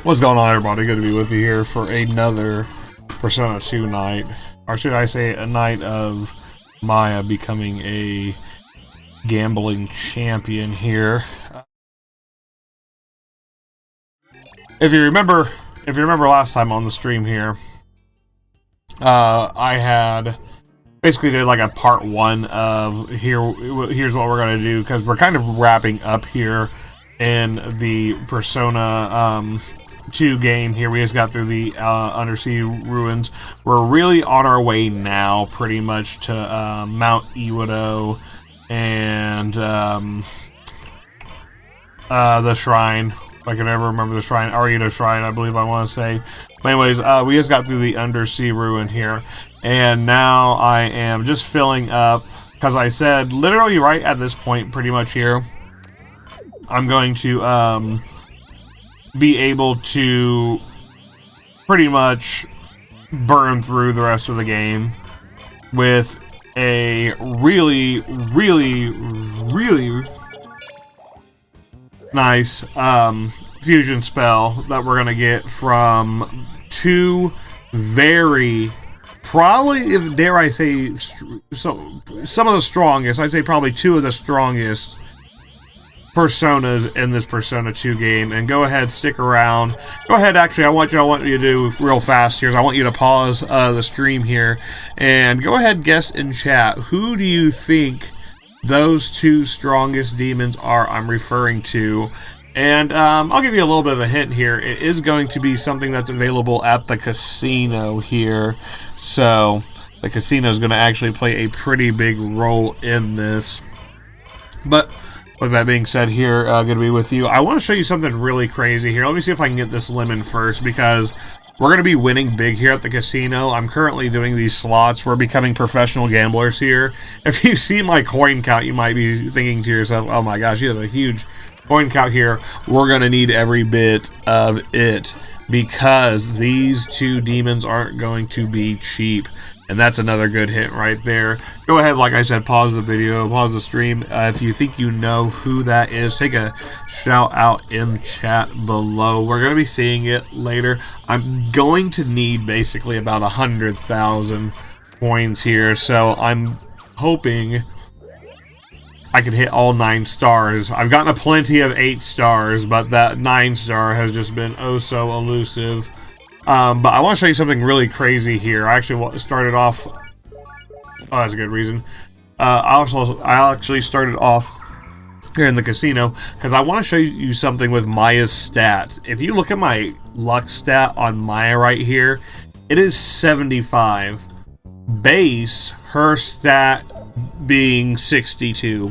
What's going on, everybody? Good to be with you here for another Persona 2 night. Or should I say a night of Maya becoming a gambling champion here. If you remember last time on the stream here, I had basically did like a part one of here's what we're going to do, because we're kind of wrapping up here in the Persona 2 game here. We just got through the undersea ruins. We're really on our way now pretty much to Mount Iwado and the shrine. I can never remember the shrine. Arita Shrine, I believe I want to say. But anyways, we just got through the undersea ruin here, and now I am just filling up, because I said literally right at this point pretty much here, I'm going to be able to pretty much burn through the rest of the game with a really nice fusion spell that we're gonna get from two very, probably, if dare I say, so some of the strongest, I'd say probably two of the strongest personas in this Persona 2 game. And go ahead, stick around. Go ahead, actually, I want you to do real fast here. I want you to pause the stream here and go ahead, guess in chat, who do you think those two strongest demons are I'm referring to? And I'll give you a little bit of a hint here. It is going to be something that's available at the casino here. So the casino is going to actually play a pretty big role in this. But with that being said here, good to be with you. I want to show you something really crazy here. Let me see if I can get this lemon first, because we're going to be winning big here at the casino. I'm currently doing these slots. We're becoming professional gamblers here. If you see my coin count, you might be thinking to yourself, oh my gosh, he has a huge coin count here. We're going to need every bit of it, because these two demons aren't going to be cheap. And that's another good hint right there. Go ahead, like I said, pause the video, pause the stream. If you think you know who that is, take a shout out in the chat below. We're going to be seeing it later. I'm going to need basically about 100,000 coins here, so I'm hoping I could hit all 9 stars. I've gotten a plenty of 8 stars, but that 9 star has just been oh so elusive. But I want to show you something really crazy here. I actually started off... Oh, that's a good reason. I actually started off here in the casino because I want to show you something with Maya's stat. If you look at my luck stat on Maya right here, it is 75. Base, her stat being 62.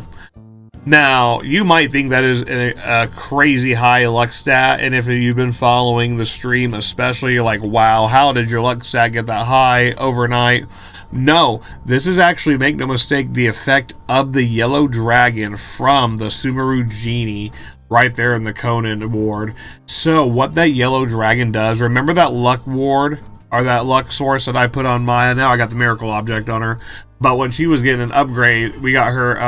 Now, you might think that is a crazy high luck stat, and if you've been following the stream especially, you're like, wow, how did your luck stat get that high overnight? No, this is actually, make no mistake, the effect of the yellow dragon from the Sumeru Genie right there in the Conan ward. So what that yellow dragon does, remember that luck ward, or that luck source that I put on Maya? Now I got the miracle object on her. But when she was getting an upgrade, we got her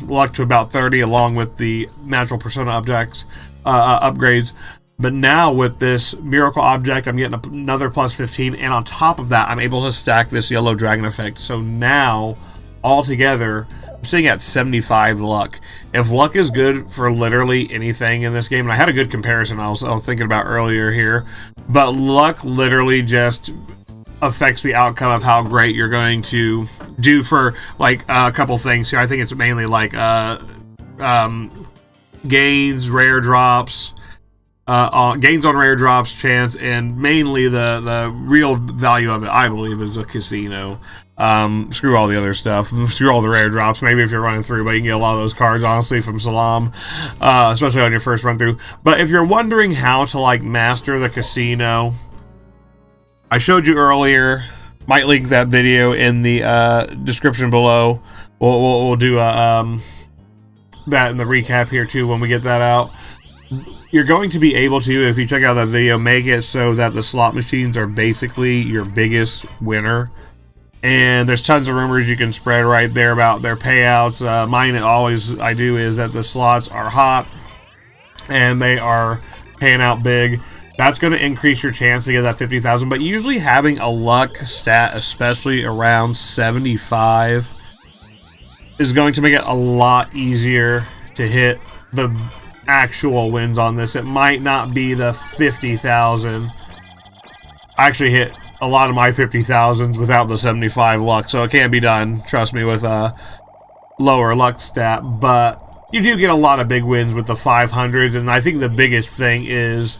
luck to about 30 along with the natural persona objects upgrades. But now with this miracle object, I'm getting another plus 15, and on top of that, I'm able to stack this yellow dragon effect. So now, altogether, I'm sitting at 75 luck. If luck is good for literally anything in this game, and I had a good comparison I was thinking about earlier here, but luck literally just affects the outcome of how great you're going to do for like a couple things here. I think it's mainly like gains, rare drops, gains on rare drops, chance, and mainly the real value of it, I believe, is the casino. Screw all the other stuff. Screw all the rare drops, maybe if you're running through, but you can get a lot of those cards, honestly, from Salam, especially on your first run through. But if you're wondering how to, like, master the casino, I showed you earlier. Might link that video in the description below. We'll do that in the recap here, too, when we get that out. You're going to be able to, if you check out that video, make it so that the slot machines are basically your biggest winner. And there's tons of rumors you can spread right there about their payouts. Mine, I do is that the slots are hot and they are paying out big. That's going to increase your chance to get that 50,000, but usually having a luck stat, especially around 75, is going to make it a lot easier to hit the actual wins on this. It might not be the 50,000. I actually hit a lot of my 50,000s without the 75 luck, so it can't be done, trust me, with a lower luck stat, but you do get a lot of big wins with the 500s, and I think the biggest thing is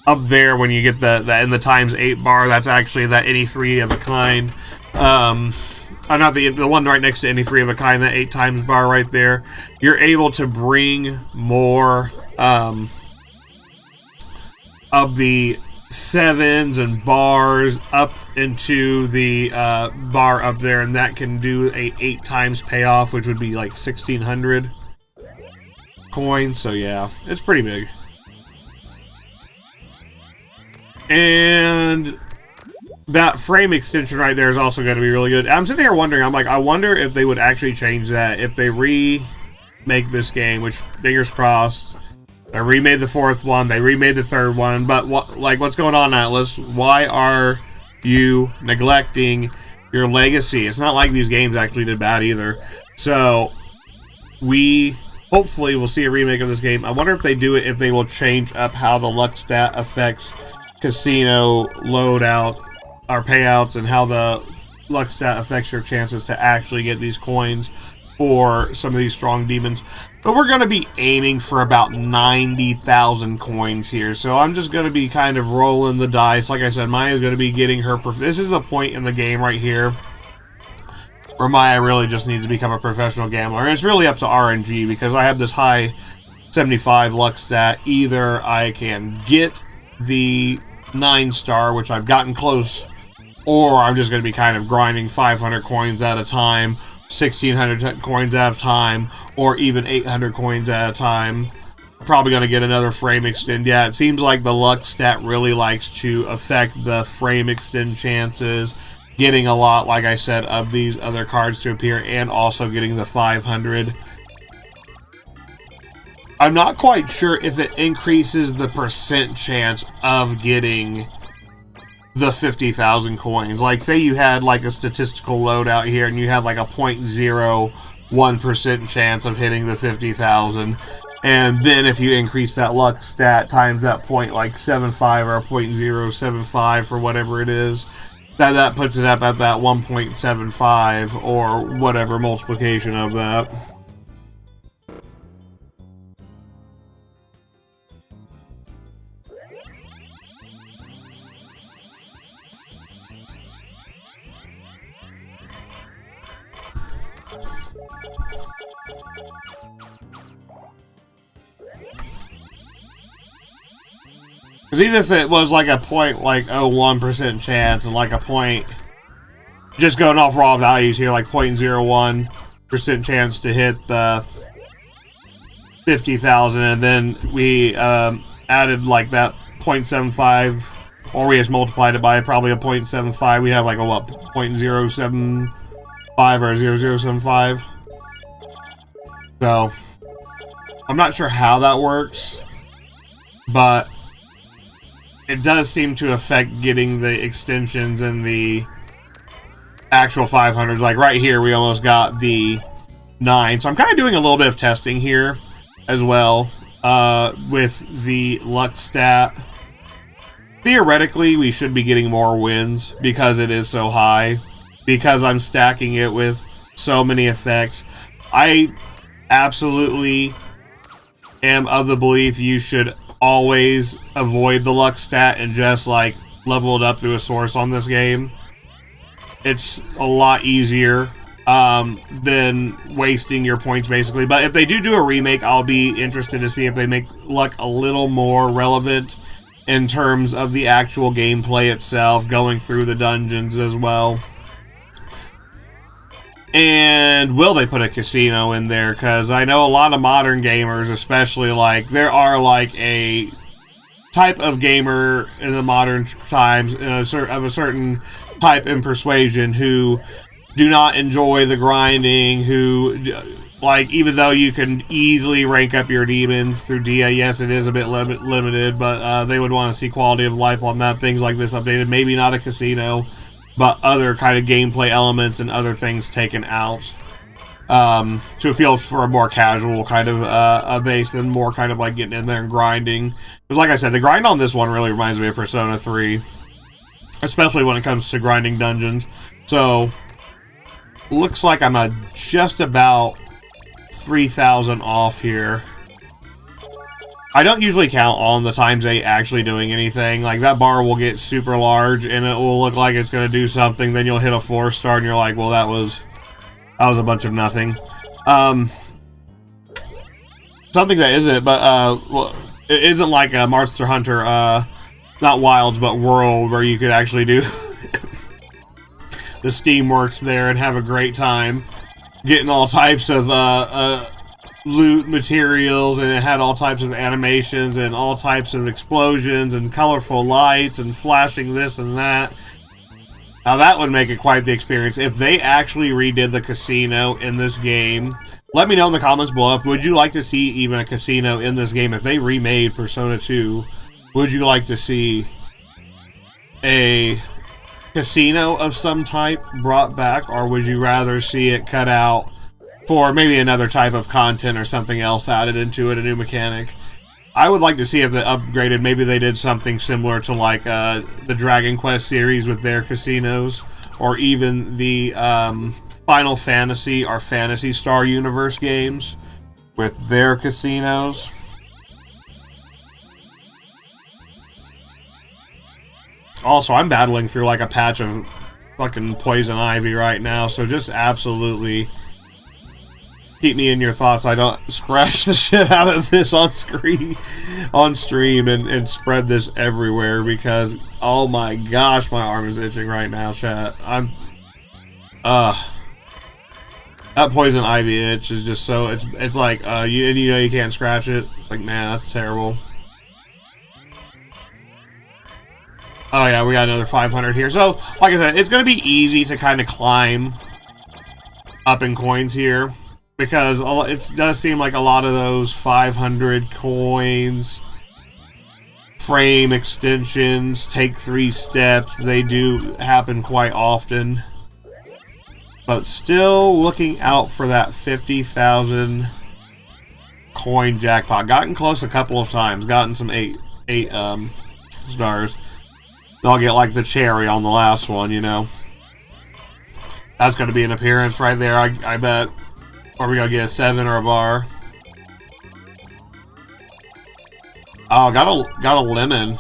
up there when you get the in the times 8 bar. That's actually that any 3 of a kind. Not the one right next to any 3 of a kind, that 8 times bar right there. You're able to bring more of the 7s and bars up into the bar up there, and that can do a 8 times payoff, which would be like 1,600 coins. So yeah, it's pretty big. And that frame extension right there is also going to be really good. I'm sitting here wondering, I'm like, I wonder if they would actually change that if they remake this game, which, fingers crossed. They remade the 4th one, they remade the 3rd one, but what's going on, Atlus? Why are you neglecting your legacy? It's not like these games actually did bad either. So, we hopefully will see a remake of this game. I wonder if they do it, if they will change up how the luck stat affects casino loadout or payouts, and how the luck stat affects your chances to actually get these coins for some of these strong demons. But we're going to be aiming for about 90,000 coins here, so I'm just going to be kind of rolling the dice. Like I said, Maya's going to be getting her... This is the point in the game right here where Maya really just needs to become a professional gambler. And it's really up to RNG, because I have this high 75 luck stat. Either I can get the 9-star, which I've gotten close, or I'm just going to be kind of grinding 500 coins at a time, 1,600 coins at a time, or even 800 coins at a time. Probably going to get another frame extend. Yeah, it seems like the luck stat really likes to affect the frame extend chances, getting a lot, like I said, of these other cards to appear, and also getting the 500. I'm not quite sure if it increases the percent chance of getting the 50,000 coins. Like, say you had like a statistical loadout here, and you had like a 0.01% chance of hitting the 50,000, and then if you increase that luck stat times that point, like 75 or 0.075 for whatever it is, that puts it up at that 1.75 or whatever multiplication of that. Because even if it was like a 0.01% chance, and like a point, just going off raw values here, like 0.01% chance to hit the 50,000, and then we added like that 0.75, or we just multiplied it by probably a 0.75, we'd have like a what, 0.075 or 0.0075. So, I'm not sure how that works, but it does seem to affect getting the extensions and the actual 500s. Like right here, we almost got the 9. So I'm kind of doing a little bit of testing here as well with the luck stat. Theoretically, we should be getting more wins because it is so high, because I'm stacking it with so many effects. I absolutely am of the belief you should always avoid the luck stat and just like level it up through a source on this game. It's a lot easier than wasting your points, basically. But if they do a remake, I'll be interested to see if they make luck a little more relevant in terms of the actual gameplay itself, going through the dungeons as well. And will they put a casino in there? Because I know a lot of modern gamers, especially, like, there are, like, a type of gamer in the modern times of a certain type and persuasion who do not enjoy the grinding, who Like, even though you can easily rank up your demons through DIA, yes, it is a bit limited, but they would want to see quality of life on that, things like this updated. Maybe not a casino, but other kind of gameplay elements and other things taken out. To appeal for a more casual kind of a base and more kind of like getting in there and grinding. Because like I said, the grind on this one really reminds me of Persona 3. Especially when it comes to grinding dungeons. So, looks like I'm just about 3,000 off here. I don't usually count on the times 8 actually doing anything. Like, that bar will get super large and it will look like it's going to do something. Then you'll hit a 4-star and you're like, well, that was a bunch of nothing. Something that isn't, but well, it isn't like a Monster Hunter, not Wilds, but World, where you could actually do the Steamworks there and have a great time getting all types of loot materials, and it had all types of animations and all types of explosions and colorful lights and flashing this and that. Now that would make it quite the experience. If they actually redid the casino in this game, let me know in the comments below. Would you like to see even a casino in this game? If they remade Persona 2, would you like to see a casino of some type brought back? Or would you rather see it cut out for maybe another type of content or something else added into it, a new mechanic? I would like to see if they upgraded. Maybe they did something similar to like the Dragon Quest series with their casinos, or even the Final Fantasy or Phantasy Star Universe games with their casinos. Also, I'm battling through like a patch of fucking poison ivy right now, so just absolutely keep me in your thoughts. I don't scratch the shit out of this on stream and spread this everywhere, because oh my gosh, my arm is itching right now, chat. That poison ivy itch is just so, it's like you know you can't scratch it. It's like, man, that's terrible. Oh yeah, we got another 500 here. So, like I said, it's going to be easy to kind of climb up in coins here, because it does seem like a lot of those 500 coins, frame extensions, take 3 steps, they do happen quite often. But still looking out for that 50,000 coin jackpot. Gotten close a couple of times, gotten some 8 stars. I'll get like the cherry on the last one, you know. That's going to be an appearance right there, I bet. Or we gotta get a 7 or a bar. Oh, got a lemon.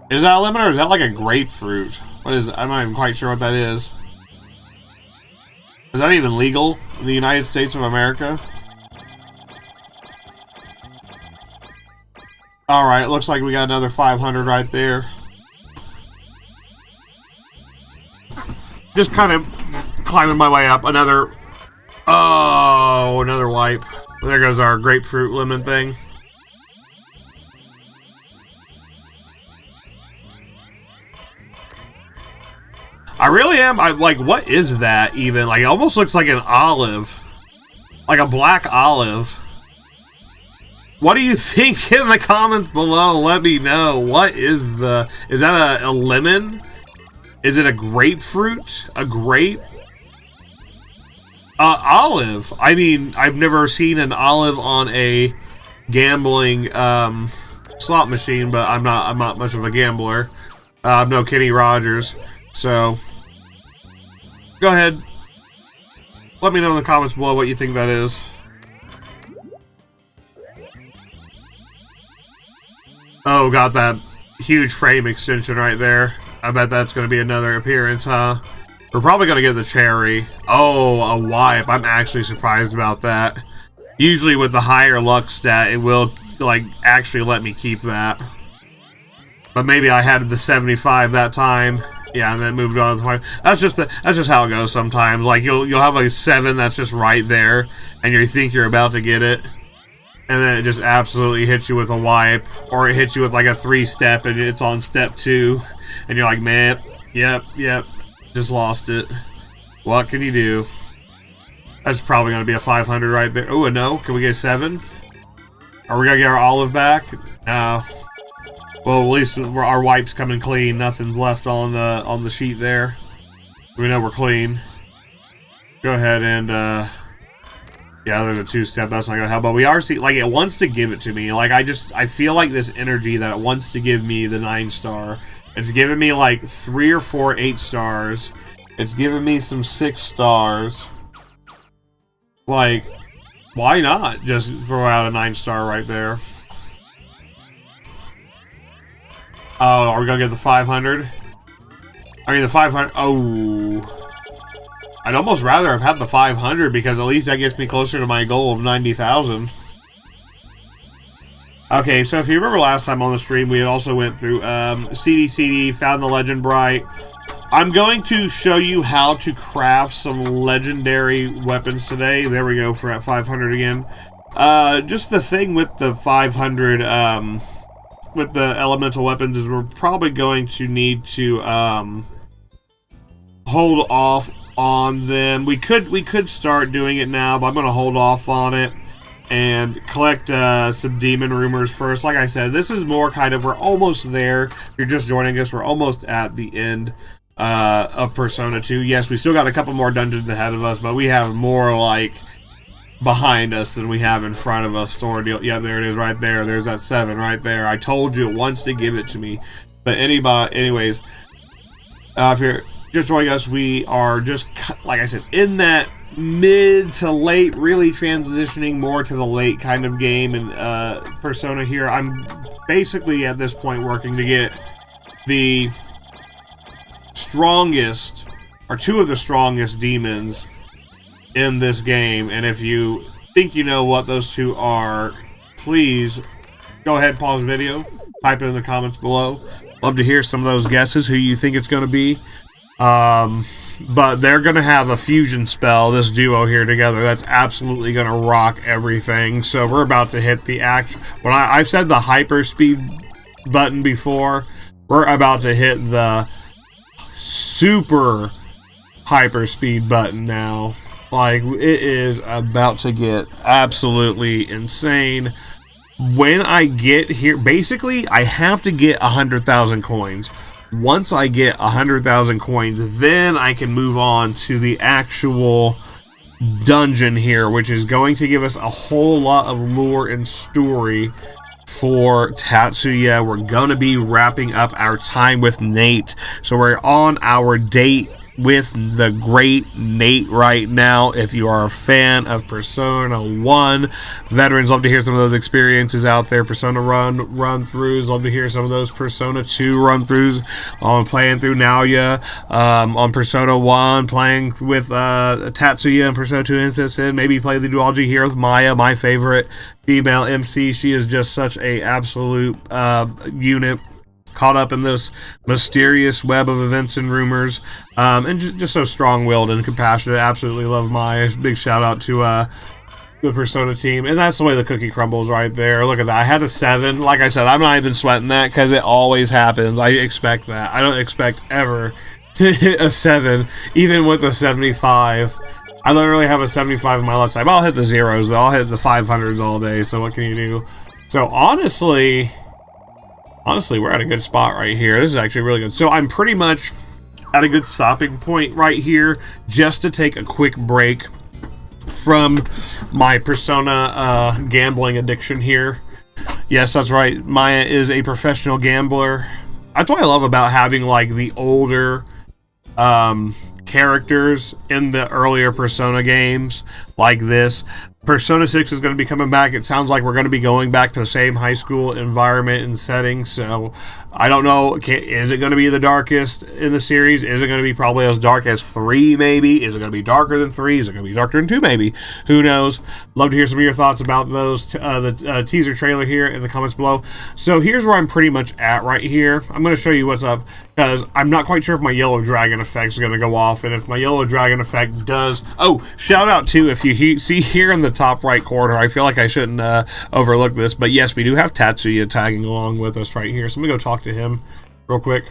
Is that a lemon or is that like a grapefruit? What is it? I'm not even quite sure what that is. Is that even legal in the United States of America? Alright, looks like we got another 500 right there. Just kind of climbing my way up. Another wipe. There goes our grapefruit lemon thing. I really am. I'm like, what is that even? Like, it almost looks like an olive. Like a black olive. What do you think in the comments below? Let me know. What is that a lemon? Is it a grapefruit? A grape? Olive. I mean, I've never seen an olive on a gambling slot machine, but I'm not much of a gambler. I'm no Kenny Rogers, so go ahead. Let me know in the comments below what you think that is. Oh, got that huge frame extension right there. I bet that's going to be another appearance, huh? We're probably going to get the cherry. Oh, a wipe. I'm actually surprised about that. Usually with the higher luck stat, it will, like, actually let me keep that. But maybe I had the 75 that time. Yeah, and then moved on to the 20. That's just how it goes sometimes. Like, you'll have a 7 that's just right there, and you think you're about to get it. And then it just absolutely hits you with a wipe. Or it hits you with, like, a 3-step, and it's on step 2. And you're like, man, yep. Just lost it. What can you do? That's probably going to be a 500 right there. Oh, no. Can we get 7? Are we going to get our olive back? No. Well, at least our wipe's coming clean. Nothing's left on the sheet there. We know we're clean. Go ahead and, yeah, there's a 2-step. That's not going to help. But we are seeing, like, it wants to give it to me. Like, I feel like this energy that it wants to give me the 9-star. It's giving me, like, 3 or 4 8-stars. It's giving me some 6 stars. Like, why not just throw out a 9-star right there? Oh, are we gonna get the 500? I mean, the 500. Oh, I'd almost rather have had the 500 because at least that gets me closer to my goal of 90,000. Okay, so if you remember last time on the stream, we had also went through CD, found the Legend Bright. I'm going to show you how to craft some legendary weapons today. There we go for at 500 again. Just the thing with the 500. With the elemental weapons is we're probably going to need to hold off on them. We could start doing it now, but I'm going to hold off on it and collect some demon rumors first. Like I said, this is more kind of, we're almost there. If you're just joining us, we're almost at the end of Persona 2. Yes, we still got a couple more dungeons ahead of us, but we have more like behind us than we have in front of us. Sword deal. Yeah, there it is right there. There's that 7 right there. I told you it wants to give it to me. But anyways, if you're just joining us, we are just, like I said, in that mid to late, really transitioning more to the late kind of game and Persona here. I'm basically at this point working to get the strongest, or 2 of the strongest demons in this game, and if you think you know what those 2 are, please go ahead, pause the video, type it in the comments below. Love to hear some of those guesses, who you think it's going to be. But they're going to have a fusion spell, this duo here together, that's absolutely going to rock everything. So we're about to hit the action. When I've said the hyper speed button before, we're about to hit the super hyper speed button now. Like, it is about to get absolutely insane. When I get here, basically, I have to get 100,000 coins. Once I get 100,000 coins, then I can move on to the actual dungeon here, which is going to give us a whole lot of lore and story for Tatsuya. We're going to be wrapping up our time with Nate. So we're on our date with the great Nate right now. If you are a fan of Persona 1 veterans, love to hear some of those experiences out there. Persona run-throughs, love to hear some of those Persona 2 run-throughs on playing through Naoya, on Persona 1 playing with Tatsuya and Persona 2 Instance, maybe play the duology here with Maya, my favorite female MC. She is just such a absolute unit, caught up in this mysterious web of events and rumors, and just so strong-willed and compassionate. Absolutely love Maya. Big shout out to the Persona team, and that's the way the cookie crumbles right there. Look at that. I had a 7. Like I said, I'm not even sweating that because it always happens. I expect that. I don't expect ever to hit a 7, even with a 75. I literally have a 75 on my left side. But I'll hit the zeros, though. I'll hit the 500s all day, so what can you do? So honestly, we're at a good spot right here. This is actually really good. So I'm pretty much at a good stopping point right here, just to take a quick break from my Persona gambling addiction here. Yes, that's right. Maya is a professional gambler. That's what I love about having like the older characters in the earlier Persona games like this. Persona 6 is going to be coming back. It sounds like we're going to be going back to the same high school environment and setting, so I don't know. Is it going to be the darkest in the series? Is it going to be probably as dark as 3, maybe? Is it going to be darker than 3? Is it going to be darker than 2, maybe? Who knows? Love to hear some of your thoughts about those, the teaser trailer here in the comments below. So here's where I'm pretty much at right here. I'm going to show you what's up, because I'm not quite sure if my yellow dragon effect is going to go off, and if my yellow dragon effect does... Oh, shout out too, if you see here in the top right corner, I feel like I shouldn't overlook this, but yes, we do have Tatsuya tagging along with us right here, so I'm gonna go talk to him real quick.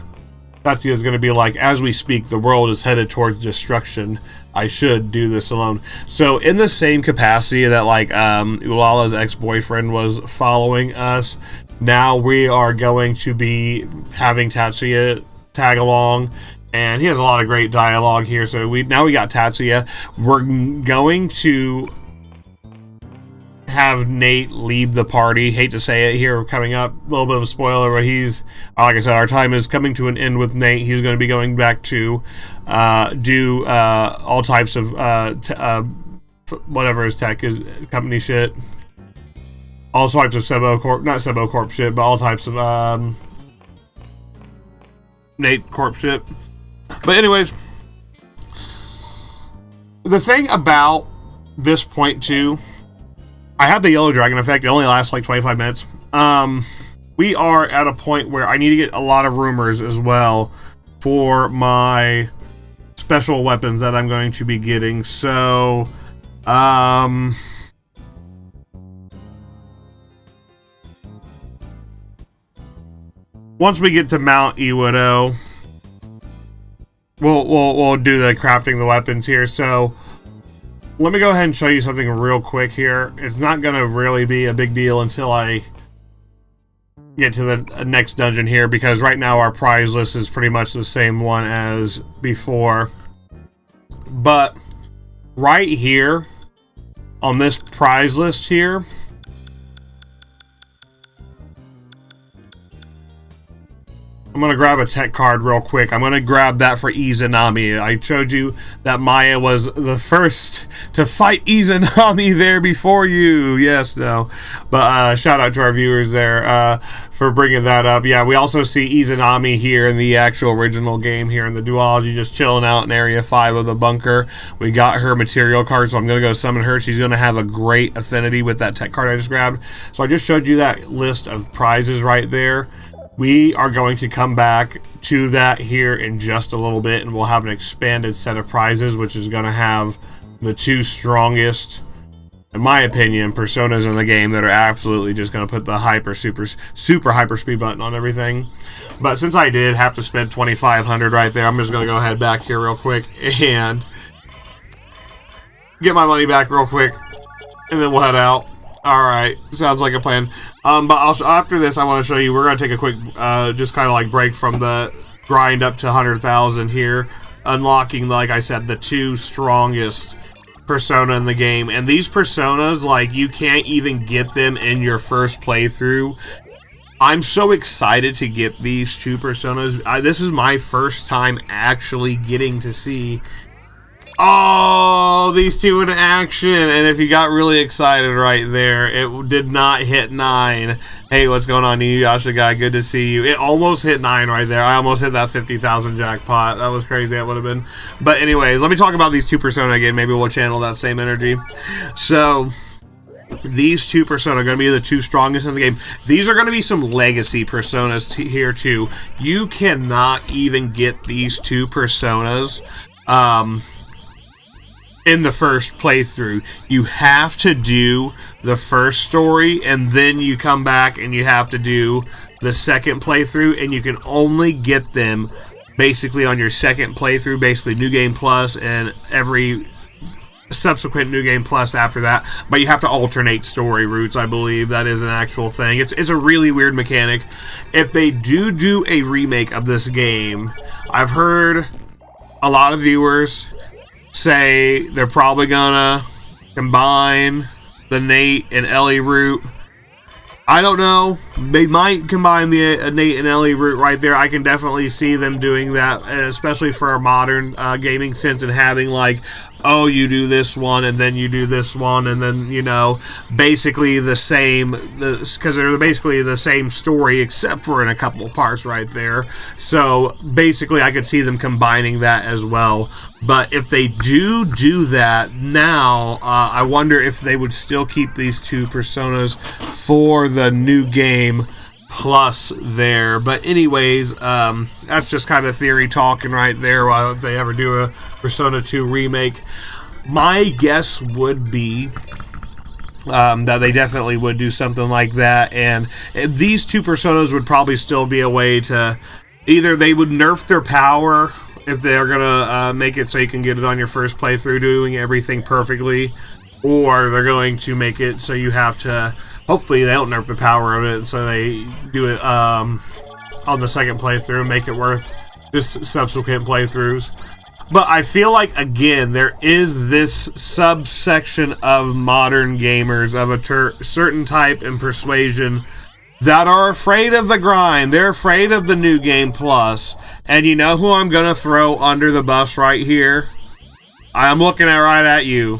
Tatsuya is going to be like, as we speak, the world is headed towards destruction. I should do this alone. So in the same capacity that like Ulala's ex-boyfriend was following us, now we are going to be having Tatsuya tag along, and he has a lot of great dialogue here. So we got Tatsuya. We're going to have Nate leave the party. Hate to say it here, coming up, a little bit of a spoiler, but he's, like I said, our time is coming to an end with Nate. He's going to be going back to do all types of whatever his tech is, company shit, all types of Sebo Corp, not Sebo Corp shit, but all types of Nate Corp shit. But anyways, the thing about this point too, I have the Yellow Dragon effect. It only lasts like 25 minutes. We are at a point where I need to get a lot of rumors as well for my special weapons that I'm going to be getting. So, once we get to Mount Iwado, we'll do the crafting the weapons here. So let me go ahead and show you something real quick here. It's not going to really be a big deal until I get to the next dungeon here, because right now our prize list is pretty much the same one as before. But right here on this prize list here, I'm going to grab a tech card real quick. I'm going to grab that for Izanami. I showed you that Maya was the first to fight Izanami there before you. Yes, no. But shout out to our viewers there for bringing that up. Yeah, we also see Izanami here in the actual original game here in the duology, just chilling out in Area 5 of the bunker. We got her material card, so I'm going to go summon her. She's going to have a great affinity with that tech card I just grabbed. So I just showed you that list of prizes right there. We are going to come back to that here in just a little bit, and we'll have an expanded set of prizes, which is going to have the two strongest, in my opinion, personas in the game that are absolutely just going to put the super hyper speed button on everything. But since I did have to spend 2,500 right there, I'm just going to go ahead back here real quick and get my money back real quick, and then we'll head out. Alright, sounds like a plan. But after this, I want to show you, we're going to take a quick, just kind of like break from the grind up to 100,000 here, unlocking, like I said, the two strongest persona in the game. And these personas, like, you can't even get them in your first playthrough. I'm so excited to get these two personas. This is my first time actually getting to see these two in action, and if you got really excited right there, it did not hit 9. Hey, what's going on, Inuyasha guy? Good to see you. It almost hit 9 right there. I almost hit that 50,000 jackpot. That was crazy. That would have been. But anyways, let me talk about these two persona again. Maybe we'll channel that same energy. So these two persona are going to be the two strongest in the game. These are going to be some legacy personas here too. You cannot even get these two personas in the first playthrough. You have to do the first story, and then you come back and you have to do the second playthrough, and you can only get them basically on your second playthrough, basically New Game Plus and every subsequent New Game Plus after that. But you have to alternate story routes. I believe that is an actual thing. It's a really weird mechanic. If they do a remake of this game, I've heard a lot of viewers say they're probably gonna combine the Nate and Ellie route. I don't know. They might combine the Nate and Ellie route right there. I can definitely see them doing that, especially for a modern gaming sense, and having like, oh, you do this one, and then you do this one, and then, you know, basically the same, because they're basically the same story, except for in a couple parts right there. So basically I could see them combining that as well. But if they do that now, I wonder if they would still keep these two personas for the New Game Plus there. But anyways, that's just kind of theory talking right there. If they ever do a Persona 2 remake, my guess would be that they definitely would do something like that. And these two personas would probably still be a way to either they would nerf their power if they're gonna make it so you can get it on your first playthrough doing everything perfectly, or they're going to make it so you have to, hopefully they don't nerf the power of it, so they do it on the second playthrough and make it worth just subsequent playthroughs. But I feel like, again, there is this subsection of modern gamers of a certain type and persuasion that are afraid of the grind. They're afraid of the New Game Plus. And you know who I'm going to throw under the bus right here? I'm looking right at you.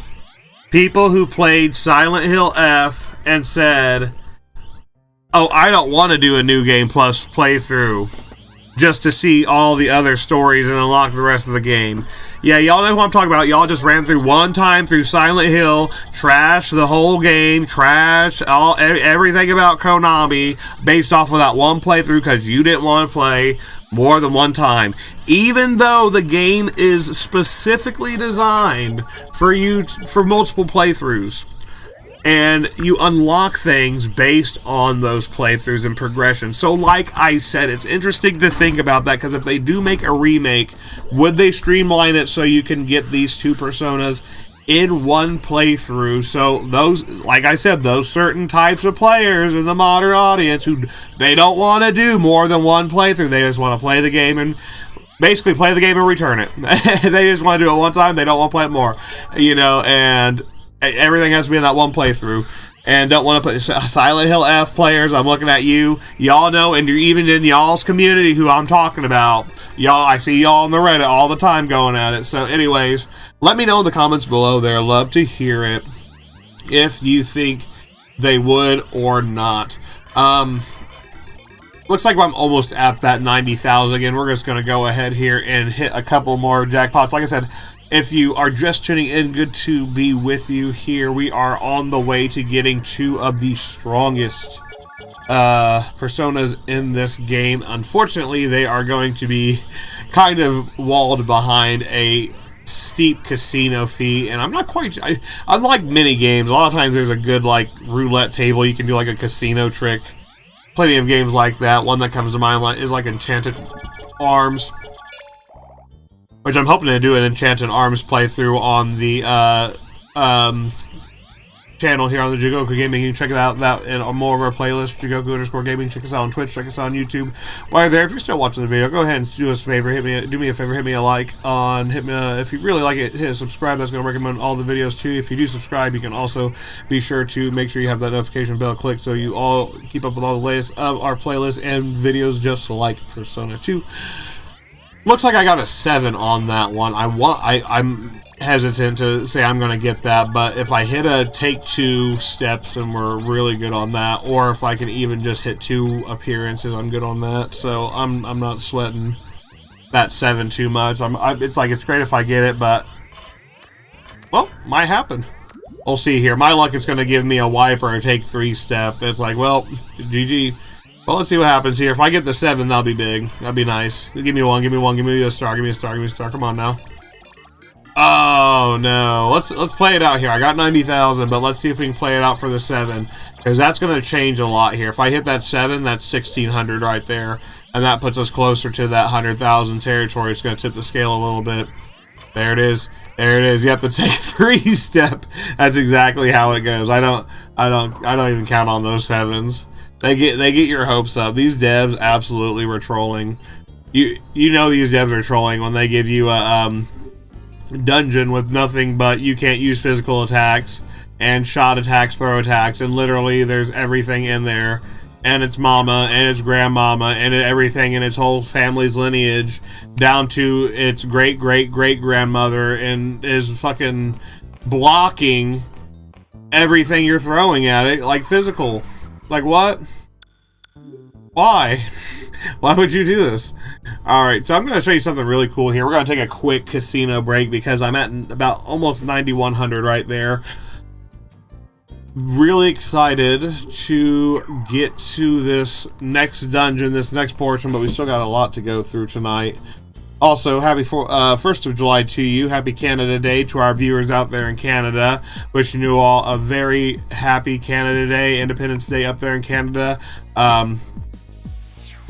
People who played Silent Hill F and said, oh, I don't want to do a New Game Plus playthrough just to see all the other stories and unlock the rest of the game. Yeah, y'all know who I'm talking about. Y'all just ran through one time through Silent Hill, trash the whole game, trash everything about Konami based off of that one playthrough because you didn't want to play more than one time. Even though the game is specifically designed for multiple playthroughs. And you unlock things based on those playthroughs and progression. So like I said, it's interesting to think about that, because if they do make a remake, would they streamline it so you can get these two personas in one playthrough? So those, like I said, those certain types of players in the modern audience who they don't want to do more than one playthrough. They just want to play the game and basically play the game and return it. They just want to do it one time. They don't want to play it more, you know, and everything has to be in that one playthrough. And don't want to put Silent Hill F players, I'm looking at you. Y'all know, and you're even in y'all's community who I'm talking about. Y'all, I see y'all on the Reddit all the time going at it. So anyways, let me know in the comments below there. Love to hear it. If you think they would or not. Looks like I'm almost at that 90,000 again. We're just going to go ahead here and hit a couple more jackpots. Like I said, if you are just tuning in, good to be with you here. We are on the way to getting two of the strongest personas in this game. Unfortunately, they are going to be kind of walled behind a steep casino fee, and I'm not quite... unlike mini games, a lot of times there's a good like roulette table. You can do like a casino trick. Plenty of games like that. One that comes to mind is like Enchanted Arms, which I'm hoping to do an Enchanted Arms playthrough on the channel here on the Jigoku Gaming. You can check it out and more of our playlist, Jigoku_Gaming. Check us out on Twitch, check us out on YouTube. While you're there, if you're still watching the video, go ahead and do us a favor, do me a favor, hit me a like on, if you really like it, hit subscribe. That's going to recommend all the videos too. If you do subscribe, you can also be sure to make sure you have that notification bell clicked so you all keep up with all the latest of our playlists and videos just like Persona 2. Looks like I got a 7 on that one. I'm hesitant to say I'm going to get that, but if I hit a take 2 steps and we're really good on that, or if I can even just hit 2 appearances, I'm good on that. So I'm not sweating that 7 too much. It's great if I get it, but well, might happen. We'll see here. My luck is going to give me a wipe or a take 3 step. It's like, well, GG. Well, let's see what happens here. If I get the 7, that'll be big. That'd be nice. Give me one, give me one, give me a star, give me a star, give me a star. Come on now. Oh no. Let's play it out here. I got 90,000, but let's see if we can play it out for the 7. Because that's going to change a lot here. If I hit that 7, that's 1,600 right there. And that puts us closer to that 100,000 territory. It's going to tip the scale a little bit. There it is. There it is. You have to take 3 step. That's exactly how it goes. I don't even count on those 7s. They get your hopes up. These devs absolutely were trolling. You know these devs are trolling when they give you a dungeon with nothing but you can't use physical attacks and shot attacks, throw attacks, and literally there's everything in there, and its mama and its grandmama and everything in its whole family's lineage down to its great grandmother, and is fucking blocking everything you're throwing at it, like physical. Like, what? Why? Why would you do this? Alright, so I'm going to show you something really cool here. We're going to take a quick casino break because I'm at about almost 9,100 right there. Really excited to get to this next dungeon, this next portion, but we still got a lot to go through tonight. Also, happy 1st of July to you. Happy Canada Day to our viewers out there in Canada. Wishing you all a very happy Canada Day, Independence Day up there in Canada.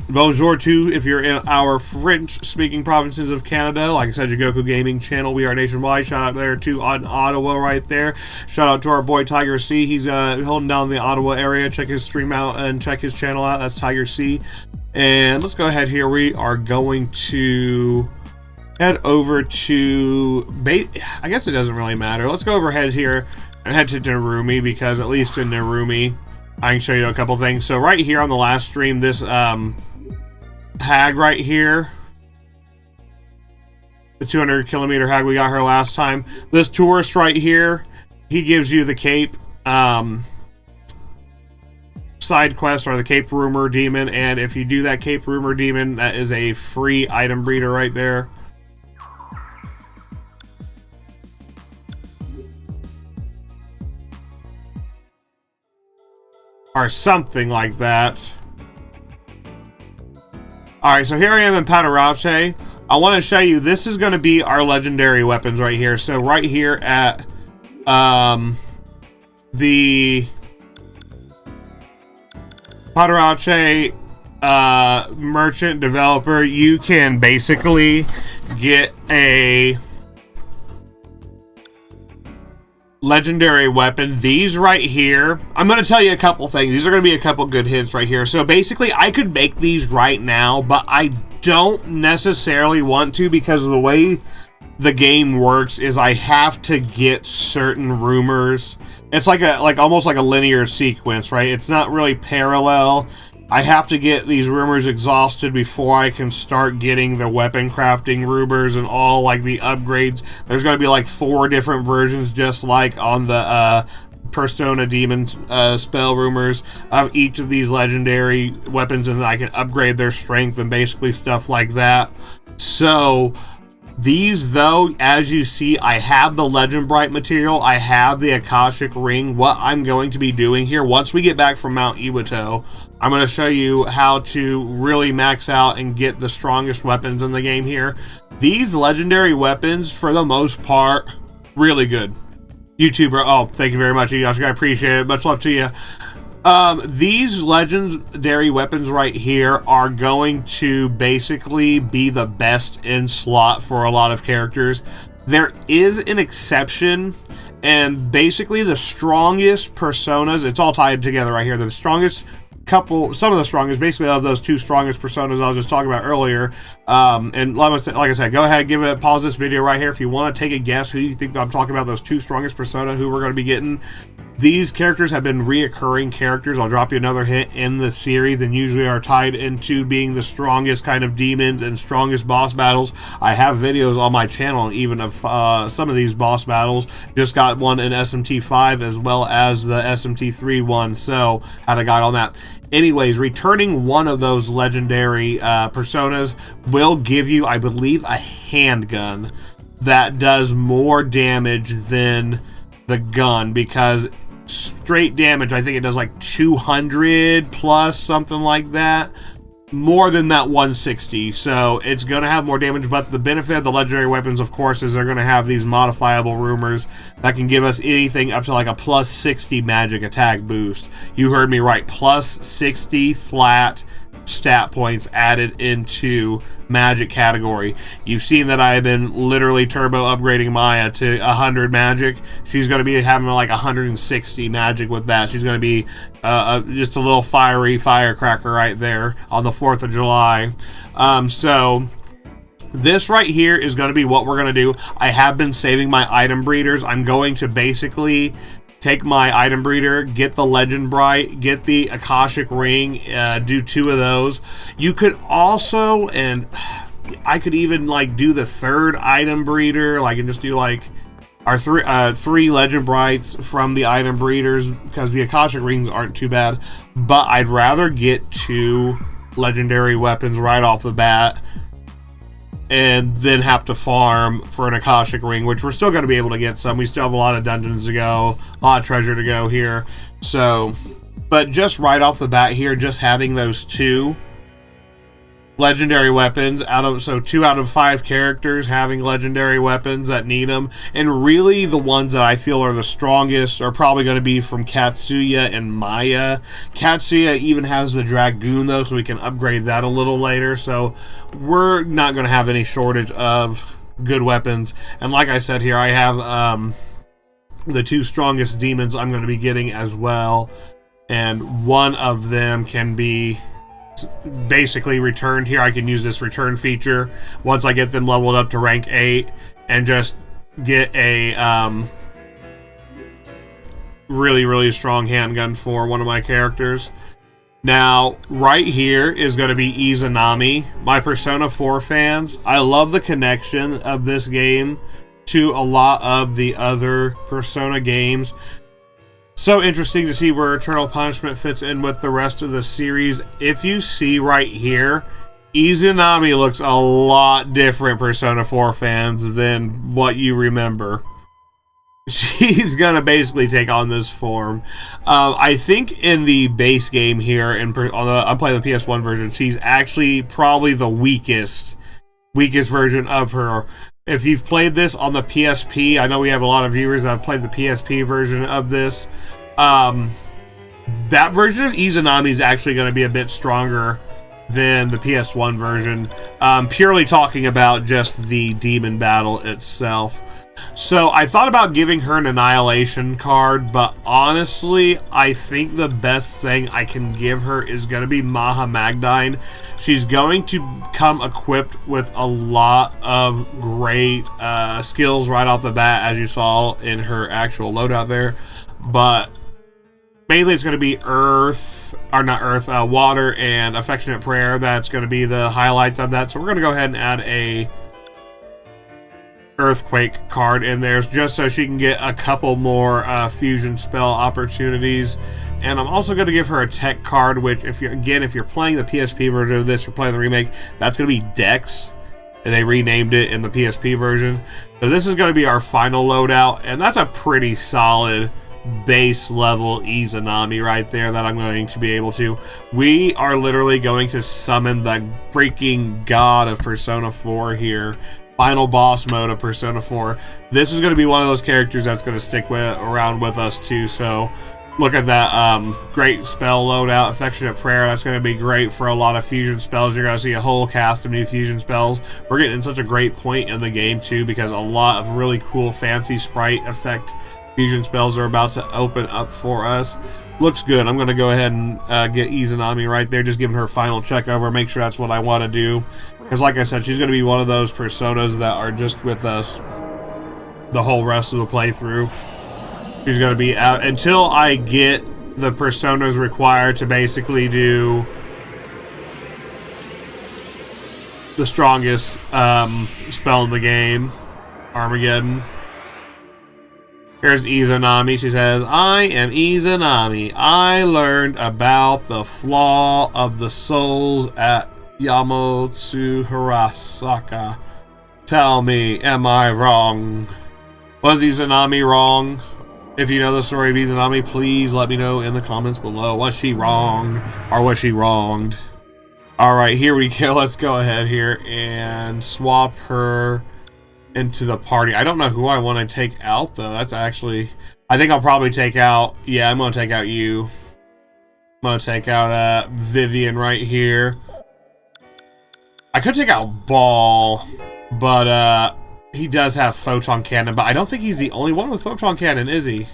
Bonjour too, if you're in our French-speaking provinces of Canada. Like I said, Jigoku Gaming Channel, we are nationwide. Shout out there to Ottawa right there. Shout out to our boy Tiger C. He's holding down the Ottawa area. Check his stream out and check his channel out. That's Tiger C. And let's go ahead here. We are going to head over to... I guess it doesn't really matter. Let's go overhead here and head to Narumi, because at least in Narumi, I can show you a couple things. So right here on the last stream, this... hag right here, the 200 kilometer hag, we got her last time. This tourist right here, he gives you the Cape side quest, or the Cape Rumor Demon, and if you do that Cape Rumor Demon, that is a free item breeder right there. Or something like that. Alright, so here I am in Padarache. I want to show you, this is going to be our legendary weapons right here. So right here at the Padarache merchant developer, you can basically get a legendary weapon. These right here, I'm going to tell you a couple things. These are going to be a couple good hints right here. So basically, I could make these right now, but I don't necessarily want to, because of the way the game works is I have to get certain rumors. It's like almost like a linear sequence, right? It's not really parallel. I have to get these rumors exhausted before I can start getting the weapon crafting rumors and all like the upgrades. There's going to be like 4 different versions, just like on the Persona Demon spell rumors of each of these legendary weapons, and I can upgrade their strength and basically stuff like that. So these, though, as you see, I have the Legend Bright material, I have the Akashic Ring. What I'm going to be doing here, once we get back from Mount Iwato, I'm going to show you how to really max out and get the strongest weapons in the game here. These legendary weapons, for the most part, really good. YouTuber, oh, thank you very much, Yoshika, I appreciate it. Much love to you. These legendary weapons right here are going to basically be the best in slot for a lot of characters. There is an exception, and basically the strongest personas, it's all tied together right here. The strongest some of the strongest, basically of those 2 strongest personas I was just talking about earlier. And like I said, go ahead, pause this video right here if you want to take a guess who you think I'm talking about, those 2 strongest persona who we're going to be getting. These characters have been reoccurring characters. I'll drop you another hint in the series, and usually are tied into being the strongest kind of demons and strongest boss battles. I have videos on my channel even of some of these boss battles. Just got one in SMT5 as well as the SMT3 one, so had a guide on that. Anyways, returning one of those legendary personas will give you, I believe, a handgun that does more damage than the gun, because straight damage, I think it does like 200 plus, something like that, more than that 160. So it's going to have more damage, but the benefit of the legendary weapons, of course, is they're going to have these modifiable rumors that can give us anything up to like a plus 60 magic attack boost. You heard me right, plus 60 flat stat points added into magic category. You've seen that I have been literally turbo upgrading Maya to 100 magic. She's going to be having like 160 magic with that. She's going to be just a little fiery firecracker right there on the 4th of July. So this right here is going to be what we're going to do. I have been saving my item breeders. I'm going to basically take my item breeder, get the Legend Bright, get the Akashic Ring, do 2 of those. You could also, and I could even like do the 3rd item breeder, like, and just do like our 3 Legend Brights from the item breeders, because the Akashic Rings aren't too bad. But I'd rather get 2 legendary weapons right off the bat, and then have to farm for an Akashic Ring, which we're still going to be able to get some. We still have a lot of dungeons to go, a lot of treasure to go here. So, but just right off the bat here, just having those 2 legendary weapons so 2 out of 5 characters having legendary weapons that need them, and really the ones that I feel are the strongest are probably going to be from Katsuya and Maya. Katsuya even has the Dragoon though, so we can upgrade that a little later, so we're not going to have any shortage of good weapons. And like I said here, I have the 2 strongest demons I'm going to be getting as well, and one of them can be basically returned here. I can use this return feature once I get them leveled up to rank 8 and just get a really strong handgun for one of my characters. Now right here is going to be Izanami. My Persona 4 fans, I love the connection of this game to a lot of the other Persona games. So interesting to see where Eternal Punishment fits in with the rest of the series. If you see right here, Izanami looks a lot different, Persona 4 fans, than what you remember. She's gonna basically take on this form. I think in the base game here, I'm playing the PS1 version, she's actually probably the weakest version of her. If you've played this on the PSP, I know we have a lot of viewers that have played the PSP version of this. That version of Izanami is actually going to be a bit stronger than the PS1 version. Purely talking about just the demon battle itself. So I thought about giving her an Annihilation card, but honestly, I think the best thing I can give her is going to be Maha Magdine. She's going to come equipped with a lot of great skills right off the bat, as you saw in her actual loadout there. But mainly it's going to be water and Affectionate Prayer. That's going to be the highlights of that. So we're going to go ahead and add a Earthquake card in there just so she can get a couple more fusion spell opportunities. And I'm also going to give her a tech card, which if you're playing the PSP version of this or playing the remake, that's going to be Dex, and they renamed it in the PSP version. So this is going to be our final loadout, and that's a pretty solid base level Izanami right there that I'm going to be able to. We are literally going to summon the freaking god of Persona 4 here. Final boss mode of Persona 4. This is going to be one of those characters that's going to stick around with us too. So look at that great spell loadout, Affectionate Prayer. That's going to be great for a lot of fusion spells. You're going to see a whole cast of new fusion spells. We're getting in such a great point in the game too, because a lot of really cool fancy sprite effect fusion spells are about to open up for us. Looks good. I'm going to go ahead and get Izanami right there, just giving her final check over, make sure that's what I want to do. Because like I said, she's going to be one of those personas that are just with us the whole rest of the playthrough. She's going to be out until I get the personas required to basically do the strongest spell in the game, Armageddon. Here's Izanami. She says, I am Izanami. I learned about the flaw of the souls at Yamotsu Hirasaka. Tell me, am I wrong? Was Izanami wrong? If you know the story of Izanami, please let me know in the comments below. Was she wrong? Or was she wronged? Alright, here we go. Let's go ahead here and swap her into the party. I don't know who I want to take out though. That's actually, I think I'll probably take out, yeah, I'm going to take out you. I'm going to take out Vivian right here. I could take out Ball, but he does have Photon Cannon, but I don't think he's the only one with Photon Cannon, is he?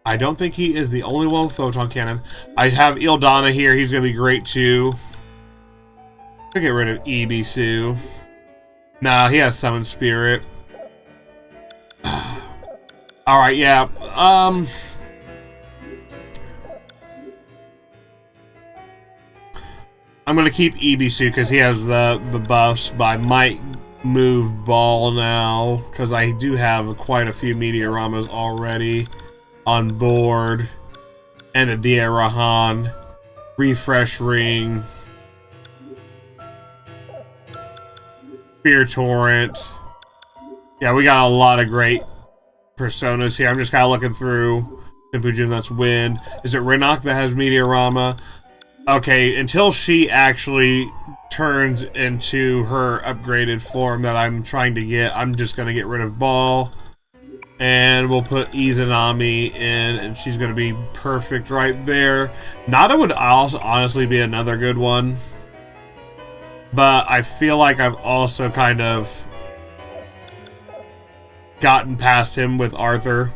I don't think he is the only one with Photon Cannon. I have Ildana here. He's going to be great too. I'll get rid of Ibisu. Nah, he has Summon Spirit. Alright, yeah. I'm going to keep Ibisu because he has the buffs, but I might move Ball now because I do have quite a few Meteoramas already on board. And a Dia Rahan. Refresh Ring. Fear Torrent. Yeah, we got a lot of great personas here. I'm just kind of looking through. Simpujin, that's Wind. Is it Renok that has Meteorama? Okay, until she actually turns into her upgraded form that I'm trying to get, I'm just going to get rid of Ball. And we'll put Izanami in, and she's going to be perfect right there. Nada would also honestly be another good one. But I feel like I've also kind of gotten past him with Arthur.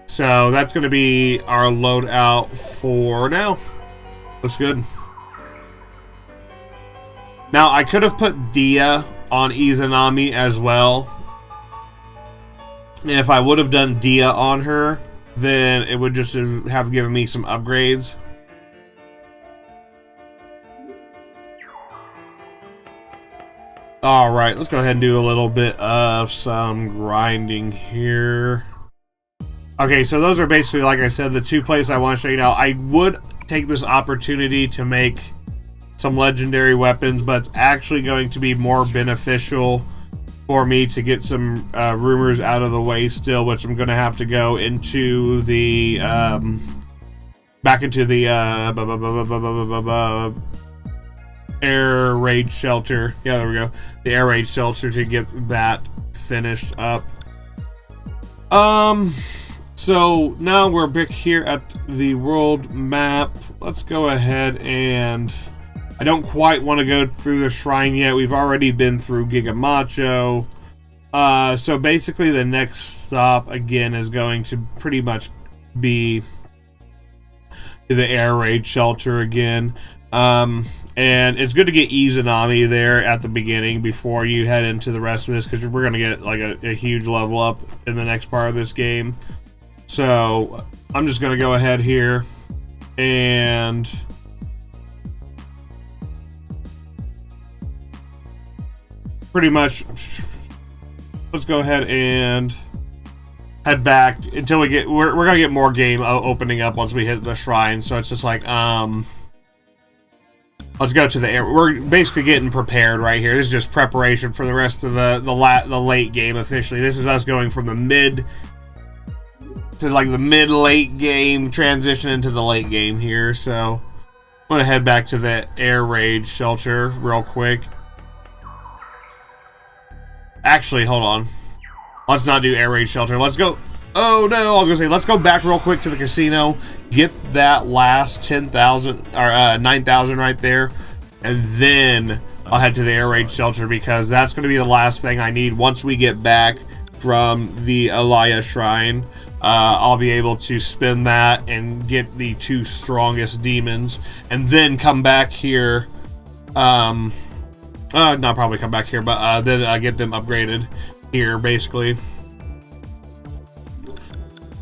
So that's going to be our loadout for now. Looks good. Now, I could have put Dia on Izanami as well. And if I would have done Dia on her, then it would just have given me some upgrades. Alright, let's go ahead and do a little bit of some grinding here. Okay, so those are basically, like I said, the two places I want to show you now. I would take this opportunity to make some legendary weapons, but it's actually going to be more beneficial for me to get some rumors out of the way still, which I'm going to have to go into the back into the air raid shelter. Yeah, there we go. The air raid shelter to get that finished up. So now we're back here at the world map. Let's go ahead and I don't quite want to go through the shrine yet. We've already been through Gigamacho. So basically the next stop again is going to pretty much be the air raid shelter again. And it's good to get Izanami there at the beginning before you head into the rest of this, because we're going to get like a huge level up in the next part of this game. So I'm just going to go ahead here and pretty much let's go ahead and head back until we get we're gonna get more game opening up once we hit the shrine. So it's just like let's go to the air. We're basically getting prepared right here. This is just preparation for the rest of the late game officially. This is us going from the mid to like the mid-late game, transition into the late game here. So I'm gonna head back to the air raid shelter real quick. Actually, hold on. Let's not do air raid shelter. Let's go. Oh no, I was gonna say let's go back real quick to the casino, get that last 10,000 or 9,000 right there, and then I'll head to the air raid shelter because that's gonna be the last thing I need. Once we get back from the Alaya shrine, I'll be able to spin that and get the 2 strongest demons, and then come back here. Not probably come back here, but then get them upgraded here, basically.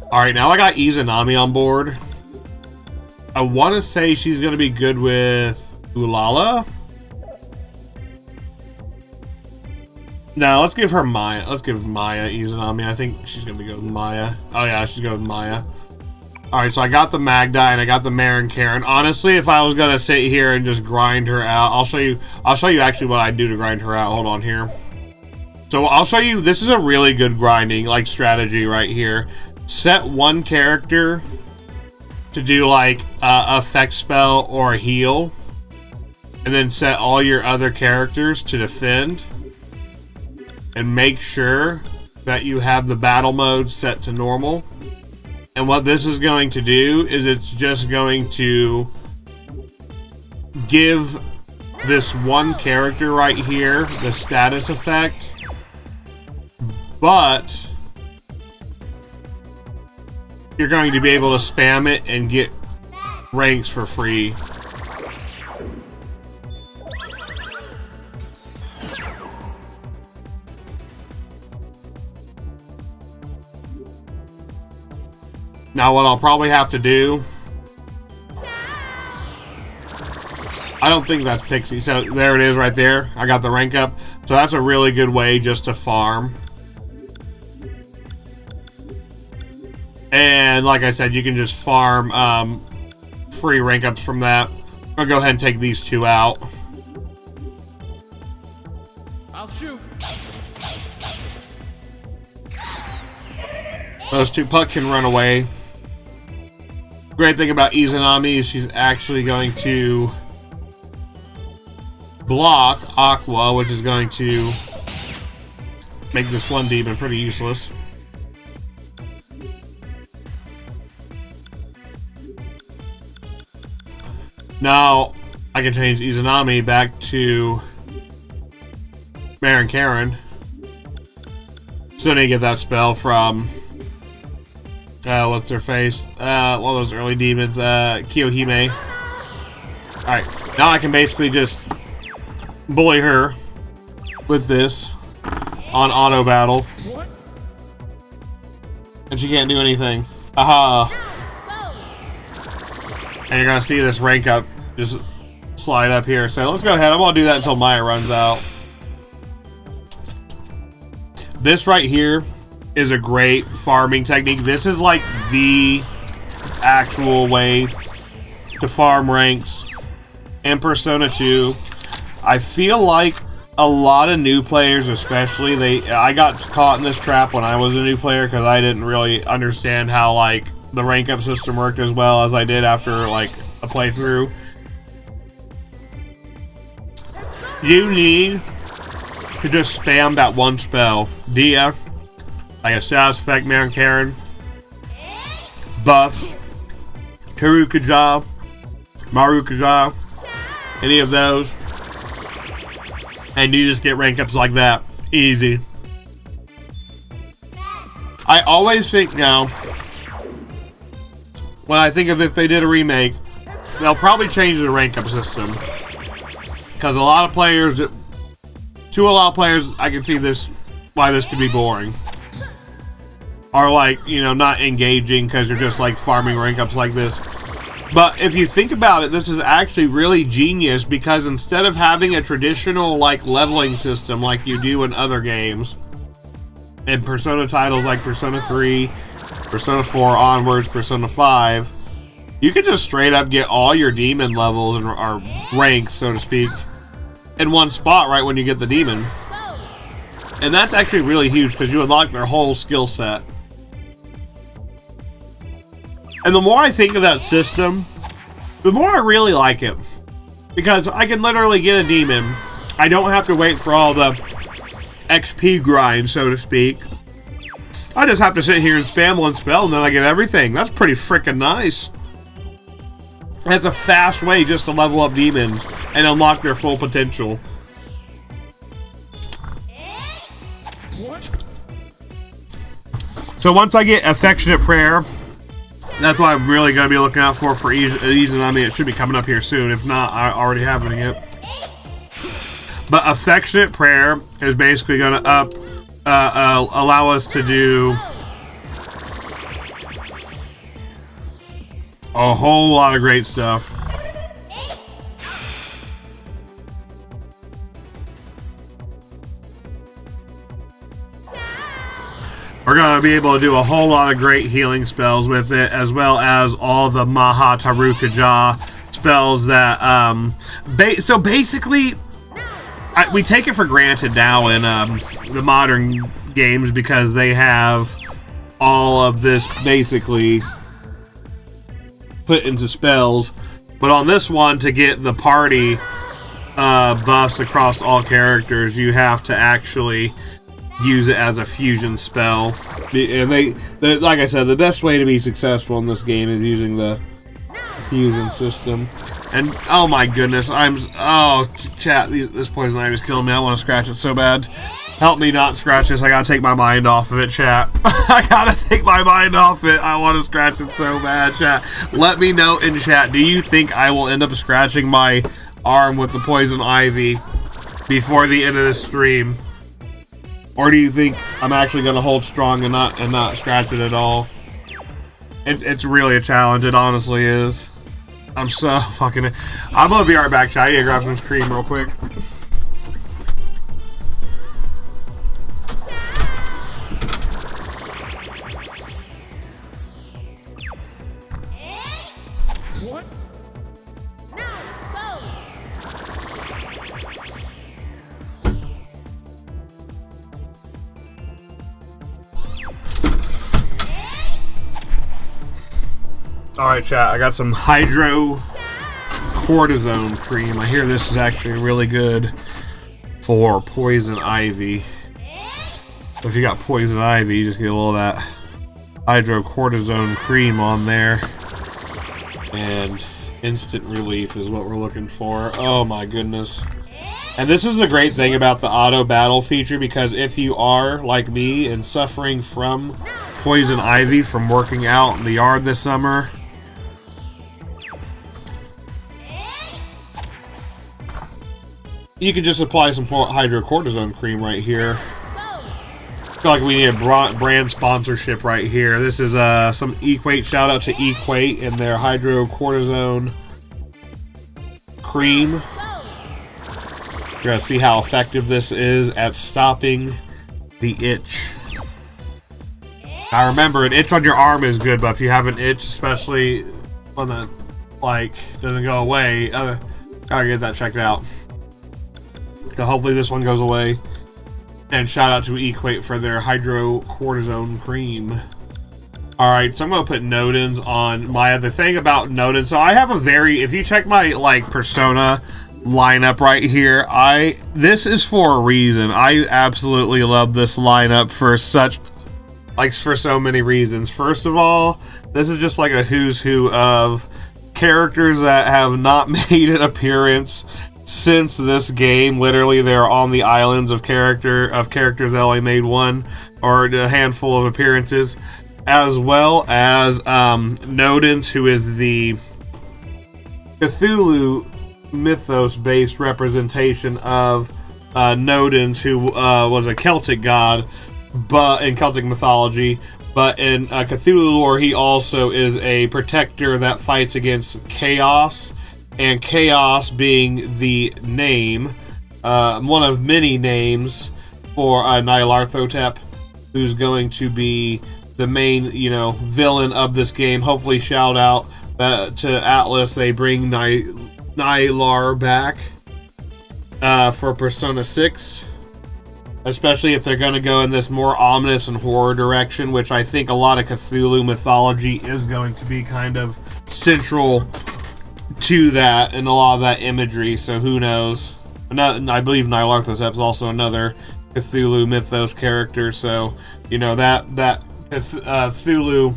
Alright, now I got Izanami on board. I want to say she's going to be good with Ulala. No, let's give her Maya. Let's give Maya Izanami. I think she's going to be good with Maya. Oh yeah, she's good with Maya. Alright, so I got the Magdai and I got the Marin Karen. Honestly, if I was gonna sit here and just grind her out, I'll show you actually what I do to grind her out. Hold on here. So I'll show you, this is a really good grinding like strategy right here. Set one character to do like effect spell or heal, and then set all your other characters to defend, and make sure that you have the battle mode set to normal. And what this is going to do is it's just going to give this one character right here the status effect, but you're going to be able to spam it and get ranks for free. Now what I'll probably have to do, I don't think that's Pixie, so there it is right there. I got the rank up, so that's a really good way just to farm. And like I said, you can just farm free rank ups from that. I'm gonna go ahead and take these 2 out. I'll shoot. Those 2 Puck can run away. Great thing about Izanami is she's actually going to block Aqua, which is going to make this one demon pretty useless. Now, I can change Izanami back to Baron Karen. So I need to get that spell from what's her face? One of those early demons, Kiyohime. Alright, now I can basically just bully her with this on auto battle. And she can't do anything. Aha! And you're gonna see this rank up just slide up here. So let's go ahead. I'm gonna do that until Maya runs out. This right here is a great farming technique. This is like the actual way to farm ranks in Persona 2. I feel like a lot of new players, especially, I got caught in this trap when I was a new player because I didn't really understand how like the rank up system worked as well as I did after like a playthrough. You need to just spam that one spell. Dia, like a status effect, Baron Karen, buffs, Terukaja, Marukaja, any of those, and you just get rank ups like that. Easy. I always think now, when I think of if they did a remake, they'll probably change the rank up system. Because a lot of players, I can see this, why this could be boring. Or like, you know, not engaging because you're just like farming rank ups like this. But if you think about it, this is actually really genius because instead of having a traditional like leveling system like you do in other games, in Persona titles like Persona 3, Persona 4 onwards, Persona 5, you can just straight up get all your demon levels and or ranks, so to speak, in one spot right when you get the demon. And that's actually really huge because you unlock their whole skill set. And the more I think of that system, the more I really like it. Because I can literally get a demon. I don't have to wait for all the XP grind, so to speak. I just have to sit here and spam one spell and then I get everything. That's pretty freaking nice. That's a fast way just to level up demons and unlock their full potential. So once I get Affectionate Prayer, that's what I'm really going to be looking out for Izanami. It should be coming up here soon. If not, I already have it yet. But Affectionate Prayer is basically going to allow us to do a whole lot of great stuff. We're going to be able to do a whole lot of great healing spells with it, as well as all the Maha Tarukaja spells that, so basically, we take it for granted now in the modern games because they have all of this basically put into spells. But on this one, to get the party buffs across all characters, you have to actually use it as a fusion spell. And like I said, the best way to be successful in this game is using the fusion system. And oh my goodness, chat, this poison ivy is killing me. I want to scratch it so bad. Help me not scratch this. I gotta take my mind off of it, chat. I gotta take my mind off it. I want to scratch it so bad, chat. Let me know in chat, do you think I will end up scratching my arm with the poison ivy before the end of this stream? Or do you think I'm actually going to hold strong and not scratch it at all? It's really a challenge. It honestly is. I'm so fucking... I'm going to be right back, chat. I need to grab some cream real quick. Alright, chat, I got some hydrocortisone cream. I hear this is actually really good for poison ivy. So if you got poison ivy, you just get a little of that hydrocortisone cream on there. And instant relief is what we're looking for. Oh my goodness. And this is the great thing about the auto battle feature, because if you are, like me, and suffering from poison ivy from working out in the yard this summer, you can just apply some hydrocortisone cream right here. I feel like we need a brand sponsorship right here. This is some Equate. Shout out to Equate and their hydrocortisone cream. You're gonna see how effective this is at stopping the itch. Now remember, an itch on your arm is good, but if you have an itch, especially one that like doesn't go away, gotta get that checked out. So hopefully this one goes away. And shout out to Equate for their hydrocortisone cream. Alright, so I'm gonna put Nodens on my other thing about Nodens. So I have a very, if you check my like Persona lineup right here, this is for a reason. I absolutely love this lineup for so many reasons. First of all, this is just like a who's who of characters that have not made an appearance since this game. Literally, they're on the islands of characters that only made one or a handful of appearances, as well as Nodens, who is the Cthulhu mythos-based representation of Nodens, who was a Celtic god, but in Celtic mythology. But in Cthulhu lore, he also is a protector that fights against chaos. And chaos being the name, one of many names for Nyarlathotep, who's going to be the main, villain of this game. Hopefully, shout out to Atlus, they bring Nylar back for Persona 6. Especially if they're going to go in this more ominous and horror direction, which I think a lot of Cthulhu mythology is going to be kind of central to that and a lot of that imagery, so who knows. I believe Nyarlathotep is also another Cthulhu mythos character, so that Cthulhu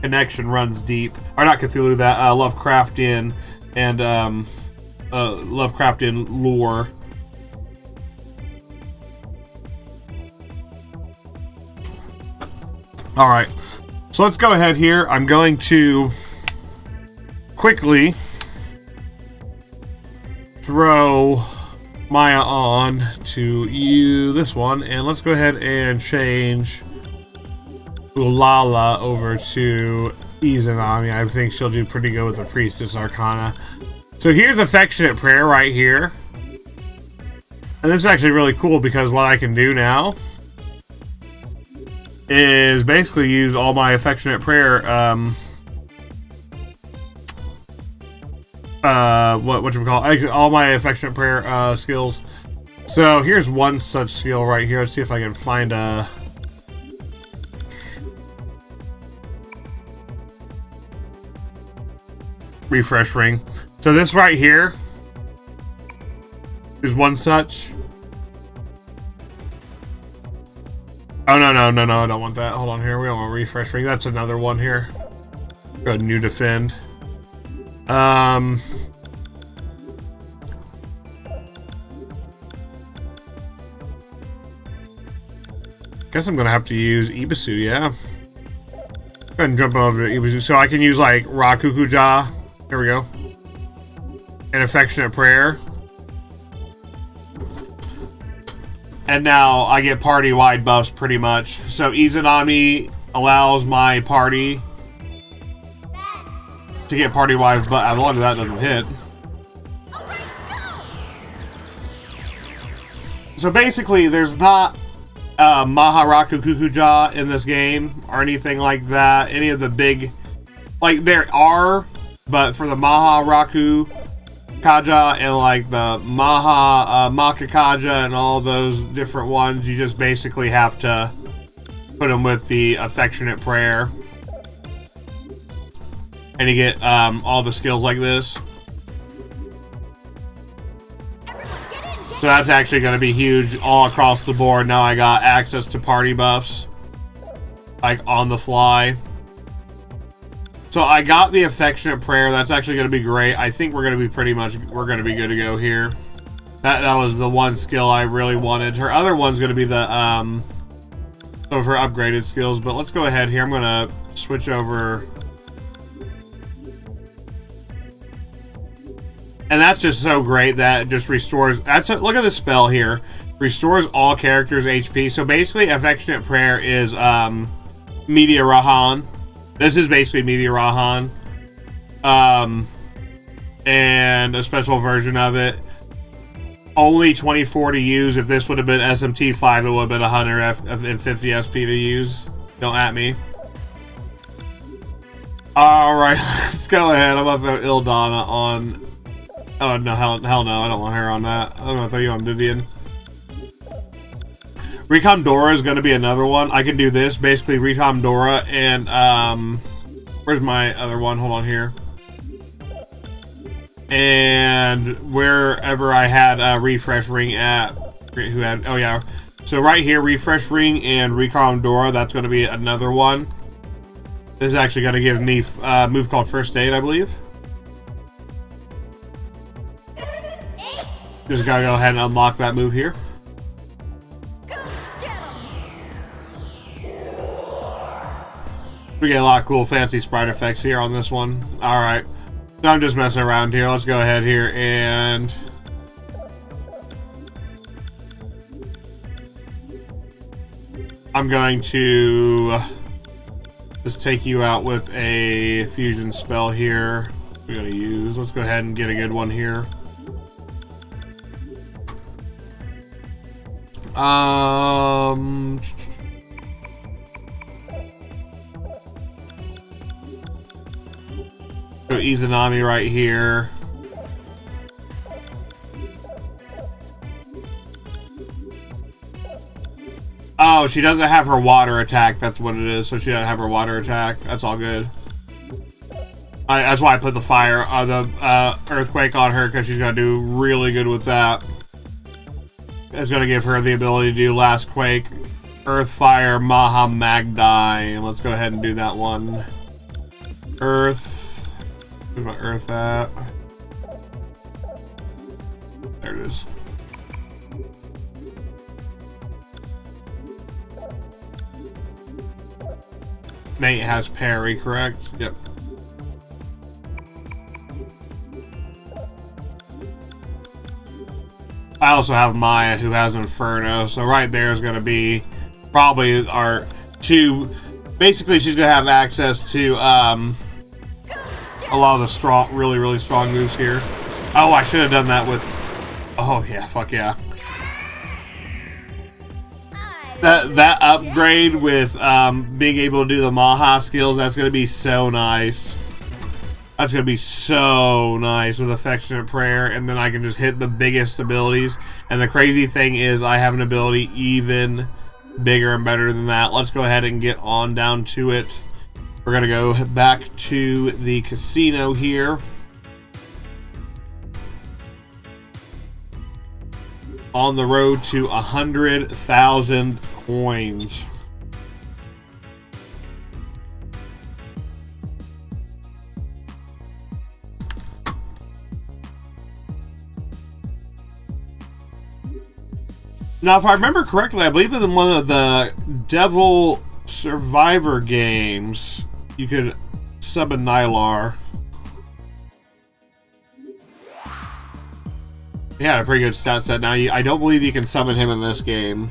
connection runs deep. Or not Cthulhu, that Lovecraftian and Lovecraftian lore. Alright, so let's go ahead here. I'm going to quickly throw Maya on to this one, and let's go ahead and change Ulala over to Izanami. I think she'll do pretty good with the Priestess Arcana. So here's Affectionate Prayer right here, and this is actually really cool because what I can do now is basically use all my Affectionate Prayer all my Affectionate Prayer skills. So here's one such skill right here. Let's see if I can find a refresh ring. So this right here is one such. Oh no, I don't want that. Hold on here. We don't want a refresh ring. That's another one here. Go ahead and new defend. Guess I'm gonna have to use Ibisu, yeah. Go ahead and jump over to Ibisu. So I can use like Rakukuja. Here we go. And Affectionate Prayer. And now I get party-wide buffs pretty much. So Izanami allows my party to get party-wide, but as long as that doesn't hit. So basically, there's not Maharaku Kukuja in this game or anything like that. Any of the big, like there are, but for the Maharaku Kaja and like the Maka Kaja and all those different ones, you just basically have to put them with the Affectionate Prayer. and you get all the skills like this. So that's actually going to be huge all across the board. Now I got access to party buffs, like on the fly. So I got the affectionate prayer. That's actually going to be great. I think we're going to be we're going to be good to go here. That was the one skill I really wanted. Her other one's going to be the some of her upgraded skills. But let's go ahead here. I'm going to switch over. And that's just so great that it just restores. Look at the spell here. Restores all characters' HP. So basically, affectionate prayer is Media Rahan. This is basically Media Rahan. And a special version of it. Only 24 to use. If this would have been SMT 5, it would have been 150 SP to use. Don't at me. Alright, let's go ahead. I'm going to throw Ildana on. Oh, no, hell no. I don't want her on that. I'm going to throw you on Vivian. Recom Dora is going to be another one. I can do this. Basically, Recom Dora and, where's my other one? Hold on here. And wherever I had a refresh ring at, who had, oh yeah. So right here, refresh ring and Recom Dora, that's going to be another one. This is actually going to give me a move called First Aid, I believe. Just gotta go ahead and unlock that move here. We get a lot of cool fancy sprite effects here on this one. Alright. So I'm just messing around here. Let's go ahead here and I'm going to just take you out with a fusion spell here. We're gonna use. Let's go ahead and get a good one here. So Izanami right here. Oh, she doesn't have her water attack. That's what it is. So she doesn't have her water attack. That's all good. That's why I put the fire, the earthquake on her, because she's gonna do really good with that. It's going to give her the ability to do Last Quake, Earth, Fire, Maha, Magdine. Let's go ahead and do that one. Earth. Where's my Earth at? There it is. Nate has parry, correct? Yep. I also have Maya, who has Inferno, so right there is going to be probably our two. Basically, she's going to have access to a lot of the strong, really strong moves here. Oh, I should have done that with. Oh yeah, fuck yeah. That upgrade with being able to do the Maha skills, that's going to be so nice. That's going to be so nice with Affectionate Prayer, and then I can just hit the biggest abilities. And the crazy thing is I have an ability even bigger and better than that. Let's go ahead and get on down to it. We're going to go back to the casino here. On the road to 100,000 coins. Now, if I remember correctly, I believe in one of the Devil Survivor games, you could summon Nylar. He had a pretty good stat set. Now, I don't believe you can summon him in this game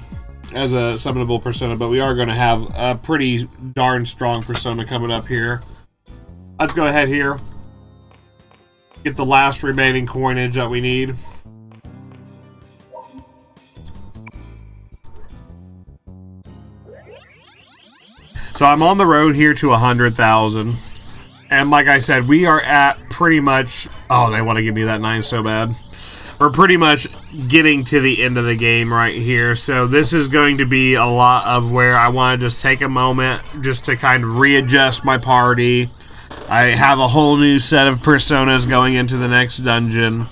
as a summonable persona, but we are going to have a pretty darn strong persona coming up here. Let's go ahead here. Get the last remaining coinage that we need. So I'm on the road here to 100,000. And like I said, we are at pretty much... Oh, they want to give me that 9 so bad. We're pretty much getting to the end of the game right here. So this is going to be a lot of where I want to just take a moment just to kind of readjust my party. I have a whole new set of personas going into the next dungeon.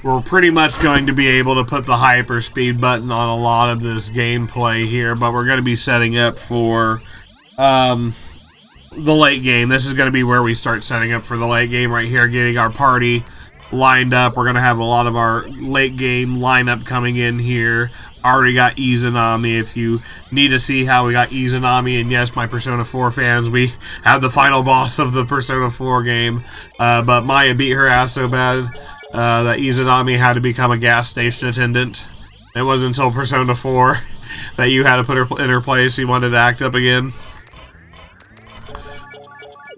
We're pretty much going to be able to put the hyperspeed button on a lot of this gameplay here, but we're going to be setting up for the late game. This is going to be where we start setting up for the late game right here, getting our party lined up. We're going to have a lot of our late game lineup coming in here. Already got Izanami. If you need to see how we got Izanami, and yes, my Persona 4 fans, we have the final boss of the Persona 4 game, but Maya beat her ass so bad that Izanami had to become a gas station attendant. It wasn't until Persona 4 that you had to put her in her place. She wanted to act up again.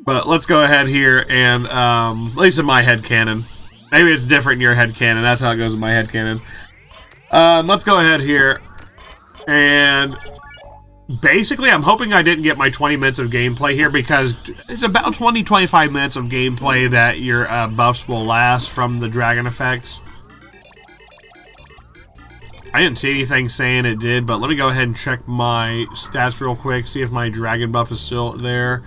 But let's go ahead here and, at least in my headcanon. Maybe it's different in your headcanon. That's how it goes in my headcanon. Let's go ahead here. And basically, I'm hoping I didn't get my 20 minutes of gameplay here, because it's about 20-25 minutes of gameplay that your buffs will last from the dragon effects. I didn't see anything saying it did, but let me go ahead and check my stats real quick, see if my dragon buff is still there.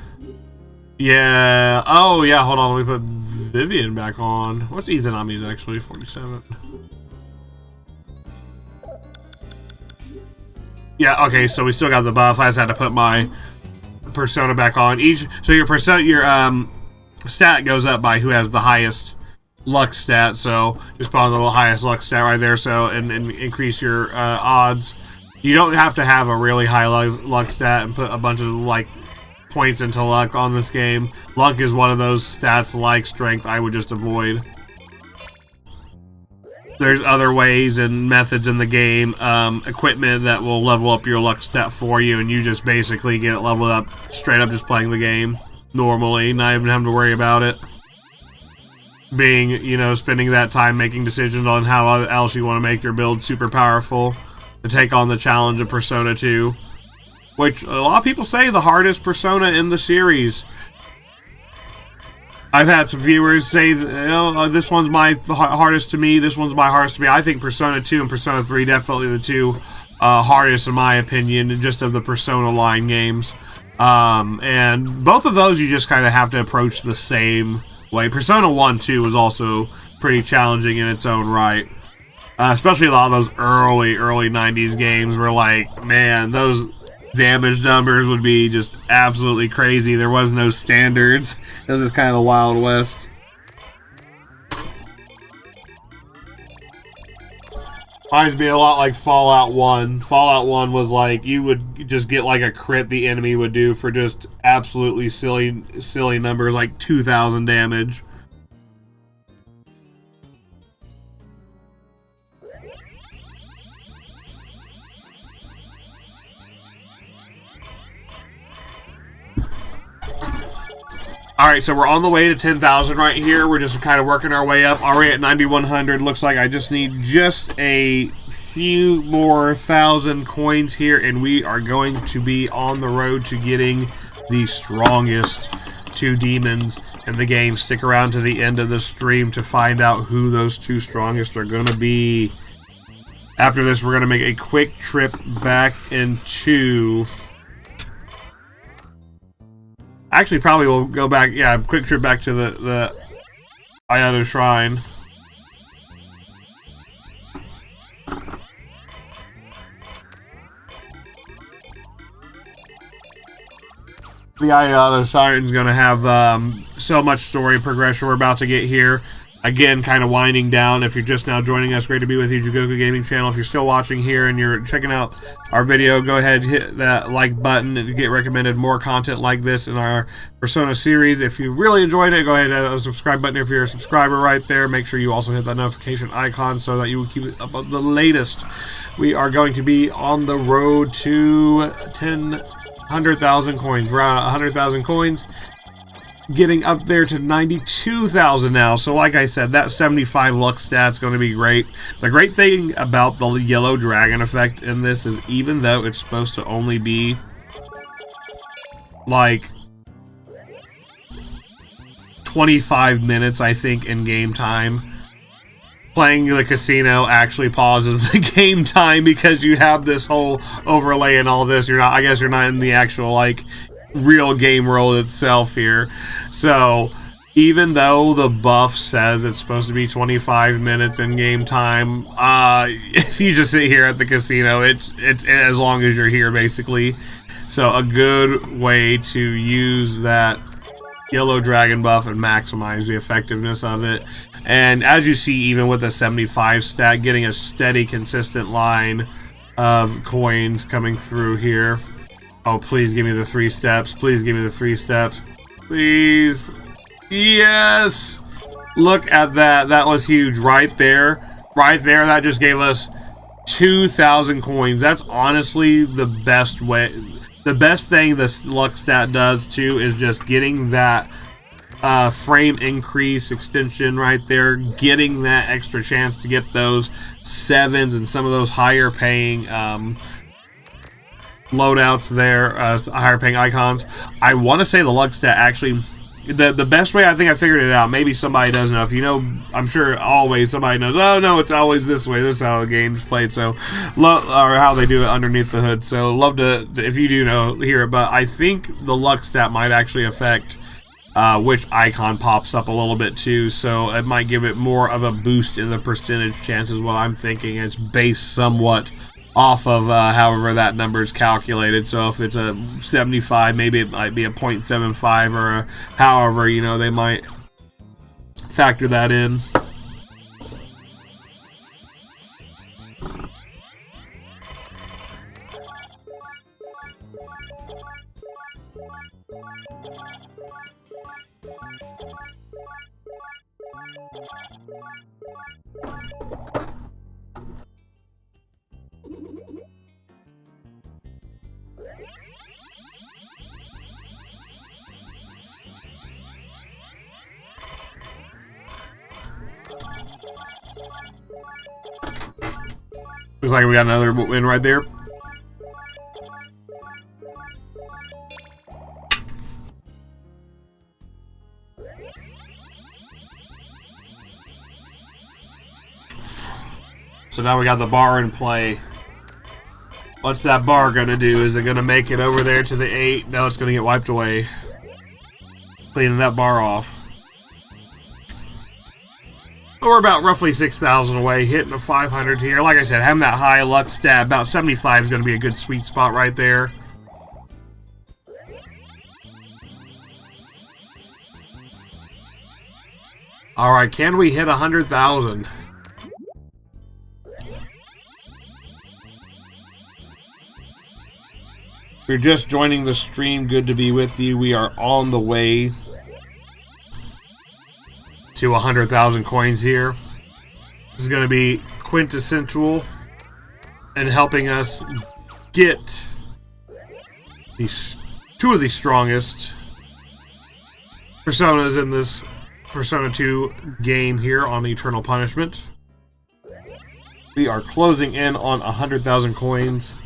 Yeah. Oh, yeah. Hold on. Let me put Vivian back on. What's Izanami's actually? 47. Yeah. Okay. So we still got the buff. I just had to put my persona back on. So your persona, your stat goes up by who has the highest luck stat. So just put on the little highest luck stat right there. So and increase your odds. You don't have to have a really high luck stat and put a bunch of like points into luck on this game. Luck is one of those stats like strength I would just avoid. There's other ways and methods in the game, equipment that will level up your luck stat for you, and you just basically get it leveled up straight up just playing the game normally, not even having to worry about it. Being, you know, spending that time making decisions on how else you want to make your build super powerful to take on the challenge of Persona 2. Which a lot of people say the hardest Persona in the series. I've had some viewers say, you know, this one's my hardest to me, this one's my hardest to me. I think Persona 2 and Persona 3 definitely the two hardest in my opinion, just of the Persona line games. And both of those you just kind of have to approach the same way. Persona 1 too was also pretty challenging in its own right. Especially a lot of those early 90s games were like, man, those damage numbers would be just absolutely crazy. There was no standards. It was just kind of the Wild West. Reminds me a lot like Fallout 1. Fallout 1 was like, you would just get like a crit the enemy would do for just absolutely silly numbers, like 2,000 damage. Alright, so we're on the way to 10,000 right here. We're just kind of working our way up. Already at 9,100. Looks like I just need just a few more thousand coins here, and we are going to be on the road to getting the strongest two demons in the game. Stick around to the end of the stream to find out who those two strongest are going to be. After this, we're going to make a quick trip back into... Actually, probably we'll go back, yeah, quick trip back to the Ayato Shrine. The Ayato Shrine is going to have so much story progression we're about to get here. Again, kind of winding down. If you're just now joining us, great to be with you, Jigoku Gaming Channel. If you're still watching here and you're checking out our video, go ahead and hit that like button and get recommended more content like this in our Persona series. If you really enjoyed it, go ahead and hit the subscribe button if you're a subscriber right there. Make sure you also hit that notification icon so that you will keep up with the latest. We are going to be on the road to 100,000 coins. We're at 100,000 coins. Getting up there to 92,000 now. So like I said, that 75 luck stat's going to be great. The great thing about the yellow dragon effect in this is even though it's supposed to only be like 25 minutes, I think, in game time, playing the casino actually pauses the game time because you have this whole overlay and all this. You're not, I guess you're not in the actual like real game world itself here. So even though the buff says it's supposed to be 25 minutes in game time, if you just sit here at the casino, it's as long as you're here basically. So a good way to use that yellow dragon buff and maximize the effectiveness of it. And as you see, even with a 75 stat, getting a steady, consistent line of coins coming through here. Oh, please give me the 3 steps. Please give me the 3 steps. Please. Yes! Look at that. That was huge right there. Right there, that just gave us 2,000 coins. That's honestly the best way. The best thing this luck stat does, too, is just getting that frame increase extension right there, getting that extra chance to get those 7s and some of those higher paying loadouts there, higher paying icons. I want to say the luck stat actually, the best way, I think I figured it out, maybe somebody doesn't know, if you know, I'm sure always somebody knows, oh no, it's always this way, this is how the game's played, so, or how they do it underneath the hood, so love to, if you do know, hear it, but I think the luck stat might actually affect which icon pops up a little bit too, so it might give it more of a boost in the percentage chances. What I'm thinking is based somewhat off of however that number is calculated. So if it's a 75, maybe it might be a 0.75 or a however, you know, they might factor that in. Looks like we got another win right there. So now we got the bar in play. What's that bar gonna do? Is it gonna make it over there to the 8? No, it's gonna get wiped away. Cleaning that bar off. We're about roughly 6,000 away, hitting a 500 here. Like I said, having that high luck stat, about 75 is going to be a good sweet spot right there. Alright, can we hit 100,000? If you're just joining the stream, good to be with you. We are on the way to 100,000 coins here. This is going to be quintessential in helping us get these 2 of the strongest personas in this Persona 2 game here on Eternal Punishment. We are closing in on 100,000 coins.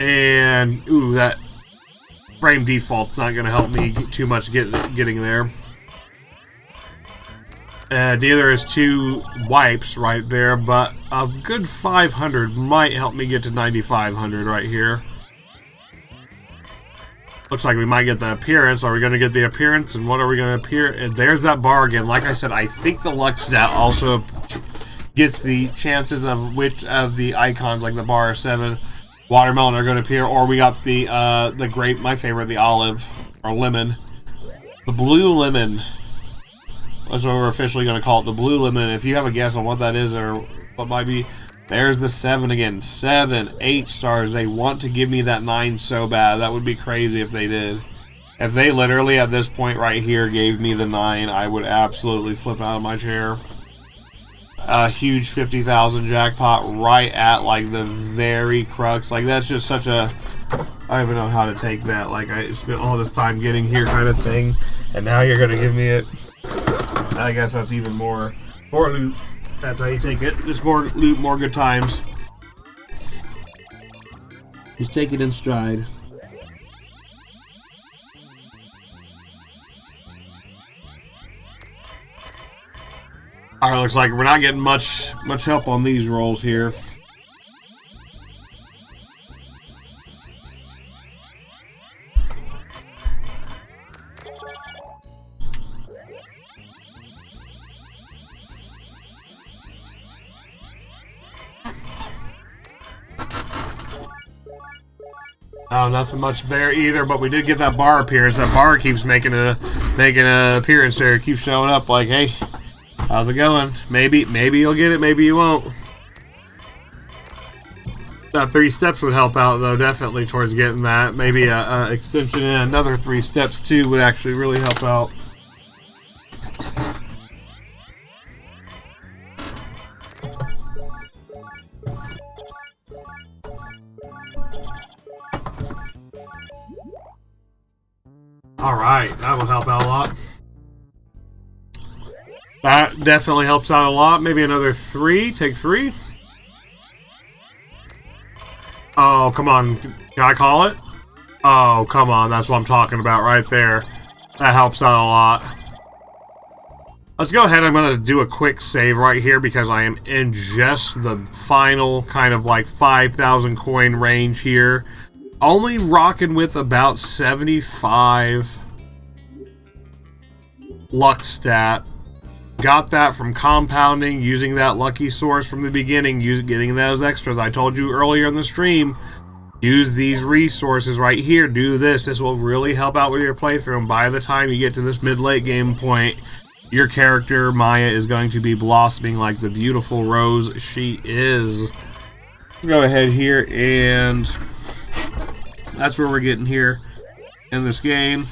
And, ooh, that frame default's not going to help me too much getting there. Neither is 2 wipes right there, but a good 500 might help me get to 9,500 right here. Looks like we might get the appearance. Are we going to get the appearance? And what are we going to appear? And there's that bar again. Like I said, I think the luck stat also gets the chances of which of the icons, like the bar 7, watermelon, are going to appear, or we got the grape, my favorite, the olive, or lemon. The blue lemon. That's what we're officially going to call it, the blue lemon. If you have a guess on what that is, or what might be, there's the 7 again. 7, 8 stars. They want to give me that 9 so bad. That would be crazy if they did. If they literally, at this point right here, gave me the 9, I would absolutely flip out of my chair. A huge 50,000 jackpot right at like the very crux. Like, that's just such a, I don't even know how to take that. Like, I spent all this time getting here kind of thing, and now you're gonna give me it. I guess that's even more loot. That's how you take it. Just more loot, more good times. Just take it in stride. Alright, looks like we're not getting much help on these rolls here. Oh, nothing much there either, but we did get that bar appearance. That bar keeps making an appearance there. It keeps showing up like, hey, how's it going? Maybe you'll get it, maybe you won't. That 3 steps would help out, though, definitely towards getting that. Maybe a extension and another 3 steps, too, would actually really help out. Alright, that will help out a lot. That definitely helps out a lot. Maybe another 3. Take 3. Oh, come on. Can I call it? Oh, come on. That's what I'm talking about right there. That helps out a lot. Let's go ahead. I'm going to do a quick save right here because I am in just the final kind of like 5,000 coin range here. Only rocking with about 75 luck stat. Got that from compounding, using that lucky source from the beginning, getting those extras. I told you earlier in the stream, use these resources right here. Do this. This will really help out with your playthrough. And by the time you get to this mid-late game point, your character, Maya, is going to be blossoming like the beautiful rose she is. Go ahead here, and that's where we're getting here in this game.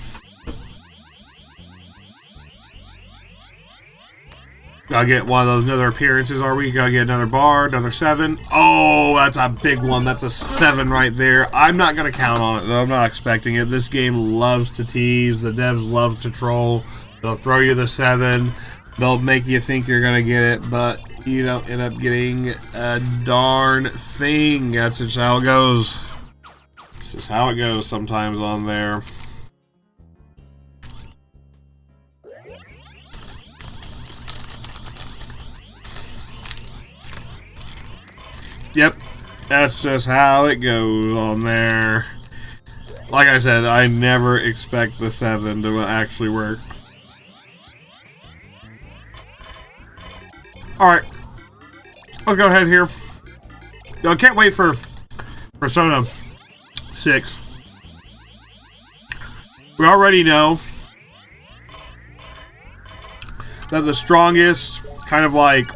Gotta get one of those other appearances, are we? Gotta get another bar, another 7. Oh, that's a big one. That's a 7 right there. I'm not gonna count on it, though. I'm not expecting it. This game loves to tease. The devs love to troll. They'll throw you the 7. They'll make you think you're gonna get it, but you don't end up getting a darn thing. That's just how it goes. It's just how it goes sometimes on there. Yep, that's just how it goes on there. Like I said, I never expect the 7 to actually work. Alright, let's go ahead here. I can't wait for Persona 6. We already know that the strongest kind of like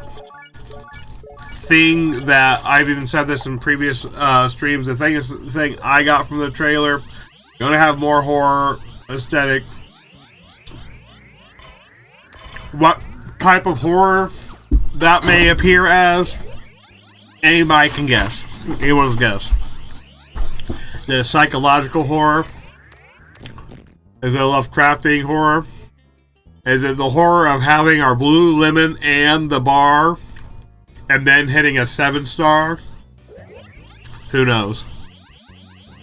thing that I've even said this in previous streams, the thing I got from the trailer, gonna have more horror aesthetic. What type of horror that may appear as, anybody can guess. Anyone's guess. The psychological horror? Is it Lovecraftian horror? Is it the horror of having our blue lemon and the bar and then hitting a 7-star? Who knows?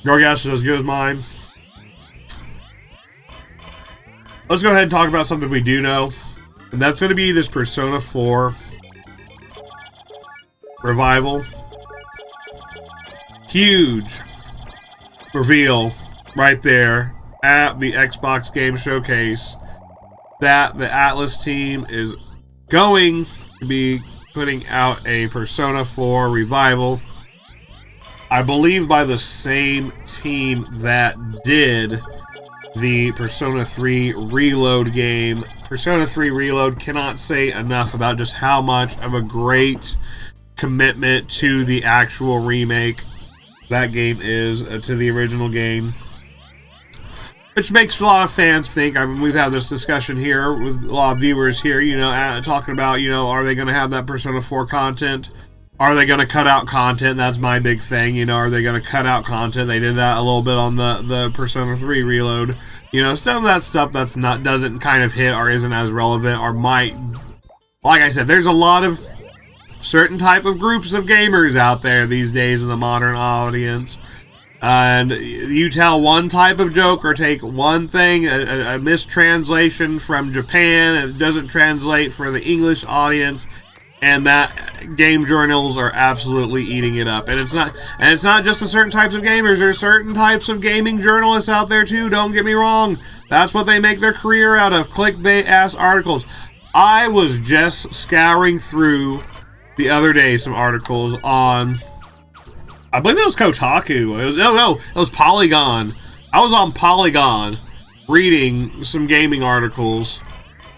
Your guess is as good as mine. Let's go ahead and talk about something we do know. And that's going to be this Persona 4 revival. Huge reveal right there at the Xbox Game Showcase that the Atlus team is going to be putting out a Persona 4 revival. I believe by the same team that did the Persona 3 Reload game. Persona 3 Reload, cannot say enough about just how much of a great commitment to the actual remake that game is to the original game. Which makes a lot of fans think, I mean, we've had this discussion here with a lot of viewers here, you know, talking about, you know, are they going to have that Persona 4 content? Are they going to cut out content? That's my big thing, you know, are they going to cut out content? They did that a little bit on the Persona 3 Reload. You know, some of that stuff that's not, doesn't kind of hit or isn't as relevant or might, like I said, there's a lot of certain type of groups of gamers out there these days in the modern audience. And you tell one type of joke or take one thing, a mistranslation from Japan, it doesn't translate for the English audience, and that game journals are absolutely eating it up. And it's not just the certain types of gamers. There's certain types of gaming journalists out there too. Don't get me wrong. That's what they make their career out of, clickbait ass articles. I was just scouring through the other day some articles on I believe it was Kotaku. No, it was Polygon. I was on Polygon reading some gaming articles,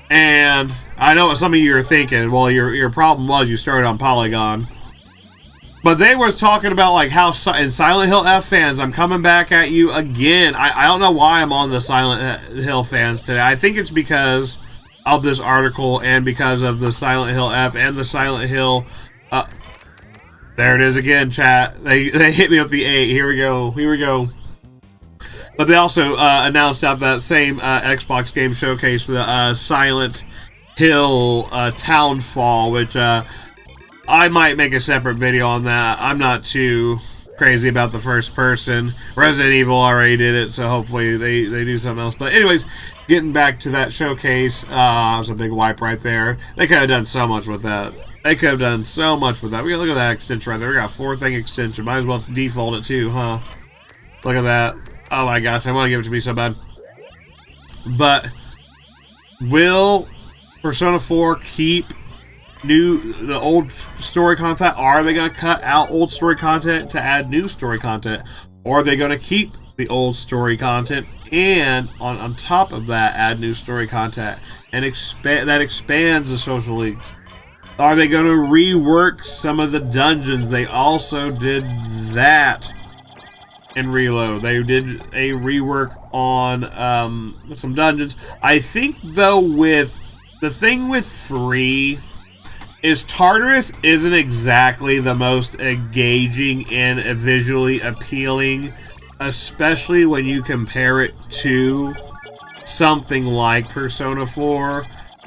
and I know what some of you are thinking. Well, your problem was you started on Polygon. But they was talking about like how in Silent Hill F fans, I'm coming back at you again. I don't know why I'm on the Silent Hill fans today. I think it's because of this article and because of the Silent Hill F and the Silent Hill. There it is again, chat. They hit me with the 8. Here we go. But they also announced out that same Xbox game showcase for the Silent Hill Townfall, which I might make a separate video on that. I'm not too crazy about the first person. Resident Evil already did it, so hopefully they do something else. But anyways, getting back to that showcase, that was a big wipe right there. They could have done so much with that. We look at that extension right there. We got a 4-thing extension. Might as well default it too, huh? Look at that. Oh my gosh, I want to give it to me so bad. But will Persona 4 keep the old story content? Are they going to cut out old story content to add new story content? Or are they going to keep the old story content and on top of that add new story content and expands the social links? Are they going to rework some of the dungeons? They also did that in Reload. They did a rework on some dungeons. I think though the thing with 3 is Tartarus isn't exactly the most engaging and visually appealing, especially when you compare it to something like Persona 4,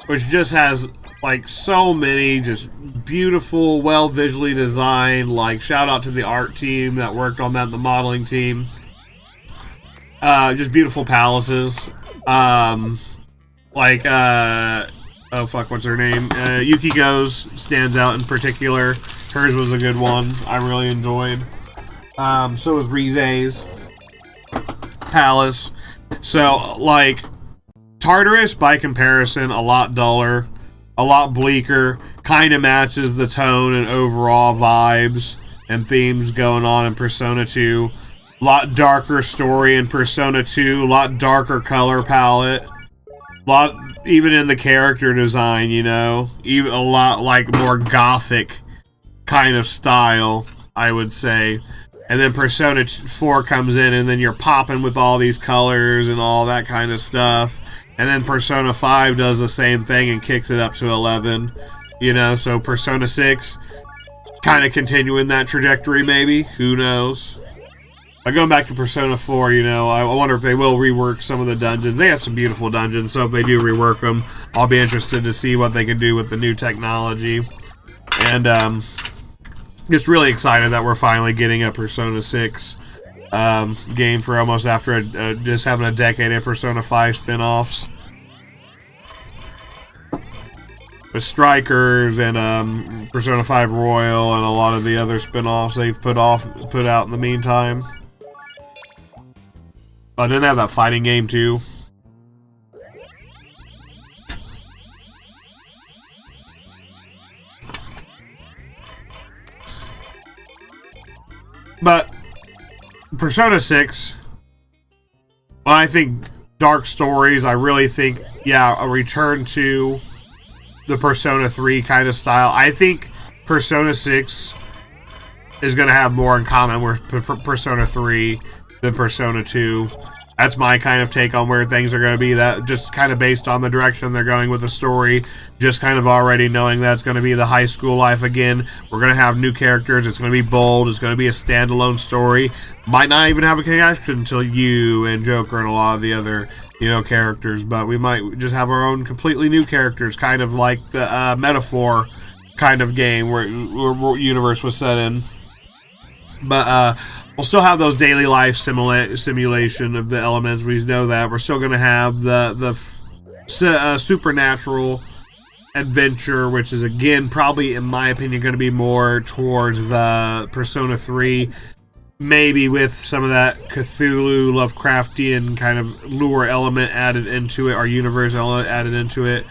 which just has like so many just beautiful, well visually designed, like shout out to the art team that worked on that, the modeling team. Just beautiful palaces. Oh fuck, what's her name? Yukiko's stands out in particular. Hers was a good one. I really enjoyed. So was Rize's palace. So, like, Tartarus, by comparison, a lot duller, a lot bleaker, kind of matches the tone and overall vibes and themes going on in Persona 2. A lot darker story in Persona 2, a lot darker color palette. Lot, even in the character design, you know, even a lot like more gothic kind of style, I would say. And then Persona 4 comes in, and then you're popping with all these colors and all that kind of stuff. And then Persona 5 does the same thing and kicks it up to 11, you know. So Persona 6 kind of continuing that trajectory, maybe. Who knows? But going back to Persona 4, you know, I wonder if they will rework some of the dungeons. They have some beautiful dungeons, so if they do rework them, I'll be interested to see what they can do with the new technology. And just really excited that we're finally getting a Persona 6 game for almost after just having a decade of Persona 5 spin-offs. With Strikers and Persona 5 Royal and a lot of the other spin-offs they've put out in the meantime. Oh, didn't they have that fighting game too? But Persona 6, well, I think dark stories, I really think, yeah, a return to the Persona 3 kind of style. I think Persona 6 is going to have more in common with Persona 3 than Persona 2. That's my kind of take on where things are going to be. That just kind of based on the direction they're going with the story. Just kind of already knowing that's going to be the high school life again. We're going to have new characters. It's going to be bold. It's going to be a standalone story. Might not even have a connection to you and Joker and a lot of the other, you know, characters. But we might just have our own completely new characters, kind of like the Metaphor kind of game where universe was set in. But we'll still have those daily life simulation of the elements. We know that. We're still going to have the supernatural adventure, which is, again, probably, in my opinion, going to be more towards the Persona 3. Maybe with some of that Cthulhu, Lovecraftian kind of lore element added into it, or universe element added into it.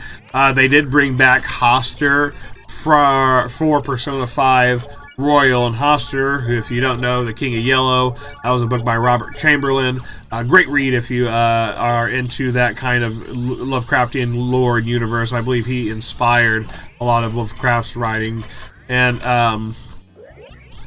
They did bring back Hoster for Persona 5 Royal and Hoster, who, if you don't know, The King of Yellow. That was a book by Robert Chamberlain. Great read if you are into that kind of Lovecraftian lore and universe. I believe he inspired a lot of Lovecraft's writing. And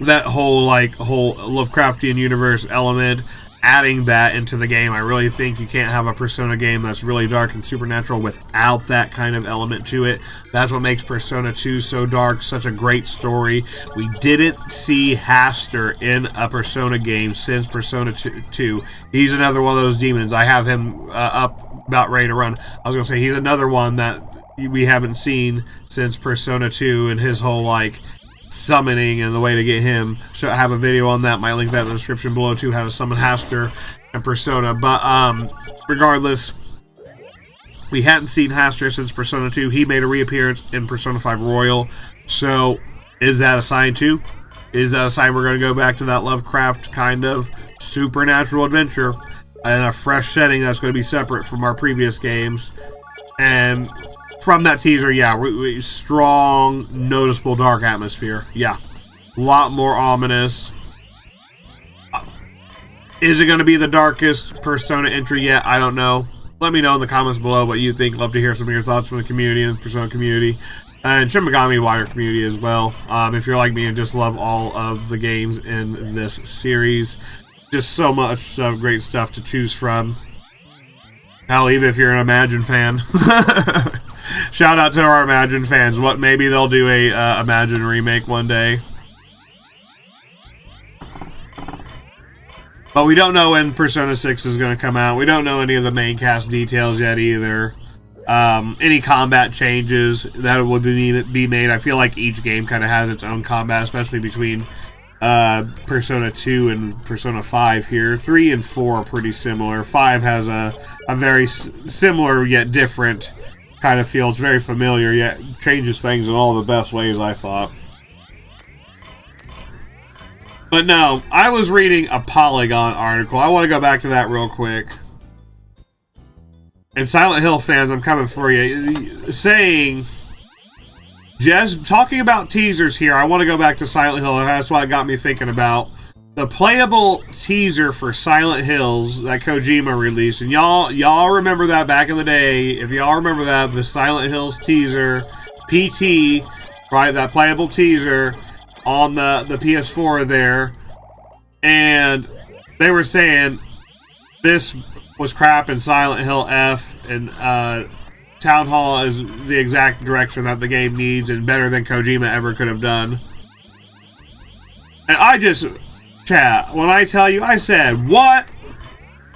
that whole Lovecraftian universe element, adding that into the game, I really think you can't have a Persona game that's really dark and supernatural without that kind of element to it. That's what makes Persona 2 so dark, such a great story. We didn't see Haster in a Persona game since Persona 2. He's another one of those demons. I have him up about ready to run. I was going to say, he's another one that we haven't seen since Persona 2 and his whole, summoning and the way to get him. So I have a video on that. Might link that in the description below too, how to summon Haster and Persona. But regardless, we hadn't seen Haster since Persona 2. He made a reappearance in Persona 5 Royal. So is that a sign too? Is that a sign we're going to go back to that Lovecraft kind of supernatural adventure in a fresh setting that's going to be separate from our previous games? And from that teaser, yeah, strong, noticeable dark atmosphere. Yeah, a lot more ominous. Is it going to be the darkest Persona entry yet? I don't know. Let me know in the comments below what you think. Love to hear some of your thoughts from the community and the Persona community. And Shin Megami wider community as well. If you're like me and just love all of the games in this series. Just so much great stuff to choose from. Hell, even if you're an Imagine fan. Shout out to our Imagine fans. Maybe they'll do a Imagine remake one day. But we don't know when Persona 6 is going to come out. We don't know any of the main cast details yet either. Any combat changes that would be made. I feel like each game kind of has its own combat, especially between Persona 2 and Persona 5 here. 3 and 4 are pretty similar. 5 has a very similar yet different kind of feel. It's very familiar, yet changes things in all the best ways, I thought. But no, I was reading a Polygon article. I want to go back to that real quick. And Silent Hill fans, I'm coming for you. Saying, just talking about teasers here, I want to go back to Silent Hill. That's what got me thinking about the playable teaser for Silent Hills that Kojima released. And y'all remember that back in the day. If y'all remember that, the Silent Hills teaser, PT, right, that playable teaser on the PS4 there. And they were saying this was crap in Silent Hill F, and Town Hall is the exact direction that the game needs and better than Kojima ever could have done. And I just... Chat, when I tell you, I said, what?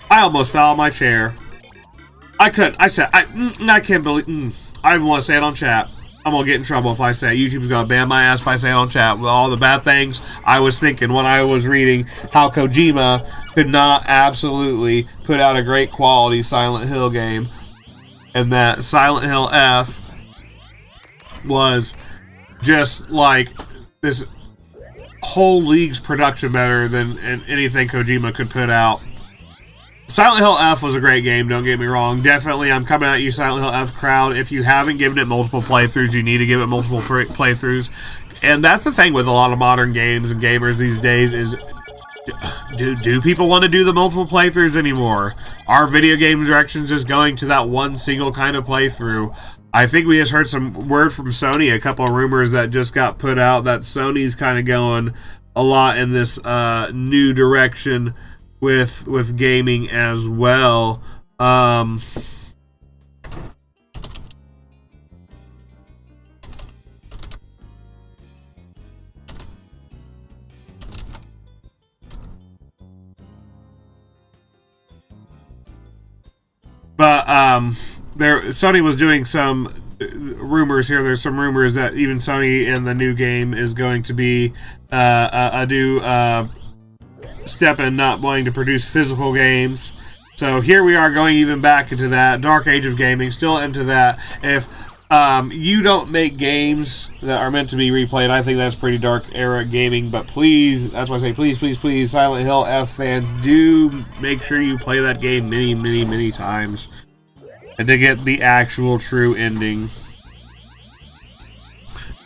I almost fell out my chair. I couldn't. I said, I can't believe... I even want to say it on chat. I'm going to get in trouble if I say it. YouTube's going to ban my ass if I say it on chat. With all the bad things I was thinking when I was reading how Kojima could not absolutely put out a great quality Silent Hill game. And that Silent Hill F was just like this whole league's production better than anything Kojima could put out. Silent Hill F was a great game, don't get me wrong. Definitely, I'm coming at you, Silent Hill F crowd. If you haven't given it multiple playthroughs, you need to give it multiple playthroughs. And that's the thing with a lot of modern games and gamers these days is, do people want to do the multiple playthroughs anymore? Are video game directions just going to that one single kind of playthrough? I think we just heard some word from Sony, a couple of rumors that just got put out that Sony's kind of going a lot in this new direction with gaming as well. Sony was doing some rumors here. There's some rumors that even Sony in the new game is going to be a new step in not wanting to produce physical games. So here we are going even back into that dark age of gaming, still into that. If you don't make games that are meant to be replayed, I think that's pretty dark era gaming. But please, that's why I say please, please, please, Silent Hill F fans, do make sure you play that game many, many, many times and to get the actual true ending.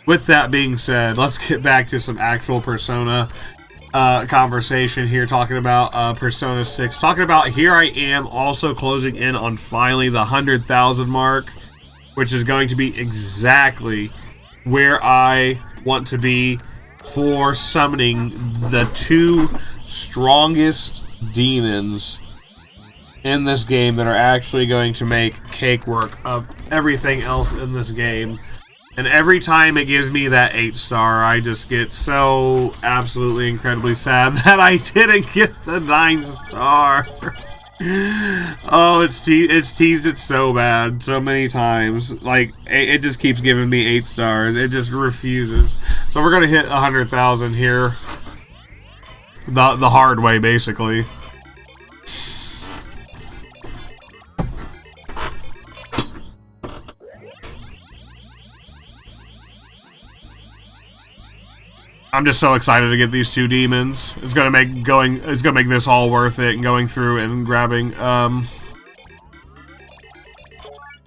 with that being said, let's get back to some actual Persona conversation here, talking about Persona 6. Talking about, here I am also closing in on finally the 100,000 mark, which is going to be exactly where I want to be for summoning the 2 strongest demons in this game that are actually going to make cake work of everything else in this game. And every time it gives me that 8-star, I just get so absolutely incredibly sad that I didn't get the 9-star. Oh, it's teased it so bad, so many times. Like, it just keeps giving me 8 stars. It just refuses. So we're gonna hit 100,000 here, the hard way, basically. I'm just so excited to get these 2 demons. It's gonna make this all worth it, and going through and grabbing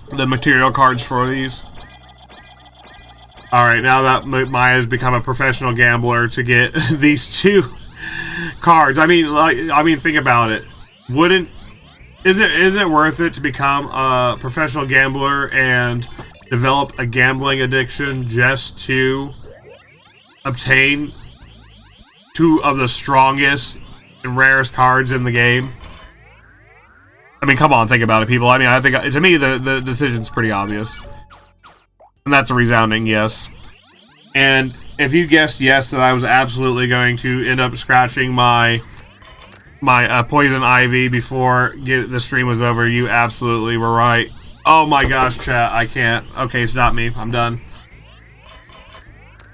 the material cards for these. Alright, now that Maya's become a professional gambler to get these 2 cards. I mean, think about it. Isn't it worth it to become a professional gambler and develop a gambling addiction just to obtain 2 of the strongest and rarest cards in the game? I mean, come on, think about it, people. I mean, I think, to me, the decision's pretty obvious. And that's a resounding yes. And if you guessed yes that I was absolutely going to end up scratching my Poison Ivy before the stream was over, you absolutely were right. Oh my gosh, chat, I can't. Okay, stop me. I'm done.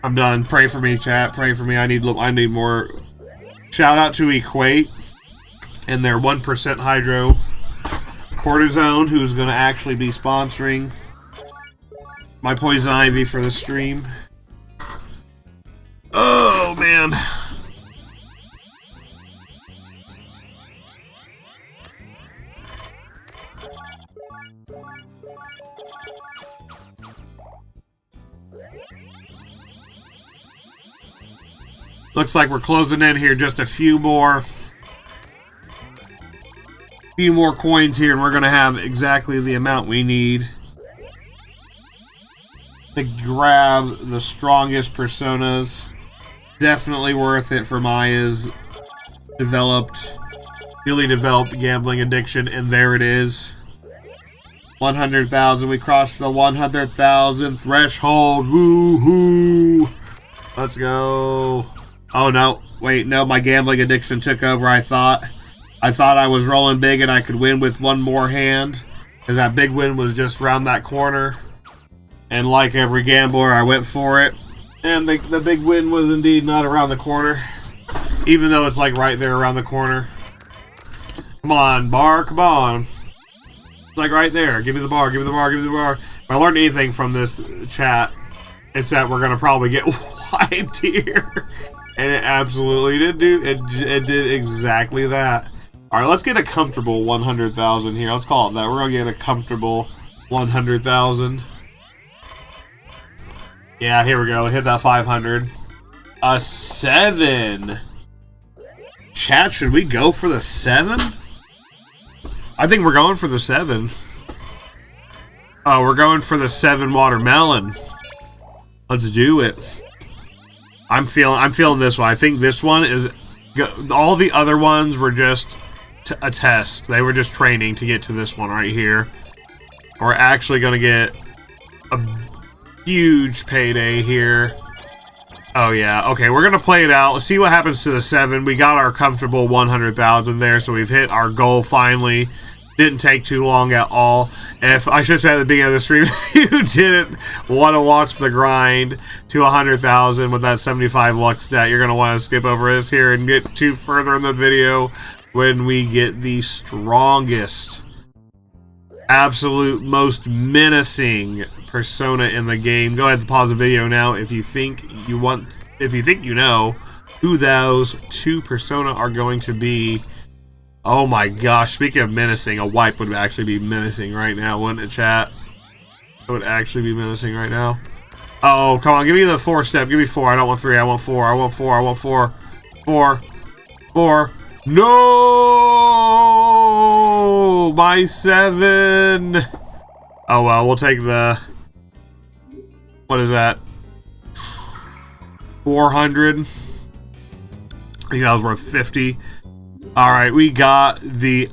I'm done. Pray for me, chat. Pray for me. I need more. Shout out to Equate and their 1% Hydro Cortisone, who's going to actually be sponsoring my Poison Ivy for the stream. Oh, man. Looks like we're closing in here, just a few more coins here, and we're going to have exactly the amount we need to grab the strongest personas. Definitely worth it for Maya's newly developed gambling addiction, and there it is. 100,000. We crossed the 100,000 threshold. Woohoo! Let's go. Oh no, wait, no, my gambling addiction took over. I thought I was rolling big and I could win with one more hand, because that big win was just around that corner. And like every gambler, I went for it, and the big win was indeed not around the corner, even though it's like right there around the corner. Come on, bar, come on. It's like right there. Give me the bar, give me the bar, give me the bar. If I learned anything from this chat, it's that we're gonna probably get wiped here. And it absolutely did it did exactly that. Alright, let's get a comfortable 100,000 here. Let's call it that. We're gonna get a comfortable 100,000. Yeah, here we go. Hit that 500. A 7. Chat, should we go for the 7? I think we're going for the 7. Oh, we're going for the 7 watermelon. Let's do it. I'm feeling this one. I think this one is. All the other ones were just a test. They were just training to get to this one right here. We're actually gonna get a huge payday here. Oh yeah. Okay, we're gonna play it out. Let's see what happens to the 7. We got our comfortable 100,000 there, so we've hit our goal finally. Didn't take too long at all. If I should say at the beginning of the stream, if you didn't want to watch the grind to 100,000 with that 75 luck stat, you're gonna want to skip over this here and get to further in the video when we get the strongest, absolute most menacing persona in the game. Go ahead and pause the video now if you think you know who those 2 persona are going to be. Oh my gosh, speaking of menacing, a wipe would actually be menacing right now, wouldn't it, chat? It would actually be menacing right now. Oh, come on, give me the 4-step. Give me 4. I don't want 3. I want 4. I want 4. I want 4. 4. 4. No! My 7! Oh, well, we'll take the... What is that? 400. I think that was worth 50. Alright, we got the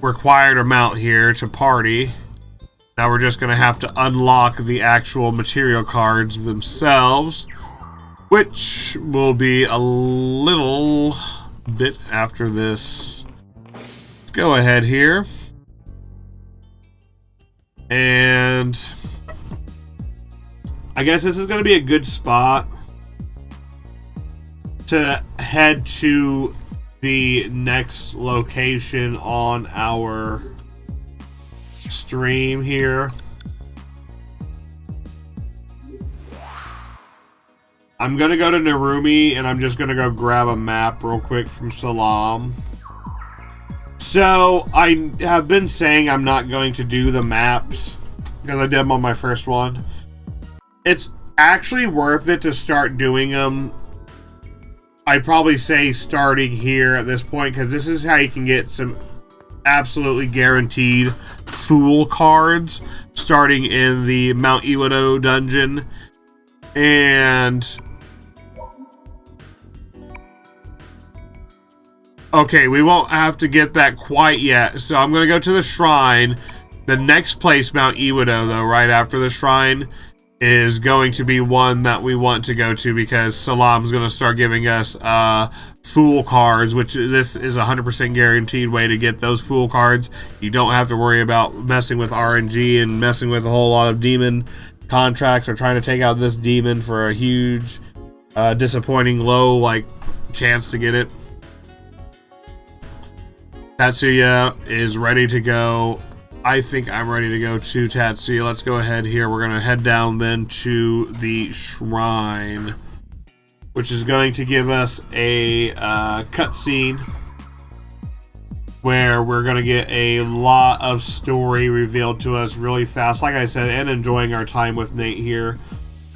required amount here to party. Now we're just going to have to unlock the actual material cards themselves, which will be a little bit after this. Let's go ahead here. And I guess this is going to be a good spot to head to the next location on our stream here. I'm gonna go to Narumi and I'm just gonna go grab a map real quick from Salam. So I have been saying I'm not going to do the maps because I did them on my first one. It's actually worth it to start doing them. I'd probably say starting here at this point, because this is how you can get some absolutely guaranteed Fool cards starting in the Mount Iwado dungeon. And okay, we won't have to get that quite yet, so I'm going to go to the shrine. The next place, Mount Iwado, though, right after the shrine, is going to be one that we want to go to because Salam's going to start giving us Fool cards, which this is a 100% guaranteed way to get those Fool cards. You don't have to worry about messing with RNG and messing with a whole lot of demon contracts or trying to take out this demon for a huge, disappointing low chance to get it. Tatsuya is ready to go. I think I'm ready to go to Tatsuya. Let's go ahead here. We're going to head down then to the shrine, which is going to give us a cutscene where we're going to get a lot of story revealed to us really fast, like I said, and enjoying our time with Nate here.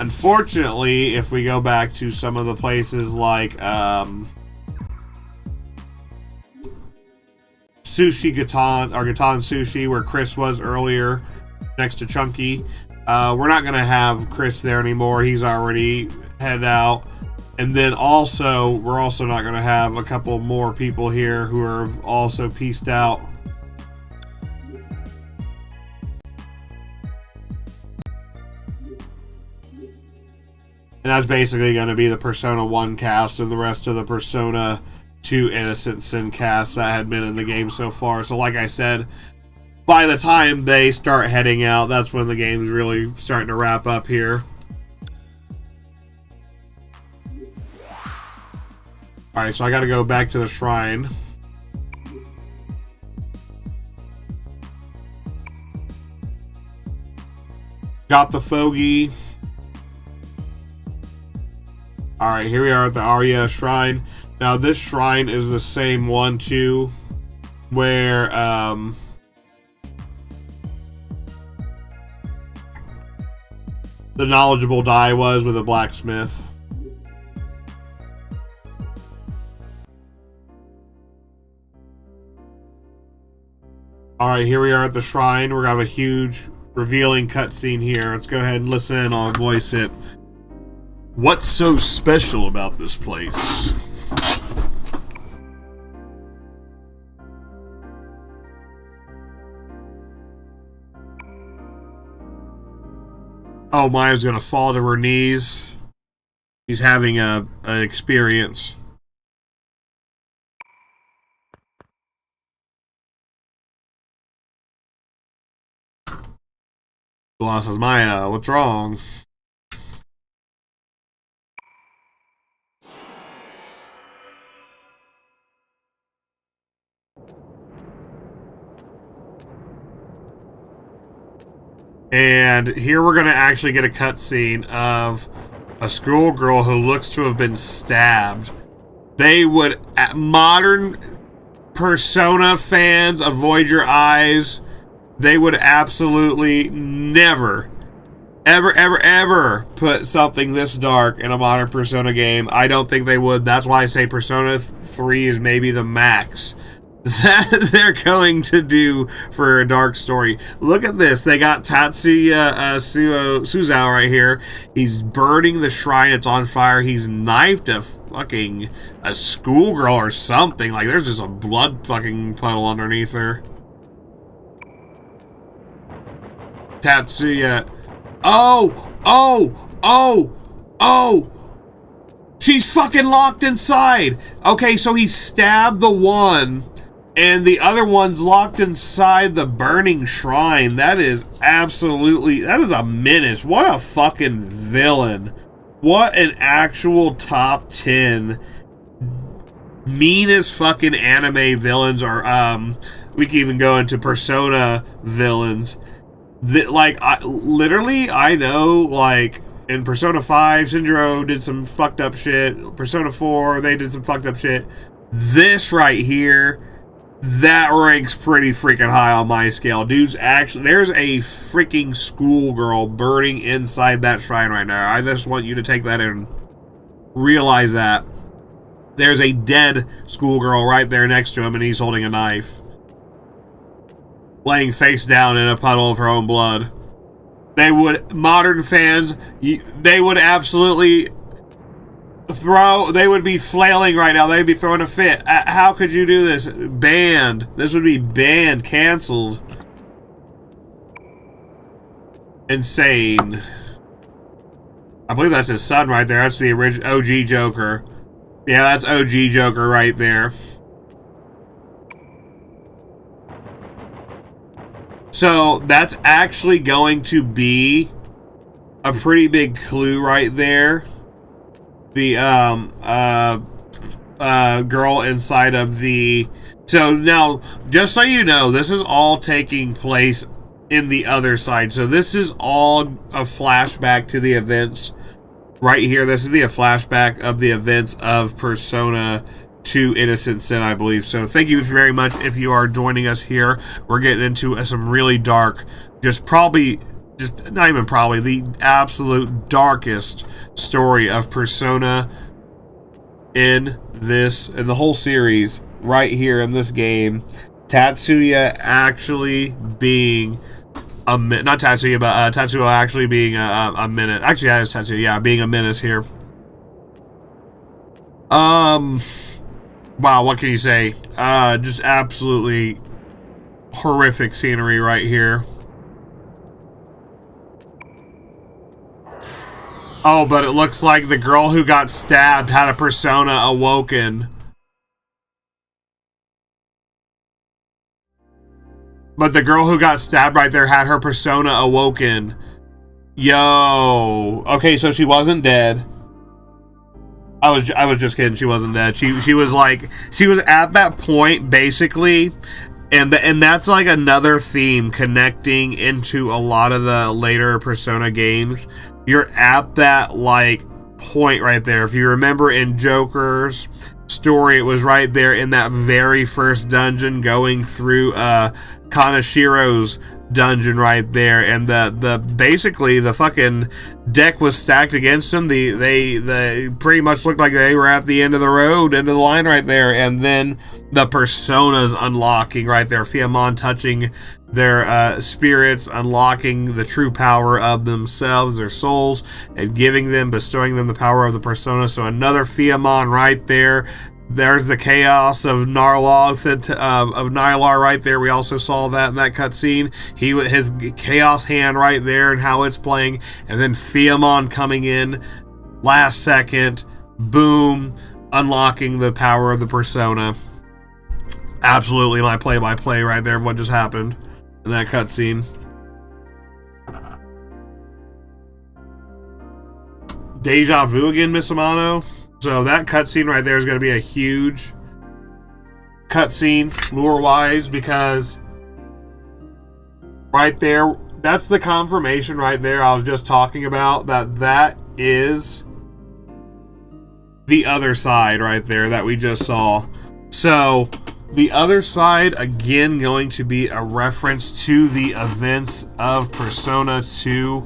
Unfortunately, if we go back to some of the places like Sushi Gatan, or Gatan Sushi, where Chris was earlier, next to Chunky. We're not going to have Chris there anymore. He's already headed out. And then also, we're also not going to have a couple more people here who are also pieced out. And that's basically going to be the Persona 1 cast and the rest of the Persona 2 Innocent Sin cast that had been in the game so far. So like I said, by the time they start heading out, that's when the game's really starting to wrap up here. Alright, so I gotta go back to the shrine. Got the Fogey. Alright, here we are at the Arya Shrine. Now, this shrine is the same one, too, where, the knowledgeable die was with a blacksmith. Alright, here we are at the shrine. We're gonna have a huge revealing cutscene here. Let's go ahead and listen in. I'll voice it. What's so special about this place? Oh, Maya's gonna fall to her knees. He's having an experience. Blah says, Maya, what's wrong? And here we're going to actually get a cutscene of a schoolgirl who looks to have been stabbed. They would, modern Persona fans, avoid your eyes. They would absolutely never, ever put something this dark in a modern Persona game. I don't think they would. That's why I say Persona 3 is maybe the max that they're going to do for a dark story. Look at this. They got Tatsuya Suzao right here. He's burning the shrine. It's on fire. He's knifed a schoolgirl or something. Like, there's just a blood fucking puddle underneath her. Tatsuya. Oh! She's fucking locked inside! Okay, so he stabbed the one, and the other one's locked inside the burning shrine. That is absolutely... That is a menace. What a fucking villain. What an actual top 10 meanest fucking anime villains, or, we can even go into Persona villains. Like, I know, like, in Persona 5, Shinjiro did some fucked up shit. Persona 4, they did some fucked up shit. This right here, that ranks pretty freaking high on my scale. Dude's actually... There's a freaking schoolgirl burning inside that shrine right now. I just want you to take that and realize that. There's a dead schoolgirl right there next to him, and he's holding a knife, laying face down in a puddle of her own blood. They would... Modern fans, they would absolutely they would be flailing right now. They'd be throwing a fit. How could you do this? Banned. This would be banned. Cancelled. Insane. I believe that's his son right there. That's the original OG Joker. Yeah, that's OG Joker right there. So that's actually going to be a pretty big clue right there. The girl inside of the... So now, just so you know, this is all taking place in the other side. So this is all a flashback to the events right here. This is a flashback of the events of Persona 2 Innocent Sin, I believe. So thank you very much if you are joining us here. We're getting into some really dark, not even probably, the absolute darkest story of Persona in the whole series right here in this game. Tatsuya actually being not Tatsuya, but Tatsuya actually being a menace. Actually, that is Tatsuya, yeah, being a menace here. Wow, what can you say? Just absolutely horrific scenery right here. Oh, but it looks like the girl who got stabbed had a persona awoken. But the girl who got stabbed right there had her persona awoken. Yo. Okay, so she wasn't dead. I was just kidding. She wasn't dead. She was at that point basically, and that's like another theme connecting into a lot of the later Persona games. You're at that like point right there. If you remember in Joker's story, it was right there in that very first dungeon going through Kanashiro's dungeon right there, and the basically the fucking deck was stacked against them. They pretty much looked like they were at the end of the road, end of the line right there, and then the personas unlocking right there. Fiamon touching their spirits, unlocking the true power of themselves, their souls, and bestowing them the power of the persona. So another Fiamon right there. There's the chaos of Nylar right there. We also saw that in that cutscene. His chaos hand right there and how it's playing, and then Fiamon coming in last second, boom, unlocking the power of the persona. Absolutely my play-by-play right there of what just happened in that cutscene. Deja vu again, Miss Amano. So that cutscene right there is going to be a huge cutscene lore-wise, because right there, that's the confirmation right there I was just talking about, that is the other side right there that we just saw. So The other side, again, going to be a reference to the events of Persona 2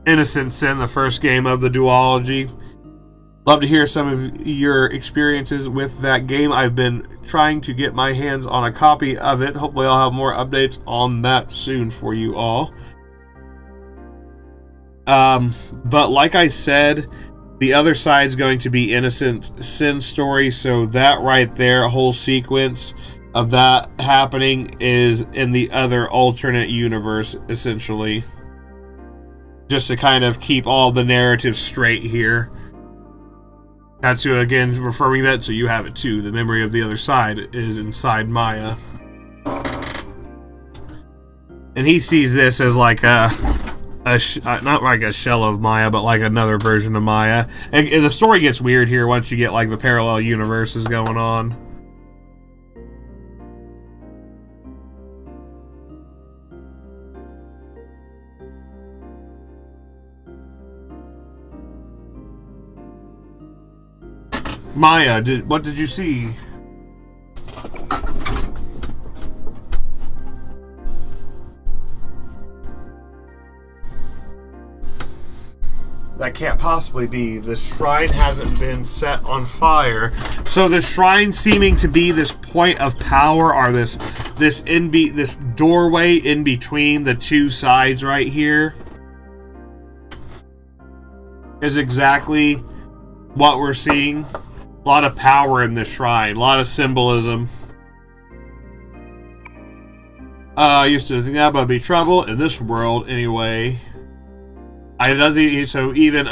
Innocent Sin, the first game of the duology. Love to hear some of your experiences with that game. I've been trying to get my hands on a copy of it. Hopefully I'll have more updates on that soon for you all. But like I said, the other side's going to be Innocent Sin story, so that right there, a whole sequence of that happening is in the other alternate universe, essentially. Just to kind of keep all the narrative straight here. Katsu again referring that, so you have it too. The memory of the other side is inside Maya. And he sees this as like not like a shell of Maya, but like another version of Maya. And the story gets weird here once you get like the parallel universes going on. Maya, what did you see? That can't possibly be. This shrine hasn't been set on fire. So the shrine seeming to be this point of power, or this doorway in between the two sides right here, is exactly what we're seeing. A lot of power in this shrine, a lot of symbolism. I used to think that would be trouble in this world anyway. So even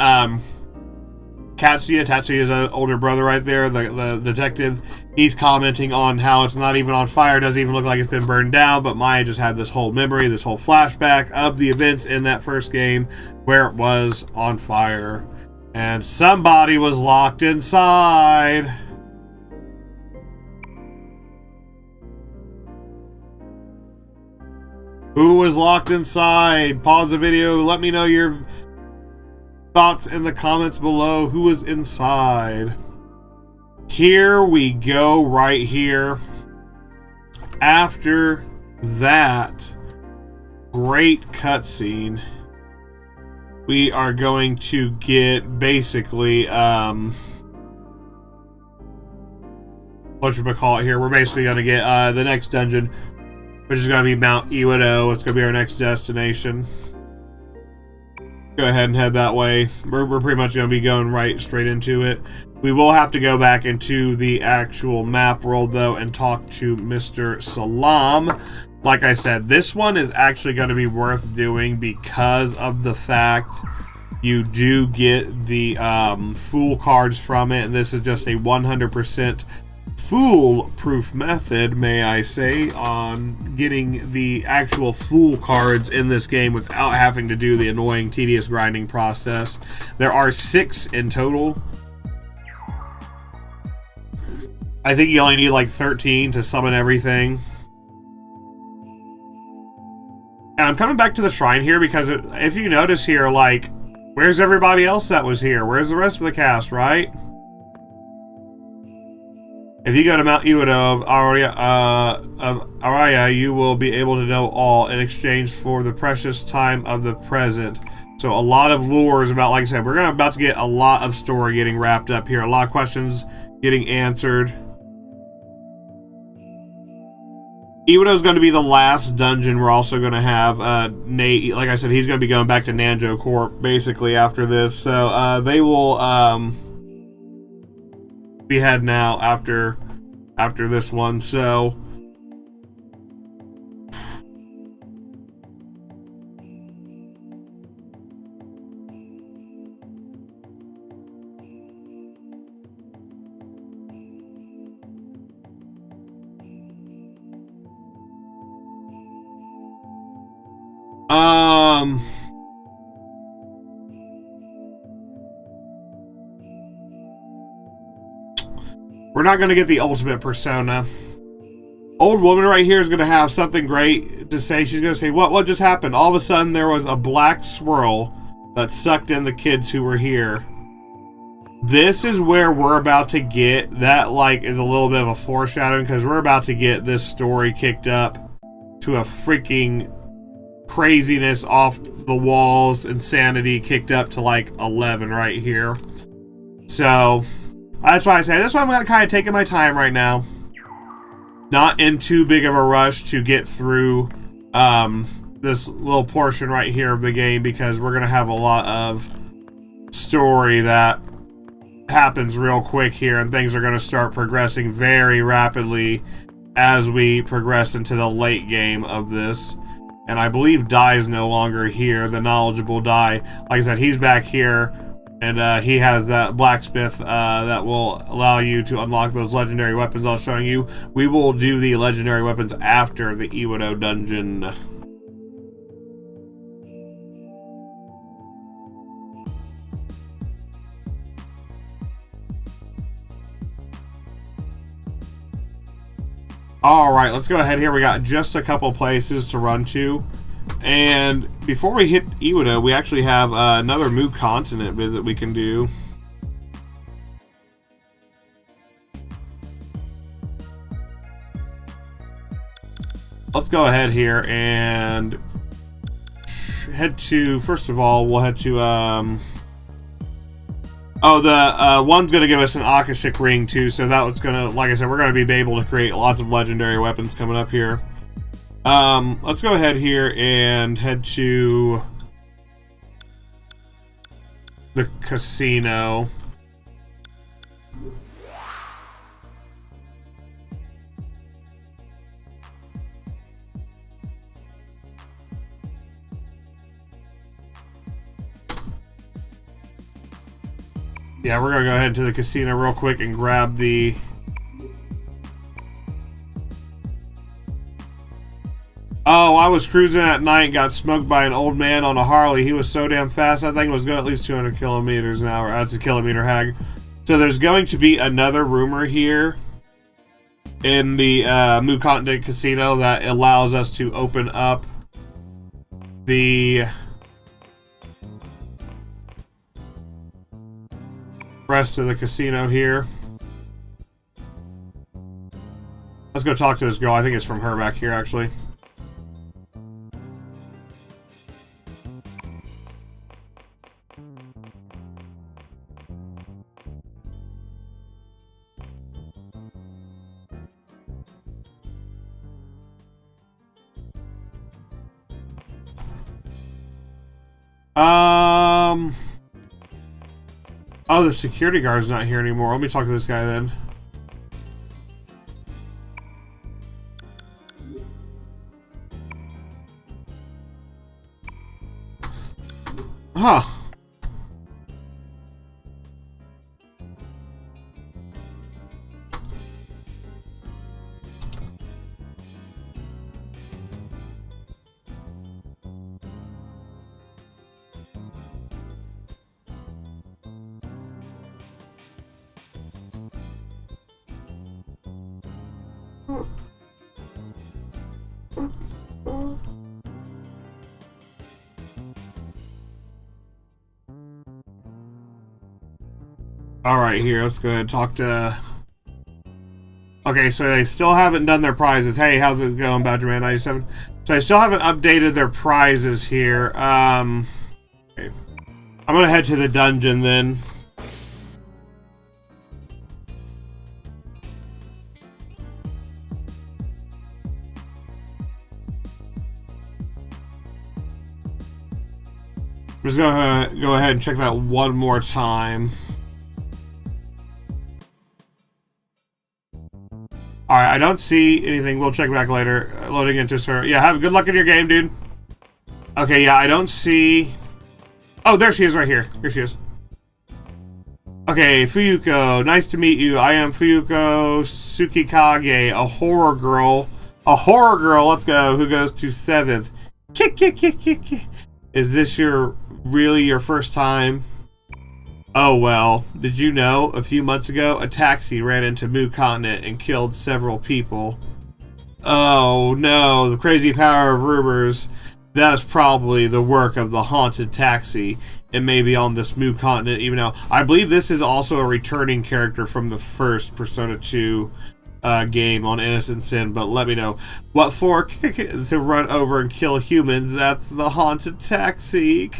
Tatsuya's an older brother right there, the detective, he's commenting on how it's not even on fire, doesn't even look like it's been burned down, but Maya just had this whole memory, this whole flashback of the events in that first game where it was on fire. And somebody was locked inside. Who was locked inside? Pause the video. Let me know your thoughts in the comments below. Who was inside? Here we go right here. After that great cutscene, we are going to get basically, whatchamacallit here, we're basically going to get the next dungeon, which is going to be Mount Iwado. It's going to be our next destination. Go ahead and head that way. We're pretty much going to be going right straight into it. We will have to go back into the actual map world, though, and talk to Mr. Salam. Like I said, this one is actually going to be worth doing because of the fact you do get the fool cards from it, and this is just a 100% foolproof method, may I say, on getting the actual fool cards in this game without having to do the annoying, tedious grinding process. There are 6 in total. I think you only need like 13 to summon everything. And I'm coming back to the shrine here because if you notice here, like, where's everybody else that was here? Where's the rest of the cast, right? If you go to Mount Iwado of Araya, you will be able to know all in exchange for the precious time of the present. So a lot of lures about, like I said, we're about to get a lot of story getting wrapped up here. A lot of questions getting answered. Iwado's going to be the last dungeon. We're also going to have Nate. Like I said, he's going to be going back to Nanjo Corp basically after this. So they will be heading out after this one. So we're not going to get the ultimate persona. Old woman right here is going to have something great to say. She's going to say, what just happened? All of a sudden there was a black swirl that sucked in the kids who were here. This is where we're about to get, that like is a little bit of a foreshadowing, because we're about to get this story kicked up to a freaking craziness, off the walls, insanity, kicked up to like 11 right here. So that's why I say, that's why I'm kind of taking my time right now. Not in too big of a rush to get through this little portion right here of the game, because we're going to have a lot of story that happens real quick here, and things are going to start progressing very rapidly as we progress into the late game of this. And I believe Dai is no longer here, the knowledgeable Dai. Like I said, he's back here, and he has that blacksmith that will allow you to unlock those legendary weapons I was showing you. We will do the legendary weapons after the Iwado dungeon. Alright, let's go ahead here. We got just a couple places to run to. And before we hit Iwado, we actually have another Mu Continent visit we can do. Let's go ahead here and head to, first of all, we'll head to, oh, the one's going to give us an Akashic ring too, so that was going to, like I said, we're going to be able to create lots of legendary weapons coming up here. Let's go ahead here and head to the casino. Yeah, we're gonna go ahead to the casino real quick and grab the... Oh, I was cruising at night, got smoked by an old man on a Harley. He was so damn fast, I think it was going at least 200 kilometers an hour. That's a kilometer hag. So there's going to be another rumor here in the Mu Continent Casino that allows us to open up the rest of the casino here. Let's go talk to this girl. I think it's from her back here, actually. Oh, the security guard's not here anymore. Let me talk to this guy then. Huh. Alright, here, let's go ahead and talk to... Okay, so they still haven't done their prizes. Hey, how's it going, Badgerman 97? So they still haven't updated their prizes here. Okay. I'm gonna head to the dungeon then. I'm just gonna go ahead and check that one more time. Alright, I don't see anything. We'll check back later. Loading into her. Yeah, have good luck in your game, dude. Okay, yeah, I don't see... Oh, there she is right here. Here she is. Okay, Fuyuko. Nice to meet you. I am Fuyuko Tsukikage, a horror girl. A horror girl, let's go, who goes to 7th. Kick, kick, kick, kick, kick. Is this really your first time? Oh well, did you know, a few months ago, a taxi ran into Mu Continent and killed several people. Oh no, the crazy power of rumors. that is probably the work of the haunted taxi, and maybe on this Mu continent. Even though I believe this is also a returning character from the first Persona 2 game on Innocent Sin, but let me know. What for? To run over and kill humans. That's the haunted taxi.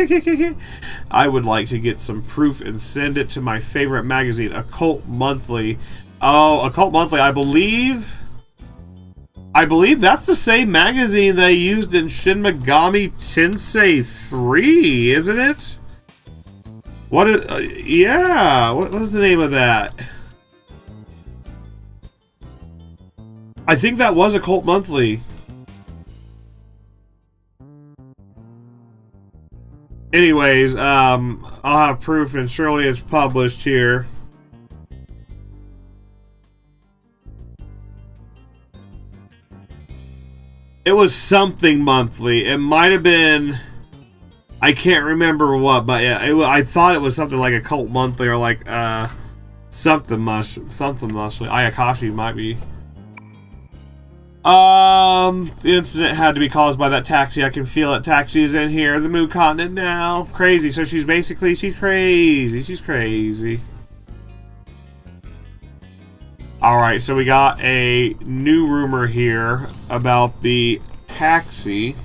I would like to get some proof and send it to my favorite magazine, Occult Monthly. Oh, Occult Monthly, I believe that's the same magazine they used in Shin Megami Tensei 3, isn't it? What is, yeah, what was the name of that? I think that was Occult Monthly. Anyways, I'll have proof, and surely it's published here. It was something monthly. It might have been, I can't remember what, but yeah, I thought it was something like Occult Monthly or like something monthly. Ayakashi might be. The incident had to be caused by that taxi. I can feel it. Taxi is in here. The Mu continent now. Crazy. So she's crazy. She's crazy. Alright, so we got a new rumor here about the taxi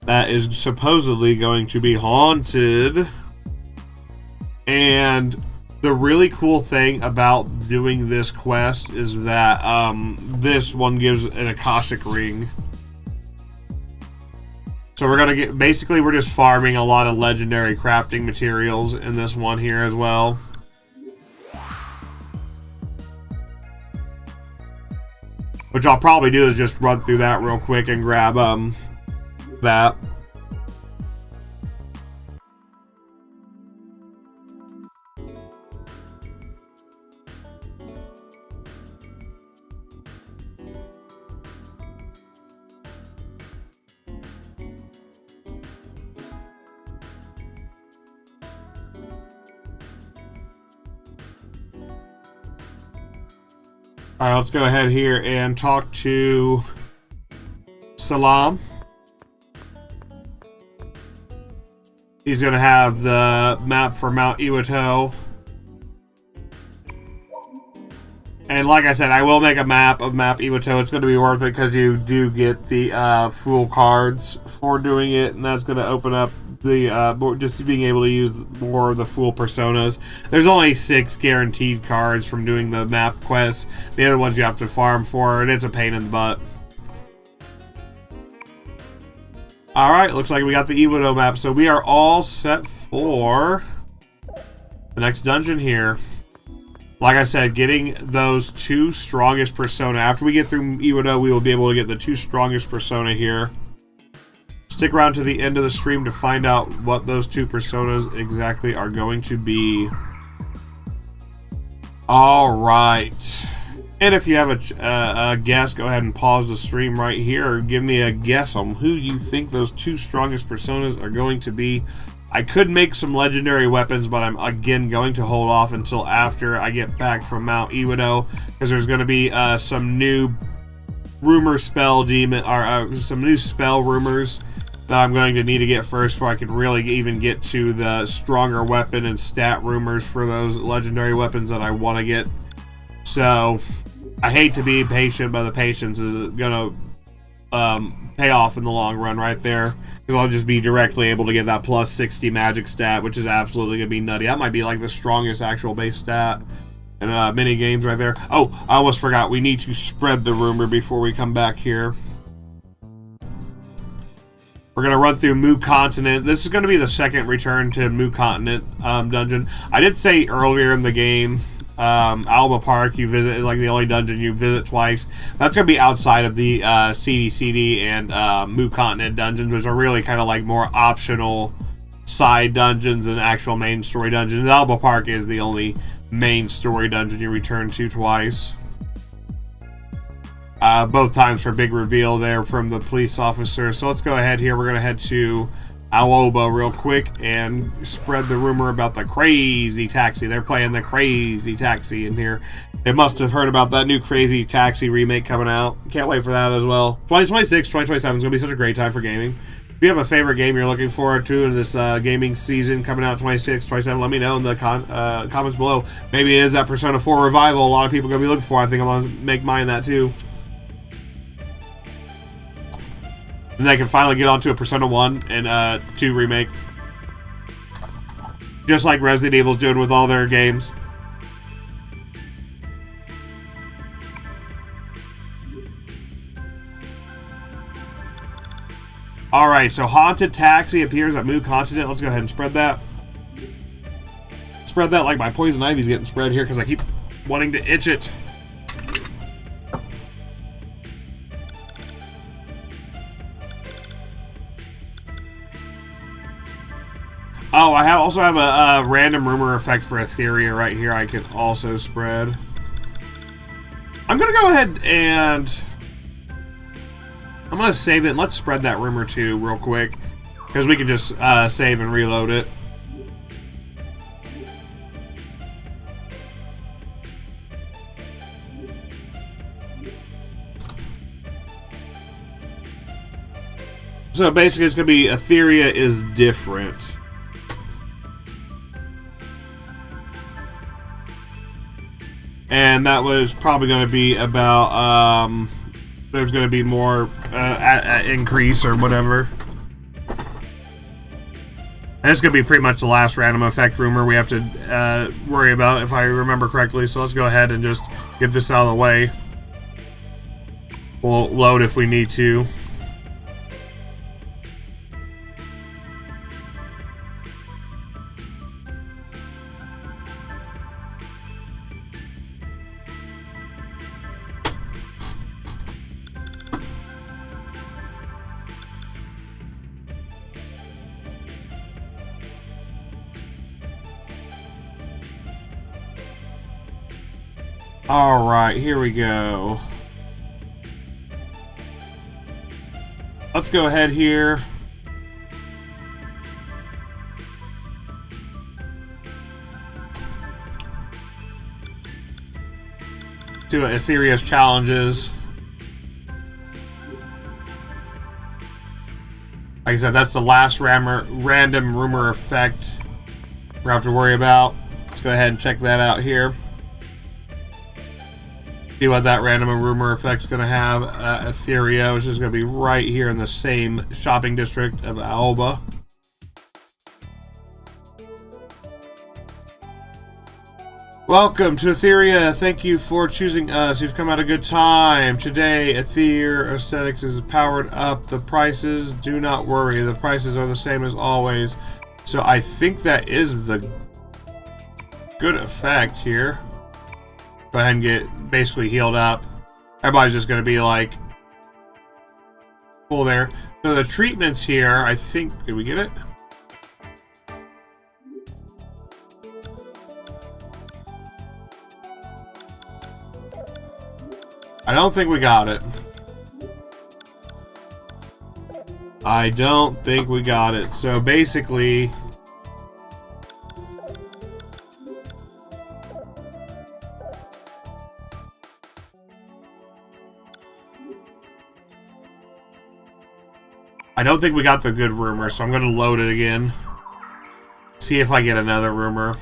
that is supposedly going to be haunted. And the really cool thing about doing this quest is that this one gives an Akashic ring. So we're gonna get, basically we're just farming a lot of legendary crafting materials in this one here as well. Which I'll probably do is just run through that real quick and grab that. Alright, let's go ahead here and talk to Salam. He's going to have the map for Mount Iwato. And like I said, I will make a map of Map Iwato. It's going to be worth it because you do get the Fool cards for doing it. And that's going to open up the just being able to use more of the Fool personas. There's only 6 guaranteed cards from doing the map quests. The other ones you have to farm for, and it's a pain in the butt. Alright, looks like we got the Iwado map, so we are all set for the next dungeon here. Like I said, getting those 2 strongest persona. After we get through Iwado, we will be able to get the 2 strongest persona here. Stick around to the end of the stream to find out what those 2 personas exactly are going to be. Alright. And if you have a guess, go ahead and pause the stream right here. Or give me a guess on who you think those 2 strongest personas are going to be. I could make some legendary weapons, but I'm again going to hold off until after I get back from Mount Iwado. Because there's going to be some new rumor spell demon, or some new spell rumors that I'm going to need to get first before I can really even get to the stronger weapon and stat rumors for those legendary weapons that I want to get. So, I hate to be patient, but the patience is going to pay off in the long run right there. Because I'll just be directly able to get that plus 60 magic stat, which is absolutely going to be nutty. That might be like the strongest actual base stat in mini games right there. Oh, I almost forgot. We need to spread the rumor before we come back here. We're going to run through Mu Continent. This is going to be the second return to Mu Continent dungeon. I did say earlier in the game, Alba Park, you visit, is like the only dungeon you visit twice. That's going to be outside of the CD and Mu Continent dungeons, which are really kind of like more optional side dungeons and actual main story dungeons. Alba Park is the only main story dungeon you return to twice. Both times for big reveal there from the police officer. So let's go ahead here. We're going to head to Aoba real quick and spread the rumor about the Crazy Taxi. They're playing the Crazy Taxi in here. They must have heard about that new Crazy Taxi remake coming out. Can't wait for that as well. 2026, 2027 is going to be such a great time for gaming. If you have a favorite game you're looking forward to in this gaming season coming out 26, 27, let me know in the comments below. Maybe it is that Persona 4 revival a lot of people are going to be looking for. I think I'm going to make mine that too. And they can finally get onto a Persona 1 and 2 remake. Just like Resident Evil's doing with all their games. Alright, so Haunted Taxi appears at Mu Continent. Let's go ahead and spread that. Spread that like my Poison Ivy's getting spread here because I keep wanting to itch it. Oh, I also have a random rumor effect for Etheria right here I can also spread. I'm going to go ahead and... I'm going to save it and let's spread that rumor too real quick. Because we can just save and reload it. So basically it's going to be Etheria is different. And that was probably going to be about, there's going to be more increase or whatever. And it's going to be pretty much the last random effect rumor we have to worry about, if I remember correctly. So let's go ahead and just get this out of the way. We'll load if we need to. Alright, here we go. Let's go ahead here. Do Etheria's challenges. Like I said, that's the last random rumor effect we have to worry about. Let's go ahead and check that out here. See what that random rumor effect's going to have. Etheria, which is going to be right here in the same shopping district of Aoba. Welcome to Etheria. Thank you for choosing us. You've come at a good time. Today, Ether Aesthetics is powered up. The prices, do not worry. The prices are the same as always. So I think that is the good effect here. Go ahead and get basically healed up. Everybody's just going to be like full there. So the treatments here, I think, did we get it? I don't think we got it. I don't think we got it. So basically... I don't think we got the good rumor, so I'm going to load it again. See if I get another rumor.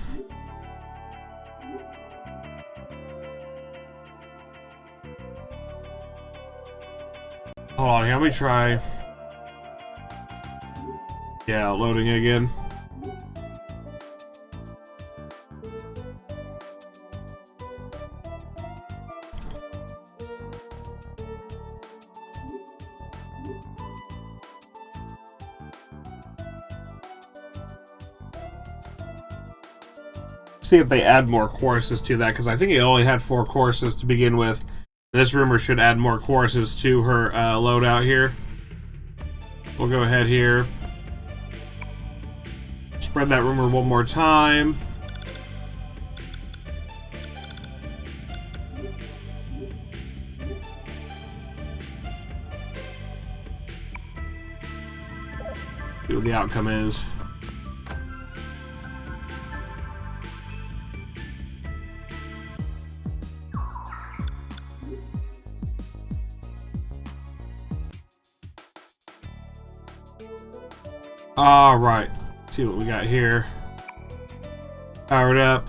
Hold on here, let me try. Yeah, loading again. See if they add more choruses to that, because I think it only had 4 choruses to begin with. This rumor should add more choruses to her loadout here. We'll go ahead here. Spread that rumor one more time. See what the outcome is. Alright, see what we got here. Powered up.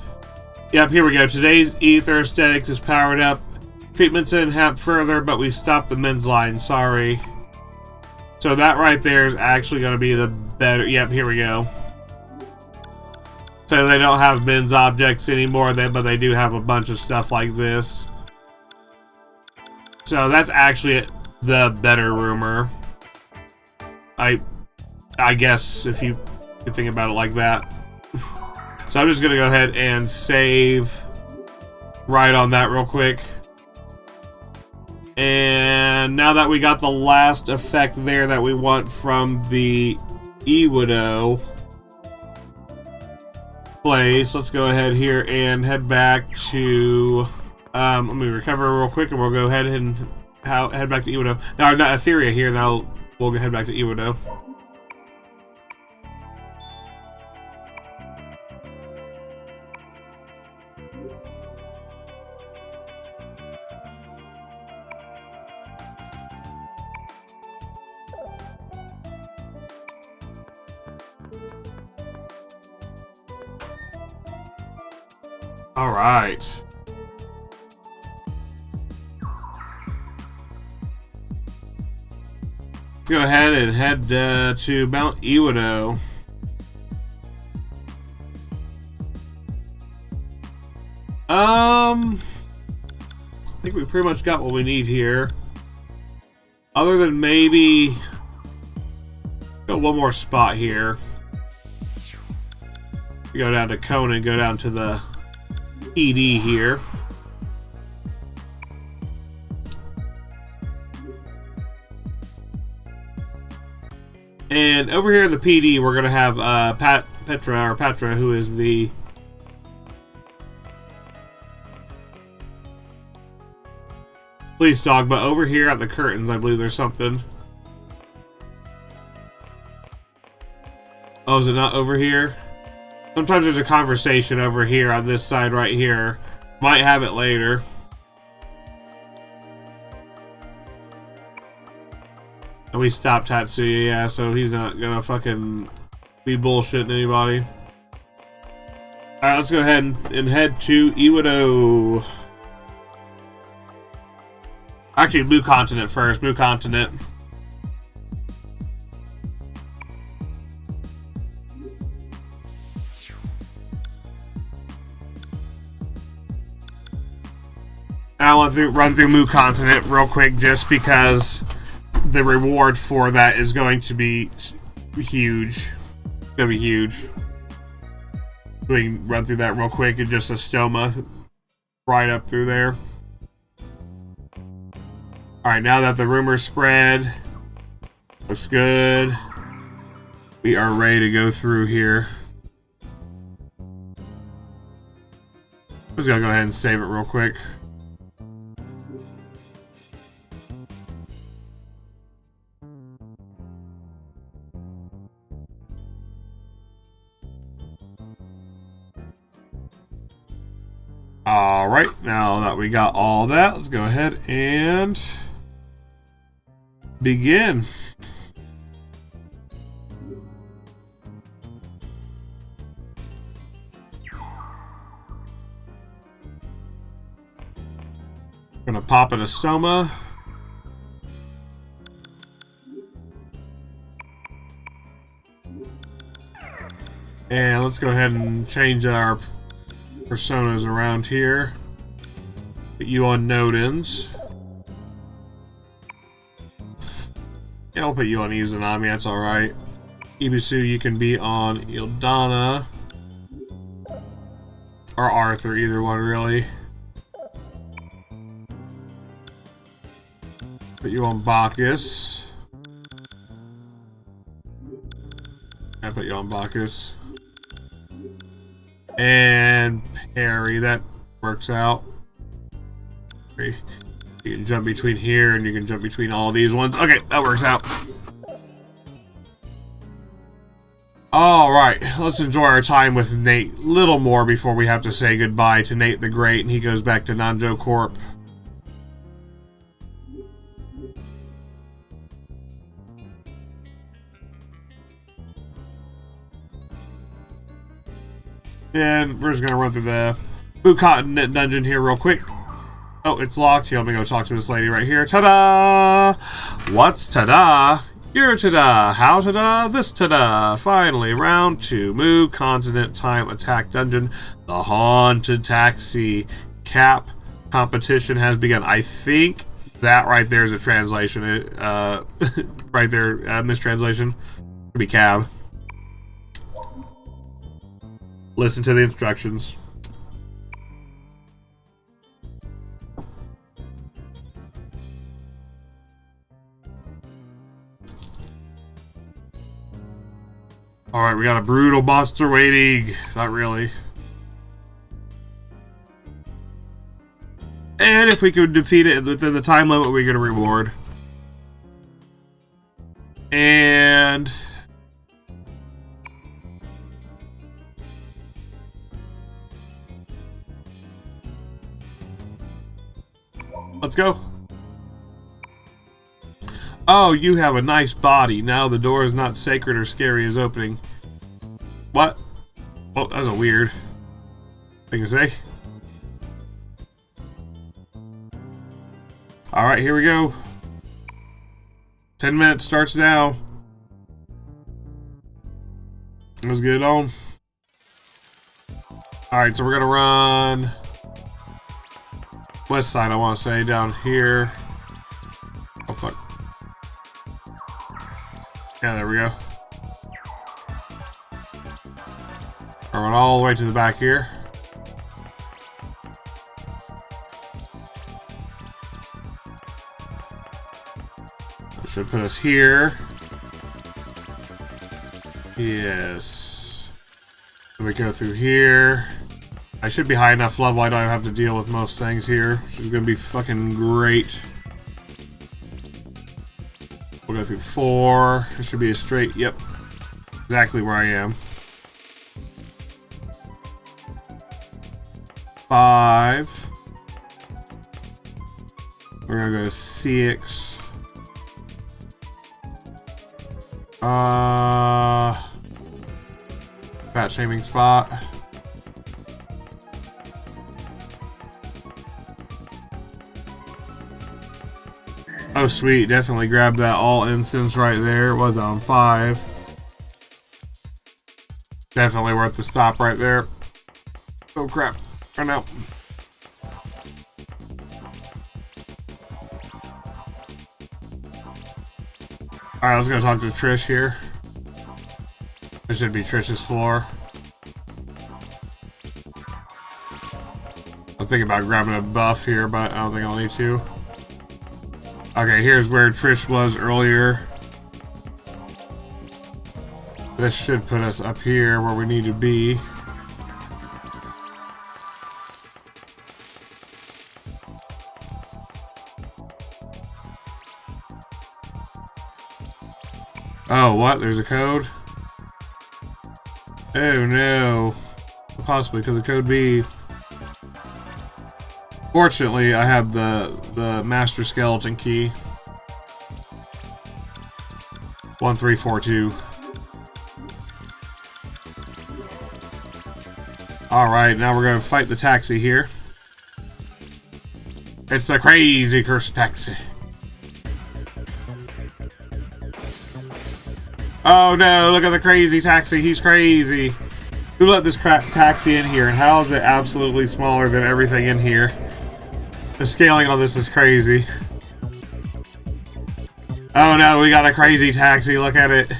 Yep, here we go. Today's ether aesthetics is powered up. Treatments in half further, but we stopped the men's line. Sorry. So that right there is actually going to be the better. Yep, here we go. So they don't have men's objects anymore, but they do have a bunch of stuff like this. So that's actually the better rumor. I guess if you could think about it like that. So I'm just going to go ahead and save right on that real quick. And now that we got the last effect there that we want from the Iwado place, let's go ahead here and head back to... let me recover real quick and we'll go ahead and head back to Iwado. Now I've got Etheria here, now we'll head back to Iwado. All right. Go ahead and head to Mount Iwado. I think we pretty much got what we need here. Other than maybe got one more spot here. We go down to Conan, go down to the PD here. And over here at the PD, we're going to have Patra, who is the police dog. But over here at the curtains, I believe there's something. Oh, is it not over here? Sometimes there's a conversation over here on this side right here. Might have it later. And we stopped Tatsuya, yeah, so he's not gonna fucking be bullshitting anybody. Alright, let's go ahead and head to Iwado. Actually, Mu Continent first. Mu Continent. I want to run through Mu Continent real quick just because the reward for that is going to be huge. It's going to be huge. We can run through that real quick and just a stoma right up through there. Alright, now that the rumors spread, looks good. We are ready to go through here. I'm just going to go ahead and save it real quick. Alright, now that we got all that, let's go ahead and begin. Gonna pop in a stoma. And let's go ahead and change our personas around here. Put you on Nodens. Yeah, I'll put you on Izanami, that's alright. Ibisu, you can be on Ildana. Or Arthur, either one really. Put you on Bacchus. I put you on Bacchus. And Perry, that works out. You can jump between here and you can jump between all these ones. Okay, that works out. Alright, let's enjoy our time with Nate a little more before we have to say goodbye to Nate the Great and he goes back to Nanjo Corp. And we're just gonna run through the Blue Continent dungeon here real quick. Oh, it's locked. Here, let me go talk to this lady right here. Ta-da! What's ta-da? You're ta-da. How ta-da? This ta-da. Finally, round 2. Moo Continent Time Attack Dungeon. The Haunted Taxi Cap competition has begun. I think that right there is a translation. Right there, mistranslation. Could be cab. Listen to the instructions. Alright, we got a brutal monster waiting. Not really. And if we could defeat it within the time limit, we get a reward. And let's go. Oh, you have a nice body. Now the door is not sacred or scary as opening. What? Oh, that was a weird thing to say. Alright, here we go. 10 minutes starts now. Let's get it on. Alright, so we're gonna run west side, I want to say, down here. Oh, fuck. Yeah, there we go. I run all the way to the back here. That should put us here. Yes. Then we go through here. I should be high enough level I don't have to deal with most things here, which is going to be fucking great. We'll go through 4. It should be a straight, yep. Exactly where I am. 5. We're gonna go to 6. Fat shaming spot. Oh sweet, definitely grab that all incense right there. It was on 5. Definitely worth the stop right there. Oh crap, run out. Alright, let's go talk to Trish here. This should be Trish's floor. I was thinking about grabbing a buff here, but I don't think I'll need to. Okay, here's where Trish was earlier. This should put us up here where we need to be. Oh, what? There's a code? Oh no. What possibly could the code be? Fortunately, I have the master skeleton key. 1342. Alright, now we're gonna fight the taxi here. It's the crazy cursed taxi. Oh no, look at the crazy taxi, he's crazy. Who let this crap taxi in here, and how is it absolutely smaller than everything in here? The scaling on this is crazy. Oh no, we got a crazy taxi, look at it.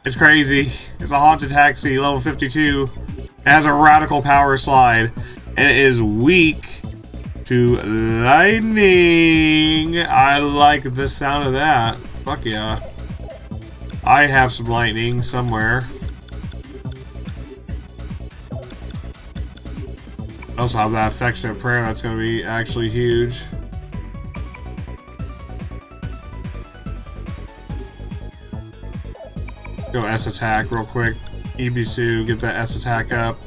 It's crazy. It's a haunted taxi, level 52. It has a radical power slide, and it is weak to lightning. I like the sound of that. Fuck yeah. I have some lightning somewhere. I also have that affectionate prayer that's going to be actually huge. Go S attack real quick. Ibisu, get that S attack up.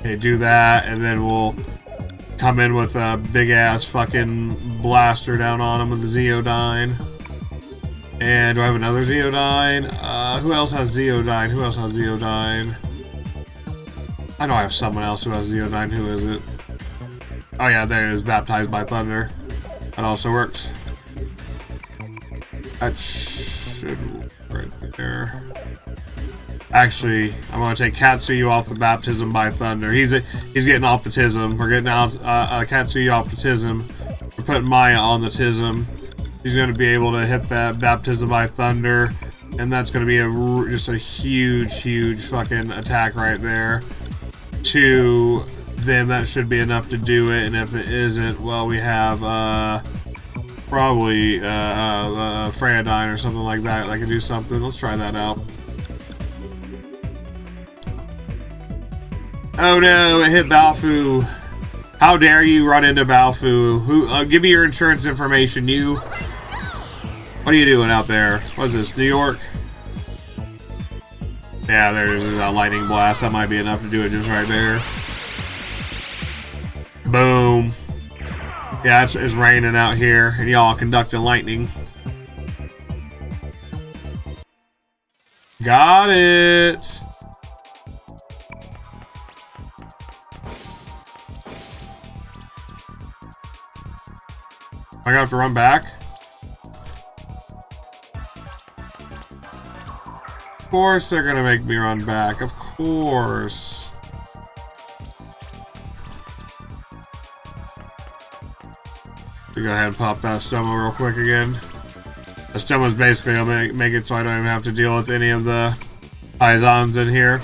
Okay, do that, and then we'll come in with a big ass fucking blaster down on him with the Zeodyne. And do I have another Zeodyne? Who else has Zeodyne? Who else has Zeodyne? I know I have someone else who has Zeodyne. Who is it? Oh yeah, there it is. Baptized by Thunder. That also works. That should work right there. Actually, I'm gonna take Katsuyu off the Baptism by Thunder. He's getting off the Tism. We're getting out Katsuyu off the Tism. We're putting Maya on the Tism. She's gonna be able to hit that Baptism by Thunder, and that's gonna be just a huge fucking attack right there. To them, that should be enough to do it. And if it isn't, well, we have probably Freyadyne or something like that. That could do something. Let's try that out. Oh no, it hit Balfu. How dare you run into Balfu? Who? Give me your insurance information, you. What are you doing out there? What is this, New York? Yeah, there's a lightning blast. That might be enough to do it just right there. Boom. Yeah, it's raining out here, and y'all conducting lightning. Got it. I have to run back. Of course they're gonna make me run back. Of course. Go ahead and pop that Stoma real quick again. The Stoma's basically gonna make it so I don't even have to deal with any of the Paisans in here.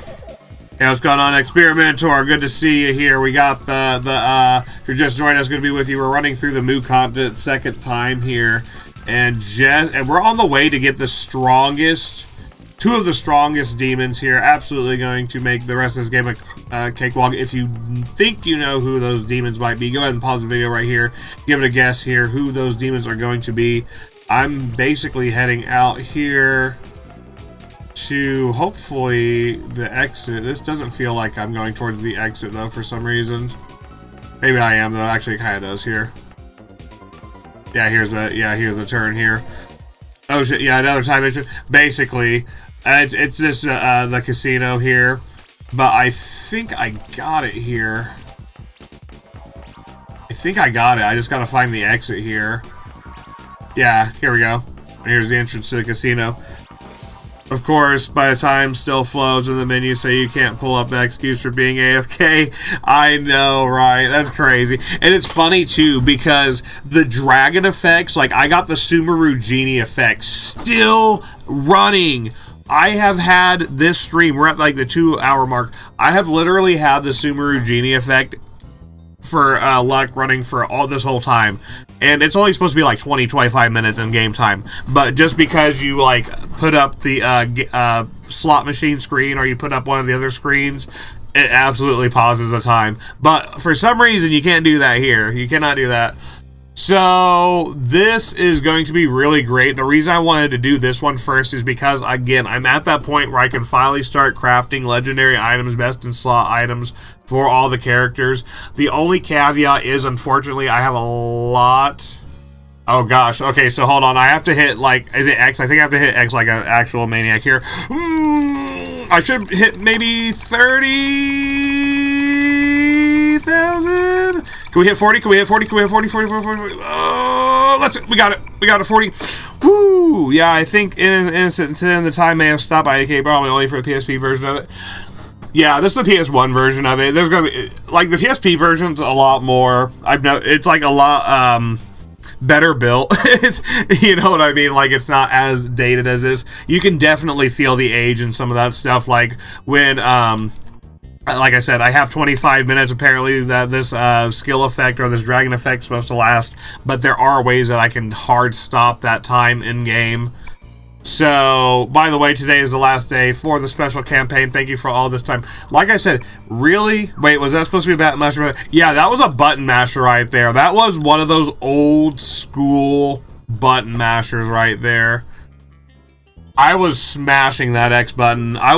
Hey, what's going on, Experimentator? Good to see you here. We got if you're just joining us, good to be with you. We're running through the Mu continent second time here, and we're on the way to get the strongest, two of the strongest demons here. Absolutely going to make the rest of this game a cakewalk. If you think you know who those demons might be, go ahead and pause the video right here. Give it a guess here who those demons are going to be. I'm basically heading out here to hopefully the exit. This doesn't feel like I'm going towards the exit though for some reason. Maybe I am though. Actually, it kind of does here. Yeah, here's the turn here. Oh shit! Yeah, another time issue. Basically, it's just the casino here, but I think I got it here. I think I got it. I just gotta find the exit here. Yeah, here we go. Here's the entrance to the casino. Of course, by the time still flows in the menu, so you can't pull up the excuse for being AFK. I know, right? That's crazy. And it's funny, too, because the dragon effects, like, I got the Sumeru Genie effect still running. I have had this stream, we're at, like, the 2-hour mark. I have literally had the Sumeru Genie effect for luck running for all this whole time. And it's only supposed to be like 20-25 minutes in game time, but just because you like put up the slot machine screen or you put up one of the other screens, it absolutely pauses the time. But for some reason you can't do that here. You cannot do that. So this is going to be really great. The reason I wanted to do this one first is because, again, I'm at that point where I can finally start crafting legendary items, best in slot items for all the characters. The only caveat is, unfortunately, I have a lot. Oh gosh, okay, so hold on. I have to hit, like, is it X? I think I have to hit X like an actual maniac here. I should hit maybe 30,000. Can we hit 40? Can we hit 40? Can we hit 40? 40, 40, 40, 40. Oh, we got it. We got it, 40. Woo! Yeah, I think in the time may have stopped by AK, probably only for the PSP version of it. Yeah, this is the PS1 version of it. There's gonna be, like, the PSP version's a lot more, it's like a lot, better built. It's, you know what I mean? Like, it's not as dated as this. You can definitely feel the age and some of that stuff. Like, when, like I said, I have 25 minutes apparently that this skill effect or this dragon effect is supposed to last, but there are ways that I can hard stop that time in game. So, by the way, today is the last day for the special campaign. Thank you for all this time. Like I said, really? Wait, was that supposed to be a button masher? Yeah, that was a button masher right there. That was one of those old school button mashers right there. I was smashing that X button. I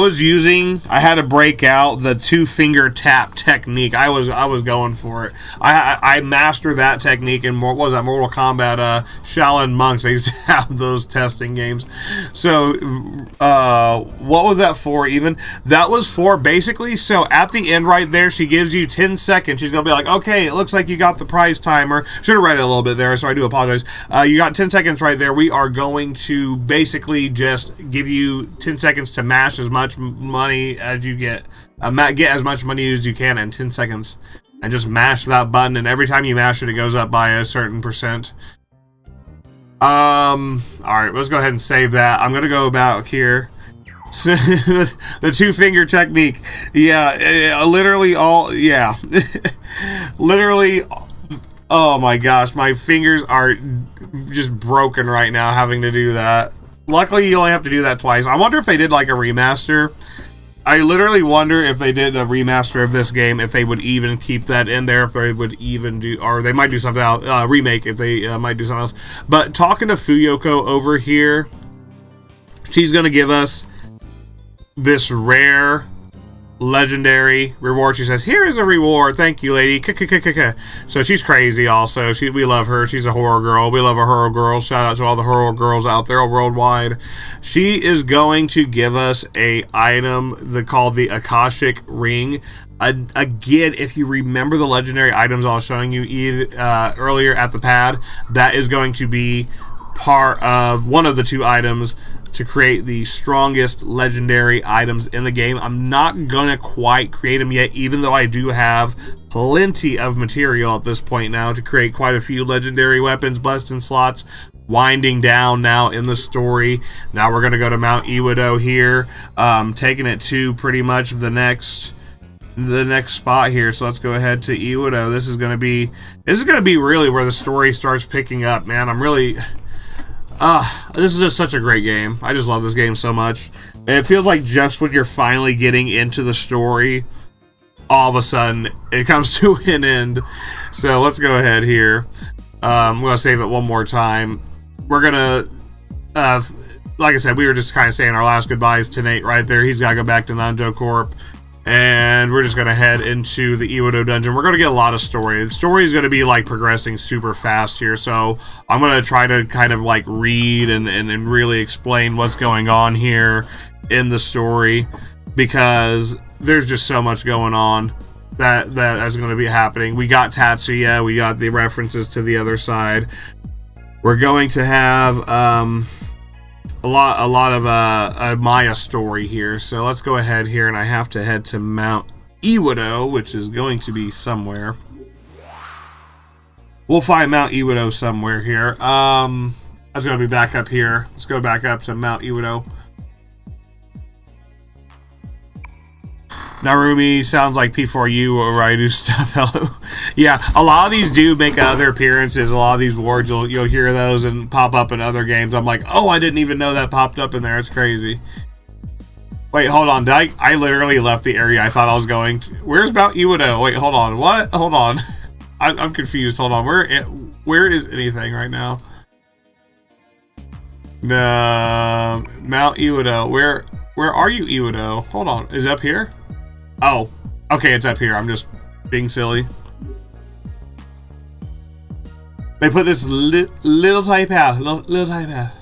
had to break out the 2-finger tap technique. I was going for it. I mastered that technique in what was that, Mortal Kombat Shaolin Monks. They used to have those testing games. So what was that for even? That was for basically, so at the end right there, she gives you 10 seconds. She's going to be like, okay, it looks like you got the prize timer. Should have read it a little bit there, so I do apologize. You got 10 seconds right there. We are going to basically just give you 10 seconds to mash as much money as you get as much money as you can in 10 seconds, and just mash that button, and every time you mash it goes up by a certain percent. Alright, let's go ahead and save that. I'm gonna go back here. So, the 2-finger technique. Yeah, literally literally, oh my gosh, my fingers are just broken right now having to do that. Luckily, you only have to do that twice. I wonder if they did like a remaster. I literally wonder if they did a remaster of this game, if they would even keep that in there, if they would even do, or they might do something else, remake, if they might do something else. But talking to Fuyoko over here, she's going to give us this rare legendary reward. She says, here is a reward, thank you, lady. So she's crazy also. We love her. She's a horror girl. We love a horror girl. Shout out to all the horror girls out there worldwide. She is going to give us a item called the Akashic Ring. Again, if you remember the legendary items I was showing you earlier at the pad, that is going to be part of one of the 2 items to create the strongest legendary items in the game. I'm not gonna quite create them yet, even though I do have plenty of material at this point now to create quite a few legendary weapons, busting slots, winding down now in the story. Now we're gonna go to Mount Iwado here, taking it to pretty much the next spot here. So let's go ahead to Iwado. This is gonna be really where the story starts picking up, man. I'm really this is just such a great game. I just love this game so much. And it feels like just when you're finally getting into the story, all of a sudden it comes to an end. So let's go ahead here. I'm going to save it one more time. We're going to, like I said, we were just kind of saying our last goodbyes to Nate right there. He's got to go back to Nanjo Corp. And we're just going to head into the Iwado dungeon. We're going to get a lot of story. The story is going to be like progressing super fast here. So I'm going to try to kind of like read and really explain what's going on here in the story, because there's just so much going on that's going to be happening. We got Tatsuya. We got the references to the other side. We're going to have a lot of a Maya story here. So let's go ahead here, and I have to head to Mount Iwado, which is going to be somewhere. We'll find Mount Iwado somewhere here. That's going to be back up here. Let's go back up to Mount Iwado. Narumi sounds like P4U or Raidu stuff. Hello. Yeah, a lot of these do make other appearances. A lot of these words, you'll hear those and pop up in other games. I'm like, oh, I didn't even know that popped up in there. It's crazy. Wait, hold on. I literally left the area I thought I was going to. Where's Mount Iwado? Wait, hold on. What? Hold on. I'm confused. Hold on. Where is anything right now? No, Mount Iwado. Where are you, Iwado? Hold on. Is it up here? Oh, okay, it's up here. I'm just being silly. They put this little tiny path. Little tiny path.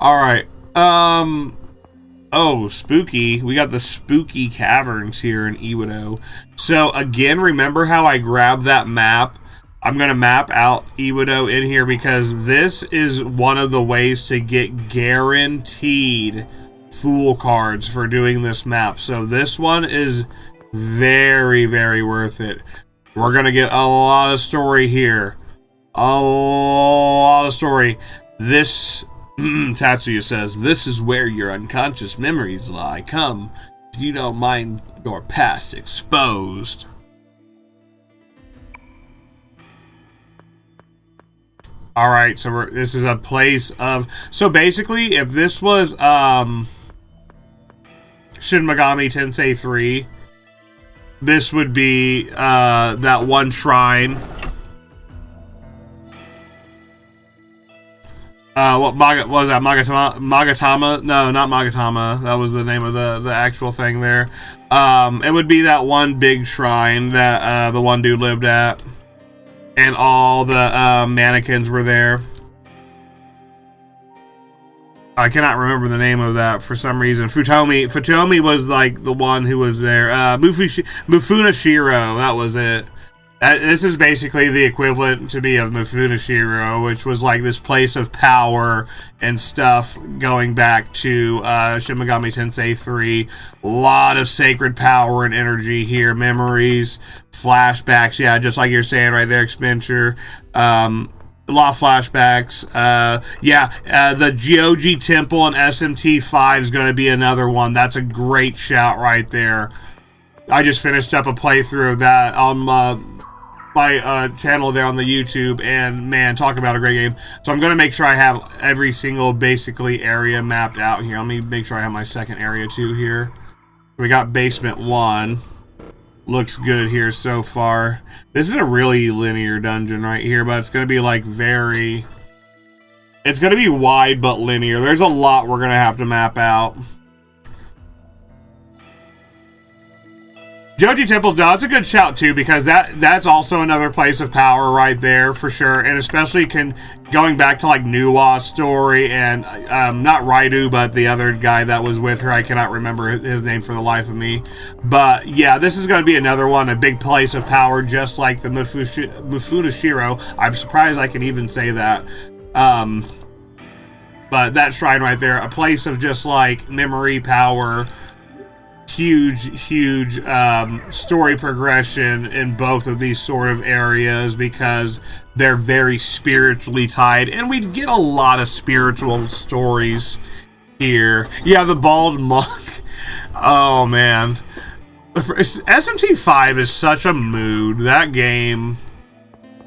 Alright. Oh, spooky. We got the spooky caverns here in Iwado. So, again, remember how I grabbed that map? I'm going to map out Iwado in here because this is one of the ways to get guaranteed Fool cards for doing this map. So this one is very, very worth it. We're going to get a lot of story here. A lot of story. This, Tatsuya says, this is where your unconscious memories lie. Come, if you don't mind your past exposed. Alright, so this is a place of... So basically, if this was Shin Megami Tensei 3, this would be that one shrine. What was that? Magatama? No, not Magatama. That was the name of the actual thing there. It would be that one big shrine that the one dude lived at, and all the mannequins were there. I cannot remember the name of that for some reason. Futomi was like the one who was there. Mufunashiro, that was it. This is basically the equivalent to me of Mufunashiro, which was like this place of power and stuff going back to Shin Megami Tensei 3. A lot of sacred power and energy here. Memories, flashbacks, yeah, just like you're saying right there, Expenture. A lot of flashbacks. The Gyoji Temple and SMT 5 is going to be another one. That's a great shout right there. I just finished up a playthrough of that on my channel there on the YouTube, and man, talk about a great game. So I'm going to make sure I have every single basically area mapped out here. Let me make sure I have my second area too here. We got basement 1. Looks good here so far. This is a really linear dungeon right here, but it's going to be like very... It's going to be wide but linear. There's a lot we're going to have to map out. Gyoji Temple, no, it's a good shout too, because that's also another place of power right there for sure, and especially going back to like Nuwa's story and not Raidu, but the other guy that was with her. I cannot remember his name for the life of me, but yeah, this is going to be another one, a big place of power, just like the Mufunashiro. I'm surprised I can even say that. But that shrine right there, a place of just like memory, power. Huge story progression in both of these sort of areas, because they're very spiritually tied, and we get a lot of spiritual stories here. Yeah, the bald monk. Oh man, SMT5 is such a mood. That game,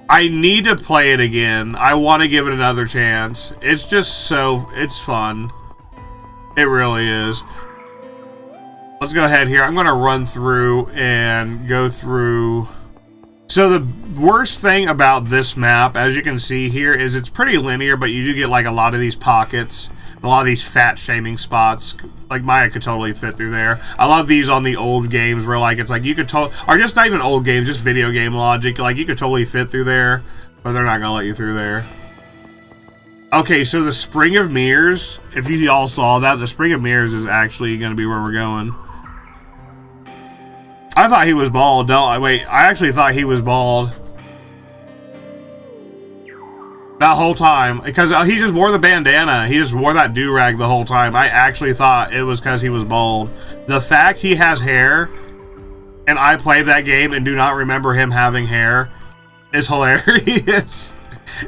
I need to play it again. I want to give it another chance. It's just it's fun. It really is. Let's go ahead here. I'm going to run through and go through. So the worst thing about this map, as you can see here, is it's pretty linear, but you do get like a lot of these pockets, a lot of these fat shaming spots. Like Maya could totally fit through there. I love these on the old games where like it's like you could or just not even old games, just video game logic. Like you could totally fit through there, but they're not going to let you through there. Okay, so the Spring of Mirrors, if you all saw that, the Spring of Mirrors is actually going to be where we're going. I thought he was bald. No, wait. I actually thought he was bald. That whole time. Because he just wore the bandana. He just wore that do-rag the whole time. I actually thought it was because he was bald. The fact he has hair, and I played that game and do not remember him having hair, is hilarious.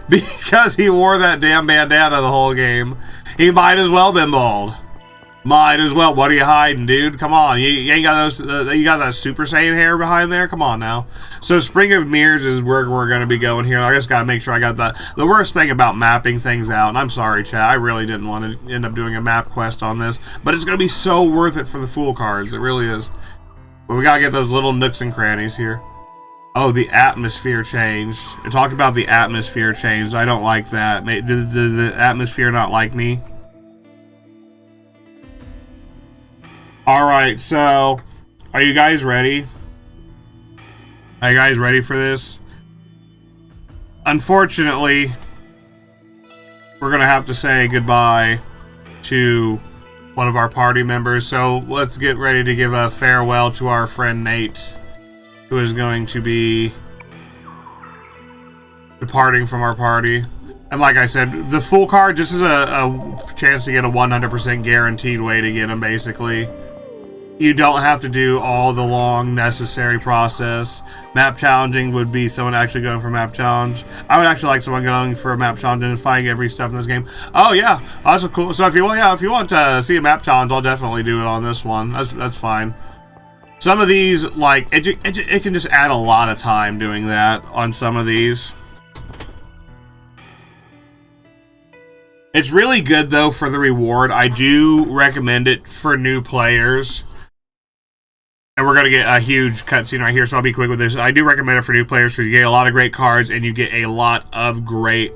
Because he wore that damn bandana the whole game. He might as well been bald. Might as well. What are you hiding, dude? Come on. You ain't got those. You got that Super Saiyan hair behind there? Come on now. So Spring of Mirrors is where we're going to be going here. I just got to make sure I got the worst thing about mapping things out. And I'm sorry, chat. I really didn't want to end up doing a map quest on this. But it's going to be so worth it for the Fool cards. It really is. But we got to get those little nooks and crannies here. Oh, the atmosphere changed. It talked about the atmosphere changed. I don't like that. Did the atmosphere not like me? Alright, so, are you guys ready? Are you guys ready for this? Unfortunately, we're gonna have to say goodbye to one of our party members, so let's get ready to give a farewell to our friend Nate, who is going to be departing from our party. And like I said, the Fool card just is a chance to get a 100% guaranteed way to get him, basically. You don't have to do all the long necessary process. Map challenging would be someone actually going for map challenge. I would actually like someone going for a map challenge and finding every stuff in this game. Oh yeah, that's cool. So if you want to see a map challenge, I'll definitely do it on this one. That's fine. Some of these, like it can just add a lot of time doing that on some of these. It's really good though for the reward. I do recommend it for new players. And we're going to get a huge cutscene right here, so I'll be quick with this. I do recommend it for new players because you get a lot of great cards and you get a lot of great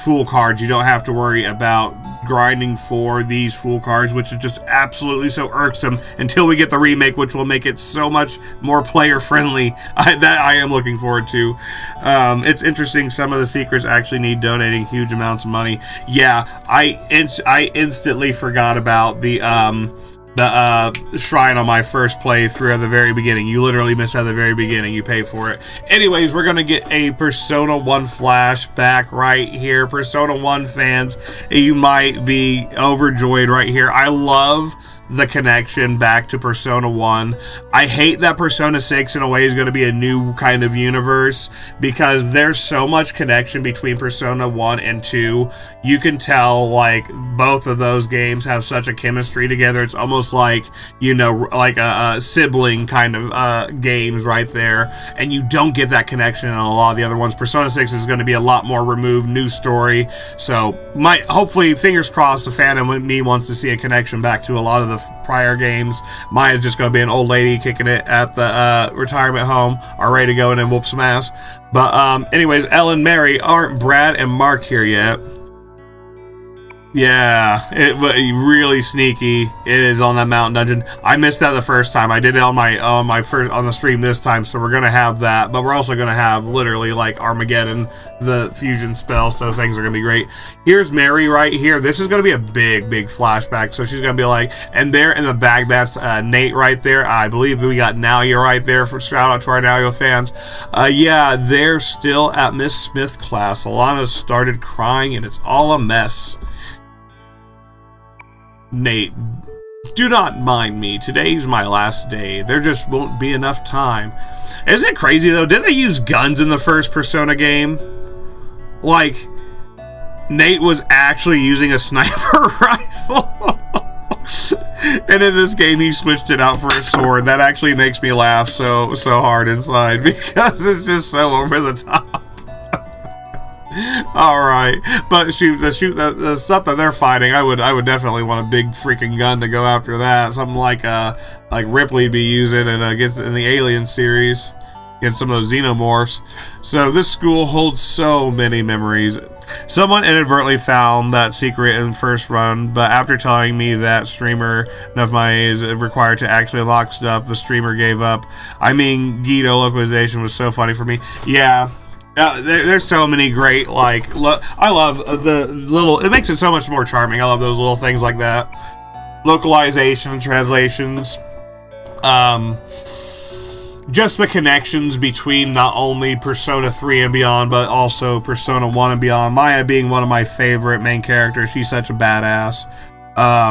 Fool cards. You don't have to worry about grinding for these Fool cards, which is just absolutely so irksome until we get the remake, which will make it so much more player friendly. That I am looking forward to. It's interesting, some of the secrets actually need donating huge amounts of money. Yeah, I instantly forgot about the shrine on my first playthrough at the very beginning. You literally missed at the very beginning. You pay for it. Anyways, we're gonna get a Persona 1 flashback right here. Persona 1 fans, you might be overjoyed right here. I love the connection back to Persona 1. I hate that Persona 6 in a way is going to be a new kind of universe, because there's so much connection between Persona 1 and 2. You can tell, like, both of those games have such a chemistry together. It's almost like, you know, like a sibling kind of games right there, and you don't get that connection in a lot of the other ones. Persona 6 is going to be a lot more removed, new story, so hopefully, fingers crossed, the fandom in me wants to see a connection back to a lot of the prior games. Maya's just going to be an old lady kicking it at the retirement home, are ready to go in and whoop some ass. But anyways, Ellen, Mary, aren't Brad and Mark here yet? Yeah, it really sneaky. It is on that mountain dungeon. I missed that the first time. I did it on the stream this time, so we're gonna have that. But we're also gonna have literally like Armageddon, the fusion spell. So things are gonna be great. Here's Mary right here. This is gonna be a big flashback. So she's gonna be like, and there in the bag, that's Nate right there. I believe we got Naoya right there. For shout out to our Naoya fans. Yeah, they're still at Miss Smith's class. Alana started crying, and it's all a mess. Nate, do not mind me. Today's my last day. There just won't be enough time. Isn't it crazy, though? Didn't they use guns in the first Persona game? Like, Nate was actually using a sniper rifle. And in this game, he switched it out for a sword. That actually makes me laugh so hard inside, because it's just so over the top. Alright, but the stuff that they're fighting, I would definitely want a big freaking gun to go after that. Something like Ripley'd be using in the Alien series against some of those xenomorphs. So this school holds so many memories. Someone inadvertently found that secret in the first run, but after telling me that streamer enough money is required to actually unlock stuff, the streamer gave up. I mean, Guido localization was so funny for me. Yeah. There's so many great, like, I love the little, it makes it so much more charming. I love those little things like that. Localization, translations, just the connections between not only Persona 3 and beyond, but also Persona 1 and beyond. Maya being one of my favorite main characters. She's such a badass.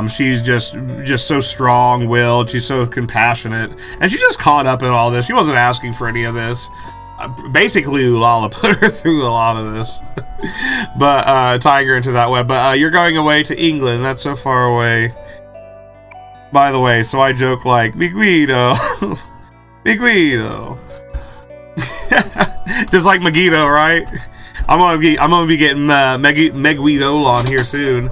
She's just so strong-willed. She's so compassionate, and she's just caught up in all this. She wasn't asking for any of this. Basically, Ulala put her through a lot of this, but tying her into that web. But you're going away to England. That's so far away. By the way, so I joke like Miguido, Miguido, just like Megiddo, right? I'm gonna be getting Megguido on here soon.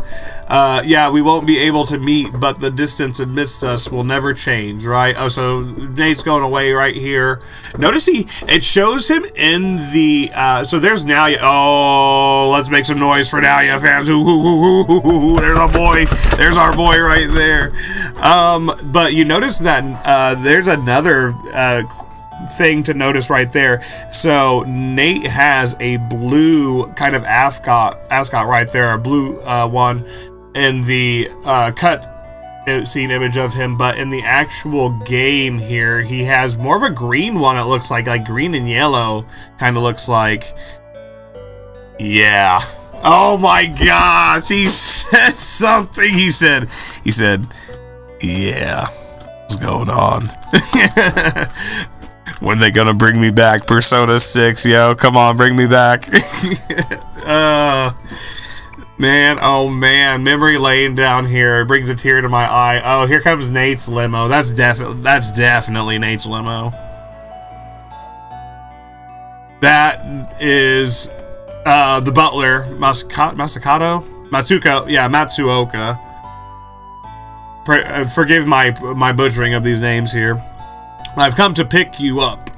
Yeah, we won't be able to meet, but the distance amidst us will never change, right? Oh, so Nate's going away right here. Notice it shows him in the, so there's Naoya. Oh, let's make some noise for Naoya fans. There's our boy. There's our boy right there. But you notice that there's another thing to notice right there. So Nate has a blue kind of ascot right there, a blue one in the cut scene image of him, but in the actual game here, he has more of a green one. It looks like green and yellow kind of looks like. Yeah. Oh my gosh, he said something. He said, yeah, what's going on? When they gonna bring me back? Persona 6, yo, come on, bring me back. Man, oh man, memory lane down here. It brings a tear to my eye. Oh, here comes Nate's limo. That's definitely Nate's limo. That is the butler, Matsuoka. Forgive my butchering of these names here. I've come to pick you up.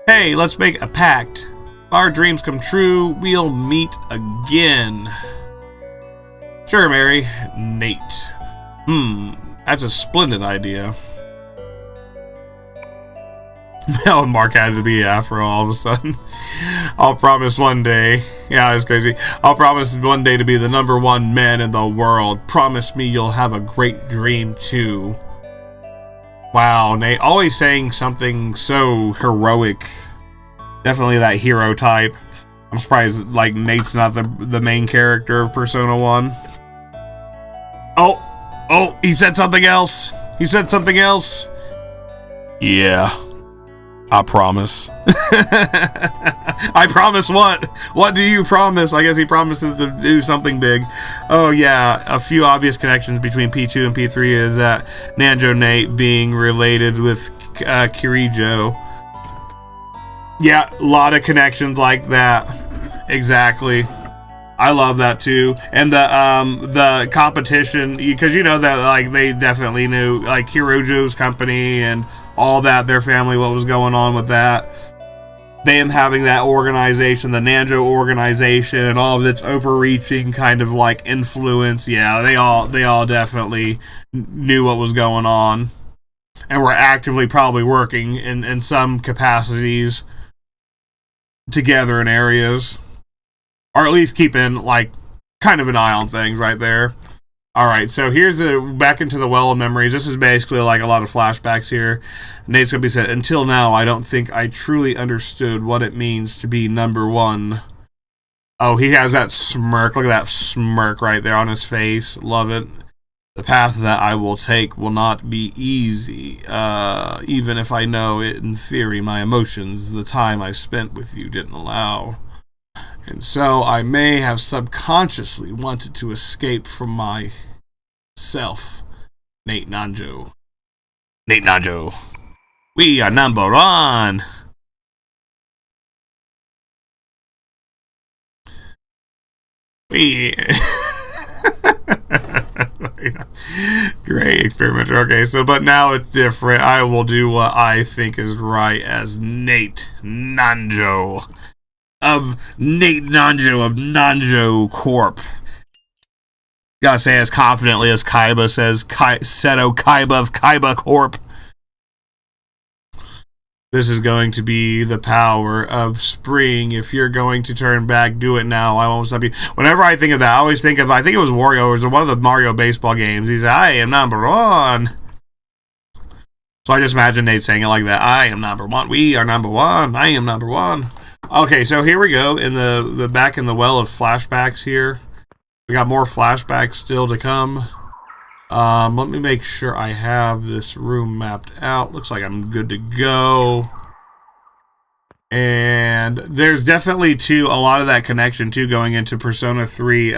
Hey, let's make a pact. our dreams come true, we'll meet again. Sure, Mary. Nate. That's a splendid idea. Mel and Mark had to be afro all of a sudden. I'll promise one day. Yeah, it's crazy. I'll promise one day to be the #1 man in the world. Promise me you'll have a great dream too. Wow, Nate. Always saying something so heroic. Definitely that hero type. I'm surprised like Nate's not the main character of Persona 1. Oh, he said something else. He said something else. Yeah. I promise. I promise what? What do you promise? I guess he promises to do something big. Oh yeah, a few obvious connections between P2 and P3 is that Nanjo Nate being related with Kirijo. Yeah, a lot of connections like that. Exactly. I love that too. And the competition, because you know that like they definitely knew like Kirijo's company and all that, their family, what was going on with that. Them having that organization, the Nanjo organization, and all of its overreaching kind of like influence. Yeah, they all definitely knew what was going on, and were actively probably working in some capacities together in areas, or at least keeping like kind of an eye on things right there. Alright, so here's back into the well of memories. This is basically like a lot of flashbacks here. Nate's gonna be said, until now, I don't think I truly understood what it means to be #1. Oh, he has that smirk. Look at that smirk right there on his face. Love it. The path that I will take will not be easy. Even if I know it in theory, my emotions, the time I spent with you didn't allow. And so I may have subconsciously wanted to escape from myself. Nate Nanjo. Nate Nanjo. We are #1. We... Great experimenter. Okay, so but now it's different. I will do what I think is right as Nate Nanjo. Of Nate Nanjo of Nanjo Corp. Gotta say as confidently as Kaiba says, Seto Kaiba of Kaiba Corp. This is going to be the power of spring. If you're going to turn back, do it now. I won't stop you. Whenever I think of that, I always think of, I think it was Wario, it was one of the Mario baseball games. He's, I am #1. So I just imagine Nate saying it like that. I am #1. We are #1. I am #1. Okay, so here we go in the back in the well of flashbacks here. We got more flashbacks still to come. Let me make sure I have this room mapped out. Looks like I'm good to go. And there's definitely too a lot of that connection too going into Persona 3.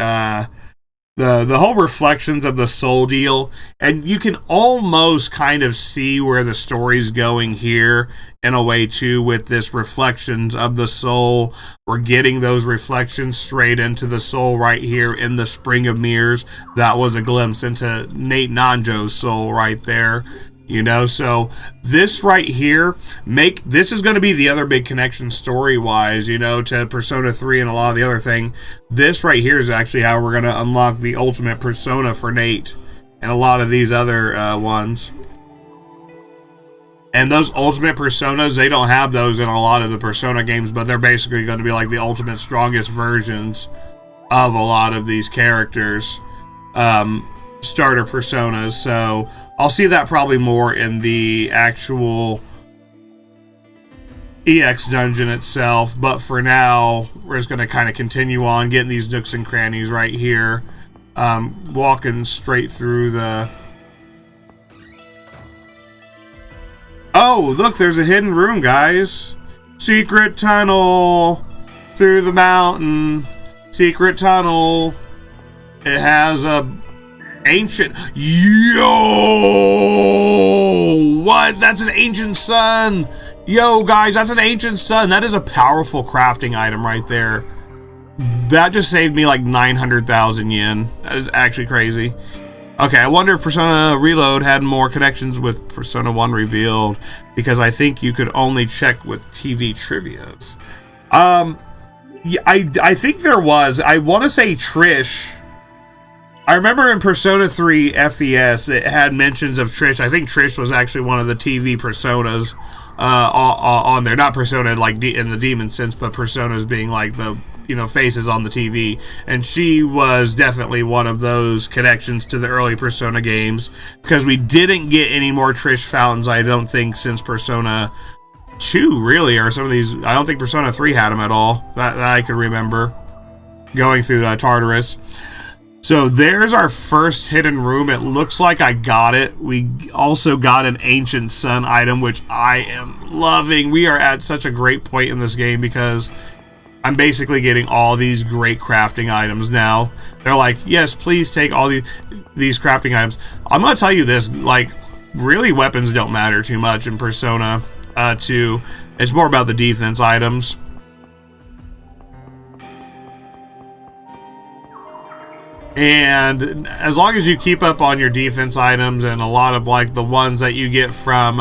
The whole reflections of the soul deal, and you can almost kind of see where the story's going here in a way too with this reflections of the soul. We're getting those reflections straight into the soul right here in the Spring of Mirrors. That was a glimpse into Nate Nanjo's soul right there. You know, so this right here, this is going to be the other big connection story-wise, you know, to Persona 3 and a lot of the other thing. This right here is actually how we're going to unlock the ultimate persona for Nate and a lot of these other ones. And those ultimate personas, they don't have those in a lot of the Persona games, but they're basically going to be like the ultimate strongest versions of a lot of these characters. Starter personas, so I'll see that probably more in the actual EX dungeon itself, but for now we're just going to kind of continue on getting these nooks and crannies right here, walking straight through the... Oh, look, there's a hidden room, guys. Secret tunnel through the mountain. Secret tunnel. It has a ancient... Yo! What? That's an ancient sun! Yo, guys, that's an ancient sun. That is a powerful crafting item right there. That just saved me like 900,000 yen. That is actually crazy. Okay, I wonder if Persona Reload had more connections with Persona 1 Revealed, because I think you could only check with TV trivias. Yeah, I think there was. I want to say Trish. I remember in Persona 3 FES it had mentions of Trish. I think Trish was actually one of the TV personas on there. Not persona like in the demon sense, but personas being like the, you know, faces on the TV. And she was definitely one of those connections to the early Persona games, because we didn't get any more Trish fountains, I don't think, since Persona 2, really, or some of these. I don't think Persona 3 had them at all, that I could remember, going through Tartarus. So there's our first hidden room. It looks like I got it. We also got an Ancient Sun item, which I am loving. We are at such a great point in this game, because I'm basically getting all these great crafting items now. They're like, yes, please take all these crafting items. I'm going to tell you this, like, really weapons don't matter too much in Persona 2. It's more about the defense items. And as long as you keep up on your defense items and a lot of like the ones that you get from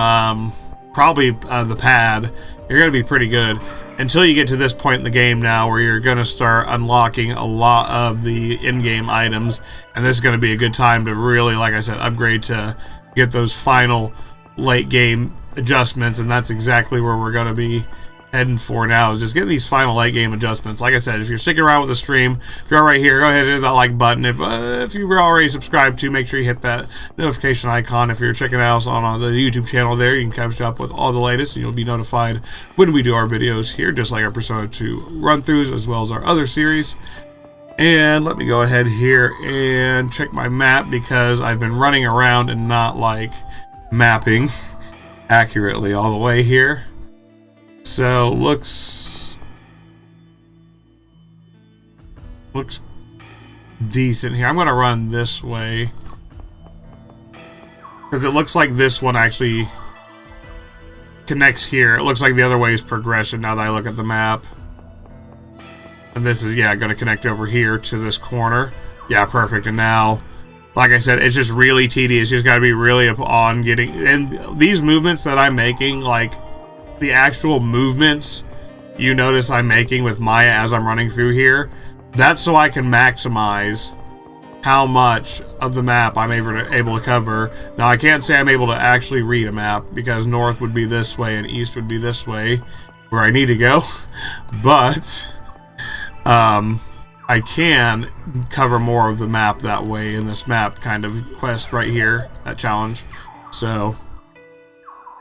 probably the pad, you're going to be pretty good. Until you get to this point in the game now where you're going to start unlocking a lot of the in-game items. And this is going to be a good time to really, like I said, upgrade to get those final late game adjustments. And that's exactly where we're going to be heading for now, is just getting these final late game adjustments. Like I said, if you're sticking around with the stream, if you're right here, go ahead and hit that like button. If you were already subscribed to, make sure you hit that notification icon. If you're checking out on the YouTube channel there, you can catch up with all the latest, and you'll be notified when we do our videos here, just like our Persona 2 run-throughs, as well as our other series. And let me go ahead here and check my map, because I've been running around and not like mapping accurately all the way here. So looks decent here. I'm gonna run this way, because it looks like this one actually connects here. It looks like the other way is progression now that I look at the map. And this is, yeah, gonna connect over here to this corner. Yeah, perfect. And now, like I said, it's just really tedious. You just gotta be really on getting, and these movements that I'm making, like the actual movements you notice I'm making with Maya as I'm running through here, that's so I can maximize how much of the map I'm able to cover. Now, I can't say I'm able to actually read a map, because north would be this way and east would be this way, where I need to go, but I can cover more of the map that way in this map kind of quest right here, that challenge. So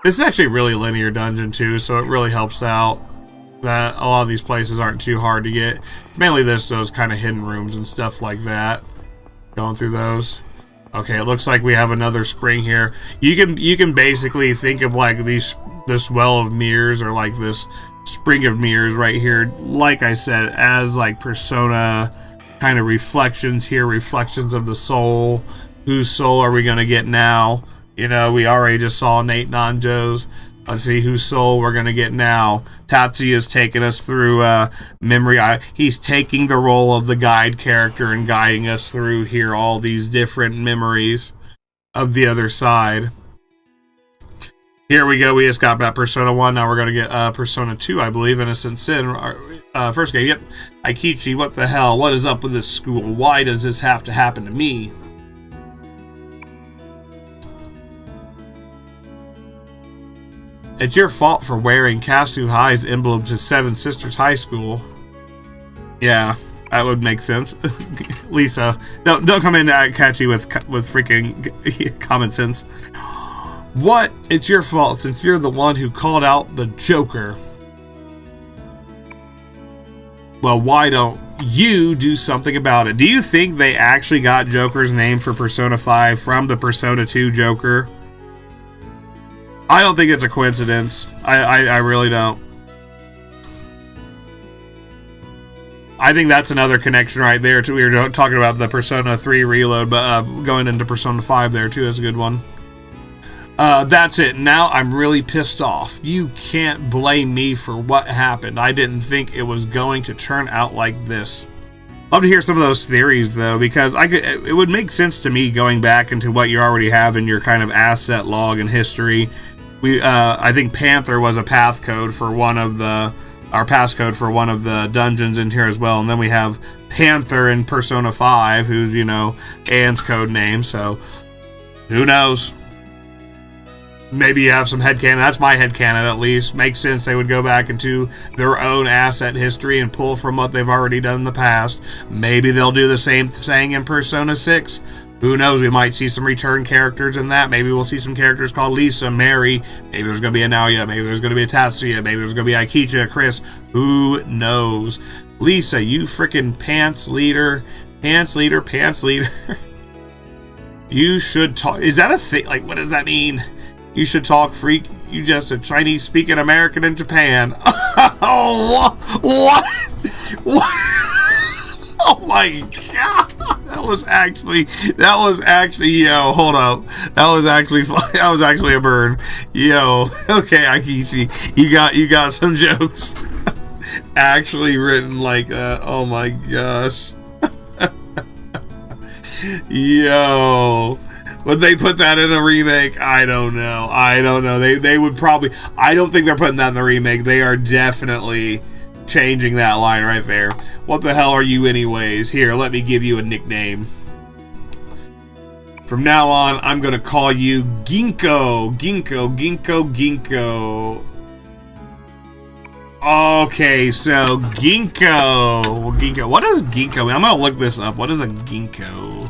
this is actually a really linear dungeon too, so it really helps out that a lot of these places aren't too hard to get. Mainly those kind of hidden rooms and stuff like that. Going through those. Okay, it looks like we have another spring here. You can basically think of like this well of mirrors, or like this spring of mirrors right here, like I said, as like Persona kind of reflections here, reflections of the soul. Whose soul are we gonna get now? You know, we already just saw Nate Nanjo's. Let's see whose soul we're going to get now. Tatsuya's taking us through memory. He's taking the role of the guide character and guiding us through here, all these different memories of the other side. Here we go. We just got back Persona 1. Now we're going to get Persona 2, I believe. Innocent Sin. Our first game. Yep. Aikichi, what the hell? What is up with this school? Why does this have to happen to me? It's your fault for wearing Kasuhai's emblem to Seven Sisters High School. Yeah, that would make sense. Lisa, don't come in to catch you with freaking common sense. What? It's your fault, since you're the one who called out the Joker. Well, why don't you do something about it? Do you think they actually got Joker's name for Persona 5 from the Persona 2 Joker? I don't think it's a coincidence. I really don't. I think that's another connection right there too. We were talking about the Persona 3 reload, but going into Persona 5 there too is a good one. That's it. Now I'm really pissed off. You can't blame me for what happened. I didn't think it was going to turn out like this. Love to hear some of those theories though, because it would make sense to me going back into what you already have in your kind of asset log and history. I think Panther was a path code for one of the our passcode for one of the dungeons in here as well. And then we have Panther in Persona 5, who's, you know, Anne's code name. So, who knows? Maybe you have some headcanon. That's my headcanon, at least. Makes sense they would go back into their own asset history and pull from what they've already done in the past. Maybe they'll do the same thing in Persona 6. Who knows? We might see some return characters in that. Maybe we'll see some characters called Lisa, Mary. Maybe there's going to be a Naoya. Maybe there's going to be a Tatsuya. Maybe there's going to be Aikicha, Chris. Who knows? Lisa, you freaking pants leader. Pants leader, pants leader. You should talk. Is that a thing? Like, what does that mean? You should talk freak. You just a Chinese speaking American in Japan. Oh, what? Oh my god. That was actually, yo, hold up. That was actually a burn. Yo, okay, Aikichi, you got some jokes. Actually written like that. Oh my gosh. Yo. Would they put that in a remake? I don't know. They would probably. I don't think they're putting that in the remake. They are definitely changing that line right there. What the hell are you anyways? Here, let me give you a nickname. From now on, I'm going to call you Ginkgo. Ginkgo. Okay, so Ginkgo. What is Ginkgo mean? I'm going to look this up. What is a Ginkgo?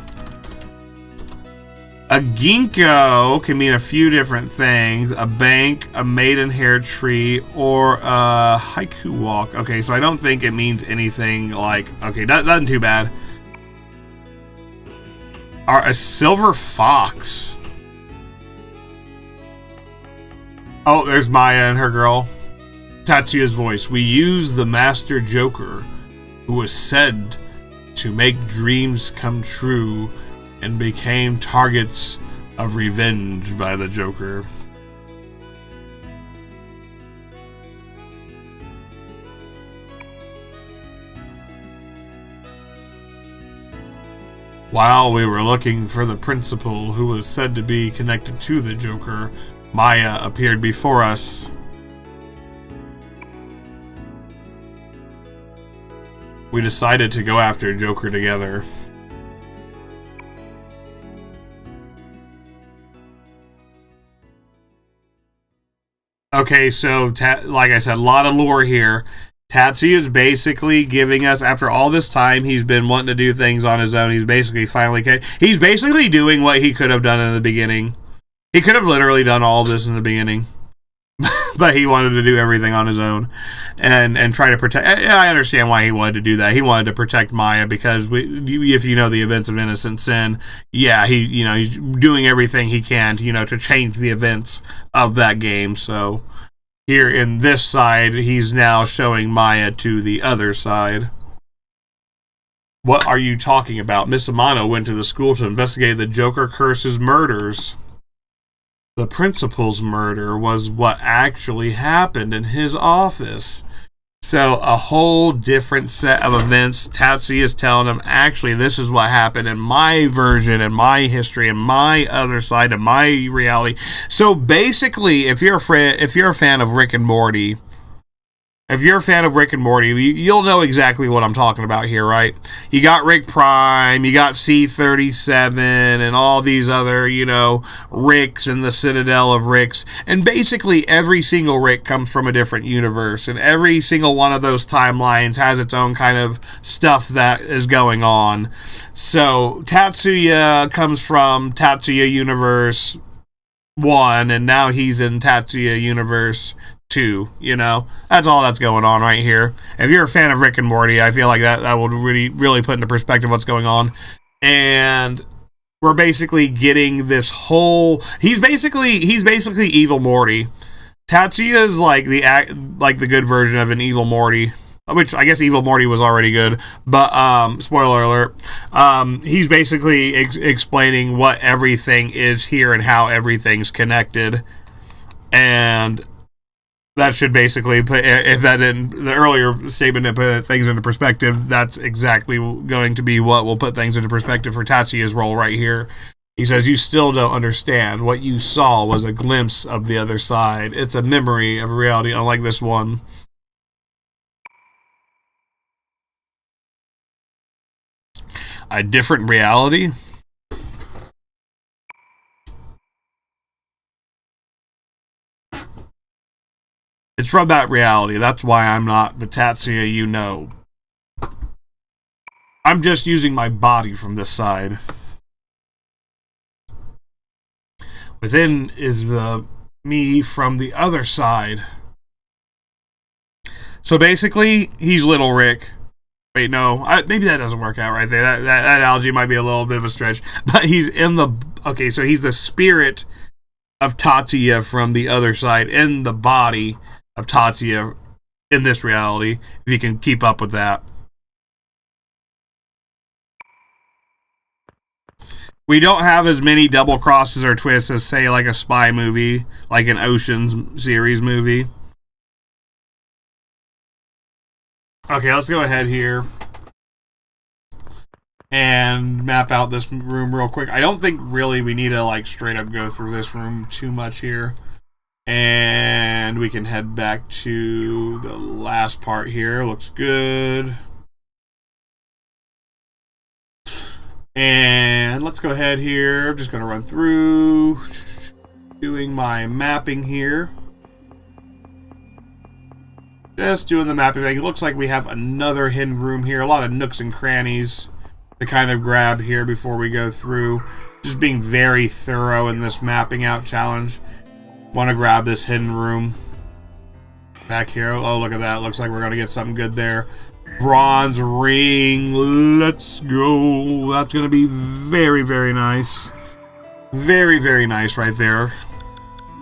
A ginkgo can mean a few different things. A bank, a maidenhair tree, or a haiku walk. Okay, so I don't think it means anything like... Okay, nothing too bad. A silver fox. Oh, there's Maya and her girl. Tatsuya's voice. We use the Master Joker, who was said to make dreams come true, and became targets of revenge by the Joker. While we were looking for the principal who was said to be connected to the Joker, Maya appeared before us. We decided to go after Joker together. Okay, so, like I said, a lot of lore here. Tatsuya is basically giving us, after all this time, he's been wanting to do things on his own. He's basically he's basically doing what he could have done in the beginning. He could have literally done all of this in the beginning. But he wanted to do everything on his own and try to protect. I understand why he wanted to do that. He wanted to protect Maya because if you know the events of Innocent Sin, yeah, he's doing everything he can to change the events of that game. So here in this side, he's now showing Maya to the other side. What are you talking about? Miss Amano went to the school to investigate the Joker Curse's murders. The principal's murder was what actually happened in his office. So a whole different set of events. Tatsuya is telling him, actually, this is what happened in my version, in my history, in my other side, of my reality. So basically, if you're a fan of Rick and Morty, you'll know exactly what I'm talking about here, right? You got Rick Prime, you got C-37, and all these other, Ricks and the Citadel of Ricks. And basically, every single Rick comes from a different universe, and every single one of those timelines has its own kind of stuff that is going on. So, Tatsuya comes from Tatsuya Universe 1, and now he's in Tatsuya Universe 2, that's all that's going on right here. If you're a fan of Rick and Morty, I feel like that would really put into perspective what's going on. And we're basically getting this whole he's basically evil Morty. Tatsuya is like the good version of an evil Morty, which I guess evil Morty was already good, but spoiler alert, he's basically explaining what everything is here and how everything's connected. And that should basically put, if that in the earlier statement that put things into perspective, that's exactly going to be what will put things into perspective for Tatsuya's role right here. He says, you still don't understand. What you saw was a glimpse of the other side. It's a memory of reality, unlike this one. A different reality? It's from that reality. That's why I'm not the Tatsuya you know. I'm just using my body from this side. Within is the me from the other side. So basically, he's Little Rick. Wait, no. Maybe that doesn't work out right there. That analogy might be a little bit of a stretch. But he's in the... Okay, so he's the spirit of Tatsuya from the other side in the body of Tatsuya in this reality, if you can keep up with that. We don't have as many double crosses or twists as, say, like a spy movie, like an Ocean's series movie. Okay, let's go ahead here and map out this room real quick. I don't think really we need to like straight up go through this room too much here. And we can head back to the last part here. Looks good. And let's go ahead here. I'm just going to run through doing my mapping here. Just doing the mapping thing. It looks like we have another hidden room here. A lot of nooks and crannies to kind of grab here before we go through. Just being very thorough in this mapping out challenge. Want to grab this hidden room back here. Oh, look at that. Looks like we're going to get something good there. Bronze ring. Let's go. That's going to be very, very nice. Very, very nice right there.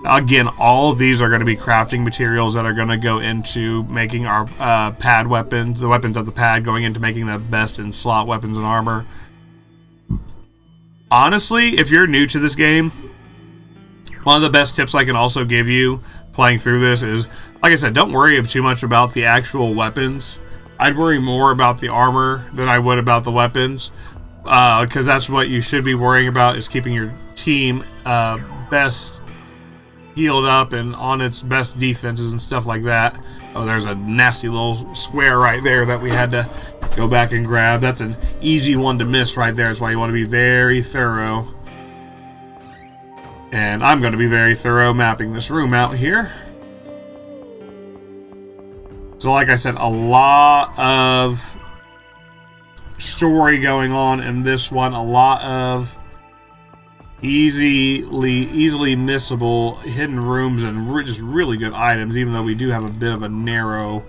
Again, all of these are going to be crafting materials that are going to go into making our pad weapons. The weapons of the pad going into making the best in slot weapons and armor. Honestly, if you're new to this game, one of the best tips I can also give you playing through this is, like I said, don't worry too much about the actual weapons. I'd worry more about the armor than I would about the weapons, because that's what you should be worrying about, is keeping your team best healed up and on its best defenses and stuff like that. Oh, there's a nasty little square right there that we had to go back and grab. That's an easy one to miss right there. That's why you want to be very thorough. And I'm going to be very thorough mapping this room out here. So like I said, a lot of story going on in this one. A lot of easily missable hidden rooms and just really good items, even though we do have a bit of a narrow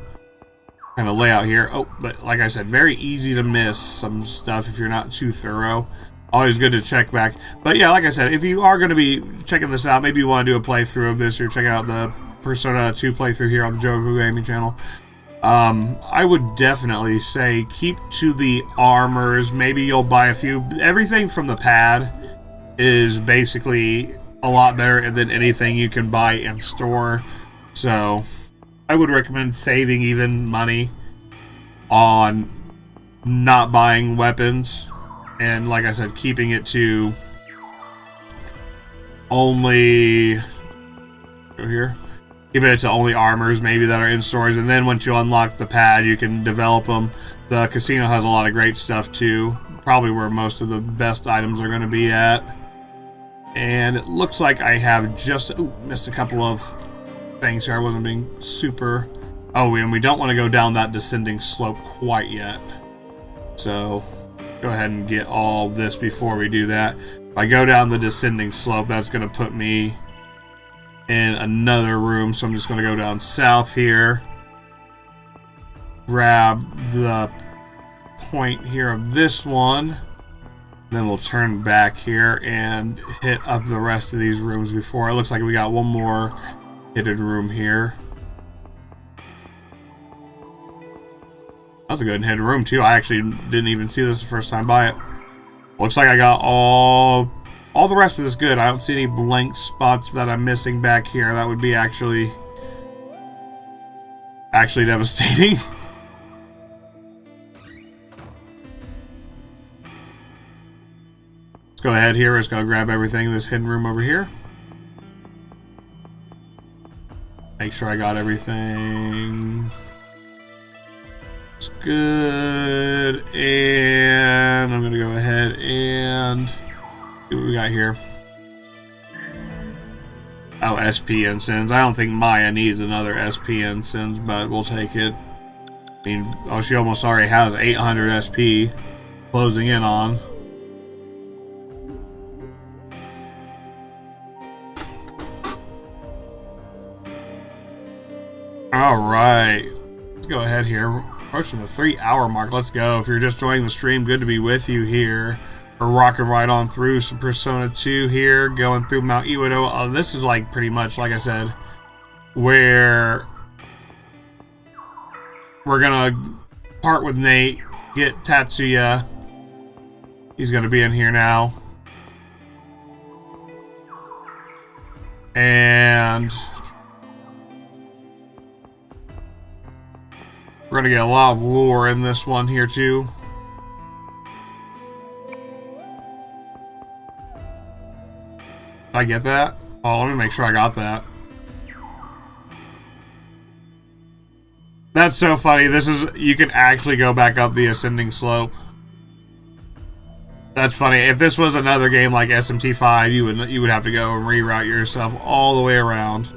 kind of layout here. Oh, but like I said, very easy to miss some stuff if you're not too thorough. Always good to check back. But yeah, like I said, if you are going to be checking this out, maybe you want to do a playthrough of this, or check out the Persona 2 playthrough here on the Jigoku Gaming channel. I would definitely say keep to the armors. Maybe you'll buy a few. Everything from the pad is basically a lot better than anything you can buy in store. So I would recommend saving even money on not buying weapons. And like I said, keeping it to only... Go here. Keeping it to only armors maybe that are in stores. And then once you unlock the pad, you can develop them. The casino has a lot of great stuff too. Probably where most of the best items are going to be at. And it looks like I have just... Ooh, missed a couple of things here. I wasn't being super... Oh, and we don't want to go down that descending slope quite yet. So... go ahead and get all this before we do that. If I go down the descending slope, that's going to put me in another room. So I'm just going to go down south here. Grab the point here of this one. Then we'll turn back here and hit up the rest of these rooms before. It looks like we got one more hidden room here. That's a good hidden room too. I actually didn't even see this the first time by it. Looks like I got all the rest of this good. I don't see any blank spots that I'm missing back here. That would be actually devastating. Let's go ahead here. We're just gonna grab everything in this hidden room over here. Make sure I got everything. It's good. And I'm going to go ahead and see what we got here. Oh, SP Ensigns. I don't think Maya needs another SP Ensigns, but we'll take it. I mean, oh, she almost already has 800 SP closing in on. Alright. Let's go ahead here. Approaching the 3-hour mark. Let's go. If you're just joining the stream, good to be with you here. We're rocking right on through some Persona 2 here, going through Mount Iwado. This is like pretty much, like I said, where we're gonna part with Nate, get Tatsuya. He's gonna be in here now. And we're gonna get a lot of lore in this one here too. Did I get that? Oh, let me make sure I got that. That's so funny. This is, you can actually go back up the ascending slope. That's funny. If this was another game like SMT5, you would have to go and reroute yourself all the way around.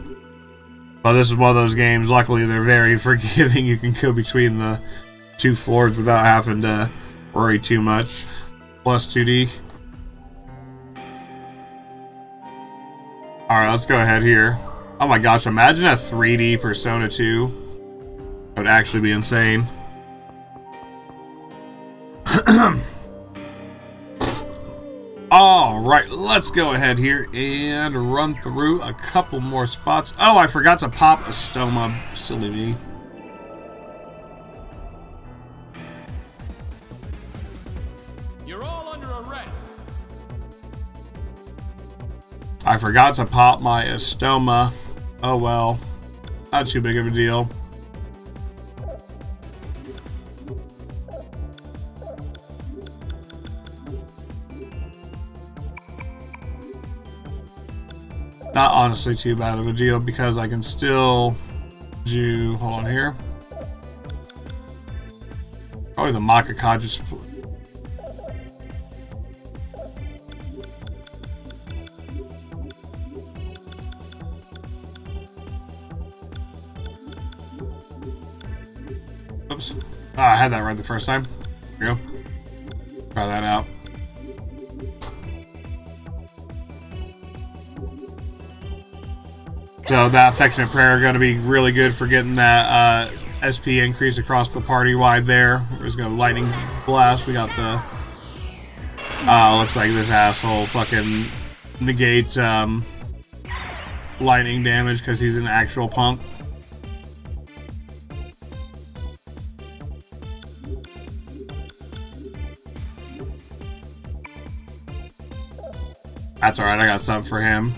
But this is one of those games, luckily they're very forgiving. You can go between the two floors without having to worry too much. Plus 2D. Alright, let's go ahead here. Oh my gosh, imagine a 3D Persona 2. That would actually be insane. Alright, let's go ahead here and run through a couple more spots. Oh, I forgot to pop a stoma. Silly me. You're all under arrest. I forgot to pop my estoma. Oh well. Not too big of a deal. Not honestly too bad of a deal because I can still do. Hold on here. Probably the Makaka just. Oops. Ah, I had that right the first time. There we go. Try that out. So that affectionate prayer are going to be really good for getting that SP increase across the party wide there. We're just going to lightning blast. We got the looks like this asshole fucking negates lightning damage because he's an actual punk. That's alright, I got something for him.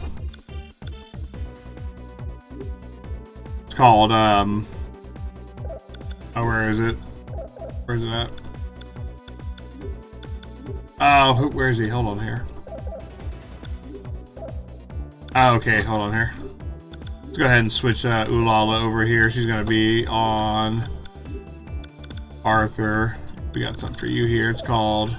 It's called, oh, where is it? Where's it at? Oh, where is he? Hold on here. Oh, okay, hold on here. Let's go ahead and switch Ulala over here. She's going to be on Arthur. We got something for you here. It's called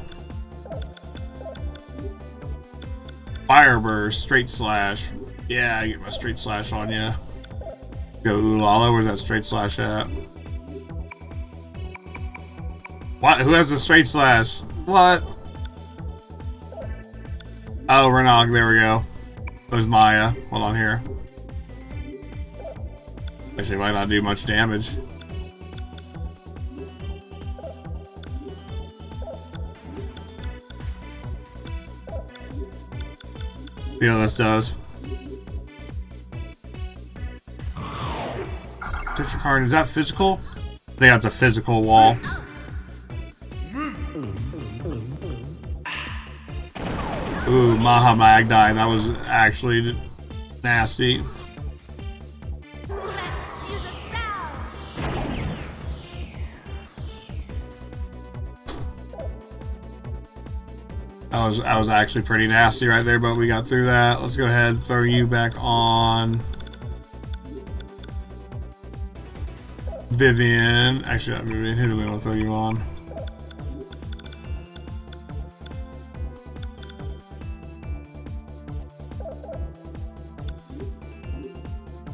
Fire Burst, Straight Slash. Yeah, I get my Straight Slash on you. Go Ulala, where's that Straight Slash at? What? Who has the Straight Slash? What? Oh, Renog, there we go. There's Maya. Hold on here. Actually, might not do much damage. Yeah, this does. Picture card, is that physical? I think that's a physical wall. Ooh, Maha Magdine, that was actually nasty. That was actually pretty nasty right there, but we got through that. Let's go ahead and throw you back on. Vivian. Actually, not Vivian. Who do we want to throw you on?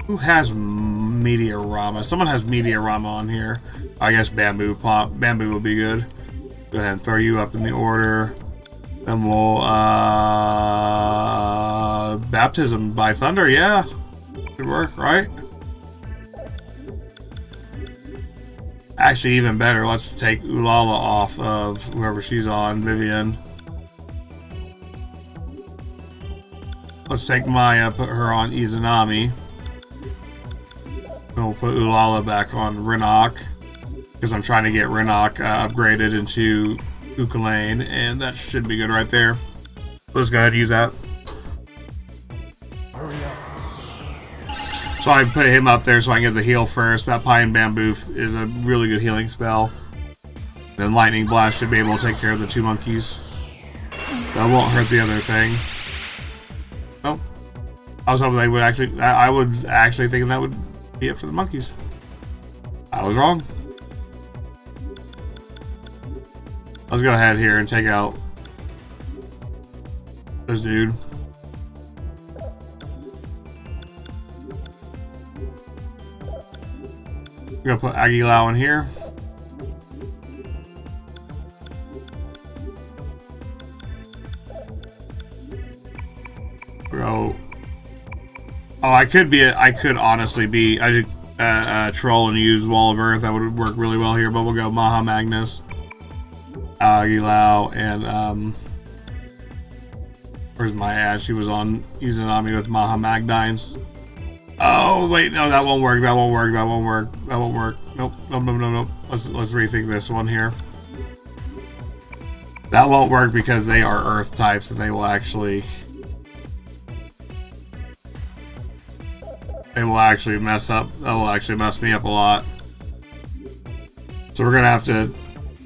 Who has Meteorama? Someone has Meteorama on here. I guess Bamboo Pop. Bamboo will be good. Go ahead and throw you up in the order. Then we'll, Baptism by Thunder, yeah. Should work, right? Actually, even better, let's take Ulala off of whoever she's on, Vivian. Let's take Maya, put her on Izanami. We'll put Ulala back on Rinok, because I'm trying to get Rinok upgraded into Ukulane, and that should be good right there. Let's go ahead and use that. So I put him up there so I can get the heal first. That Pine Bamboo is a really good healing spell. Then Lightning Blast should be able to take care of the 2 monkeys. That won't hurt the other thing. Oh, I was hoping they would actually. I would actually think that would be it for the monkeys. I was wrong. Let's go ahead here and take out this dude. We're gonna put Aguilau in here. Bro. Oh, I could honestly be. I should troll and use Wall of Earth. That would work really well here. But we'll go Maha Magnus, Aguilau, and where's my ass? She was on Izanami with Maha Magdines. Oh wait, no, that won't work. That won't work. That won't work. That won't work. Nope. Nope. Let's rethink this one here. That won't work because they are Earth types, and they will actually mess up. That will actually mess me up a lot. So we're gonna have to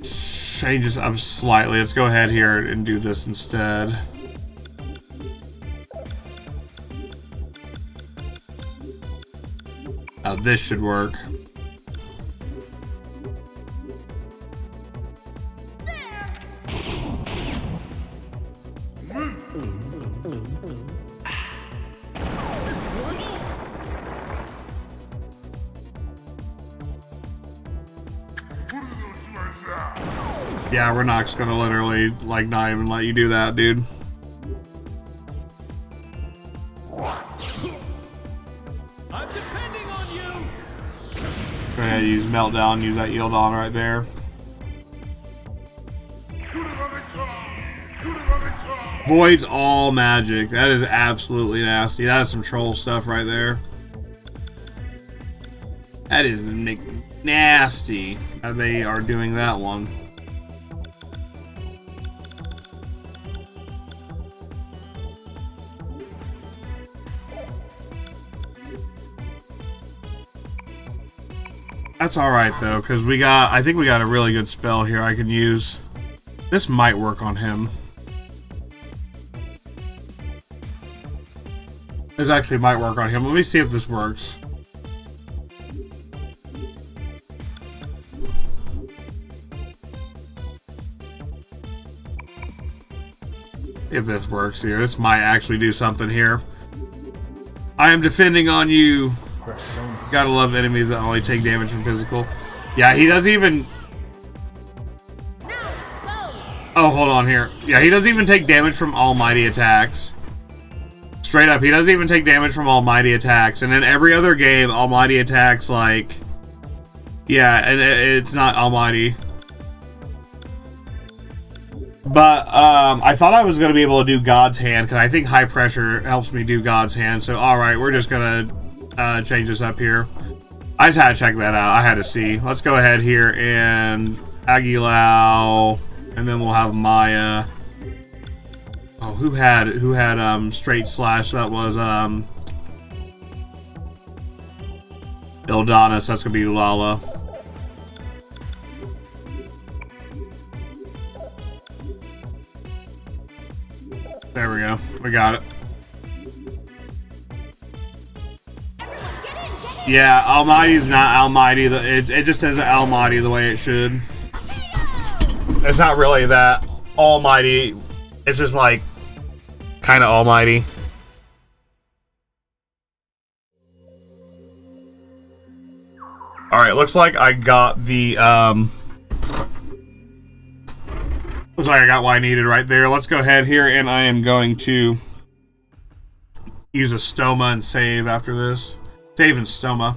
change this up slightly. Let's go ahead here and do this instead. Now this should work. Yeah, we're not gonna literally, like, not even let you do that, dude. I'm depending on you. Go ahead, use Meltdown, use that Yield On right there. Void's all magic. That is absolutely nasty. That is some troll stuff right there. That is nasty how they are doing that one. That's alright though, because I think we got a really good spell here I can use. This might work on him. This actually might work on him. Let me see if this works. If this works here. This might actually do something here. I am defending on you. Gotta love enemies that only take damage from physical. Yeah, he doesn't even... Oh, hold on here. Yeah, he doesn't even take damage from almighty attacks. Straight up, he doesn't even take damage from almighty attacks. And in every other game, almighty attacks, like... Yeah, and it's not almighty. But, I thought I was going to be able to do God's Hand, because I think high pressure helps me do God's Hand. So, alright, we're just going to change this up here. I just had to check that out. I had to see. Let's go ahead here and Aguilau, and then we'll have Maya. Oh, who had straight slash? That was Ildana, so that's gonna be Ulala. There we go. We got it. Yeah, Almighty's not Almighty. It just isn't Almighty the way it should. It's not really that almighty. It's just like kind of almighty. All right, looks like I got the looks like I got what I needed right there. Let's go ahead here, and I am going to use a stoma and save after this. Save and stoma.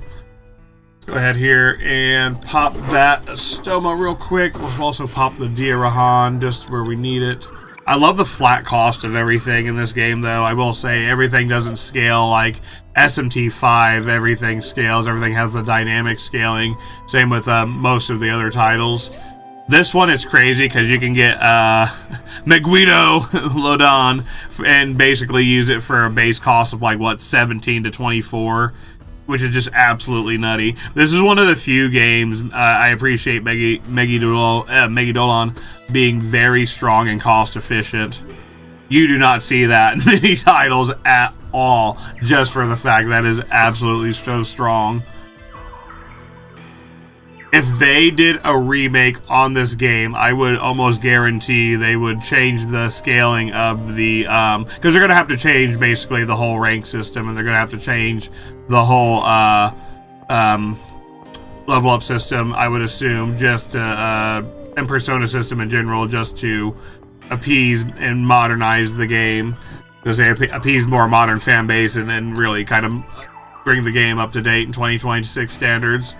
Go ahead here and pop that stoma real quick. We'll also pop the Diarahan just where we need it. I love the flat cost of everything in this game, though. I will say everything doesn't scale like SMT5. Everything scales. Everything has the dynamic scaling. Same with most of the other titles. This one is crazy because you can get Megguido Lodon and basically use it for a base cost of like, what, 17 to 24. Which is just absolutely nutty. This is one of the few games I appreciate Megidolon being very strong and cost efficient. You do not see that in many titles at all, just for the fact that is absolutely so strong. If they did a remake on this game, I would almost guarantee they would change the scaling of the, because they're going to have to change basically the whole rank system, and they're going to have to change the whole level up system, I would assume, just to, and Persona system in general, just to appease and modernize the game, because they appease more modern fan base and really kind of bring the game up to date in 2026 standards.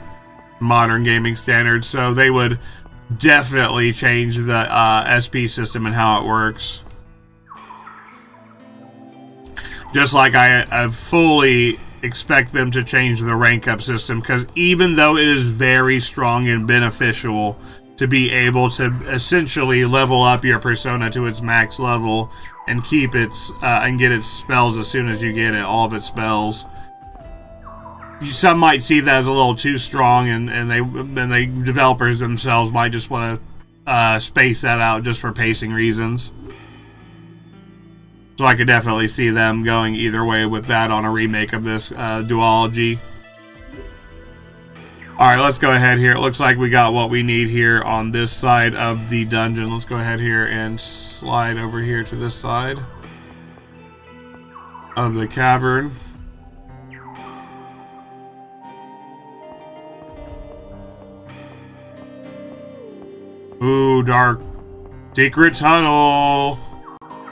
Modern gaming standards, so they would definitely change the SP system and how it works. Just like I fully expect them to change the rank up system, because even though it is very strong and beneficial to be able to essentially level up your persona to its max level and keep its and get its spells as soon as you get it, all of its spells. Some might see that as a little too strong, and they developers themselves might just want to space that out just for pacing reasons. So I could definitely see them going either way with that on a remake of this duology. Alright, let's go ahead here. It looks like we got what we need here on this side of the dungeon. Let's go ahead here and slide over here to this side of the cavern. Ooh, dark. Secret tunnel.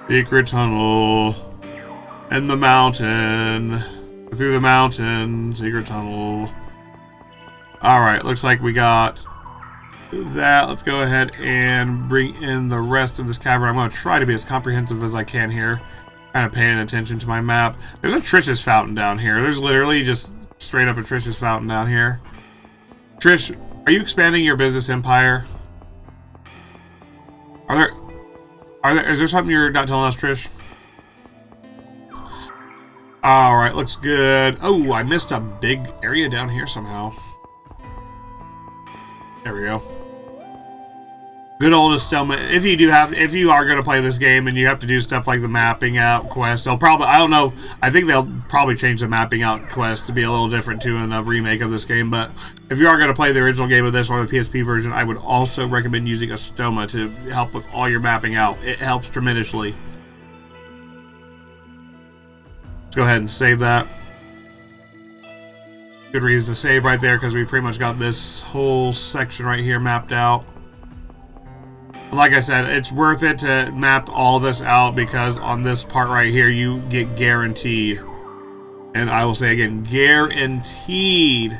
Secret tunnel. In the mountain. Through the mountain. Secret tunnel. Alright, looks like we got that. Let's go ahead and bring in the rest of this cavern. I'm going to try to be as comprehensive as I can here. Kind of paying attention to my map. There's a Trish's fountain down here. There's literally just straight up a Trish's fountain down here. Trish, are you expanding your business empire? Is there something you're not telling us, Trish? Alright, looks good. Oh, I missed a big area down here somehow. There we go. Good old Estelma. If you are going to play this game and you have to do stuff like the mapping out quest, they'll probably, I don't know, I think they'll probably change the mapping out quest to be a little different too in a remake of this game, but if you are going to play the original game of this or the PSP version, I would also recommend using a stoma to help with all your mapping out. It helps tremendously. Let's go ahead and save that. Good reason to save right there, because we pretty much got this whole section right here mapped out. Like I said, it's worth it to map all this out, because on this part right here, you get guaranteed, and I will say again, guaranteed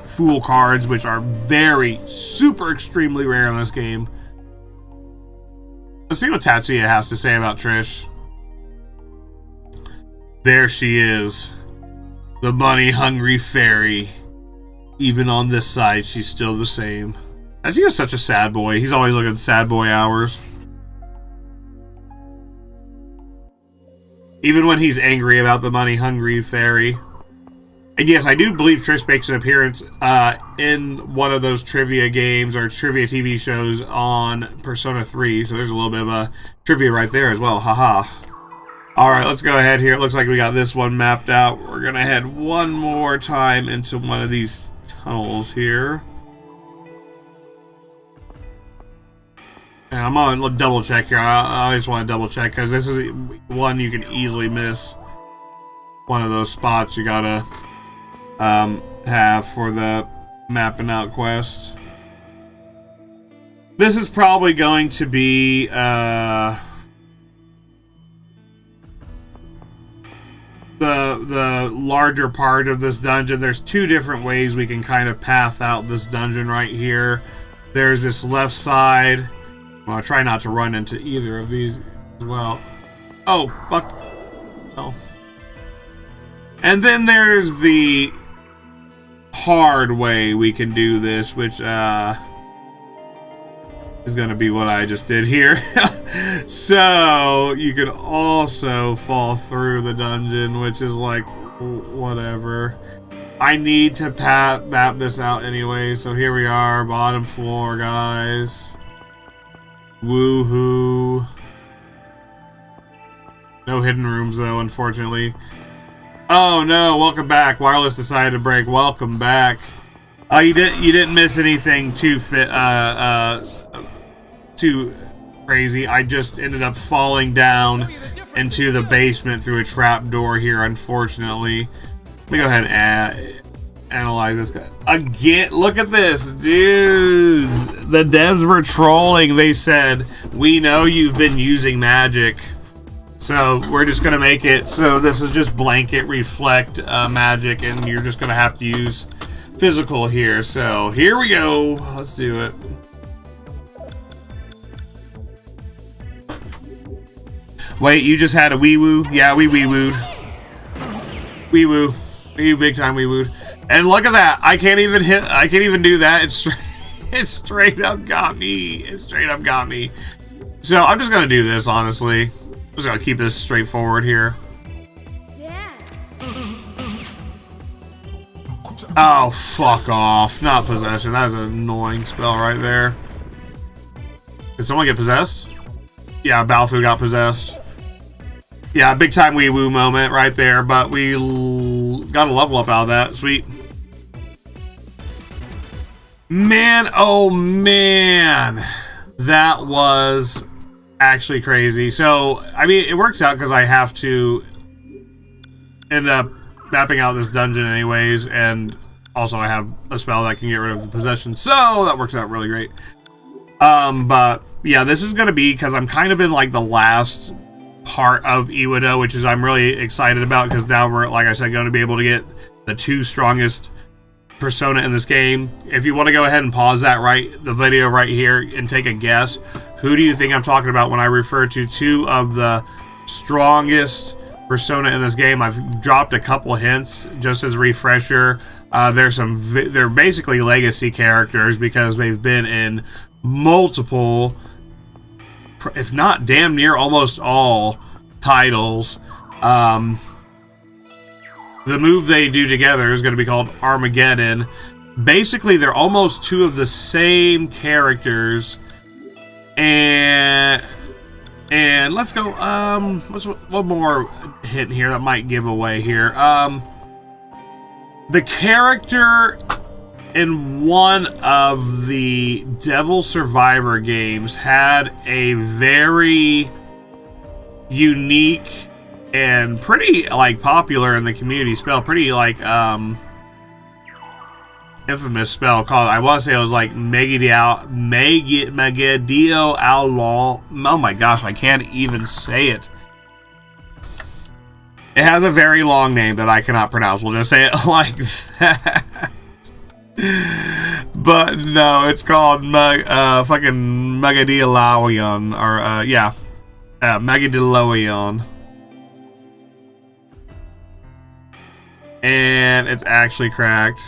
Fool cards, which are very, super extremely rare in this game. Let's see what Tatsuya has to say about Trish. There she is. The money-hungry fairy. Even on this side, she's still the same. I think he's such a sad boy. He's always looking at sad boy hours. Even when he's angry about the money-hungry fairy. And yes, I do believe Trish makes an appearance in one of those trivia games or trivia TV shows on Persona 3. So there's a little bit of a trivia right there as well. Haha. Alright, let's go ahead here. It looks like we got this one mapped out. We're gonna head one more time into one of these tunnels here. And I'm gonna double check here. I always want to double check because this is one you can easily miss. One of those spots you gotta have for the mapping out quest. This is probably going to be the larger part of this dungeon. There's two different ways we can kind of path out this dungeon right here. There's this left side. Well, I'll try not to run into either of these as well. Oh, fuck. Oh. And then there's the hard way we can do this, which is going to be what I just did here. So you can also fall through the dungeon, which is like whatever. I need to map this out anyway, so here we are, bottom floor, guys. Woohoo. No hidden rooms though, unfortunately. Oh no, welcome back. Wireless decided to break. Welcome back. Oh, you didn't miss anything too too crazy. I just ended up falling down into the basement through a trap door here, unfortunately. Let me go ahead and analyze this guy. Again, look at this, dude. The devs were trolling. They said, we know you've been using magic, so we're just gonna make it so this is just blanket reflect magic, and you're just gonna have to use physical here. So here we go. Let's do it. Wait, you just had a wee woo? Yeah, we wee wooed. Wee woo. We big time wee wooed. And look at that. I can't even do that. It straight up got me. It straight up got me. So I'm just gonna do this, honestly. I'm just gonna keep this straightforward here. Oh, fuck off. Not possession. That is an annoying spell right there. Did someone get possessed? Yeah, Balfu got possessed. Yeah, big time wee woo moment right there, but we got a level up out of that. Sweet. Man, oh man. That was actually crazy. So, I mean, it works out because I have to end up mapping out this dungeon anyways, and also I have a spell that can get rid of the possession, so that works out really great. But yeah, this is gonna be because I'm kind of in like the last part of Iwado, which is I'm really excited about because now we're, like I said, going to be able to get the two strongest persona in this game. If you want to go ahead and pause the video right here and take a guess, who do you think I'm talking about when I refer to two of the strongest persona in this game? I've dropped a couple hints just as a refresher. They're basically legacy characters because they've been in multiple, if not damn near almost all titles. The move they do together is going to be called Armageddon. Basically, they're almost two of the same characters. And let's go, what's one more hint here that might give away here. The character in one of the Devil Survivor games had a very unique and pretty, like, popular in the community spell, pretty, like, infamous spell called, I want to say it was like Megadio Aulon. Oh my gosh, I can't even say it. It has a very long name that I cannot pronounce. We'll just say it like that. But no, it's called fucking Megadillowion, or yeah, Megadillowion. And it's actually cracked.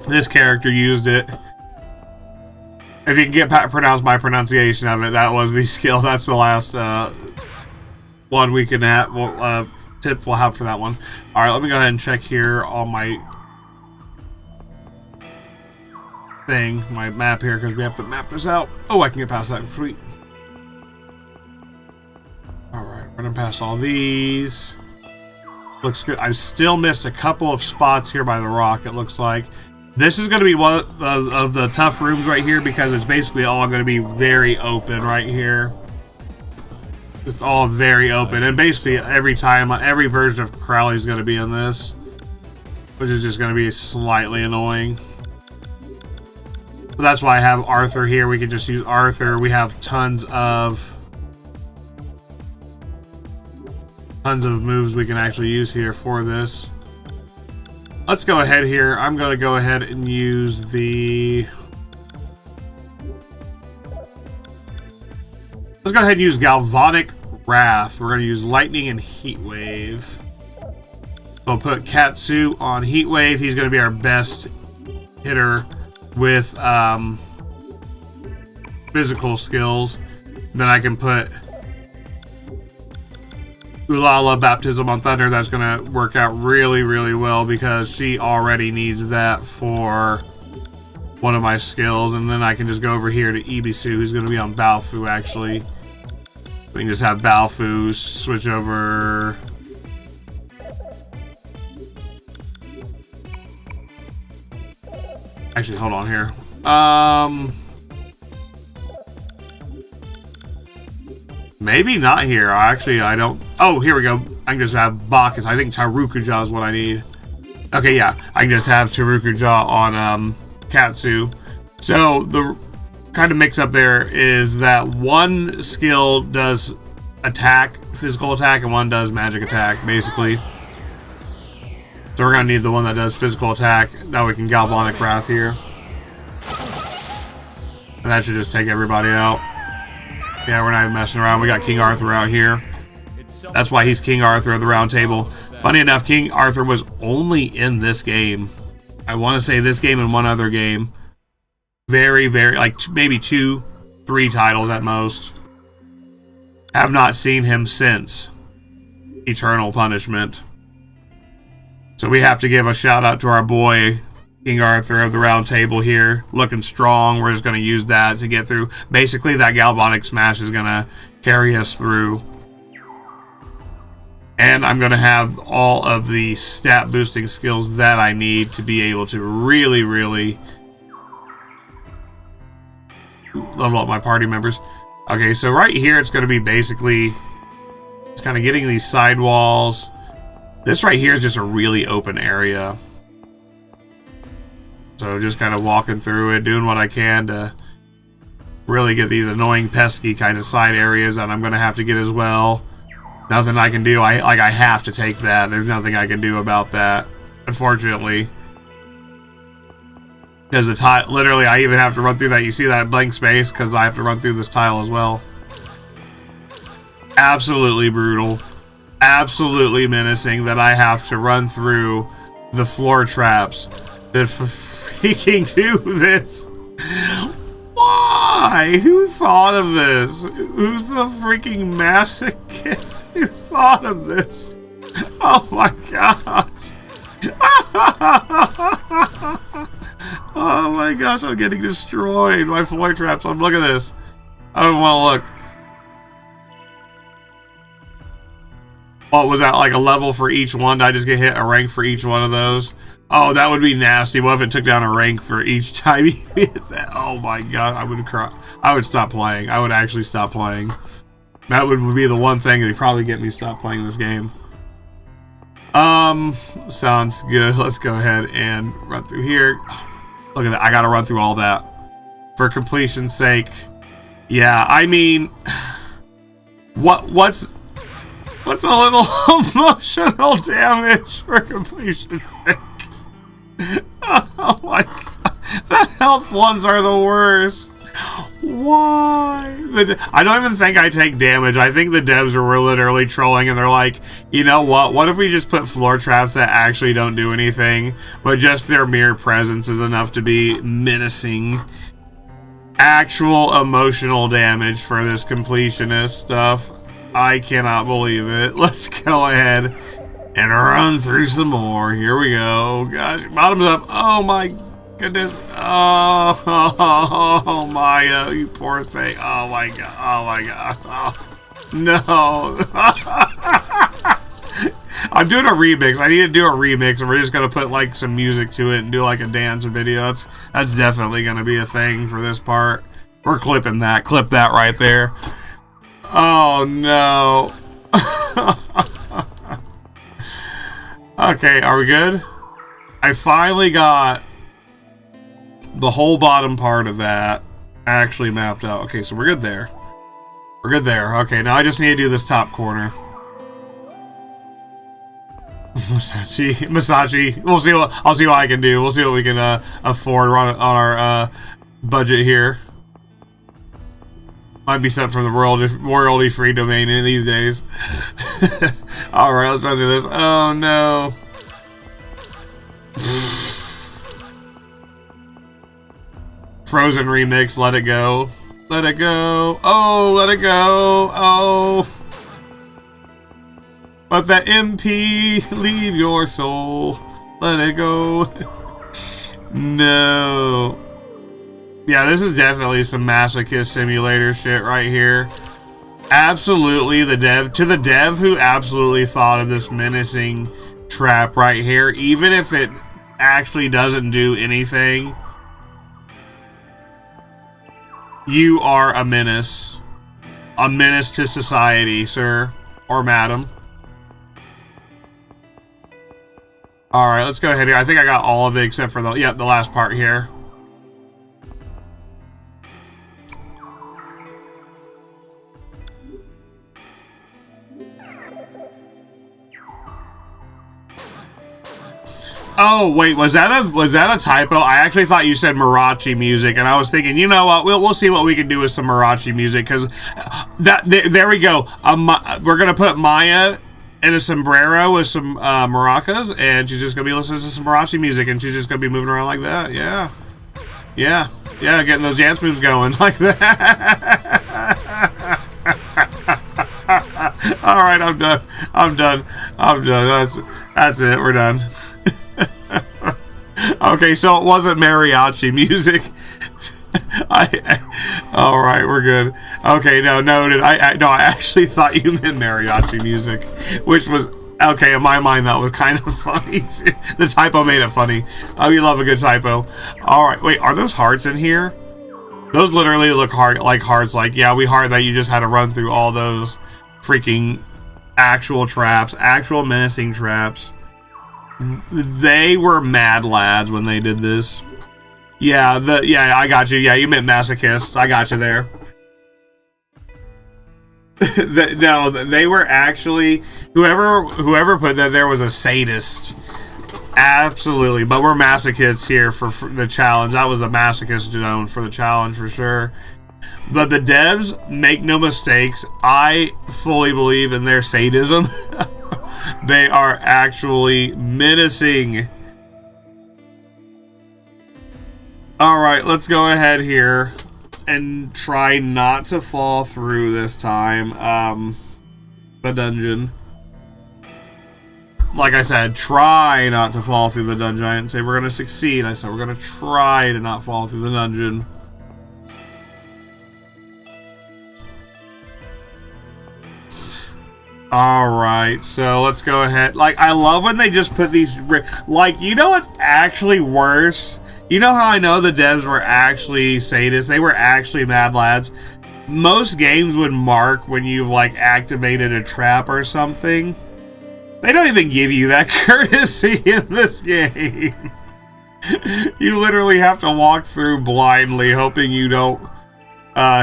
This character used it. If you can pronounce my pronunciation of it, that was the skill. That's the last one we can have. Tip we'll have for that one. All right, let me go ahead and check here on my thing, my map here, because we have to map this out. Oh, I can get past that. Sweet. Running past all these. Looks good. I've still missed a couple of spots here by the rock, it looks like. This is going to be one of the tough rooms right here because it's basically all going to be very open right here. It's all very open. And basically every time, every version of Crowley is going to be in this. Which is just going to be slightly annoying. But that's why I have Arthur here. We can just use Arthur. We have tons of moves we can actually use here for this. Let's go ahead here. I'm going to go ahead and use the... Let's go ahead and use Galvanic Wrath. We're going to use Lightning and Heat Wave. We'll put Katsu on Heat Wave. He's going to be our best hitter with physical skills. Then I can put Ulala, Baptism on Thunder. That's going to work out really, really well because she already needs that for one of my skills. And then I can just go over here to Ibisu, who's going to be on Balfu, actually. We can just have Balfu switch over... Actually, hold on here. Maybe not here. Actually, I don't... Oh, here we go. I can just have Bacchus. I think Tarukuja is what I need. Okay, yeah. I can just have Tarukuja on Katsu. So, the kind of mix-up there is that one skill does attack, physical attack, and one does magic attack, basically. So we're going to need the one that does physical attack. Now we can Galvanic Wrath here. And that should just take everybody out. Yeah, we're not even messing around. We got King Arthur out here. That's why he's King Arthur of the Round Table. Funny enough, King Arthur was only in this game. I want to say this game and one other game. Very, very, like maybe 2, 3 titles at most. Have not seen him since Eternal Punishment. So we have to give a shout out to our boy, King Arthur of the Round Table here. Looking strong. We're just going to use that to get through. Basically, that Galvanic Smash is going to carry us through. And I'm going to have all of the stat boosting skills that I need to be able to really, really level up my party members. Okay, so right here, it's going to be basically... It's kind of getting these side walls. This right here is just a really open area. So just kind of walking through it, doing what I can to really get these annoying, pesky kind of side areas that I'm going to have to get as well. Nothing I can do. I have to take that. There's nothing I can do about that, unfortunately. Because the tile, literally, I even have to run through that. You see that blank space? Because I have to run through this tile as well. Absolutely brutal. Absolutely menacing that I have to run through the floor traps to freaking do this. Why? Who thought of this? Who's the freaking masochist who thought of this? Oh my gosh. Oh my gosh, I'm getting destroyed. My floor traps. Look at this. I don't want to look. What was that, like a level for each one? Did I just get hit a rank for each one of those? Oh, that would be nasty. What if it took down a rank for each time you hit that? Oh my god, I would cry. I would stop playing. I would actually stop playing. That would be the one thing that would probably get me to stop playing this game. Sounds good. Let's go ahead and run through here. Look at that. I gotta run through all that for completion's sake. Yeah, I mean, what's a little emotional damage for completion's sake? Oh my god. The health ones are the worst. Why? I don't even think I take damage. I think the devs were literally trolling and they're like, you know what? What if we just put floor traps that actually don't do anything, but just their mere presence is enough to be menacing? Actual emotional damage for this completionist stuff. I cannot believe it. Let's go ahead and run through some more. Here we go. Gosh, bottoms up. Oh my goodness. Oh, Maya, you poor thing. Oh my god. Oh my god. Oh. No. I'm doing a remix. I need to do a remix, and we're just gonna put like some music to it and do like a dance video. That's definitely gonna be a thing for this part. We're clipping that. Clip that right there. Oh no. Okay, are we good? I finally got the whole bottom part of that actually mapped out. Okay, so we're good there. We're good there. Okay, now I just need to do this top corner. Masachi. We'll see what I'll see what I can do. We'll see what we can afford on our budget here. Might be something from the royalty free domain in these days. All right, let's run through this. Oh no. Frozen remix. Let it go. Let it go. Oh, let it go. Oh. Let that MP leave your soul. Let it go. No. Yeah, this is definitely some masochist simulator shit right here. Absolutely, the dev who absolutely thought of this menacing trap right here, even if it actually doesn't do anything, you are a menace. A menace to society, sir or madam. Alright, let's go ahead here. I think I got all of it except for the last part here. Oh wait, was that a typo? I actually thought you said Marachi music, and I was thinking, you know what? We'll see what we can do with some Marachi music, because there we go. We're gonna put Maya in a sombrero with some maracas, and she's just gonna be listening to some Marachi music, and she's just gonna be moving around like that. Yeah, getting those dance moves going like that. All right, I'm done. That's it. We're done. Okay, so it wasn't mariachi music. All right, we're good. Okay, no, noted. I actually thought you meant mariachi music, which was okay in my mind. That was kind of funny too. The typo made it funny. Oh, you love a good typo. All right, wait, are those hearts in here? Those literally look like hearts. Like, yeah, we heart that you just had to run through all those freaking actual traps, actual menacing traps. They were mad lads when they did this. Yeah, I got you. Yeah, you meant masochist. I got you there. No, they were actually whoever put that there was a sadist. Absolutely, but we're masochists here for the challenge. That was a masochist zone for the challenge for sure. But the devs, make no mistakes, I fully believe in their sadism. They are actually menacing. Alright, let's go ahead here and try not to fall through this time. The dungeon. Like I said, try not to fall through the dungeon. I didn't say we're going to succeed. I said we're going to try to not fall through the dungeon. Alright, so let's go ahead. Like, I love when they just put these... Like, you know what's actually worse? You know how I know the devs were actually sadists? They were actually mad lads. Most games would mark when you've, like, activated a trap or something. They don't even give you that courtesy in this game. You literally have to walk through blindly, hoping you don't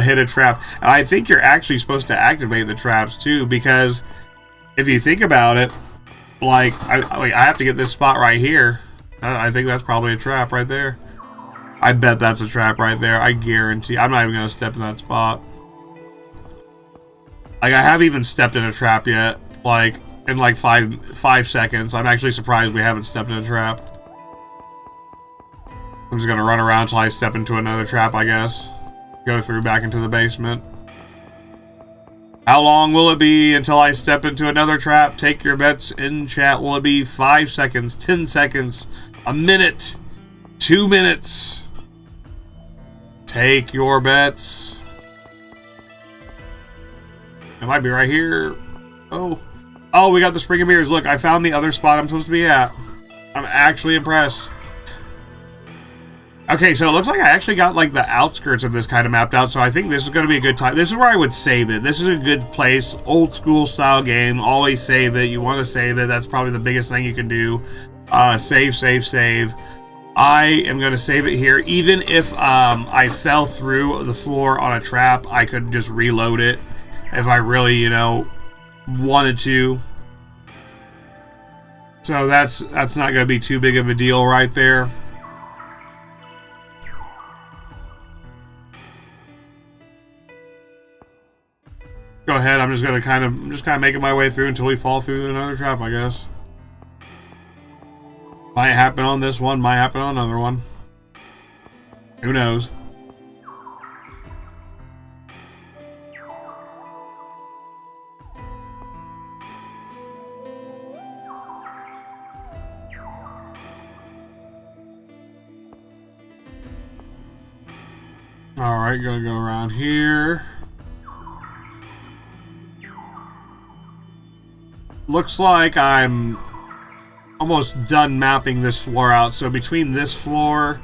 hit a trap. And I think you're actually supposed to activate the traps, too, because... If you think about it, like, I have to get this spot right here. I think that's probably a trap right there. I bet that's a trap right there. I guarantee. I'm not even going to step in that spot. Like, I haven't even stepped in a trap yet. Like, in like five seconds. I'm actually surprised we haven't stepped in a trap. I'm just going to run around until I step into another trap, I guess. Go through back into the basement. How long will it be until I step into another trap? Take your bets in chat. Will it be 5 seconds, 10 seconds, a minute, 2 minutes? Take your bets. It might be right here. Oh. Oh, we got the spring of mirrors. Look, I found the other spot I'm supposed to be at. I'm actually impressed. Okay, so it looks like I actually got like the outskirts of this kind of mapped out, so I think this is going to be a good time. This is where I would save it. This is a good place. Old school style game. Always save it. You want to save it. That's probably the biggest thing you can do. Save, save, save. I am going to save it here. Even if I fell through the floor on a trap, I could just reload it if I really, you know, wanted to. So that's not going to be too big of a deal right there. Go ahead. I'm just kind of making my way through until we fall through another trap, I guess. Might happen on this one, might happen on another one. Who knows? Alright, gonna go around here. Looks like I'm almost done mapping this floor out. So between this floor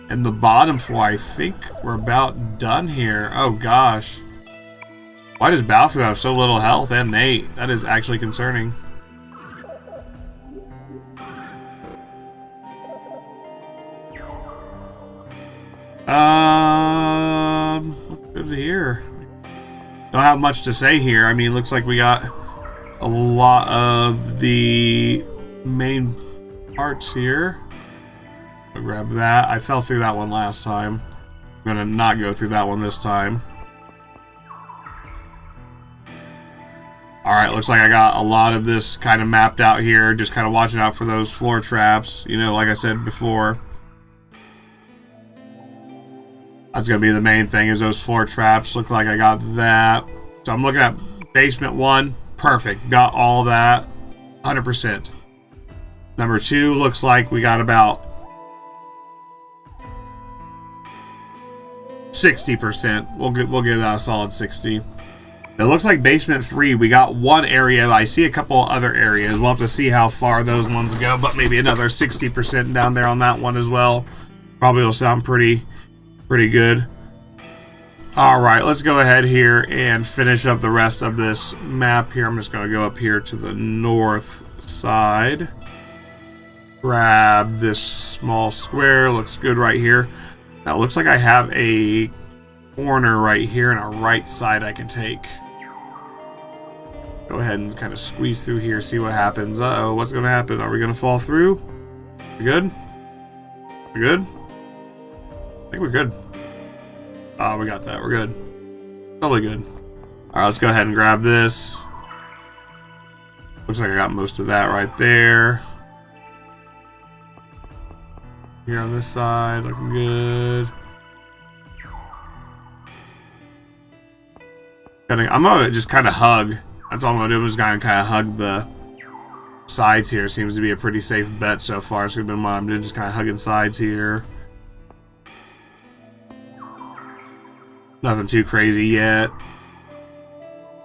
and the bottom floor, I think we're about done here. Oh gosh. Why does Battlefield have so little health and Nate? That is actually concerning. What's good here? Don't have much to say here. I mean, looks like we got a lot of the main parts here. I'll grab that. I fell through that one last time. I'm gonna not go through that one this time. Alright, looks like I got a lot of this kind of mapped out here. Just kind of watching out for those floor traps. You know, like I said before. That's gonna be the main thing, is those floor traps. Look like I got that. So I'm looking at basement 1. Perfect. Got all that. 100%. Number 2 looks like we got about 60%. We'll give that a solid 60. It looks like basement 3, we got one area. I see a couple other areas. We'll have to see how far those ones go, but maybe another 60% down there on that one as well. Probably will sound pretty good. Alright, let's go ahead here and finish up the rest of this map here. I'm just going to go up here to the north side. Grab this small square. Looks good right here. Now, it looks like I have a corner right here and a right side I can take. Go ahead and kind of squeeze through here, see what happens. Uh-oh, what's going to happen? Are we going to fall through? We good? We good? I think we're good. Oh, we got that. We're good. Totally good. Alright, let's go ahead and grab this. Looks like I got most of that right there. Here on this side, looking good. I'm gonna just kind of hug. That's all I'm gonna do. I'm just gonna kind of hug the sides here. Seems to be a pretty safe bet so far. So I'm doing just kind of hugging sides here. Nothing too crazy yet.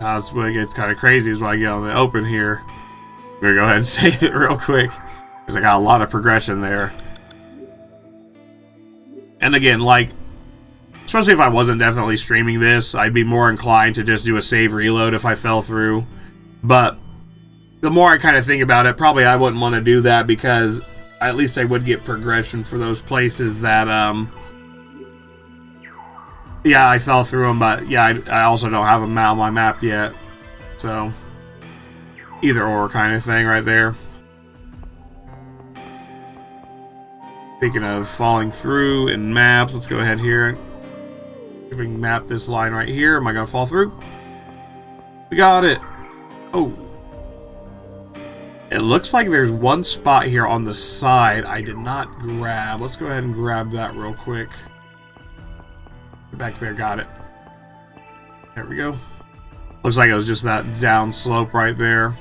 That's when it gets kind of crazy is when I get on the open here. I'm gonna go ahead and save it real quick because I got a lot of progression there. And again, like, especially if I wasn't definitely streaming this, I'd be more inclined to just do a save reload if I fell through. But the more I kind of think about it, probably I wouldn't want to do that because at least I would get progression for those places that, yeah, I fell through them, but yeah, I also don't have them on my map yet. So, either or kind of thing right there. Speaking of falling through in maps, let's go ahead here. If we can map this line right here. Am I going to fall through? We got it. Oh. It looks like there's one spot here on the side I did not grab. Let's go ahead and grab that real quick. Back there, got it. There we go. Looks like it was just that down slope right there.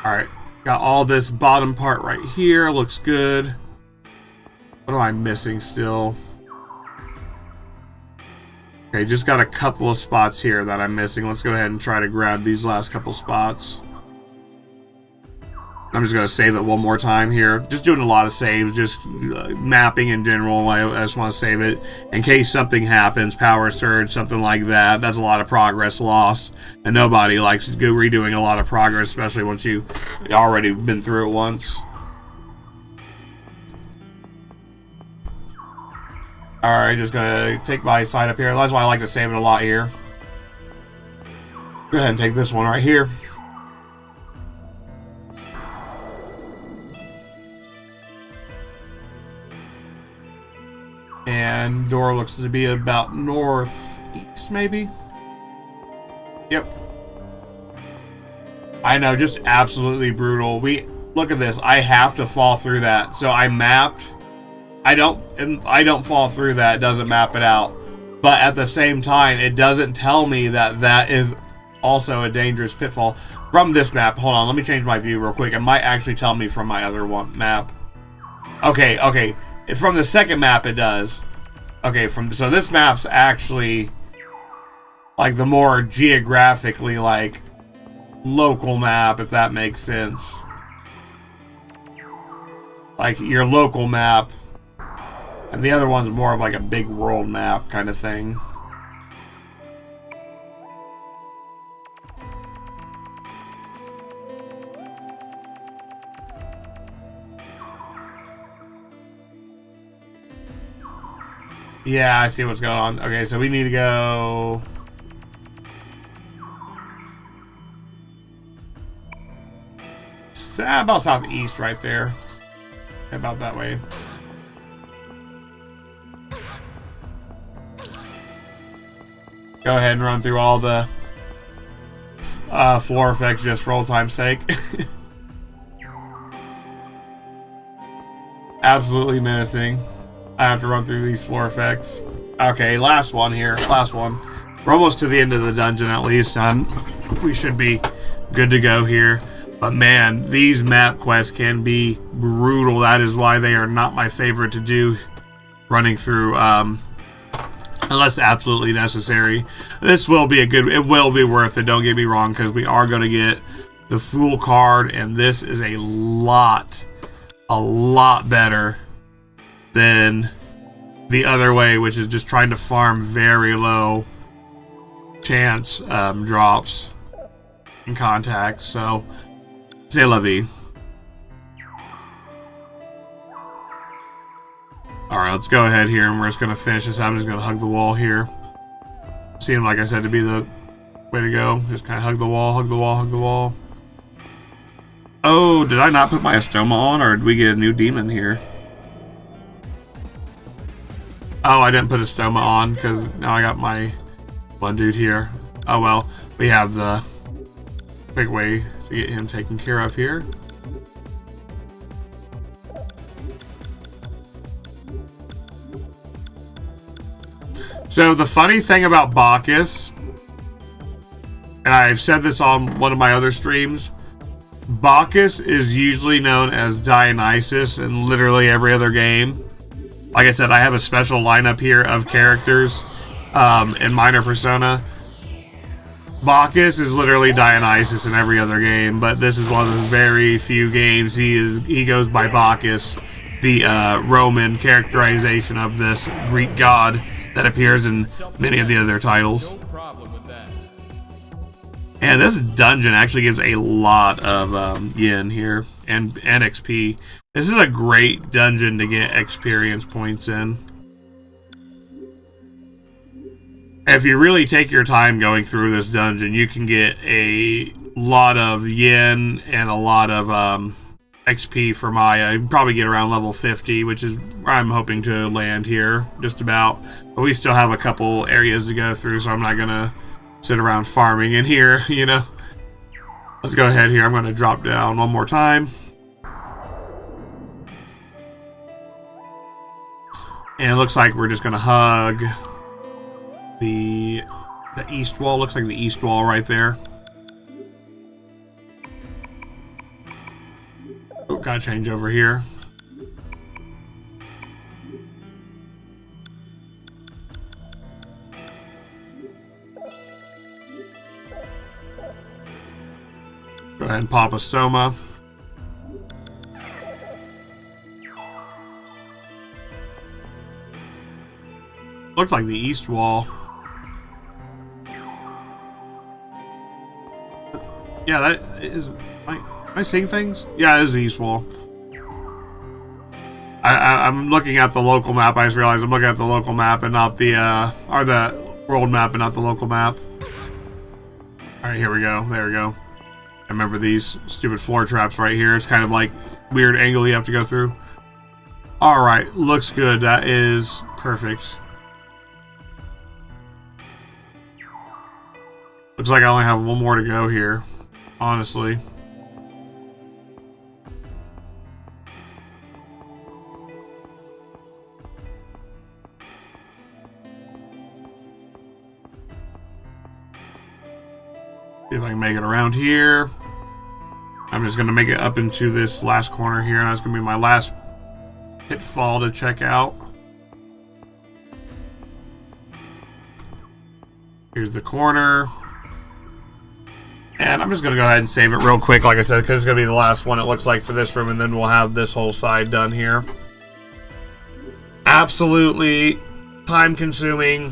Alright, got all this bottom part right here. Looks good. What am I missing still? Okay, just got a couple of spots here that I'm missing. Let's go ahead and try to grab these last couple spots. I'm just going to save it one more time here. Just doing a lot of saves, just mapping in general. I just want to save it in case something happens, power surge, something like that. That's a lot of progress lost, and nobody likes redoing a lot of progress, especially once you've already been through it once. Alright, just going to take my side up here. That's why I like to save it a lot here. Go ahead and take this one right here. And door looks to be about northeast, maybe? Yep. I know, just absolutely brutal. Look at this. I have to fall through that. So I mapped. I don't fall through that. It doesn't map it out. But at the same time, it doesn't tell me that that is also a dangerous pitfall from this map. Hold on, let me change my view real quick. It might actually tell me from my other one map. Okay. From the second map, it does. Okay, so this map's actually like the more geographically like local map, if that makes sense. Like your local map, and the other one's more of like a big world map kind of thing. Yeah, I see what's going on. Okay, so we need to go... about southeast right there. About that way. Go ahead and run through all the floor effects just for old time's sake. Absolutely menacing. I have to run through these floor effects. Okay, last one here. Last one. We're almost to the end of the dungeon at least. We should be good to go here. But man, these map quests can be brutal. That is why they are not my favorite to do running through, unless absolutely necessary. This will be it will be worth it, don't get me wrong, because we are going to get the Fool card, and this is a lot better than the other way, which is just trying to farm very low chance drops and contacts. So, c'est la vie. Alright, let's go ahead here, and we're just going to finish this out. I'm just going to hug the wall here. Seemed like I said to be the way to go. Just kind of hug the wall, hug the wall, hug the wall. Oh, did I not put my Estoma on, or did we get a new demon here? Oh, I didn't put Estoma on, because now I got my one dude here. Oh well, we have the quick way to get him taken care of here. So the funny thing about Bacchus, and I've said this on one of my other streams, Bacchus is usually known as Dionysus in literally every other game. Like I said, I have a special lineup here of characters in Minor Persona. Bacchus is literally Dionysus in every other game, but this is one of the very few games he goes by Bacchus, the Roman characterization of this Greek god that appears in many of the other titles. And this dungeon actually gives a lot of yen here and XP. This is a great dungeon to get experience points in. If you really take your time going through this dungeon, you can get a lot of yen and a lot of XP for Maya. You can probably get around level 50, which is where I'm hoping to land here, just about. But we still have a couple areas to go through, so I'm not going to sit around farming in here, you know. Let's go ahead here. I'm going to drop down one more time. And it looks like we're just going to hug the east wall. Looks like the east wall right there. Oh, gotta change over here. and Papa Soma. Looked like the east wall. Yeah, that is... Am I seeing things? Yeah, it is the east wall. I'm looking at the local map. I just realized I'm looking at the local map and not the, or the world map and not the local map. Alright, here we go. There we go. I remember these stupid floor traps right here. It's kind of like weird angle you have to go through. Alright, looks good. That is perfect. Looks like I only have one more to go here, honestly. See if I can make it around here. I'm just going to make it up into this last corner here, and that's going to be my last pitfall to check out. Here's the corner. And I'm just going to go ahead and save it real quick, like I said, because it's going to be the last one, it looks like, for this room, and then we'll have this whole side done here. Absolutely time-consuming.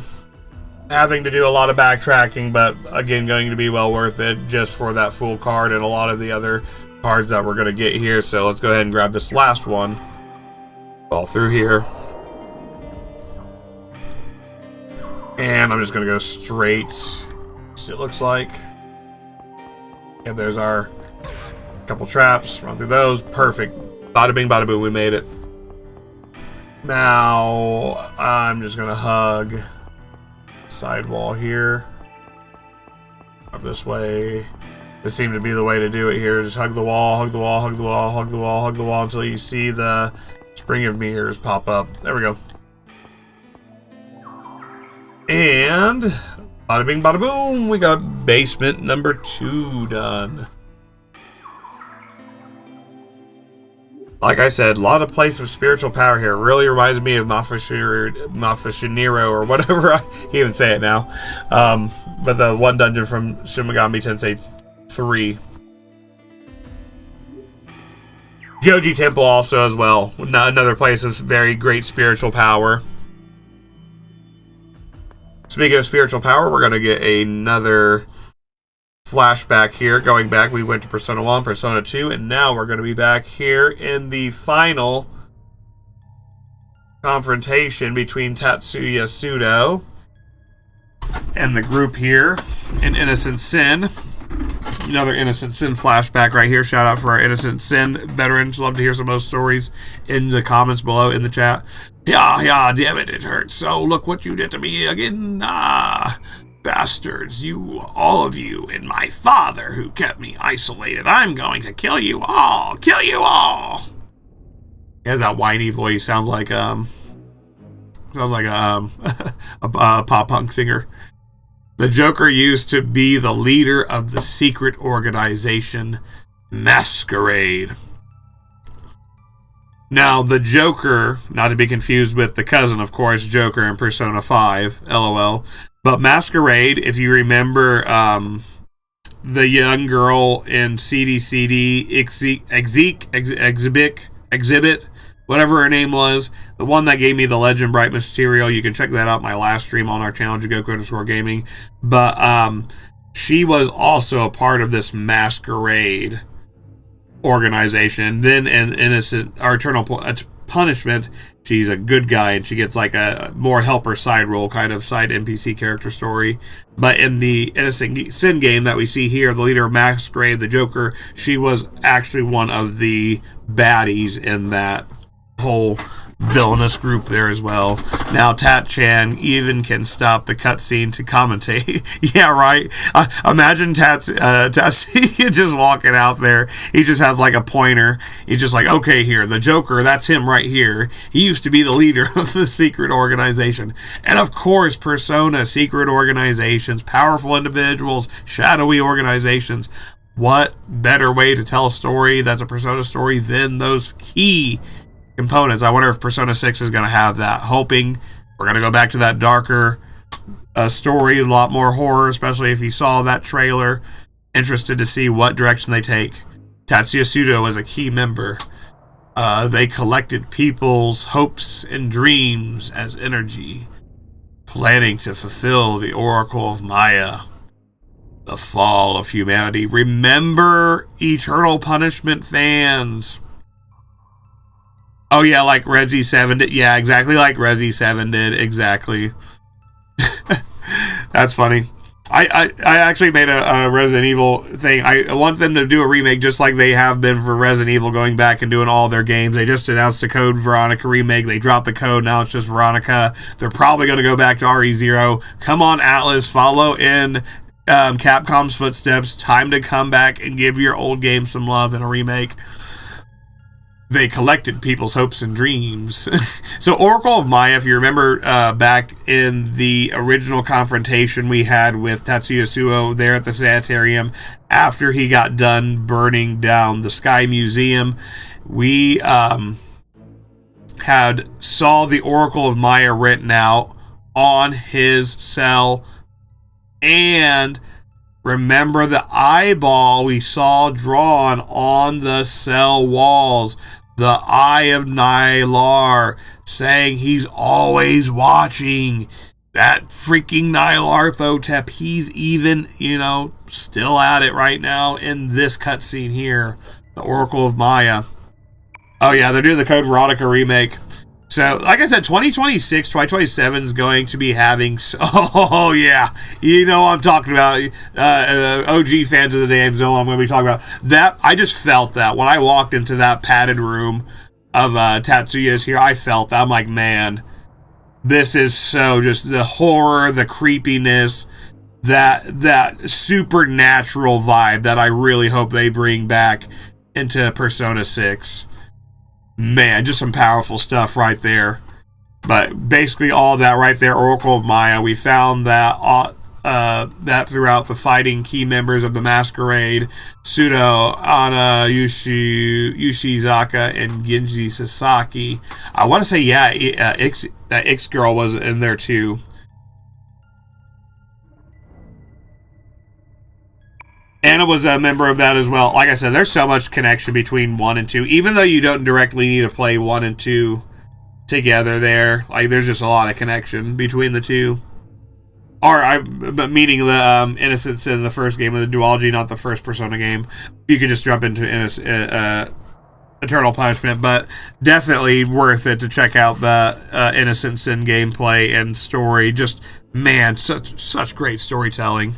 Having to do a lot of backtracking, but again, going to be well worth it just for that full card and a lot of the other cards that we're going to get here. So let's go ahead and grab this last one. Fall through here. And I'm just going to go straight. It looks like. Yeah, there's our couple traps. Run through those. Perfect. Bada bing, bada boom. We made it. Now, I'm just going to hug sidewall here. Up this way. This seemed to be the way to do it here. Just hug the wall, hug the wall, hug the wall, hug the wall, hug the wall until you see the spring of mirrors pop up. There we go. And bada bing, bada boom. We got basement number 2 done. Like I said, a lot of place of spiritual power here. Really reminds me of Mafashiniro or whatever. I can't even say it now. But the one dungeon from Shin Megami Tensei 3. Joji Temple also as well. Another place of very great spiritual power. Speaking of spiritual power, we're going to get another flashback here. Going back, we went to Persona 1, Persona 2, and now we're going to be back here in the final confrontation between Tatsuya Sudo and the group here in Innocent Sin. Another Innocent Sin flashback right here. Shout out for our Innocent Sin veterans. Love to hear some of those stories in the comments below in the chat. Yeah, damn it, it hurts. So look what you did to me again. Bastards, all of you, and my father who kept me isolated. I'm going to kill you all. Kill you all. He has that whiny voice. Sounds like a pop punk singer. The Joker used to be the leader of the secret organization Masquerade. Now, the Joker, not to be confused with the cousin, of course, Joker in Persona 5, LOL. But Masquerade, if you remember the young girl in CDCD Exhibit, whatever her name was, the one that gave me the Legend Bright material, you can check that out in my last stream on our channel, Jigoku_gaming. But she was also a part of this Masquerade organization. Then in Eternal Punishment, she's a good guy and she gets like a more helper side role, kind of side NPC character story. But in the Innocent Sin game that we see here, the leader of Masquerade, the Joker, she was actually one of the baddies in that whole villainous group there as well. Now Tat-chan even can stop the cutscene to commentate. Yeah, right? Imagine Tatsuya just walking out there. He just has like a pointer. He's just like, okay, here, the Joker, that's him right here. He used to be the leader of the secret organization. And of course, Persona, secret organizations, powerful individuals, shadowy organizations. What better way to tell a story that's a Persona story than those key components? I wonder if Persona 6 is going to have that. Hoping we're going to go back to that darker story, a lot more horror, especially if you saw that trailer. Interested to see what direction they take. Tatsuya Sudo was a key member. They collected people's hopes and dreams as energy, planning to fulfill the Oracle of Maya. The fall of humanity. Remember Eternal Punishment fans. Oh yeah, like Resi 7 did. Yeah, exactly like Resi 7 did. Exactly. That's funny. I actually made a Resident Evil thing. I want them to do a remake just like they have been for Resident Evil, going back and doing all their games. They just announced the Code Veronica remake. They dropped the code. Now it's just Veronica. They're probably going to go back to RE0. Come on, Atlus. Follow in Capcom's footsteps. Time to come back and give your old game some love in a remake. They collected people's hopes and dreams. So Oracle of Maya, if you remember back in the original confrontation we had with Tatsuya Suo there at the sanitarium, after he got done burning down the Sky Museum, we had saw the Oracle of Maya written out on his cell. And remember the eyeball we saw drawn on the cell walls. The Eye of Nylar, saying he's always watching. That freaking Nyarlathotep, he's even, still at it right now in this cutscene here. The Oracle of Maya. Oh yeah, they're doing the Code Veronica remake. So, like I said, 2026, 2027 is going to be having... Oh, yeah. You know what I'm talking about. OG fans of the games know what I'm going to be talking about. That, I just felt that. When I walked into that padded room of Tatsuya's here, I felt that. I'm like, man, this is so just the horror, the creepiness, that supernatural vibe that I really hope they bring back into Persona 6. Man, just some powerful stuff right there. But basically all that right there, Oracle of Maya, we found that that throughout the fighting key members of the Masquerade, Sudo, Ana, Yushizaka, and Genji Sasaki. I want to say, yeah, X Girl was in there too. Anna was a member of that as well. Like I said, there's so much connection between 1 and 2. Even though you don't directly need to play 1 and 2 together there. Like, there's just a lot of connection between the two. But meaning the Innocence in the first game of the duology, not the first Persona game. You could just jump into Eternal Punishment. But definitely worth it to check out the Innocence in gameplay and story. Just, man, such great storytelling.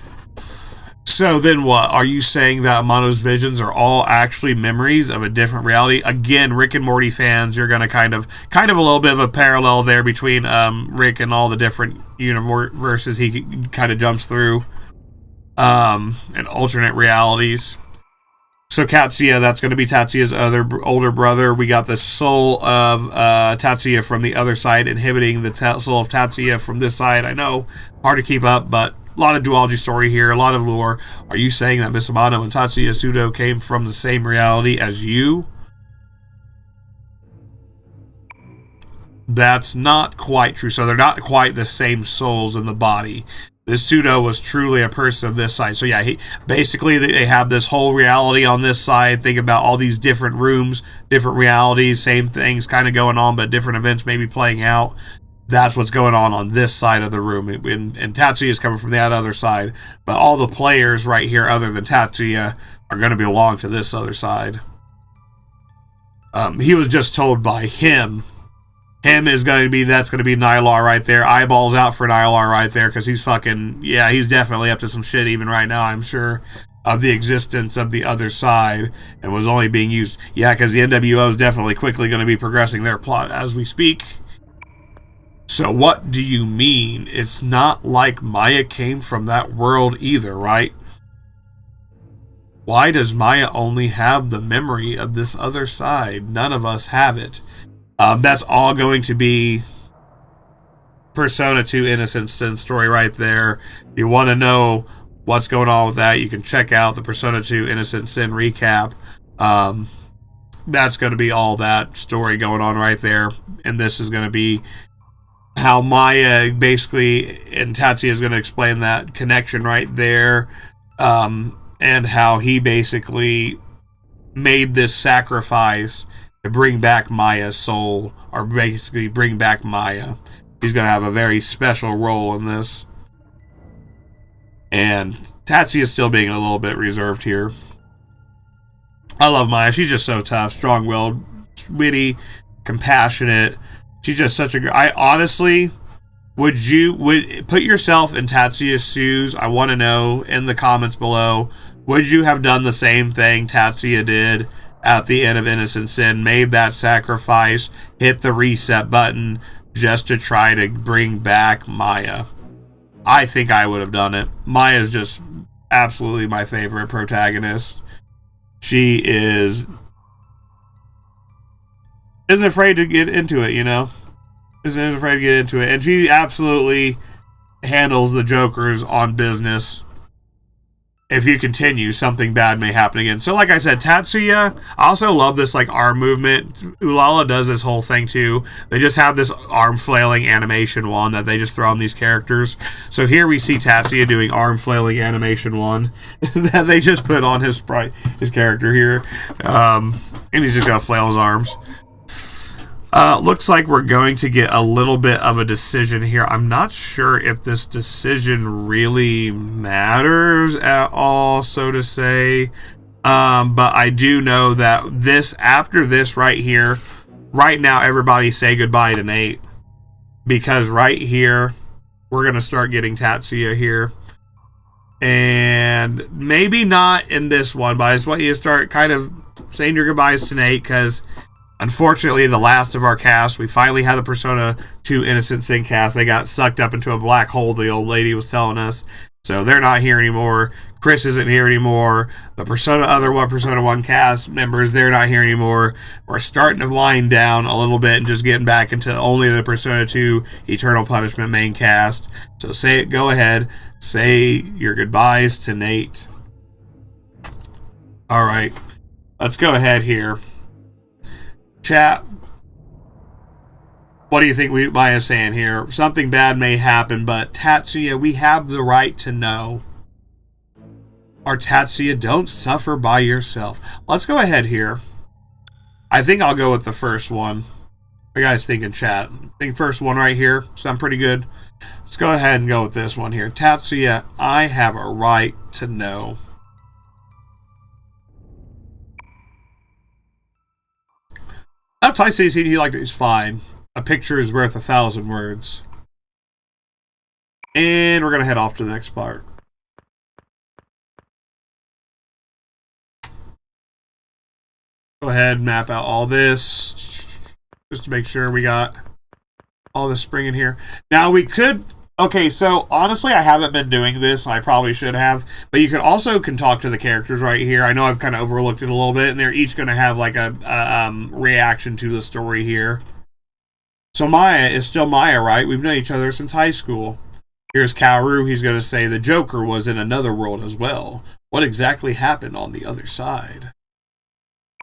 So then what? Are you saying that Amano's visions are all actually memories of a different reality? Again, Rick and Morty fans, you're going to kind of a little bit of a parallel there between Rick and all the different universes he kind of jumps through and alternate realities. So Tatsuya, that's going to be Tatsuya's older brother. We got the soul of Tatsuya from the other side inhibiting the soul of Tatsuya from this side. I know, hard to keep up, but a lot of duology story here, a lot of lore. Are you saying that Miss Amano and Tatsuya Sudo came from the same reality as you? That's not quite true. So they're not quite the same souls in the body. This Sudo was truly a person of this side. So yeah, basically they have this whole reality on this side. Think about all these different rooms, different realities, same things kind of going on, but different events maybe playing out. That's what's going on this side of the room. And Tatsuya is coming from that other side. But all the players right here, other than Tatsuya, are going to belong to this other side. He was just told by him. That's going to be Nylar right there. Eyeballs out for Nylar right there, because he's he's definitely up to some shit even right now, I'm sure, of the existence of the other side, and was only being used. Yeah, because the NWO is definitely quickly going to be progressing their plot as we speak. So what do you mean? It's not like Maya came from that world either, right? Why does Maya only have the memory of this other side? None of us have it. That's all going to be Persona 2 Innocence Sin story right there. If you want to know what's going on with that, you can check out the Persona 2 Innocence Sin recap. That's going to be all that story going on right there. And this is going to be how Maya basically, and Tatsuya is going to explain that connection right there. And and how he basically made this sacrifice to bring back Maya's soul, or basically bring back Maya. He's going to have a very special role in this. And Tatsuya still being a little bit reserved here. I love Maya. She's just so tough, strong-willed, witty, compassionate. She's just such a... I honestly... would put yourself in Tatsuya's shoes? I want to know in the comments below. Would you have done the same thing Tatsuya did at the end of Innocent Sin? Made that sacrifice, hit the reset button just to try to bring back Maya? I think I would have done it. Maya's just absolutely my favorite protagonist. She isn't afraid to get into it, you know? Isn't afraid to get into it. And she absolutely handles the Jokers on business. If you continue, something bad may happen again. So like I said, Tatsuya, I also love this like arm movement. Ulala does this whole thing too. They just have this arm flailing animation one that they just throw on these characters. So here we see Tatsuya doing arm flailing animation one that they just put on his character here. And he's just gonna flail his arms. Looks like we're going to get a little bit of a decision here. I'm not sure if this decision really matters at all, so to say. But I do know that after this right here, right now, everybody say goodbye to Nate. Because right here, we're going to start getting Tatsuya here. And maybe not in this one, but I just want you to start kind of saying your goodbyes to Nate, because... unfortunately, the last of our cast, we finally had the Persona 2 Innocent Sin cast. They got sucked up into a black hole, the old lady was telling us. So they're not here anymore. Chris isn't here anymore. The Persona 1 cast members, they're not here anymore. We're starting to wind down a little bit and just getting back into only the Persona 2 Eternal Punishment main cast. So go ahead, say your goodbyes to Nate. Alright, let's go ahead here. Chat, what do you think Maya's saying here? Something bad may happen, but Tatsuya, we have the right to know. Or Tatsuya, don't suffer by yourself. Let's go ahead here. I think I'll go with the first one. What are you guys thinking, chat? I think first one right here. Sound pretty good? Let's go ahead and go with this one here. Tatsuya, I have a right to know. Tyson said he liked it. He's fine. A picture is worth 1,000 words. And we're going to head off to the next part. Go ahead and map out all this. Just to make sure we got all this spring in here. Now we could... okay, so honestly, I haven't been doing this, and I probably should have. But you can talk to the characters right here. I know I've kind of overlooked it a little bit, and they're each going to have like a reaction to the story here. So Maya is still Maya, right? We've known each other since high school. Here's Kaoru. He's going to say the Joker was in another world as well. What exactly happened on the other side?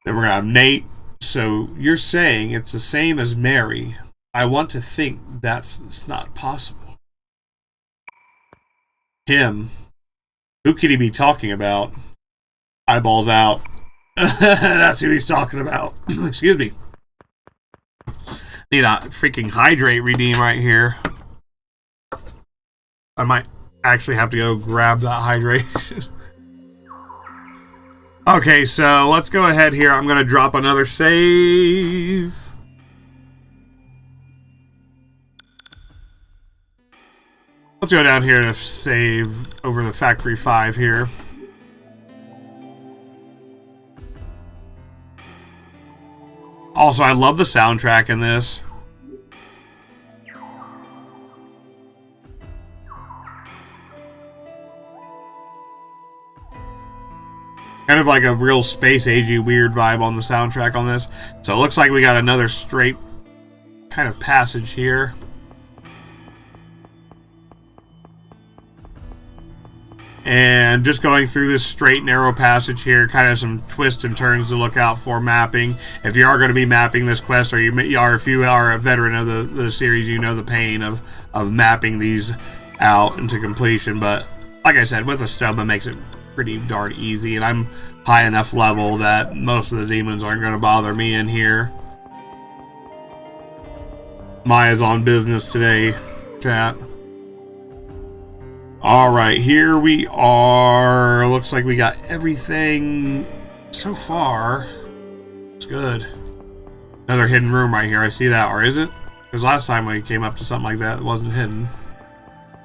Then we're going to have Nate. So you're saying it's the same as Mary. I want to think that's not possible. Him. Who could he be talking about? Eyeballs out. That's who he's talking about. Excuse me. Need a freaking hydrate redeem right here. I might actually have to go grab that hydration. Okay, so let's go ahead here. I'm going to drop another save. Let's go down here to save over the Factory 5 here. Also, I love the soundtrack in this. Kind of like a real space-agey weird vibe on the soundtrack on this. So it looks like we got another straight kind of passage here. And just going through this straight, narrow passage here, kind of some twists and turns to look out for mapping. If you are going to be mapping this quest, or if you are a veteran of the series, you know the pain of mapping these out into completion. But like I said, with a stub, it makes it pretty darn easy, and I'm high enough level that most of the demons aren't going to bother me in here. Maya's on business today, chat. Alright, here we are. Looks like we got everything so far. It's good. Another hidden room right here. I see that. Or is it? Because last time we came up to something like that, it wasn't hidden.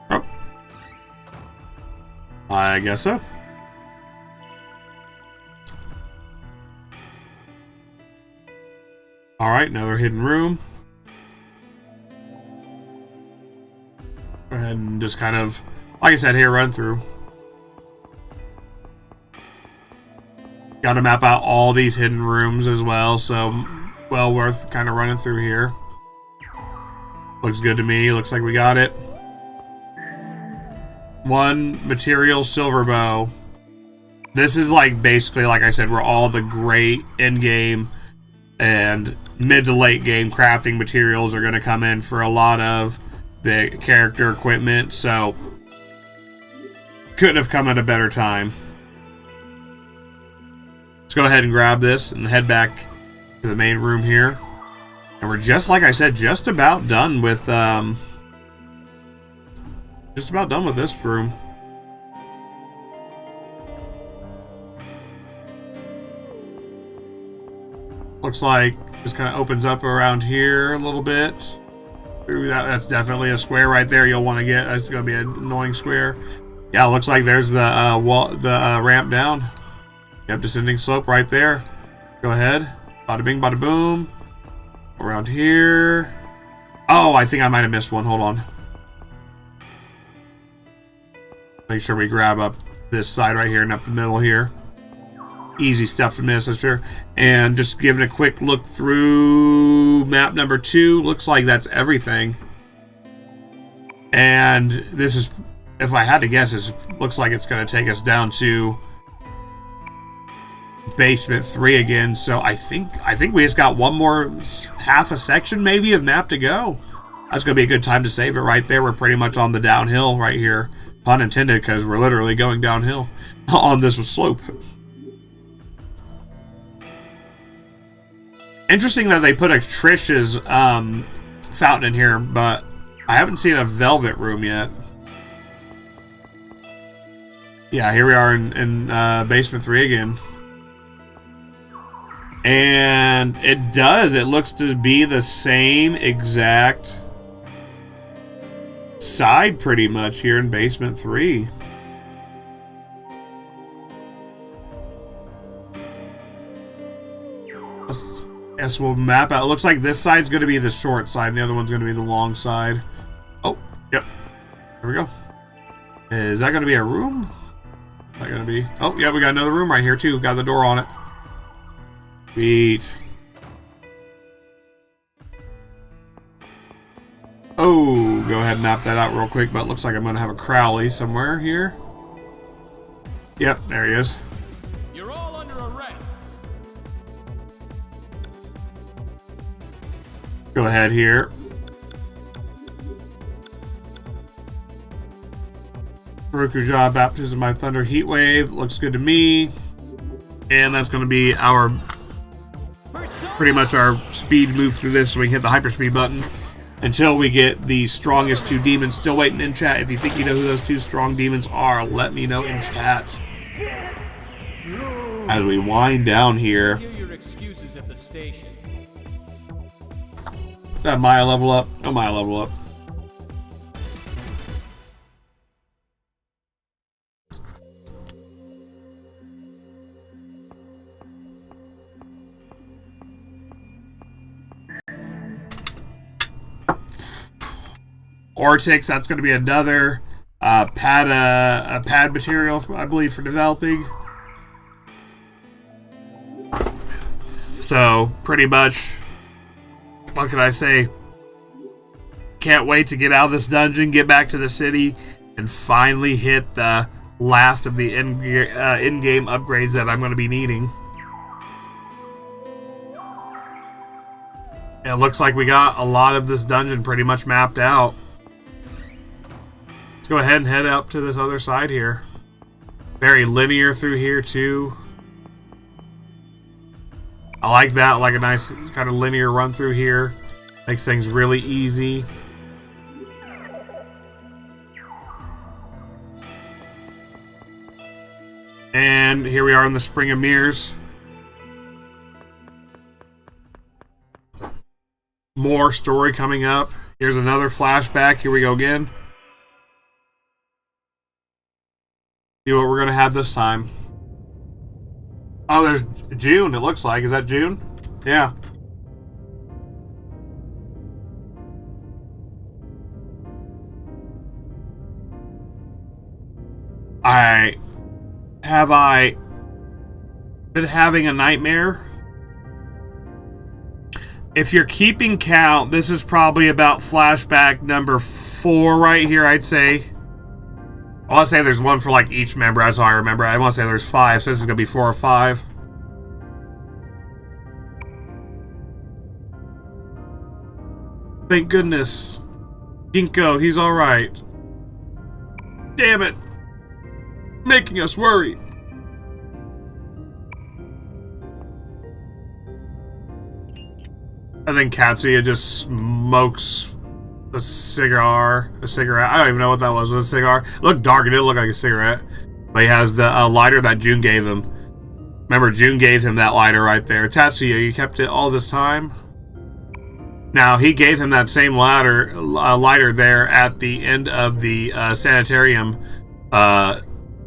Oh. I guess so. Alright, another hidden room. Go ahead and just kind of, like I said, here, run through. Got to map out all these hidden rooms as well, so well worth kind of running through here. Looks good to me. Looks like we got it. One material silver bow. This is like basically, like I said, where all the great in-game and mid to late game crafting materials are going to come in for a lot of the character equipment, so couldn't have come at a better time. Let's go ahead and grab this and head back to the main room here. And we're just, like I said, just about done with this room. Looks like this kind of opens up around here a little bit. Ooh, that's definitely a square right there you'll want to get. That's going to be an annoying square. Yeah, looks like there's the ramp down. Yep, descending slope right there. Go ahead. Bada bing, bada boom. Around here. Oh, I think I might have missed one. Hold on. Make sure we grab up this side right here and up the middle here. Easy stuff to miss, I'm sure. And just giving a quick look through map number 2. Looks like that's everything. And this is, if I had to guess, this looks like it's going to take us down to basement 3 again. So I think we just got one more half a section maybe of map to go. That's going to be a good time to save it right there. We're pretty much on the downhill right here. Pun intended, because we're literally going downhill on this slope. Interesting that they put a Trish's fountain in here, but I haven't seen a velvet room yet. Yeah, here we are in basement 3 again. And it looks to be the same exact side pretty much here in basement 3. Yes, we'll map out. It looks like this side's going to be the short side, and the other one's going to be the long side. Oh, yep. Here we go. Is that going to be a room? Is that going to be... Oh, yeah, we got another room right here, too. Got the door on it. Sweet. Oh, go ahead and map that out real quick, but it looks like I'm going to have a Crowley somewhere here. Yep, there he is. You're all under arrest. Go ahead here. Barukuja, Baptism by Thunder, Heatwave. Looks good to me. And that's going to be our... pretty much our speed move through this, so we can hit the hyperspeed button until we get the strongest 2 demons. Still waiting in chat. If you think you know who those 2 strong demons are, let me know in chat. As we wind down here. Your excuses at the station. That Maya level up. No Maya level up. Ortix, that's going to be another pad material, I believe, for developing. So, pretty much, what can I say? Can't wait to get out of this dungeon, get back to the city, and finally hit the last of the in-game upgrades that I'm going to be needing. And it looks like we got a lot of this dungeon pretty much mapped out. Let's go ahead and head up to this other side here. Very linear through here too. I like that, like a nice kind of linear run through here. Makes things really easy. And here we are in the Spring of Mirrors. More story coming up. Here's another flashback. Here we go again. See what we're going to have this time. Oh, there's June, it looks like. Is that June? Yeah. Have I been having a nightmare? If you're keeping count, this is probably about flashback number 4 right here, I'd say. I want to say there's one for like each member, that's how I remember. I want to say there's 5, so this is going to be 4 or 5. Thank goodness. Ginkgo, he's alright. Damn it. Making us worry. I think Katsuya just smokes a cigarette. I don't even know what that was. Was it a cigar? It looked dark. It didn't look like a cigarette. But he has the lighter that June gave him. Remember, June gave him that lighter right there. Tatsuya, you kept it all this time? Now, he gave him that same lighter there at the end of the sanitarium.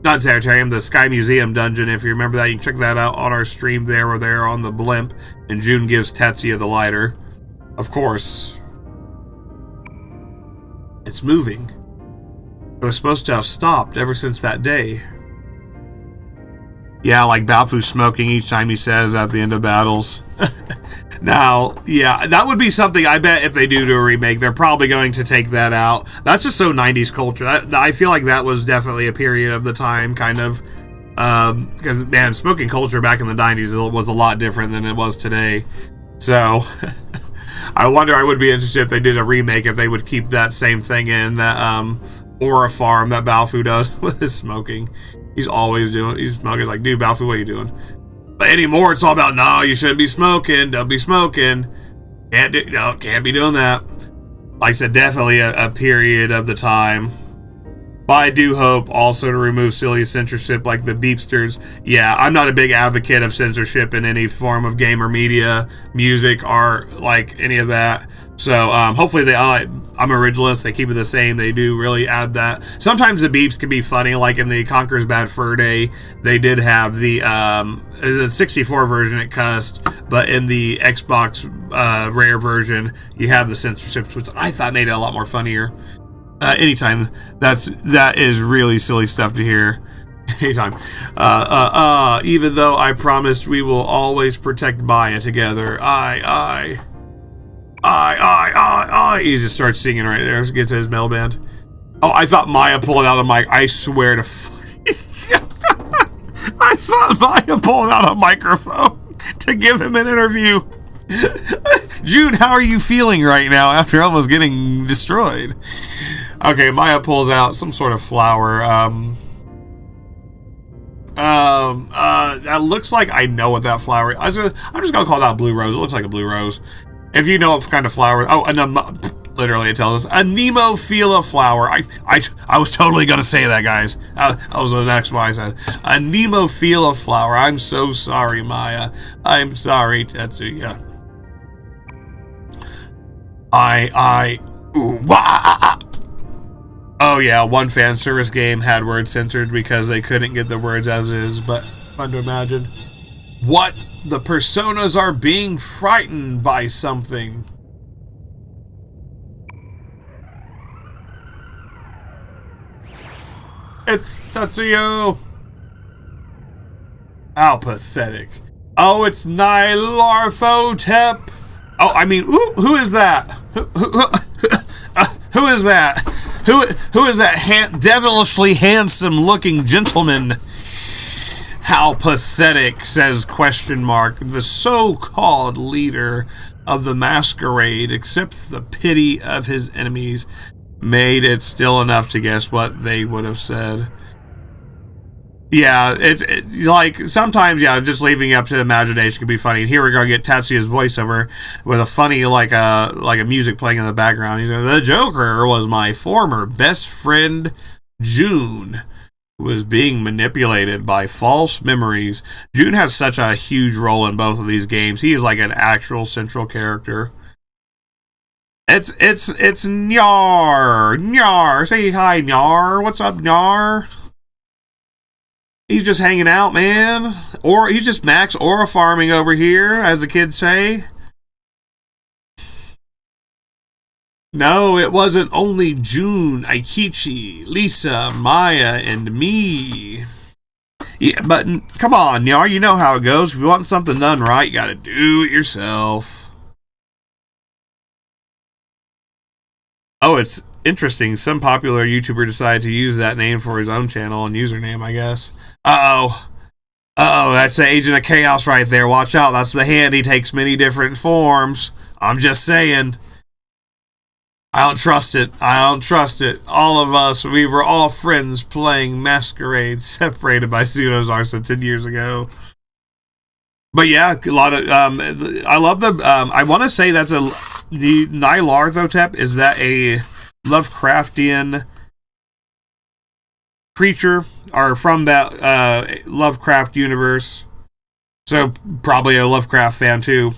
Not sanitarium, the Sky Museum dungeon. If you remember that, you can check that out on our stream there or there on the blimp. And June gives Tatsuya the lighter. Of course. It's moving. It was supposed to have stopped ever since that day. Yeah, like Balfu smoking each time he says at the end of battles. Now, yeah, that would be something I bet if they do a remake, they're probably going to take that out. That's just so 90s culture. I feel like that was definitely a period of the time, kind of. Because, man, smoking culture back in the 90s was a lot different than it was today. So, I would be interested if they did a remake, if they would keep that same thing in, that aura farm that Balfu does with his smoking. He's smoking. Like, dude, Balfu, what are you doing? But anymore, it's all about, no, you shouldn't be smoking, don't be smoking. Can't be doing that. Like I said, definitely a period of the time. But I do hope also to remove silly censorship like the beepsters. Yeah, I'm not a big advocate of censorship in any form of game or media, music, art, like any of that. So hopefully I'm originalist, they keep it the same. They do really add that. Sometimes the beeps can be funny, like in the Conker's Bad Fur Day, they did have the 64 version it cussed, but in the Xbox rare version, you have the censorship, which I thought made it a lot more funnier. Anytime. That is really silly stuff to hear. Anytime. Even though I promised we will always protect Maya together. I. He just starts singing right there. Gets his metal band. Oh, I thought Maya pulled out a mic. I swear to I thought Maya pulled out a microphone to give him an interview. June, how are you feeling right now after almost getting destroyed? Okay, Maya pulls out some sort of flower. That looks like I know what that flower is. I'm just gonna call that blue rose. It looks like a blue rose. If you know what kind of flower, literally it tells us a Nemophila flower. I was totally gonna say that, guys. That was the next one I said. A Nemophila flower. I'm so sorry, Maya. I'm sorry, Tetsuya. Oh yeah, one fan service game had words censored because they couldn't get the words as is, but fun to imagine. What? The personas are being frightened by something. It's Tatsuya. How pathetic. Oh, it's Nylarthotep. Oh, I mean, who is that? Who is that? Who is that devilishly handsome-looking gentleman? How pathetic, says question mark. The so-called leader of the masquerade accepts the pity of his enemies. Made it still enough to guess what they would have said. Yeah, like sometimes, yeah, just leaving it up to imagination can be funny. And here we're gonna get Tatsuya's voiceover with a funny like a music playing in the background. He's like, the Joker was my former best friend June, who was being manipulated by false memories. June has such a huge role in both of these games. He is like an actual central character. It's Nyar. Say hi, Nyar. What's up, Nyar? He's just hanging out, man. Or he's just max aura farming over here, as the kids say. No, it wasn't only June, Aikichi, Lisa, Maya, and me. Yeah, but come on, Nyar, you know how it goes. If you want something done right, you gotta do it yourself. Oh, it's interesting. Some popular YouTuber decided to use that name for his own channel and username, I guess. Uh-oh. Uh-oh, that's the Agent of Chaos right there. Watch out, that's the hand. He takes many different forms. I'm just saying. I don't trust it. I don't trust it. All of us, we were all friends playing Masquerade, separated by Pseudozarsa 10 years ago. But yeah, a lot of, I love the, I want to say that's the Nyarlathotep, is that a Lovecraftian creature, or from that Lovecraft universe? So probably a Lovecraft fan too.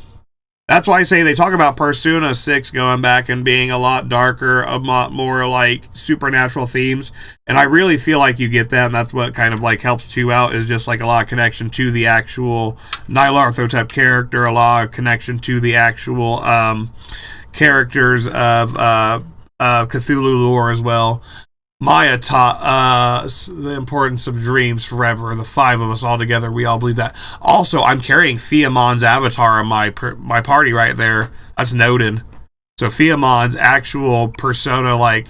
That's why I say they talk about Persona 6 going back and being a lot darker, a lot more like supernatural themes, and I really feel like you get that, and that's what kind of like helps 2 out, is just like a lot of connection to the actual Nyarlathotep character, a lot of connection to the actual characters of Cthulhu lore as well. Maya taught us the importance of dreams forever. The 5 of us all together, we all believe that. Also, I'm carrying Fiamon's avatar on my party right there. That's noted. So Fiamon's actual persona like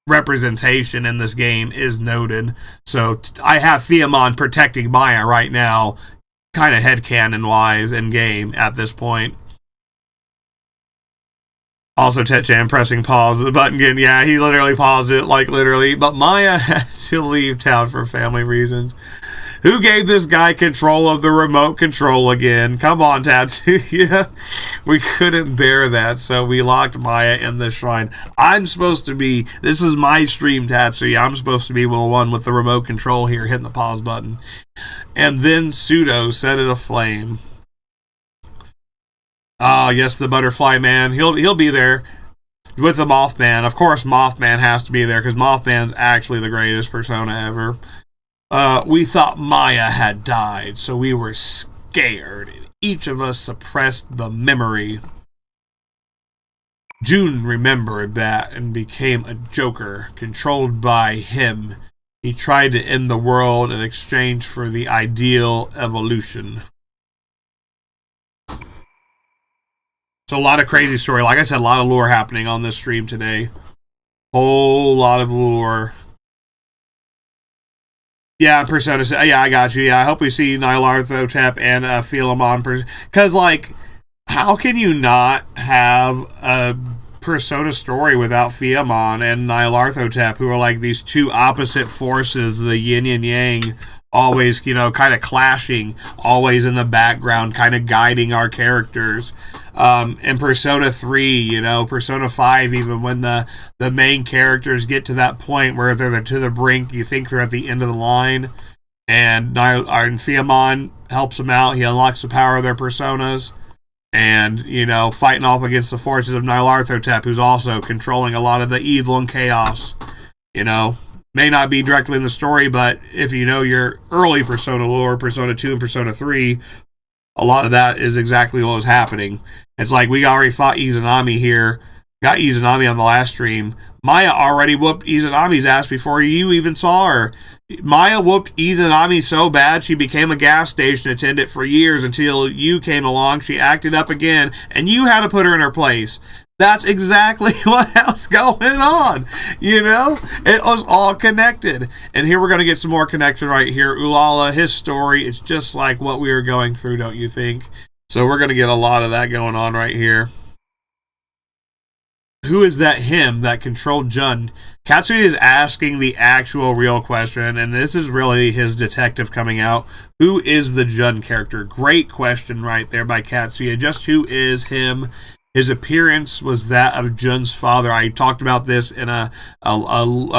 representation in this game is noted. So I have Fiamon protecting Maya right now, kind of headcanon wise in game at this point. Also, Tetchan pressing pause the button again. Yeah, he literally paused it, like literally. But Maya had to leave town for family reasons. Who gave this guy control of the remote control again? Come on, Tatsuya. We couldn't bear that, so we locked Maya in the shrine. I'm supposed to be, this is my stream, Tatsuya. I'm supposed to be the one with the remote control here, hitting the pause button. And then Pseudo set it aflame. Oh, yes, the Butterfly Man. He'll be there with the Mothman. Of course, Mothman has to be there, because Mothman's actually the greatest persona ever. We thought Maya had died, so we were scared. Each of us suppressed the memory. June remembered that and became a Joker, controlled by him. He tried to end the world in exchange for the ideal evolution. So a lot of crazy story. Like I said, a lot of lore happening on this stream today. Whole lot of lore. Yeah, Persona. Yeah, I got you. Yeah, I hope we see Nyarlathotep and Philemon. Because, like, how can you not have a Persona story without Philemon and Nyarlathotep, who are like these two opposite forces, the yin and yang, always, you know, kind of clashing, always in the background, kind of guiding our characters. In Persona 3, you know, Persona 5, even when the main characters get to that point where they're to the brink, you think they're at the end of the line, and Philemon helps them out. He unlocks the power of their personas, and, you know, fighting off against the forces of Nyarlathotep, who's also controlling a lot of the evil and chaos. You know, may not be directly in the story, but if you know your early Persona lore, Persona 2 and Persona 3, a lot of that is exactly what was happening. It's like we already fought Izanami here, got Izanami on the last stream. Maya already whooped Izanami's ass before you even saw her. Maya whooped Izanami so bad she became a gas station attendant for years until you came along. She acted up again, and you had to put her in her place. That's exactly what was going on, you know? It was all connected. And here we're going to get some more connection right here. Ulala, his story, it's just like what we were going through, don't you think? So we're going to get a lot of that going on right here. who is that him that controlled Jun? Katsuya is asking the actual real question, and this is really his detective coming out. Who is the Jun character? Great question right there by Katsuya. Just who is him? His appearance was that of Jun's father. I talked about this in a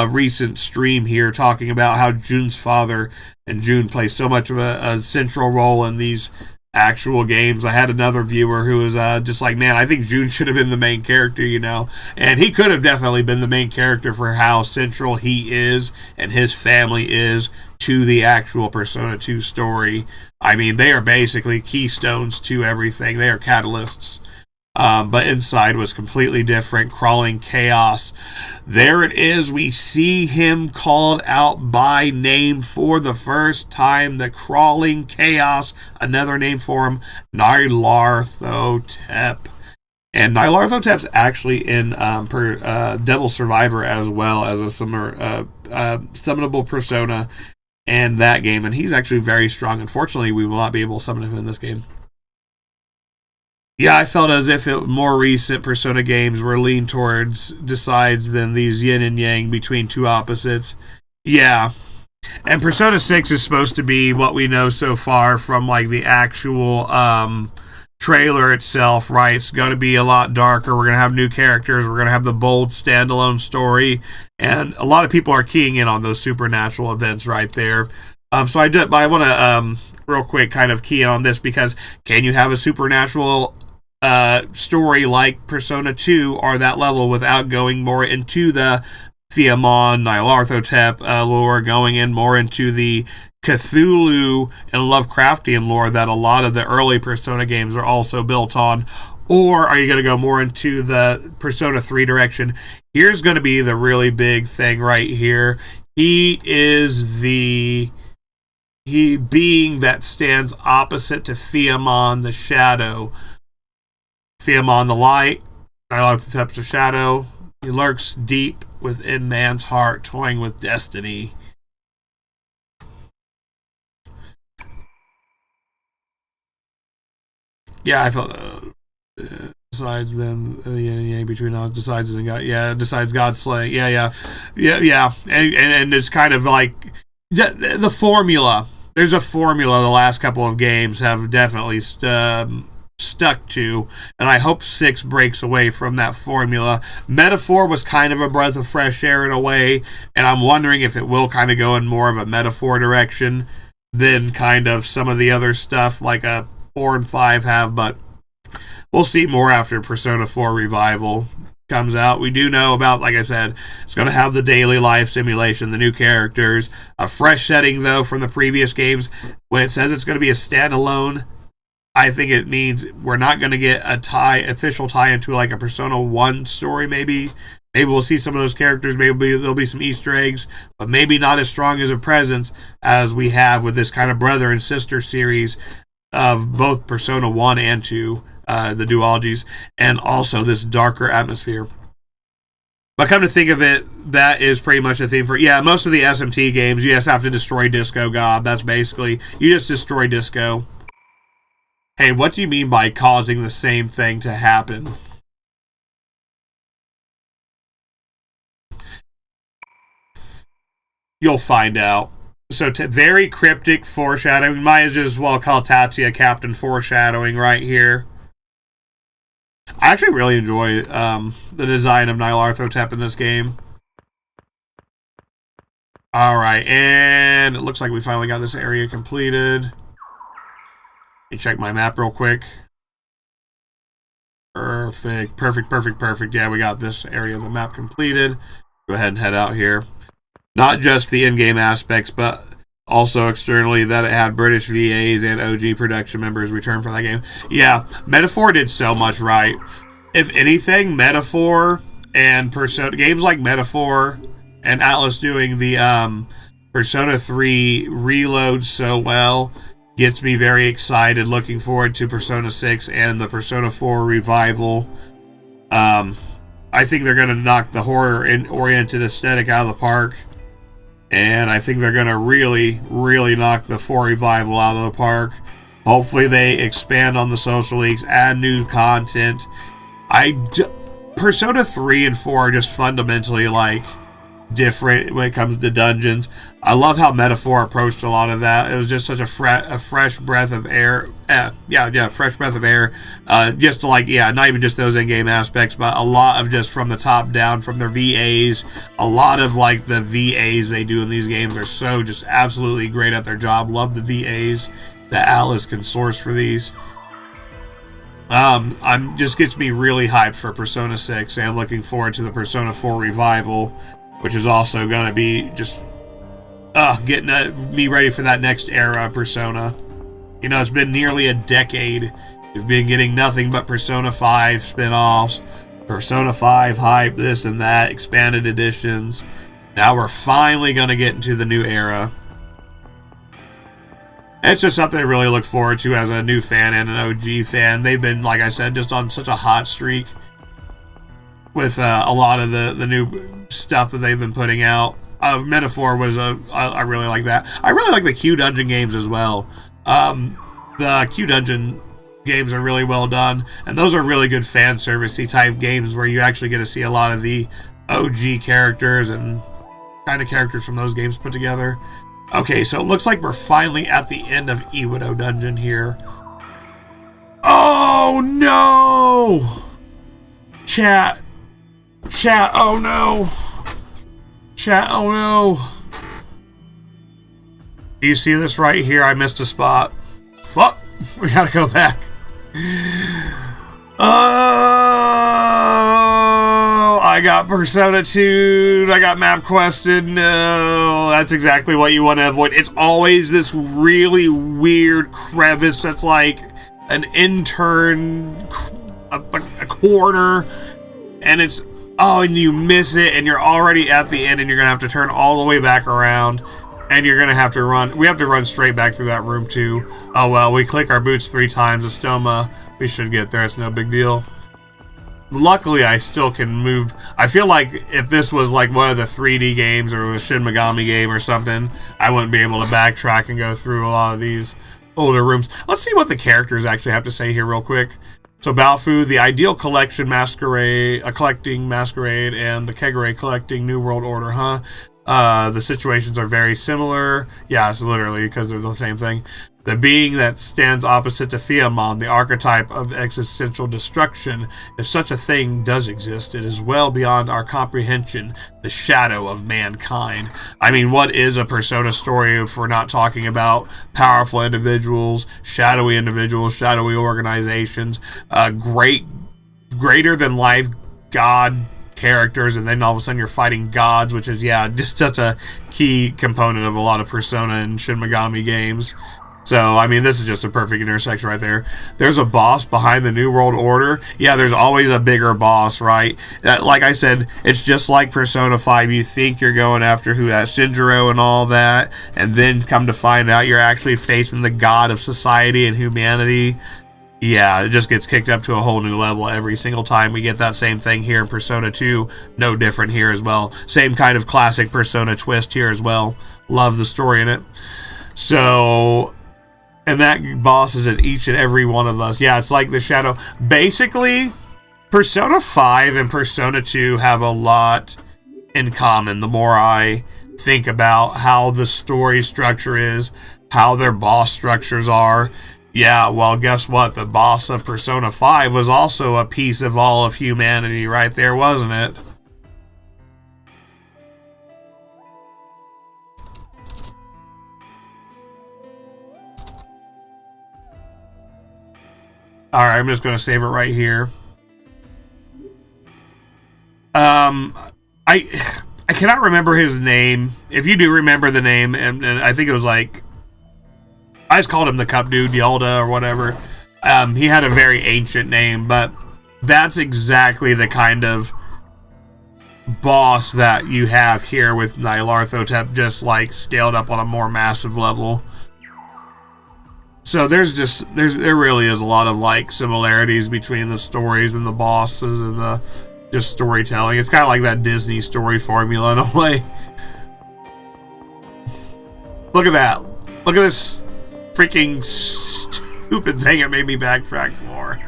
recent stream here, talking about how Jun's father and Jun play so much of a central role in these actual games. I had another viewer who was just like, man, I think Jun should have been the main character, you know, and he could have definitely been the main character for how central he is and his family is to the actual Persona 2 story. I mean, they are basically keystones to everything. They are catalysts. But inside was completely different. Crawling chaos. There it is. We see him called out by name for the first time. The crawling chaos. Another name for him, Nyarlathotep. And Nyarlathotep's actually in Devil Survivor as well as a summonable persona in that game. And he's actually very strong. Unfortunately, we will not be able to summon him in this game. Yeah, I felt as if more recent Persona games were leaned towards decides than these yin and yang between two opposites. Yeah. And Persona 6 is supposed to be what we know so far from like the actual trailer itself, right? It's going to be a lot darker. We're going to have new characters. We're going to have the bold standalone story. And a lot of people are keying in on those supernatural events right there. So I want to real quick kind of key in on this because can you have a supernatural story like Persona 2 or that level without going more into the Theamon, Nyarlathotep lore, going in more into the Cthulhu and Lovecraftian lore that a lot of the early Persona games are also built on? Or are you going to go more into the Persona 3 direction? Here's going to be the really big thing right here. He is the being that stands opposite to Theamon the shadow. Theamon the light, Nyarlathotep's the shadow. He lurks deep within man's heart, toying with destiny. Yeah, I thought decides then the yin and yang between decides and God. Yeah, decides God slaying. Yeah. And it's kind of like the formula. There's a formula the last couple of games have definitely stuck to, and I hope 6 breaks away from that formula. Metaphor was kind of a breath of fresh air in a way, and I'm wondering if it will kind of go in more of a metaphor direction than kind of some of the other stuff like a 4 and 5 have, but we'll see more after Persona 4 Revival comes out. We do know about, like I said, it's going to have the daily life simulation, the new characters, a fresh setting though from the previous games. When it says it's going to be a standalone, I think it means we're not going to get a official tie into like a Persona 1 story. Maybe we'll see some of those characters. Maybe there'll be some Easter eggs, but maybe not as strong as a presence as we have with this kind of brother and sister series of both Persona 1 and 2, the duologies, and also this darker atmosphere. But come to think of it, that is pretty much a theme for, most of the SMT games, you just have to destroy Disco God. That's basically, you just destroy Disco. Hey, what do you mean by causing the same thing to happen? You'll find out. So, very cryptic foreshadowing. Might as well call Tatsuya Captain Foreshadowing right here. I actually really enjoy the design of Nyarlathotep in this game. Alright, and it looks like we finally got this area completed. Let me check my map real quick. Perfect. Yeah, we got this area of the map completed. Go ahead and head out here. Not just the in-game aspects, but also externally that it had British VAs and OG production members return for that game. Yeah, Metaphor did so much right. If anything, Metaphor and Persona games like Metaphor and Atlus doing the Persona 3 reload so well gets me very excited. Looking forward to Persona 6 and the Persona 4 revival. I think they're going to knock the horror-oriented aesthetic out of the park. And I think they're going to really, really knock the 4 revival out of the park. Hopefully they expand on the social leagues, add new content. Persona 3 and 4 are just fundamentally like different when it comes to dungeons. I love how Metaphor approached a lot of that. It was just such a fresh breath of air. Fresh breath of air. Just to like, not even just those in-game aspects, but a lot of just from the top down, from their VAs. A lot of like the VAs they do in these games are so just absolutely great at their job. Love the VAs that Atlus can source for these. Just gets me really hyped for Persona 6, and looking forward to the Persona 4 revival, which is also going to be just getting me ready for that next era of Persona. You know, it's been nearly a decade. We've been getting nothing but Persona 5 spin-offs, Persona 5 hype, this and that, expanded editions. Now we're finally going to get into the new era. It's just something to really look forward to as a new fan and an OG fan. They've been, like I said, just on such a hot streak with a lot of the new stuff that they've been putting out. Metaphor was I really like that. I really like the Q Dungeon games as well. The Q Dungeon games are really well done, and those are really good fan servicey type games where you actually get to see a lot of the OG characters and kind of characters from those games put together. Okay, so it looks like we're finally at the end of Iwado Dungeon here. Oh no! Chat, oh no! Chat, oh no! Do you see this right here? I missed a spot. Fuck! We gotta go back. Oh, I got Persona 2. I got map quested. No, that's exactly what you want to avoid. It's always this really weird crevice that's like an intern, a corner, and it's, and you miss it, and you're already at the end, and you're gonna have to turn all the way back around, and you're gonna have to run. We have to run straight back through that room too. Oh well, we click our boots 3 times. Estoma, we should get there. It's no big deal. Luckily, I still can move. I feel like if this was like one of the 3D games or a Shin Megami game or something, I wouldn't be able to backtrack and go through a lot of these older rooms. Let's see what the characters actually have to say here real quick. So Balfu, the Ideal Collection Masquerade, collecting Masquerade, and the Kegure collecting New World Order, huh? The situations are very similar. Yeah, it's literally because they're the same thing. The being that stands opposite to Fiamon, the archetype of existential destruction, if such a thing does exist, it is well beyond our comprehension, the shadow of mankind. I mean, what is a Persona story if we're not talking about powerful individuals, shadowy organizations, greater than life god characters, and then all of a sudden you're fighting gods, which is, just such a key component of a lot of Persona and Shin Megami games. So, I mean, this is just a perfect intersection right there. There's a boss behind the New World Order. Yeah, there's always a bigger boss, right? Like I said, it's just like Persona 5. You think you're going after Shinjiro and all that, and then come to find out you're actually facing the god of society and humanity. Yeah, it just gets kicked up to a whole new level every single time. We get that same thing here in Persona 2. No different here as well. Same kind of classic Persona twist here as well. Love the story in it. So, and that boss is in each and every one of us. Yeah, it's like the shadow. Basically, Persona 5 and Persona 2 have a lot in common. The more I think about how the story structure is, how their boss structures are. Yeah, well, guess what? The boss of Persona 5 was also a piece of all of humanity right there, wasn't it? Alright, I'm just going to save it right here. I cannot remember his name. If you do remember the name, and I think it was like, I just called him the Cup Dude, Yelda, or whatever. He had a very ancient name, but that's exactly the kind of boss that you have here with Nyarlathotep, just like scaled up on a more massive level. So there really is a lot of like similarities between the stories and the bosses and the just storytelling. It's kind of like that Disney story formula in a way. Look at that. Look at this freaking stupid thing it made me backtrack for.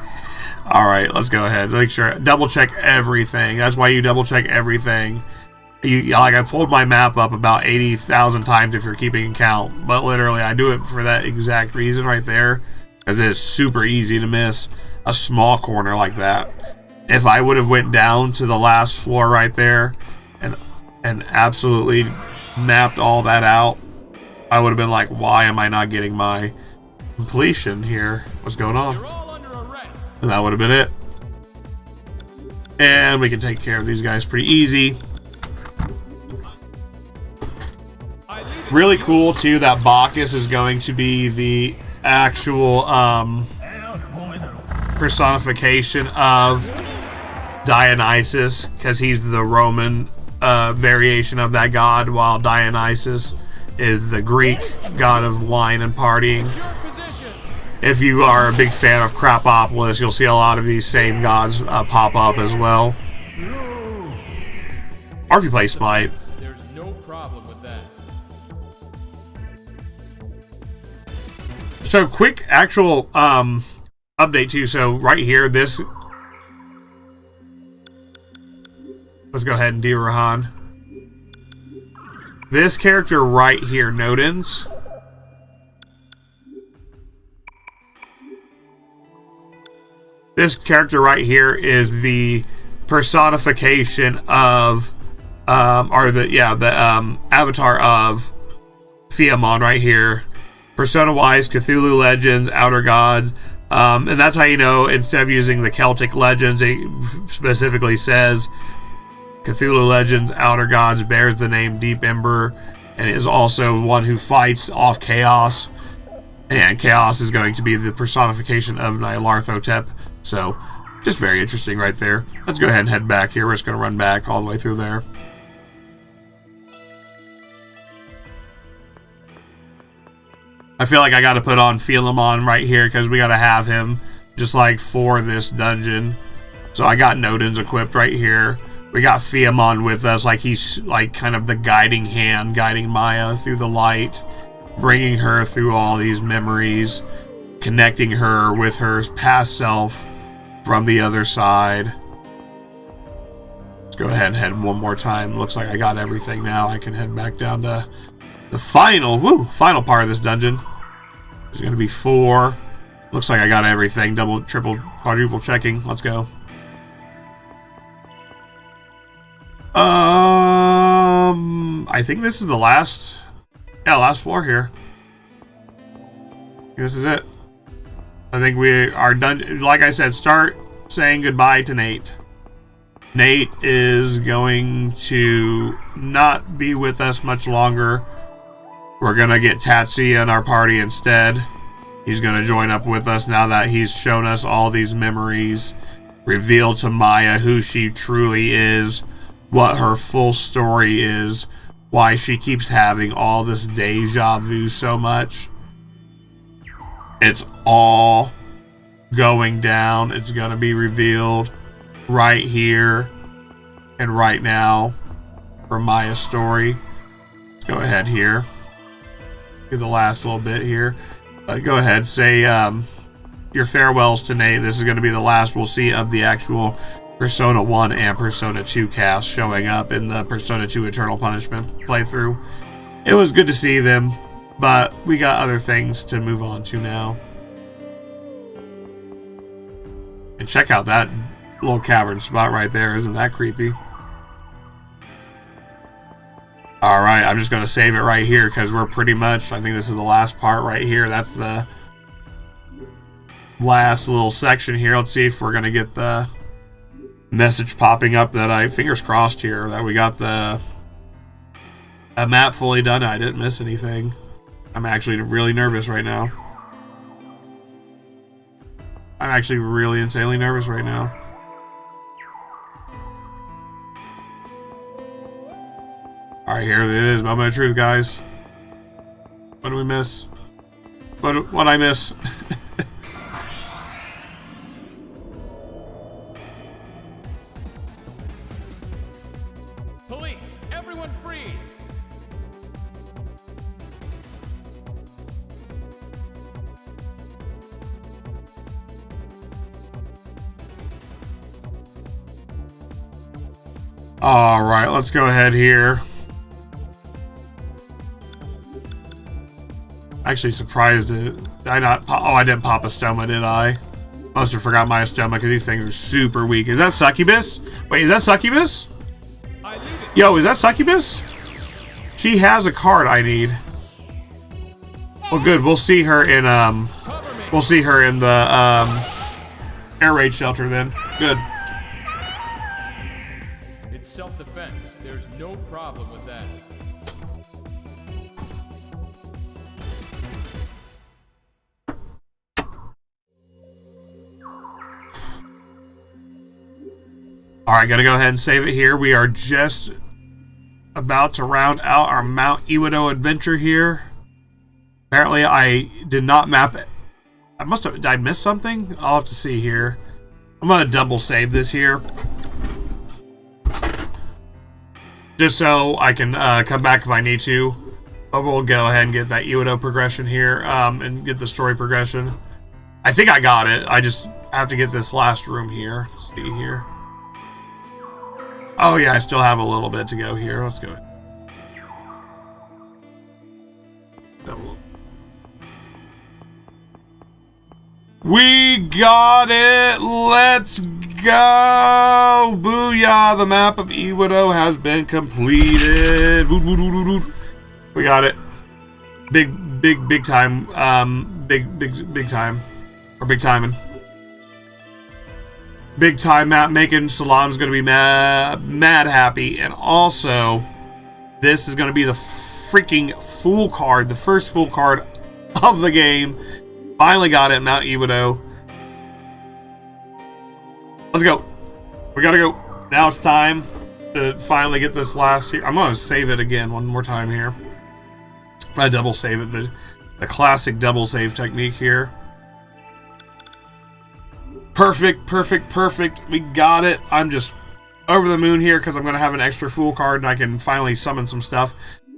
Alright, let's go ahead. Make sure, double check everything. That's why you double check everything. Like, I pulled my map up about 80,000 times if you're keeping count. But literally, I do it for that exact reason right there. Because it is super easy to miss a small corner like that. If I would have went down to the last floor right there and absolutely mapped all that out, I would have been like, why am I not getting my completion here? What's going on? You're all under arrest. And that would have been it. And we can take care of these guys pretty easy. Really cool too that Bacchus is going to be the actual personification of Dionysus, because he's the Roman variation of that god, while Dionysus is the Greek god of wine and partying. If you are a big fan of Crapopolis, you'll see a lot of these same gods pop up as well. Or if you play Smite. There's no problem with that. So quick actual update too. So right here, this, let's go ahead and do Rahan. This character right here, Nodens, this character right here is the personification of avatar of Fiamon right here. Persona-wise, Cthulhu Legends, Outer Gods, and that's how you know, instead of using the Celtic Legends, it specifically says Cthulhu Legends, Outer Gods, bears the name Deep Ember, and is also one who fights off Chaos, and Chaos is going to be the personification of Nyarlathotep, so just very interesting right there. Let's go ahead and head back here. We're just going to run back all the way through there. I feel like I got to put on Philemon right here because we got to have him just like for this dungeon. So I got Nodens equipped right here. We got Philemon with us, like he's like kind of the guiding hand, guiding Maya through the light, bringing her through all these memories, connecting her with her past self from the other side. Let's go ahead and head one more time. Looks like I got everything now. I can head back down to the final part of this dungeon. There's going to be 4. Looks like I got everything. Double, triple, quadruple checking. Let's go. I think this is the last floor here. This is it. I think we are done. Like I said, start saying goodbye to Nate. Nate is going to not be with us much longer. We're going to get Tatsi in our party instead. He's going to join up with us now that he's shown us all these memories, revealed to Maya who she truly is, what her full story is, why she keeps having all this deja vu so much. It's all going down. It's going to be revealed right here and right now for Maya's story. Let's go ahead here. Do the last little bit here. Go ahead, say your farewells to Nate. This is going to be the last we'll see of the actual Persona 1 and Persona 2 cast showing up in the Persona 2 Eternal Punishment playthrough. It was good to see them, but we got other things to move on to now. And check out that little cavern spot right there. Isn't that creepy? Alright, I'm just going to save it right here because we're pretty much, I think this is the last part right here. That's the last little section here. Let's see if we're going to get the message popping up that fingers crossed here, that we got the map fully done. I didn't miss anything. I'm actually really nervous right now. I'm actually really insanely nervous right now. Alright, here it is. Moment of truth, guys. What do we miss? What I miss? Police, everyone freeze! Alright, let's go ahead here. Actually surprised it. Did I not pop? Oh, I didn't pop a stoma, did I? Must have forgot my stoma because these things are super weak. Is that Succubus? Wait, is that Succubus? Yo, is that Succubus? She has a card I need. Well, good. We'll see her in the air raid shelter then. Good. It's self-defense. There's no problem with that. Alright, gotta go ahead and save it here. We are just about to round out our Mount Iwado adventure here. Apparently, I did not map it. Did I miss something? I'll have to see here. I'm gonna double save this here. Just so I can come back if I need to. But we'll go ahead and get that Iwado progression here, and get the story progression. I think I got it. I just have to get this last room here. Let's see here. Oh yeah, I still have a little bit to go here. Let's go. We got it! Let's go! Booyah! The map of Iwado has been completed. We got it. Big time. Big time. Or big timing. Big time map making. Salam's gonna be mad happy. And also, this is gonna be the freaking full card. The first full card of the game. Finally got it, Mount Iwado. Let's go. We gotta go. Now it's time to finally get this last here. I'm gonna save it again one more time here. I double save it. The classic double save technique here. Perfect. We got it. I'm just over the moon here because I'm going to have an extra fool card and I can finally summon some stuff.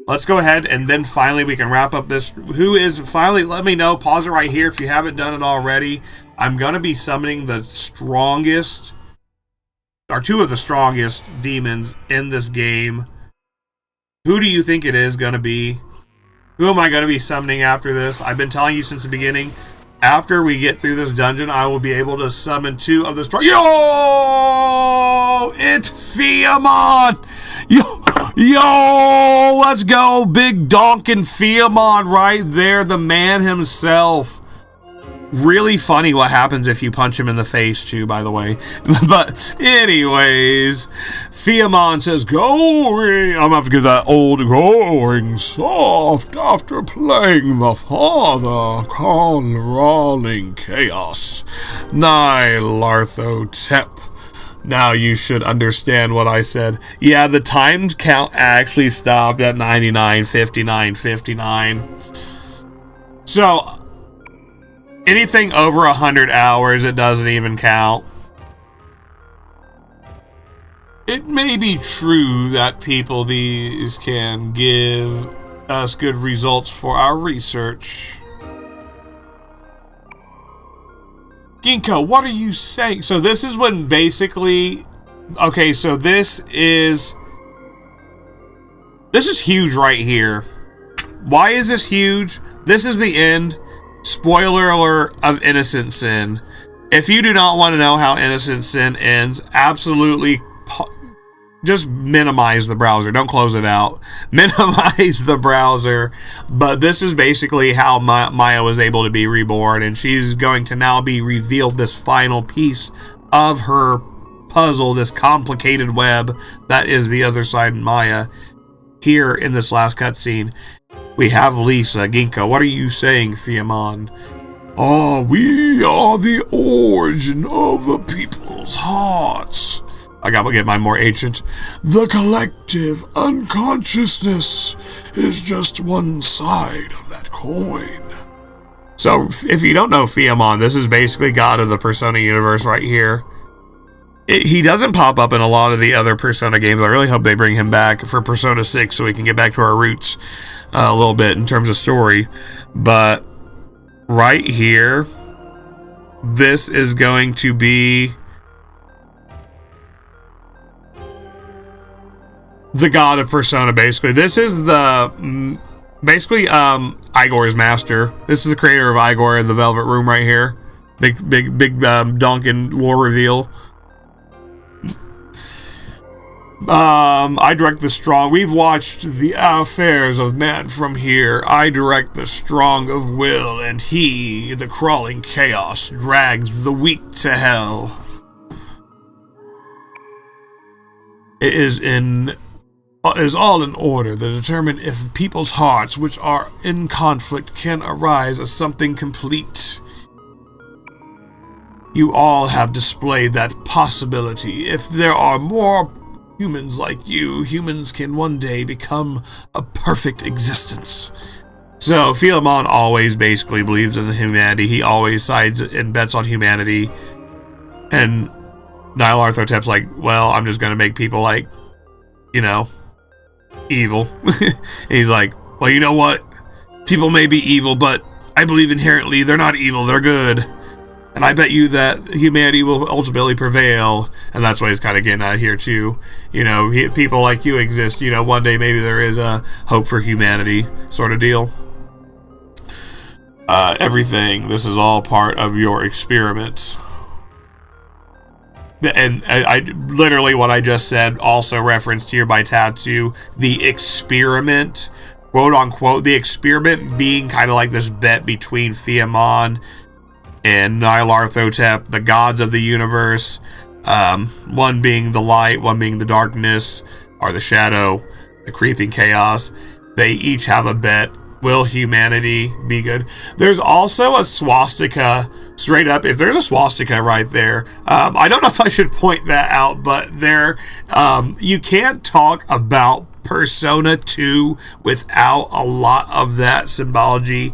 Let's go ahead and then finally we can wrap up this. Who is finally, let me know. Pause it right here if you haven't done it already. I'm going to be summoning the strongest, or two of the strongest demons in this game. Who do you think it is going to be? Who am I going to be summoning after this? I've been telling you since the beginning. After we get through this dungeon, I will be able to summon two of the strong. Yo! It's Fiamon! Yo! Let's go! Big Donkin Fiamon right there, the man himself. Really funny what happens if you punch him in the face, too, by the way. But, anyways, Fiamon says, going. I'm going to have to give that old going soft after playing the father, Conrolling Chaos. Nylartho Tep. Now you should understand what I said. Yeah, the time count actually stopped at 99, 59, 59. So, anything over 100 hours, it doesn't even count. It may be true that people these can give us good results for our research. Ginkgo, what are you saying? So this is when basically... Okay, so this is huge right here. Why is this huge? This is the end. Spoiler alert of Innocent Sin. If you do not want to know how Innocent Sin ends, absolutely just minimize the browser. Don't close it out. Minimize the browser. But this is basically how Maya was able to be reborn, and she's going to now be revealed this final piece of her puzzle, this complicated web that is the other side of Maya. Here in this last cutscene, we have Lisa. Ginkgo, what are you saying, Fiamon? Oh, we are the origin of the people's hearts. I gotta get my more ancient. The collective unconsciousness is just one side of that coin. So, if you don't know Fiamon, this is basically God of the Persona universe right here. He doesn't pop up in a lot of the other Persona games. I really hope they bring him back for Persona 6 so we can get back to our roots a little bit in terms of story. But right here, this is going to be the god of Persona, basically. This is the basically Igor's master. This is the creator of Igor in the Velvet Room right here. Big Duncan war reveal. I direct the strong. We've watched the affairs of man from here. I direct the strong of will, and he, the crawling chaos, drags the weak to hell. It is all in order to determine if people's hearts, which are in conflict, can arise as something complete. You all have displayed that possibility. If there are more humans like you, humans can one day become a perfect existence. So Philemon always basically believes in humanity. He always sides and bets on humanity. And Nyarlathotep's like, well, I'm just going to make people like, you know, evil. And he's like, well, you know what? People may be evil, but I believe inherently they're not evil, they're good. And I bet you that humanity will ultimately prevail. And that's why he's kind of getting at here too. You know, people like you exist. You know, one day maybe there is a hope for humanity sort of deal. Everything, this is all part of your experiment. And I literally what I just said also referenced here by Tatsu. The experiment, quote unquote, the experiment being kind of like this bet between Philemon and Nyarlathotep, the gods of the universe, one being the light, one being the darkness, or the shadow, the creeping chaos. They each have a bet. Will humanity be good? There's also a swastika, straight up, if there's a swastika right there, I don't know if I should point that out, but there, you can't talk about Persona 2 without a lot of that symbology.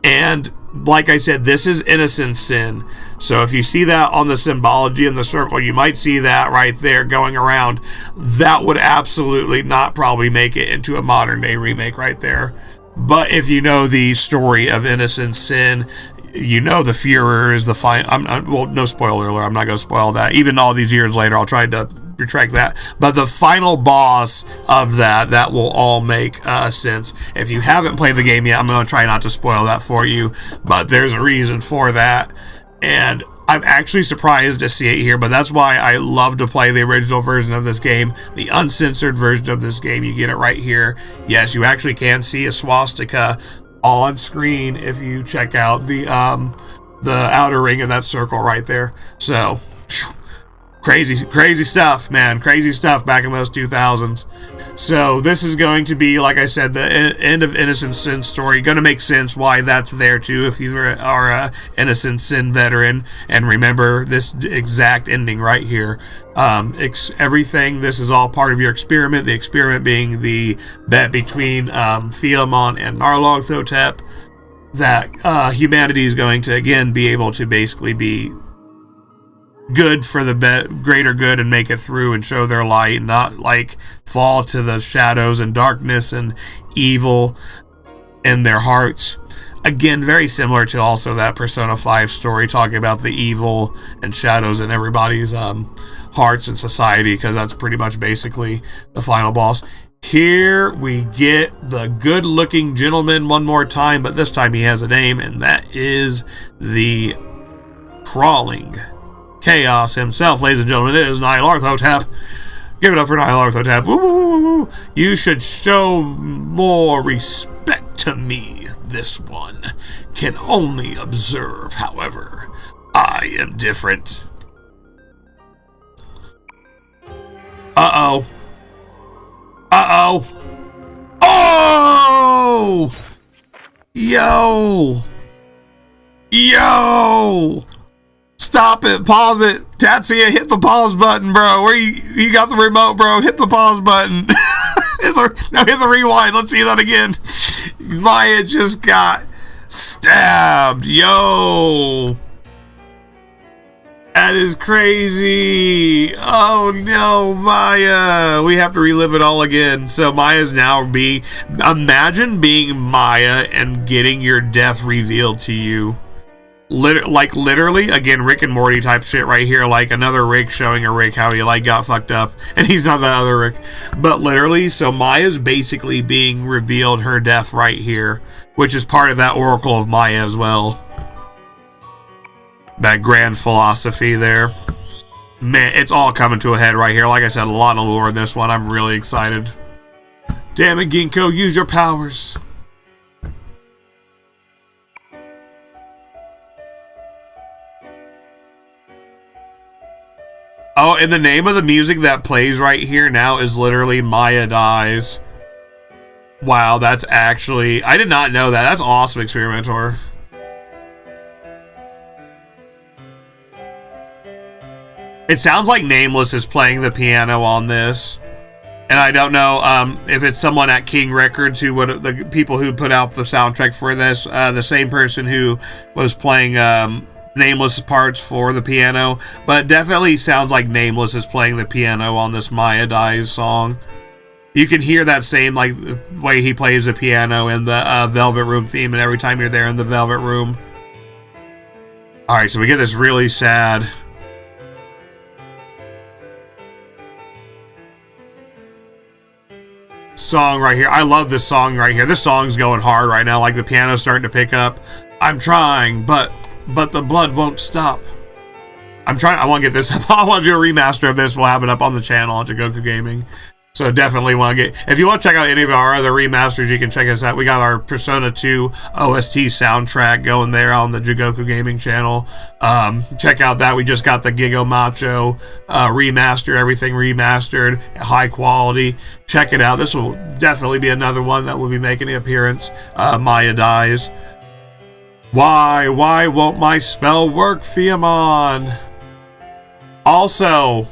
And like I said, this is innocent sin. So if you see that on the symbology in the circle, you might see that right there going around. That would absolutely not probably make it into a modern day remake right there. But if you know the story of innocent sin, you know the Führer is the well, no spoiler alert, I'm not going to spoil that. Even all these years later, I'll try to retract that. But the final boss of that will all make sense. If you haven't played the game yet, I'm going to try not to spoil that for you. But there's a reason for that. And I'm actually surprised to see it here, but that's why I love to play the original version of this game, the uncensored version of this game. You get it right here. Yes, you actually can see a swastika on screen if you check out the outer ring of that circle right there. So crazy stuff, man. Crazy stuff back in those 2000s. So this is going to be, like I said, the end of Innocent Sin story. Going to make sense why that's there too if you are a Innocent Sin veteran and remember this exact ending right here. Everything, this is all part of your experiment. The experiment being the bet between Philemon and Nyarlathotep that humanity is going to again be able to basically be good for the greater good and make it through and show their light, not like fall to the shadows and darkness and evil in their hearts. Again, very similar to also that Persona 5 story talking about the evil and shadows in everybody's hearts and society, because that's pretty much basically the final boss. Here we get the good-looking gentleman one more time, but this time he has a name, and that is the Crawling Chaos himself, ladies and gentlemen. It is Nyarlathotep. Give it up for Nyarlathotep. Woo, woo, woo, woo. You should show more respect to me. This one can only observe, however. I am different. Uh-oh. Uh-oh. Oh! Yo! Yo! Stop it. Pause it. Tatsuya, hit the pause button, bro. Where you got the remote, bro. Hit the pause button. Hit the rewind. Let's see that again. Maya just got stabbed. Yo. That is crazy. Oh no, Maya. We have to relive it all again. So Maya's now imagine being Maya and getting your death revealed to you. Like literally, again, Rick and Morty type shit right here. Like another Rick showing a Rick how he like got fucked up, and he's not that other Rick. But literally, so Maya's basically being revealed her death right here, which is part of that Oracle of Maya as well. That grand philosophy there. Man, it's all coming to a head right here. Like I said, a lot of lore in this one. I'm really excited. Damn it, Ginkgo, use your powers. Oh, and the name of the music that plays right here now is literally Maya Dies. Wow, that's actually... I did not know that. That's awesome, Experimenter. It sounds like Nameless is playing the piano on this. And I don't know if it's someone at King Records, who would, the people who put out the soundtrack for this, the same person who was playing Nameless parts for the piano, but it definitely sounds like Nameless is playing the piano on this Maya Dies song. You can hear that same like way he plays the piano in the Velvet Room theme, and every time you're there in the Velvet Room. Alright, so we get this really sad song right here. I love this song right here. This song's going hard right now, like the piano's starting to pick up. I'm trying, but the blood won't stop. I want to get this. I want to do a remaster of this. We'll have it up on the channel on Jigoku Gaming. So definitely want to get... If you want to check out any of our other remasters, you can check us out. We got our Persona 2 OST soundtrack going there on the Jigoku Gaming channel. Check out that. We just got the Gigo Macho remaster. Everything remastered. High quality. Check it out. This will definitely be another one that will be making an appearance. Maya Dies. Why won't my spell work, Theamon? Also,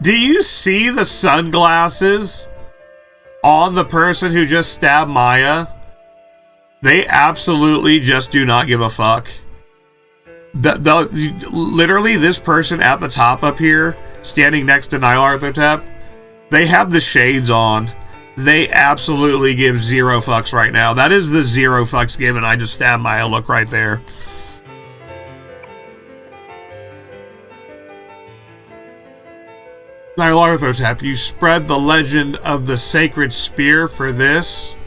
do you see the sunglasses on the person who just stabbed Maya? They absolutely just do not give a fuck. Literally, this person at the top up here, standing next to Nyarlathotep, they have the shades on. They absolutely give zero fucks right now. That is the zero fucks given. I just stabbed Maya look right there. Nyarlathotep, you spread the legend of the sacred spear for this.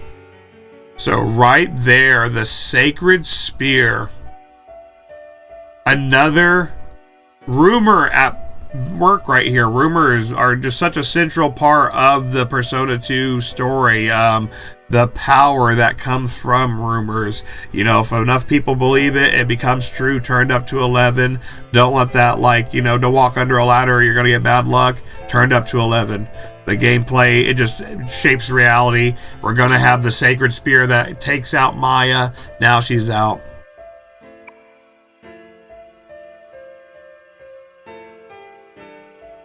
So right there, the sacred spear. Another rumor at work right here. Rumors are just such a central part of the Persona 2 story. The power that comes from rumors. You know, if enough people believe it, it becomes true, turned up to 11. Don't let that, like, you know, to walk under a ladder, you're gonna get bad luck. Turned up to 11. The gameplay, it just shapes reality. We're gonna have the sacred spear that takes out Maya. Now she's out.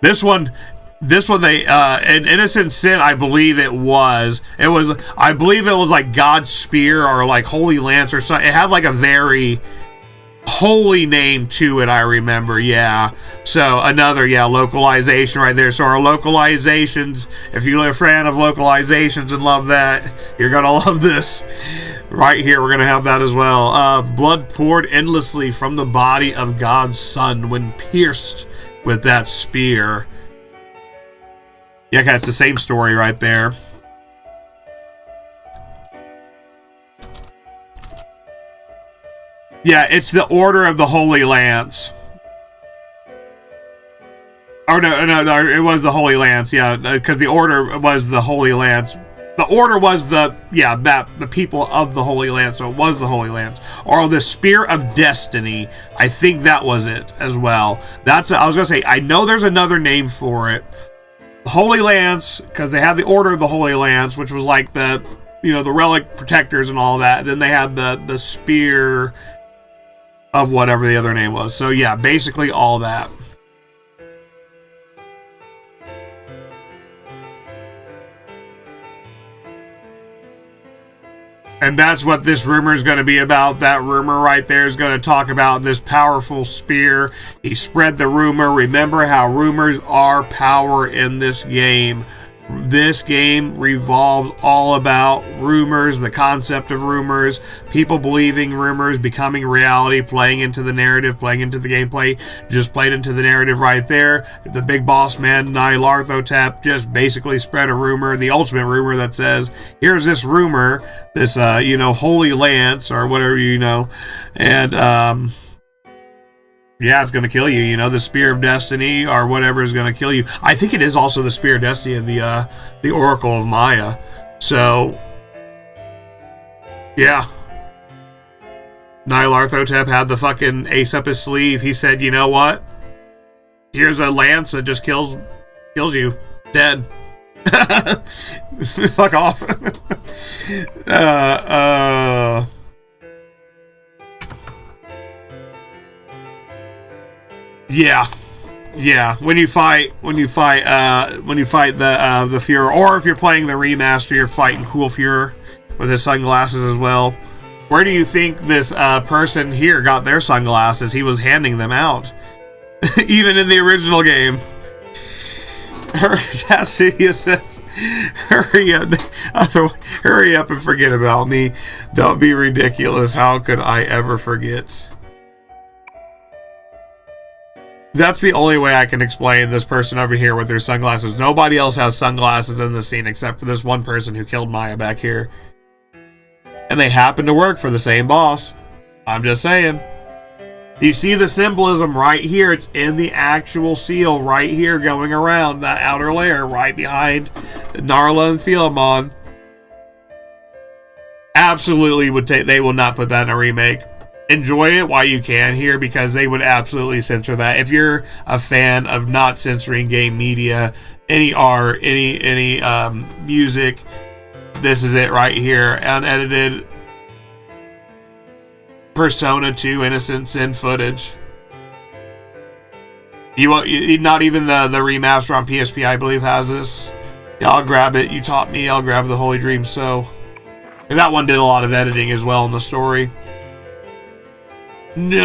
This one, they, an Innocent Sin, I believe I believe it was like God's Spear or like Holy Lance or something. It had like a very holy name to it, I remember, yeah. So another, yeah, localization right there. So our localizations, if you're a fan of localizations and love that, you're gonna love this. Right here, we're gonna have that as well. Blood poured endlessly from the body of God's Son when pierced with that spear. Yeah, it's the same story right there. Yeah, it's the Order of the Holy Lance. Oh, no, it was the Holy Lance, yeah, because the Order was the Holy Lance. The Order was the people of the Holy Lance, so it was the Holy Lance. Or the Spear of Destiny. I think that was it as well. I was going to say, I know there's another name for it. The Holy Lance, because they have the Order of the Holy Lance, which was like the, you know, the relic protectors and all that. Then they had the Spear of whatever the other name was. So yeah, basically all that. And that's what this rumor is going to be about. That rumor right there is going to talk about this powerful spear. He spread the rumor. Remember how rumors are power in this game. This game revolves all about rumors, the concept of rumors, people believing rumors, becoming reality, playing into the narrative, playing into the gameplay. Just played into the narrative right there. The big boss man, Nyarlathotep, just basically spread a rumor, the ultimate rumor that says, here's this rumor, this, Holy Lance, or whatever, and, yeah, it's going to kill you, the Spear of Destiny or whatever is going to kill you. I think it is also the Spear of Destiny of the Oracle of Maya. So, yeah. Nyarlathotep had the fucking ace up his sleeve. He said, you know what? Here's a lance that just kills you. Dead. Fuck off. Yeah. When you fight the Führer, or if you're playing the remaster, you're fighting Cool Führer with his sunglasses as well. Where do you think this person here got their sunglasses? He was handing them out, even in the original game. Tatsuya says, hurry up and forget about me. Don't be ridiculous. How could I ever forget? That's the only way I can explain this person over here with their sunglasses. Nobody else has sunglasses in the scene except for this one person who killed Maya back here. And they happen to work for the same boss. I'm just saying. You see the symbolism right here. It's in the actual seal right here going around that outer layer right behind Narla and Philemon. Absolutely they will not put that in a remake. Enjoy it while you can here, because they would absolutely censor that. If you're a fan of not censoring game media, any art, any music, this is it right here. Unedited Persona 2 Innocent Sin footage. You not even the remaster on PSP, I believe, has this. Yeah, I'll grab it. You taught me. I'll grab the Holy Dream. So that one did a lot of editing as well in the story. No,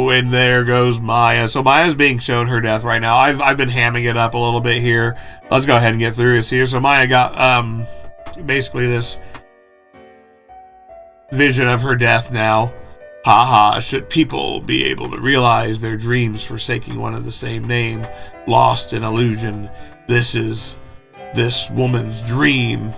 and there goes Maya. So Maya's being shown her death right now. I've been hamming it up a little bit here. Let's go ahead and get through this here. So Maya got basically this vision of her death now. Haha, should people be able to realize their dreams forsaking one of the same name, lost in illusion? This is this woman's dream.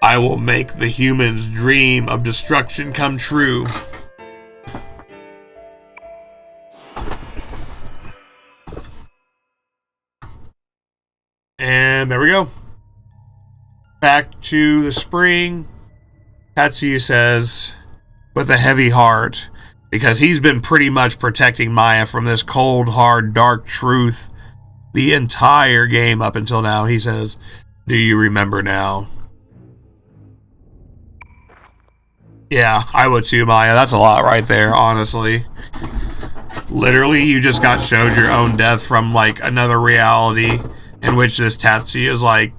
I will make the human's dream of destruction come true. And there we go. Back to the spring. Tatsuya says, with a heavy heart, because he's been pretty much protecting Maya from this cold, hard, dark truth the entire game up until now. He says, do you remember now? Yeah, I would too, Maya. That's a lot right there, honestly. Literally, you just got showed your own death from, like, another reality in which this Tatsuya is, like,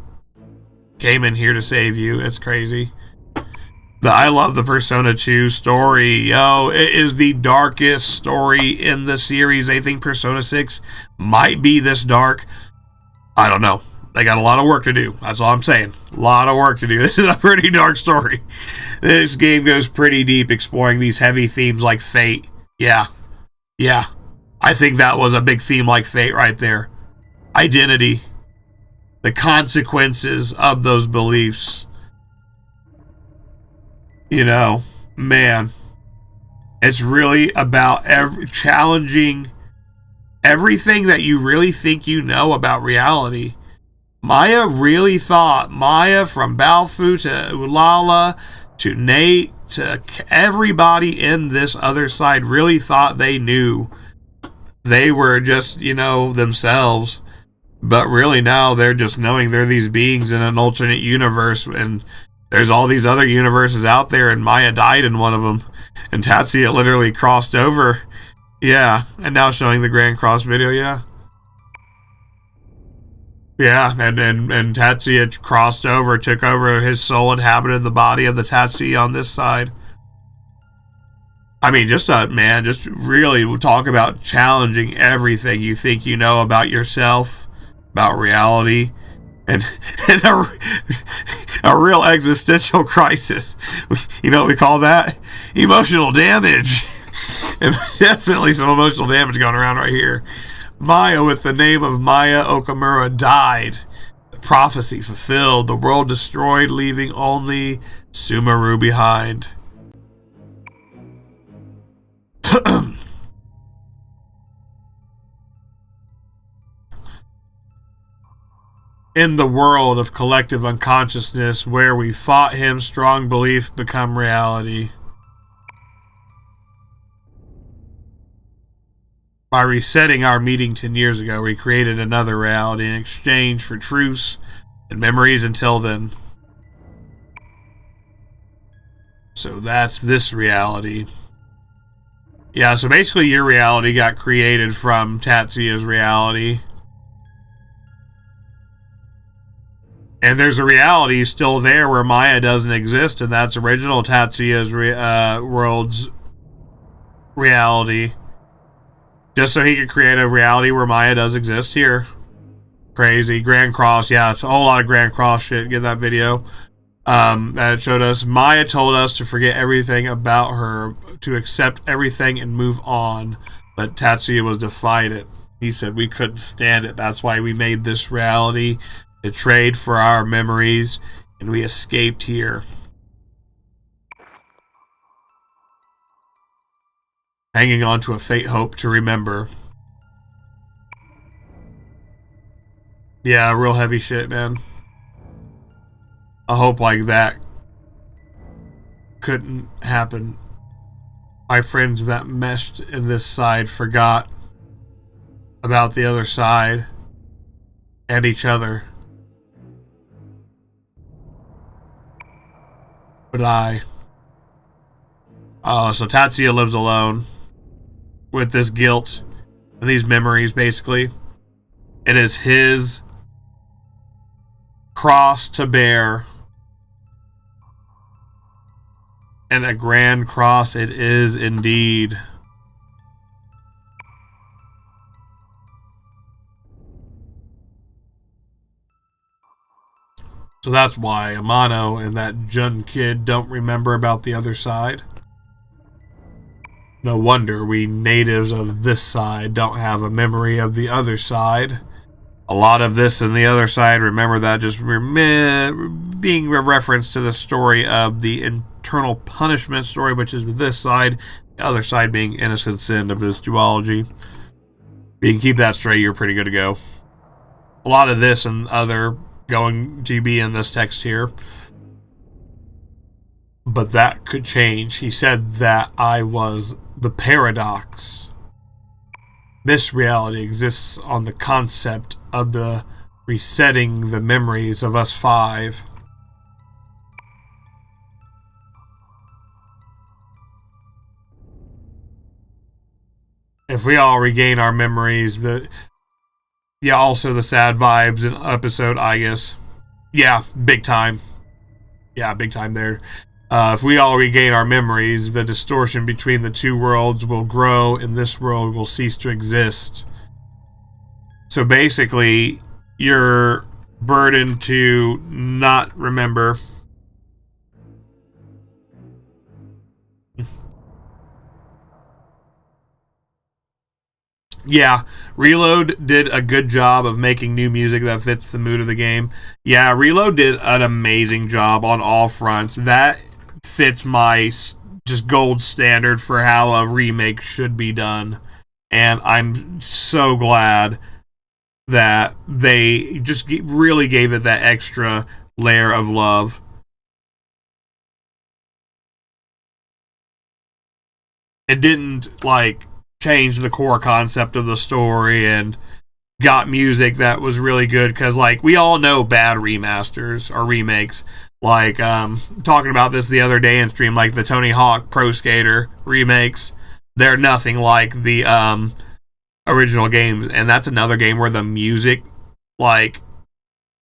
came in here to save you. It's crazy. But I love the Persona 2 story. Yo, it is the darkest story in the series. They think Persona 6 might be this dark. I don't know. They got a lot of work to do. That's all I'm saying. A lot of work to do. This is a pretty dark story. This game goes pretty deep, exploring these heavy themes like fate. Yeah. I think that was a big theme like fate right there. Identity. The consequences of those beliefs. Man. It's really about challenging everything that you really think you know about reality. Maya really thought, Maya from Balfu to Ulala to Nate to everybody in this other side really thought they knew. They were just, themselves. But really now they're just knowing they're these beings in an alternate universe, and there's all these other universes out there, and Maya died in one of them. And Tatsuya literally crossed over. Yeah, and now showing the Grand Cross video, yeah. Yeah, and Tatsuya crossed over, took over, his soul inhabited the body of the Tatsuya on this side. I mean, just really talk about challenging everything you think you know about yourself, about reality, and a real existential crisis. You know what we call that? Emotional damage. And definitely some emotional damage going around right here. Maya, with the name of Maya Okamura, died. The prophecy fulfilled. The world destroyed, leaving only Sumeru behind. In the world of collective unconsciousness, where we fought him, strong belief become reality. By resetting our meeting 10 years ago, we created another reality in exchange for truce and memories until then. So that's this reality. Yeah, so basically your reality got created from Tatsuya's reality. And there's a reality still there where Maya doesn't exist, and that's original Tatsuya's world's reality. Just so he could create a reality where Maya does exist here. Crazy. Grand Cross. Yeah, it's a whole lot of Grand Cross shit. Get that video. That showed us. Maya told us to forget everything about her, to accept everything and move on. But Tatsuya was defiant. He said we couldn't stand it. That's why we made this reality to trade for our memories, and we escaped here. Hanging on to a fate hope to remember. Yeah, real heavy shit, man. A hope like that couldn't happen. My friends that meshed in this side forgot about the other side and each other. But so Tatsuya lives alone with this guilt and these memories, basically. It is his cross to bear. And a grand cross it is indeed. So that's why Amano and that Jun kid don't remember about the other side. No wonder we natives of this side don't have a memory of the other side. A lot of this and the other side, remember that just being a reference to the story of the eternal punishment story, which is this side, the other side being innocent sin of this duology. If you can keep that straight, you're pretty good to go. A lot of this and other going to be in this text here. But that could change. He said that I was the paradox. This reality exists on the concept of the resetting the memories of us five. If we all regain our memories, also the sad vibes in episode, I guess. Yeah, big time. Yeah, big time there. If we all regain our memories, the distortion between the two worlds will grow and this world will cease to exist. So basically, you're burdened to not remember. Yeah, Reload did a good job of making new music that fits the mood of the game. Yeah, Reload did an amazing job on all fronts. That fits my just gold standard for how a remake should be done. And I'm so glad that they just really gave it that extra layer of love. It didn't, change the core concept of the story and got music that was really good, because we all know bad remasters or remakes, talking about this the other day in stream, the Tony Hawk Pro Skater remakes, they're nothing like the original games. And that's another game where the music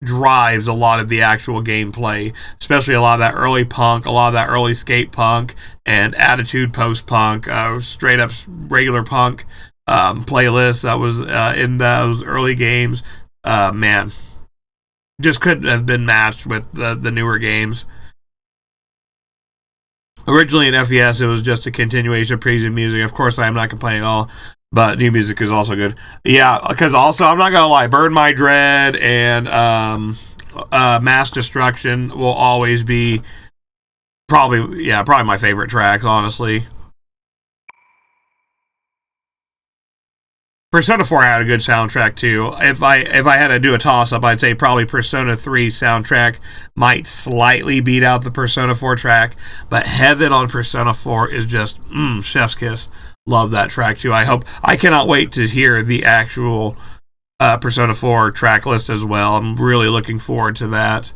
drives a lot of the actual gameplay, especially a lot of that early punk, a lot of that early skate punk, and attitude post punk, straight up regular punk playlist that was in those early games. Man, just couldn't have been matched with the newer games. Originally in FES, it was just a continuation of previous music. Of course, I am not complaining at all, but new music is also good. Yeah, because also, I'm not going to lie, Burn My Dread and Mass Destruction will always be probably my favorite tracks, honestly. Persona 4 had a good soundtrack too. If I had to do a toss-up, I'd say probably Persona 3 soundtrack might slightly beat out the Persona 4 track, but Heaven on Persona 4 is just chef's kiss. Love that track too. I cannot wait to hear the actual Persona 4 track list as well. I'm really looking forward to that.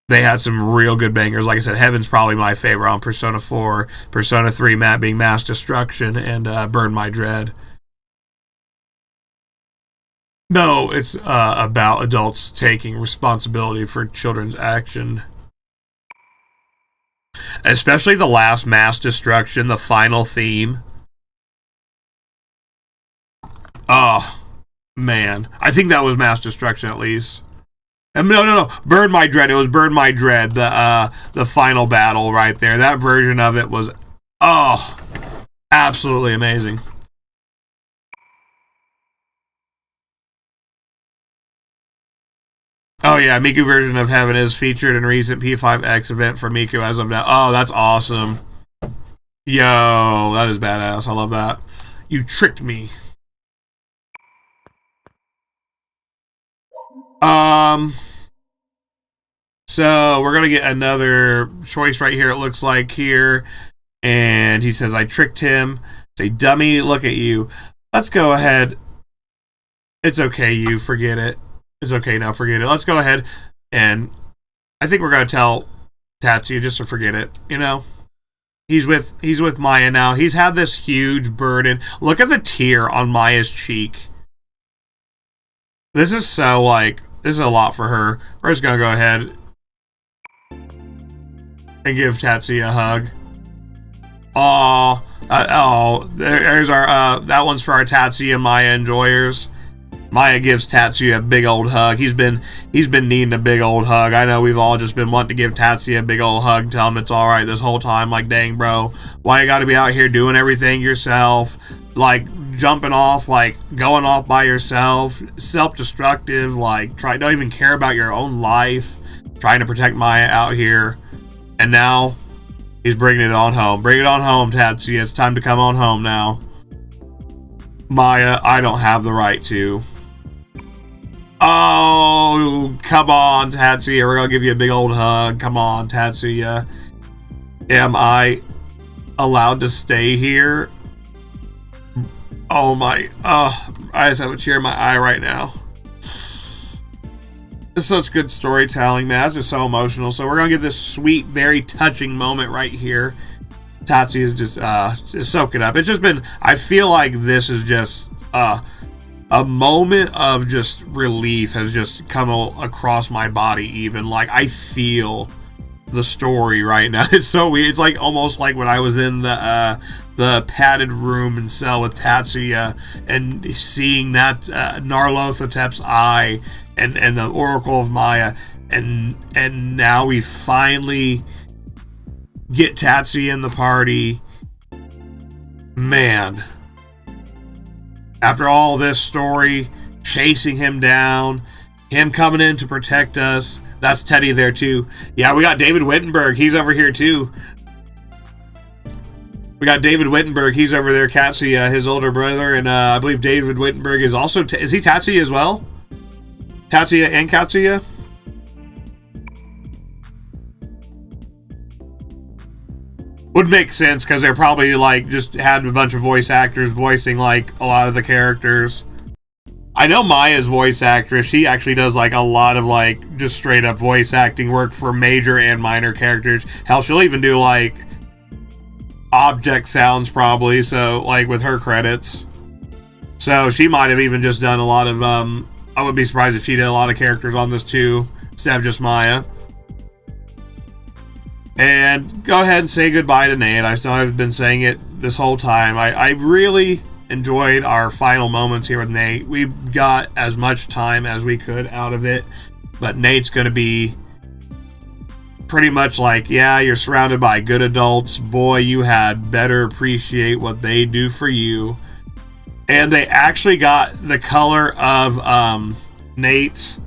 They had some real good bangers. Like I said, Heaven's probably my favorite on Persona 4. Persona 3 being Mass Destruction and Burn My Dread. No, it's about adults taking responsibility for children's action. Especially the last Mass Destruction, the final theme. Oh, man. I think that was Mass Destruction at least. No. Burn My Dread. It was Burn My Dread, the final battle right there. That version of it was, absolutely amazing. Oh yeah, Miku version of Heaven is featured in recent P5X event for Miku as of now. Oh, that's awesome. Yo, that is badass. I love that. You tricked me. So we're gonna get another choice right here, it looks like here. And he says, I tricked him. Say, dummy, look at you. Let's go ahead. It's okay, you forget it. It's okay now, forget it. Let's go ahead and I think we're gonna tell Tatsuya just to forget it, you know? He's with Maya now. He's had this huge burden. Look at the tear on Maya's cheek. This is so this is a lot for her. We're just gonna go ahead and give Tatsuya a hug. There's our that one's for our Tatsuya Maya enjoyers. Maya gives Tatsuya a big old hug. He's been needing a big old hug. I know we've all just been wanting to give Tatsuya a big old hug, tell him it's alright this whole time. Like, dang, bro, why you gotta be out here doing everything yourself? Like, jumping off, like, going off by yourself, self-destructive, like, don't even care about your own life, trying to protect Maya out here. And now, he's bringing it on home. Bring it on home, Tatsuya. It's time to come on home now. Maya, I don't have the right to. Oh, come on, Tatsuya. We're going to give you a big old hug. Come on, Tatsuya. Am I allowed to stay here? Oh, my. I just have a tear in my eye right now. It's such good storytelling, man. That's just so emotional. So we're going to get this sweet, very touching moment right here. Tatsuya is just soak it up. It's just been, I feel like this is just a moment of just relief has just come across my body even. Like, I feel the story right now. It's so weird. It's like almost like when I was in the padded room and cell with Tatsuya and seeing that Nyarlathotep's eye and the Oracle of Maya, and now we finally get Tatsuya in the party. Man, after all this story, chasing him down, him coming in to protect us. That's Teddy there too. Yeah, we got David Wittenberg. He's over here too. We got David Wittenberg. He's over there, Katsuya, his older brother, and I believe David Wittenberg is also. Is he Tatsuya as well? Tatsuya and Katsuya? Would make sense because they're probably like just had a bunch of voice actors voicing like a lot of the characters. I know Maya's voice actress, she actually does like a lot of like just straight up voice acting work for major and minor characters. Hell, she'll even do like object sounds probably, so like with her credits. So she might have even just done a lot of I wouldn't be surprised if she did a lot of characters on this too, instead of just Maya. And go ahead and say goodbye to Nate. I know I've been saying it this whole time. I really enjoyed our final moments here with Nate. We got as much time as we could out of it, but Nate's going to be pretty much like, yeah, you're surrounded by good adults. Boy, you had better appreciate what they do for you. And they actually got the color of Nate's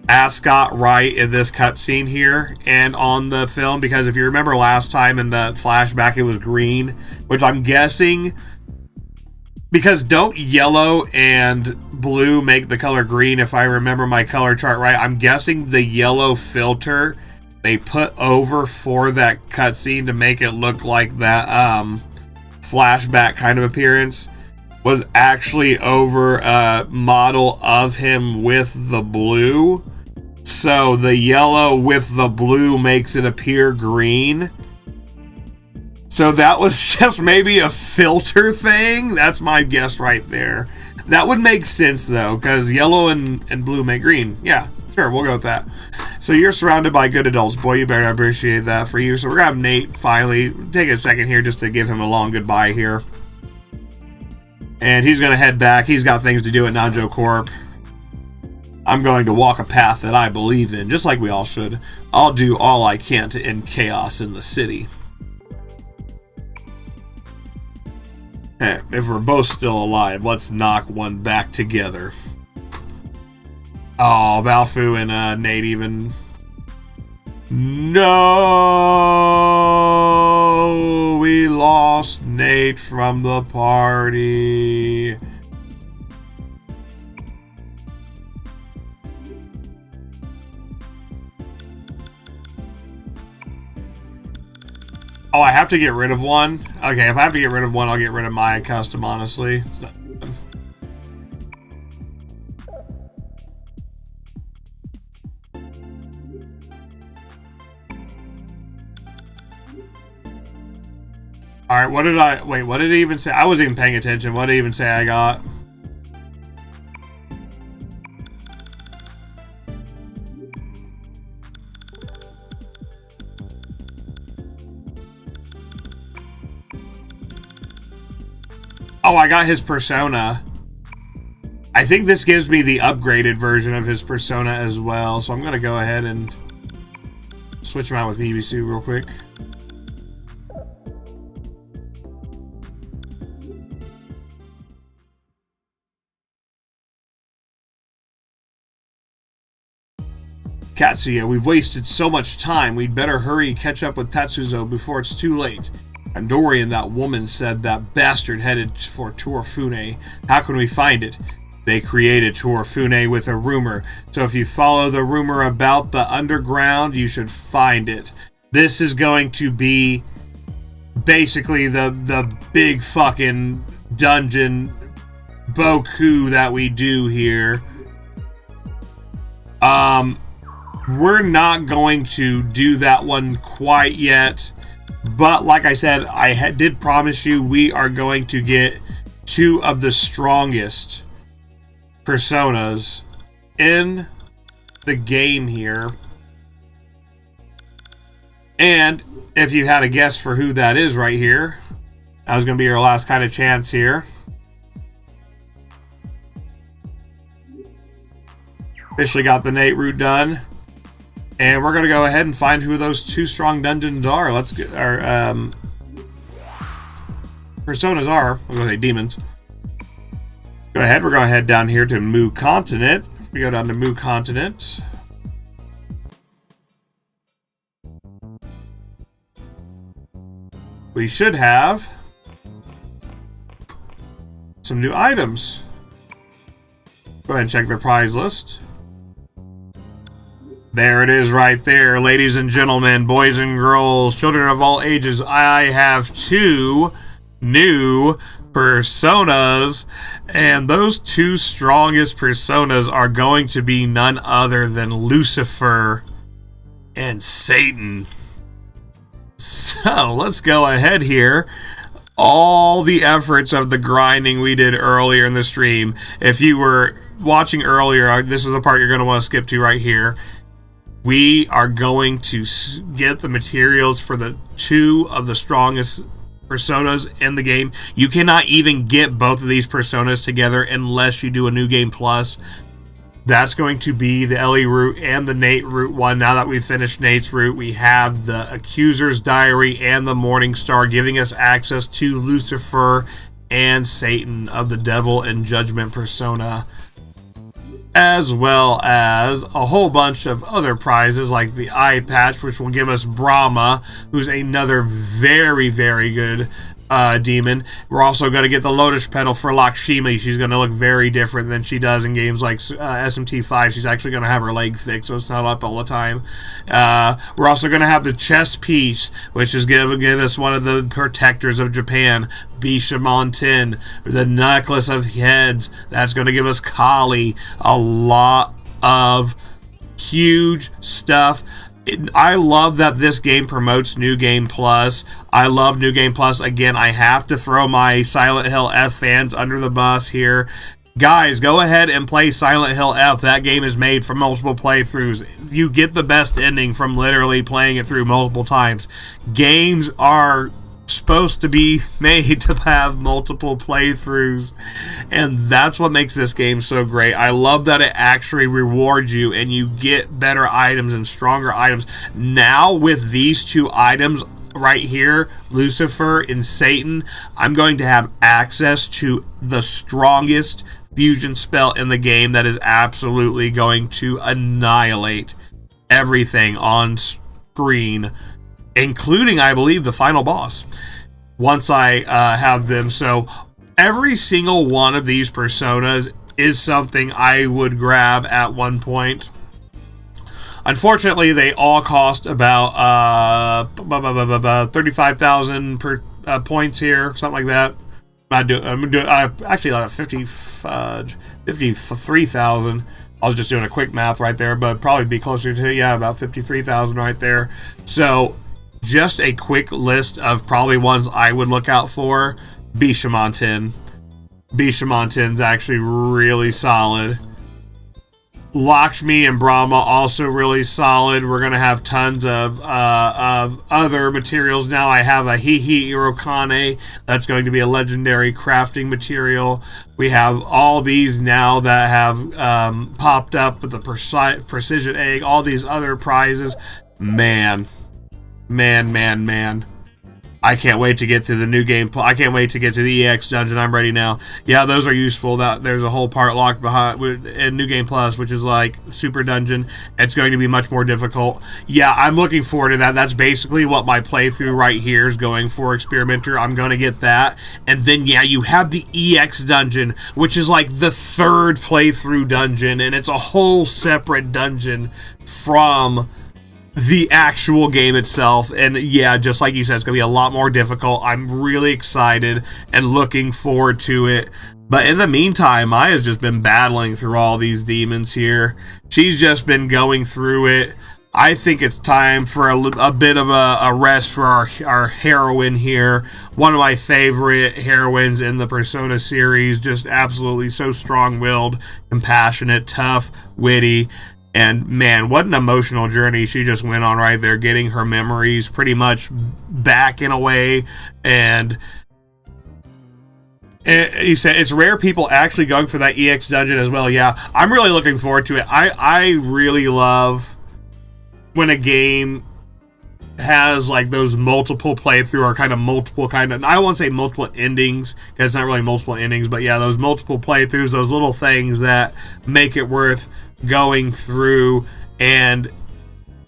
ascot right in this cutscene here and on the film, because if you remember last time in the flashback it was green, which I'm guessing, because don't yellow and blue make the color green if I remember my color chart right? I'm guessing the yellow filter they put over for that cutscene to make it look like that flashback kind of appearance was actually over a model of him with the blue. So the yellow with the blue makes it appear green. So that was just maybe a filter thing. That's my guess right there. That would make sense though, because yellow and blue make green. Yeah, sure, we'll go with that. So you're surrounded by good adults. Boy, you better appreciate that for you. So we're going to have Nate finally take a second here just to give him a long goodbye here. And he's going to head back. He's got things to do at Nanjo Corp. I'm going to walk a path that I believe in, just like we all should. I'll do all I can to end chaos in the city. Hey, if we're both still alive, let's knock one back together. Oh, Balfu and Nate even... No! We lost Nate from the party. Oh, I have to get rid of one? Okay, if I have to get rid of one, I'll get rid of my custom, honestly. Alright, what did I... Wait, what did it even say? I wasn't even paying attention. What did it even say I got? Oh, I got his persona. I think this gives me the upgraded version of his persona as well, so I'm going to go ahead and switch him out with Ibisu real quick. Katsuya, we've wasted so much time. We'd better hurry catch up with Tatsuzo before it's too late. And Dorian, that woman, said that bastard headed for Torfune. How can we find it? They created Torfune with a rumor, so if you follow the rumor about the underground, you should find it. This is going to be basically the big fucking dungeon boku that we do here. We're not going to do that one quite yet. But like I said, I did promise you we are going to get two of the strongest personas in the game here. And if you had a guess for who that is right here, that was going to be your last kind of chance here. Officially got the Nate route done. And we're going to go ahead and find who those two strong dungeons are. Let's get our personas are. I'm going to say demons. Go ahead. We're going to head down here to Mu Continent. If we go down to Mu Continent. We should have some new items. Go ahead and check their prize list. There it is right there, ladies and gentlemen, boys and girls, children of all ages. I have two new personas, and those two strongest personas are going to be none other than Lucifer and Satan. So let's go ahead here. All the efforts of the grinding we did earlier in the stream, if you were watching earlier, this is the part you're going to want to skip to right here. We are going to get the materials for the 2 of the strongest personas in the game. You cannot even get both of these personas together unless you do a New Game Plus. That's going to be the Ellie route and the Nate route one. Now that we've finished Nate's route, we have the Accuser's Diary and the Morning Star, giving us access to Lucifer and Satan of the Devil and Judgment persona, as well as a whole bunch of other prizes like the eye patch, which will give us Brahma, who's another very, very good demon. We're also going to get the Lotus Petal for Lakshmi. She's going to look very different than she does in games like SMT5. She's actually going to have her leg fixed, so it's not up all the time. We're also going to have the chest piece, which is going to give us one of the protectors of Japan, Bishamon 10. The necklace of heads, that's going to give us Kali. A lot of huge stuff. I love that this game promotes New Game Plus. I love New Game Plus. Again, I have to throw my Silent Hill F fans under the bus here. Guys, go ahead and play Silent Hill F. That game is made for multiple playthroughs. You get the best ending from literally playing it through multiple times. Games are supposed to be made to have multiple playthroughs, and that's what makes this game so great. I love that it actually rewards you and you get better items and stronger items. Now with these 2 items right here, Lucifer and Satan, I'm going to have access to the strongest fusion spell in the game that is absolutely going to annihilate everything on screen, including, I believe, the final boss, once I have them. So every single one of these personas is something I would grab at one point. Unfortunately, they all cost about 35,000 per points here, something like that. I'm doing actually 53,000. I was just doing a quick math right there, but probably be closer to, about 53,000 right there. So just a quick list of probably ones I would look out for. Bishamon 10. Bishamon 10 is actually really solid. Lakshmi and Brahma also really solid. We're going to have tons of other materials. Now I have a Hihi Irokane. That's going to be a legendary crafting material. We have all these now that have popped up with the Precision Egg. All these other prizes. Man. I can't wait to get to the new game. I can't wait to get to the EX dungeon. I'm ready now. Yeah, those are useful. There's a whole part locked behind in New Game Plus, which is like Super Dungeon. It's going to be much more difficult. Yeah, I'm looking forward to that. That's basically what my playthrough right here is going for, Experimenter. I'm going to get that. And then, yeah, you have the EX dungeon, which is like the 3rd playthrough dungeon, and it's a whole separate dungeon from the actual game itself. And yeah, just like you said, it's gonna be a lot more difficult. I'm really excited and looking forward to it. But in the meantime, Maya's just been battling through all these demons here. She's just been going through it. I think it's time for a bit of a rest for our heroine here. One of my favorite heroines in the Persona series. Just absolutely so strong-willed, compassionate, tough, witty. And man, what an emotional journey she just went on right there, getting her memories pretty much back in a way. And you said it's rare people actually going for that EX dungeon as well. Yeah, I'm really looking forward to it. I really love when a game has like those multiple playthrough or kind of multiple I won't say multiple endings, because it's not really multiple endings, but yeah, those multiple playthroughs, those little things that make it worth going through and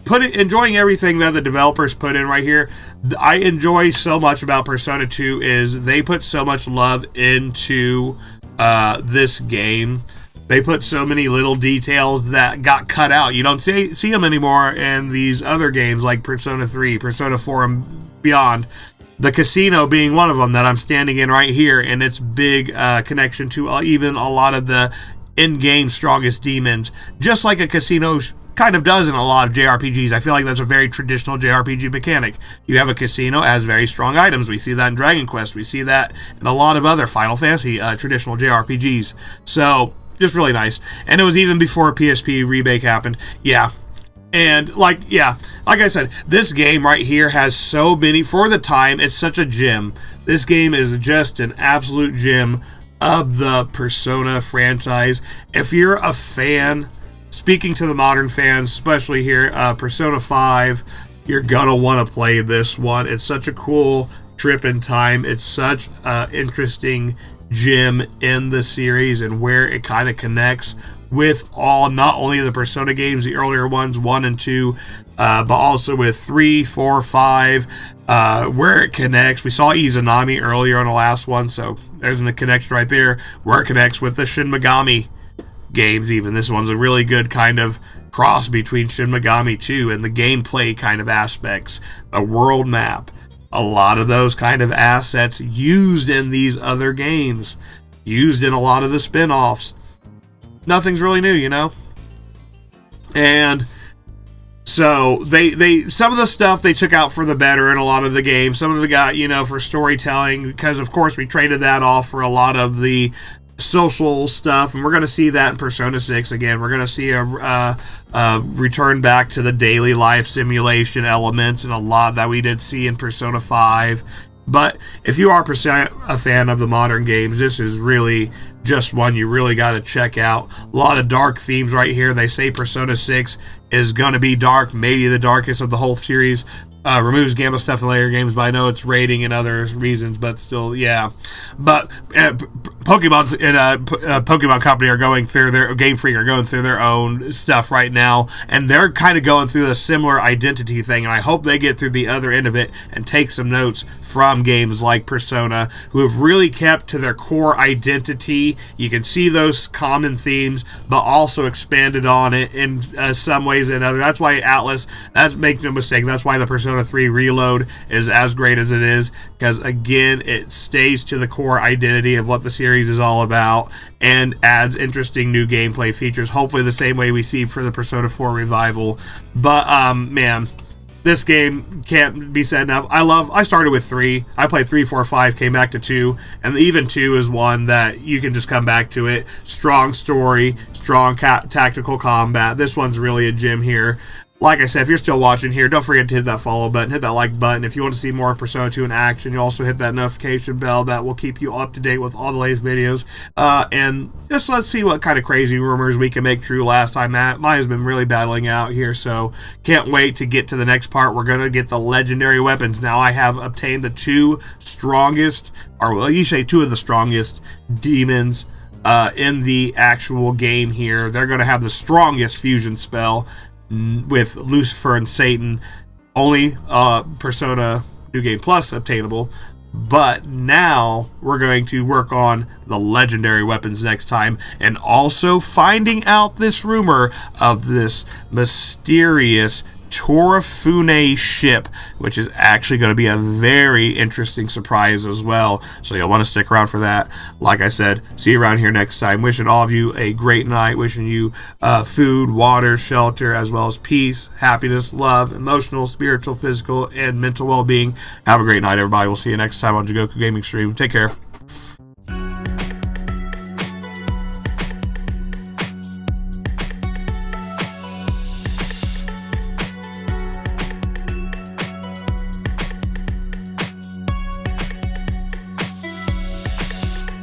enjoying everything that the developers put in right here. I enjoy so much about Persona 2 is they put so much love into this game. They put so many little details that got cut out. You don't see them anymore in these other games like Persona 3, Persona 4, and beyond. The casino being one of them that I'm standing in right here, and its big connection to even a lot of the in-game strongest demons, just like a casino kind of does in a lot of JRPGs. I feel like that's a very traditional JRPG mechanic. You have a casino, it has very strong items. We see that in Dragon Quest. We see that in a lot of other Final Fantasy traditional JRPGs. So just really nice. And it was even before PSP remake happened. Yeah. And like I said, this game right here has so many, for the time, it's such a gem. This game is just an absolute gem of the Persona franchise. If you're a fan, speaking to the modern fans, especially here, Persona 5, you're gonna want to play this one. It's such a cool trip in time. It's such an interesting gem in the series and where it kind of connects with all, not only the Persona games, the earlier ones, 1 and 2, but also with 3, 4, 5, where it connects. We saw Izanami earlier on the last one, so there's a connection right there, where it connects with the Shin Megami games even. This one's a really good kind of cross between Shin Megami 2 and the gameplay kind of aspects, a world map. A lot of those kind of assets used in these other games, used in a lot of the spin-offs. Nothing's really new, you know? And so they some of the stuff they took out for the better in a lot of the games. Some of it got, you know, for storytelling, because of course we traded that off for a lot of the social stuff, and we're going to see that in Persona 6 again. We're going to see a return back to the daily life simulation elements, and a lot that we did see in Persona 5. But if you are a fan of the modern games, this is really just one you really got to check out. A lot of dark themes right here. They say Persona 6 is going to be dark, maybe the darkest of the whole series. Removes Gamma stuff in later games, but I know it's rating and other reasons, but still, yeah. But Pokemon's Pokemon Company are going through their Game Freak are going through their own stuff right now, and they're kind of going through a similar identity thing. And I hope they get through the other end of it and take some notes from games like Persona, who have really kept to their core identity. You can see those common themes, but also expanded on it in some ways and others. That's why Atlus. That makes no mistake. That's why the Persona 3 Reload is as great as it is, because again, it stays to the core identity of what the series is all about and adds interesting new gameplay features, hopefully the same way we see for the Persona 4 revival. But man, this game can't be said enough. I started with 3. I played 3, 4, 5, came back to 2, and even 2 is one that you can just come back to it. Strong story, strong tactical combat. This one's really a gem here. Like I said, if you're still watching here, don't forget to hit that follow button, hit that like button. If you want to see more Persona 2 in action, you also hit that notification bell. That will keep you up to date with all the latest videos. And just let's see what kind of crazy rumors we can make true last time. Mine has been really battling out here, so can't wait to get to the next part. We're going to get the legendary weapons. Now I have obtained the 2 strongest, or well, you say 2 of the strongest demons in the actual game here. They're going to have the strongest fusion spell, with Lucifer and Satan, only Persona New Game Plus obtainable. But now we're going to work on the legendary weapons next time, and also finding out this rumor of this mysterious Torifune ship, which is actually going to be a very interesting surprise as well. So you'll want to stick around for that. Like I said, see you around here next time. Wishing all of you a great night. Wishing you food, water, shelter, as well as peace, happiness, love, emotional, spiritual, physical, and mental well-being. Have a great night, everybody. We'll see you next time on Jigoku Gaming Stream. Take care.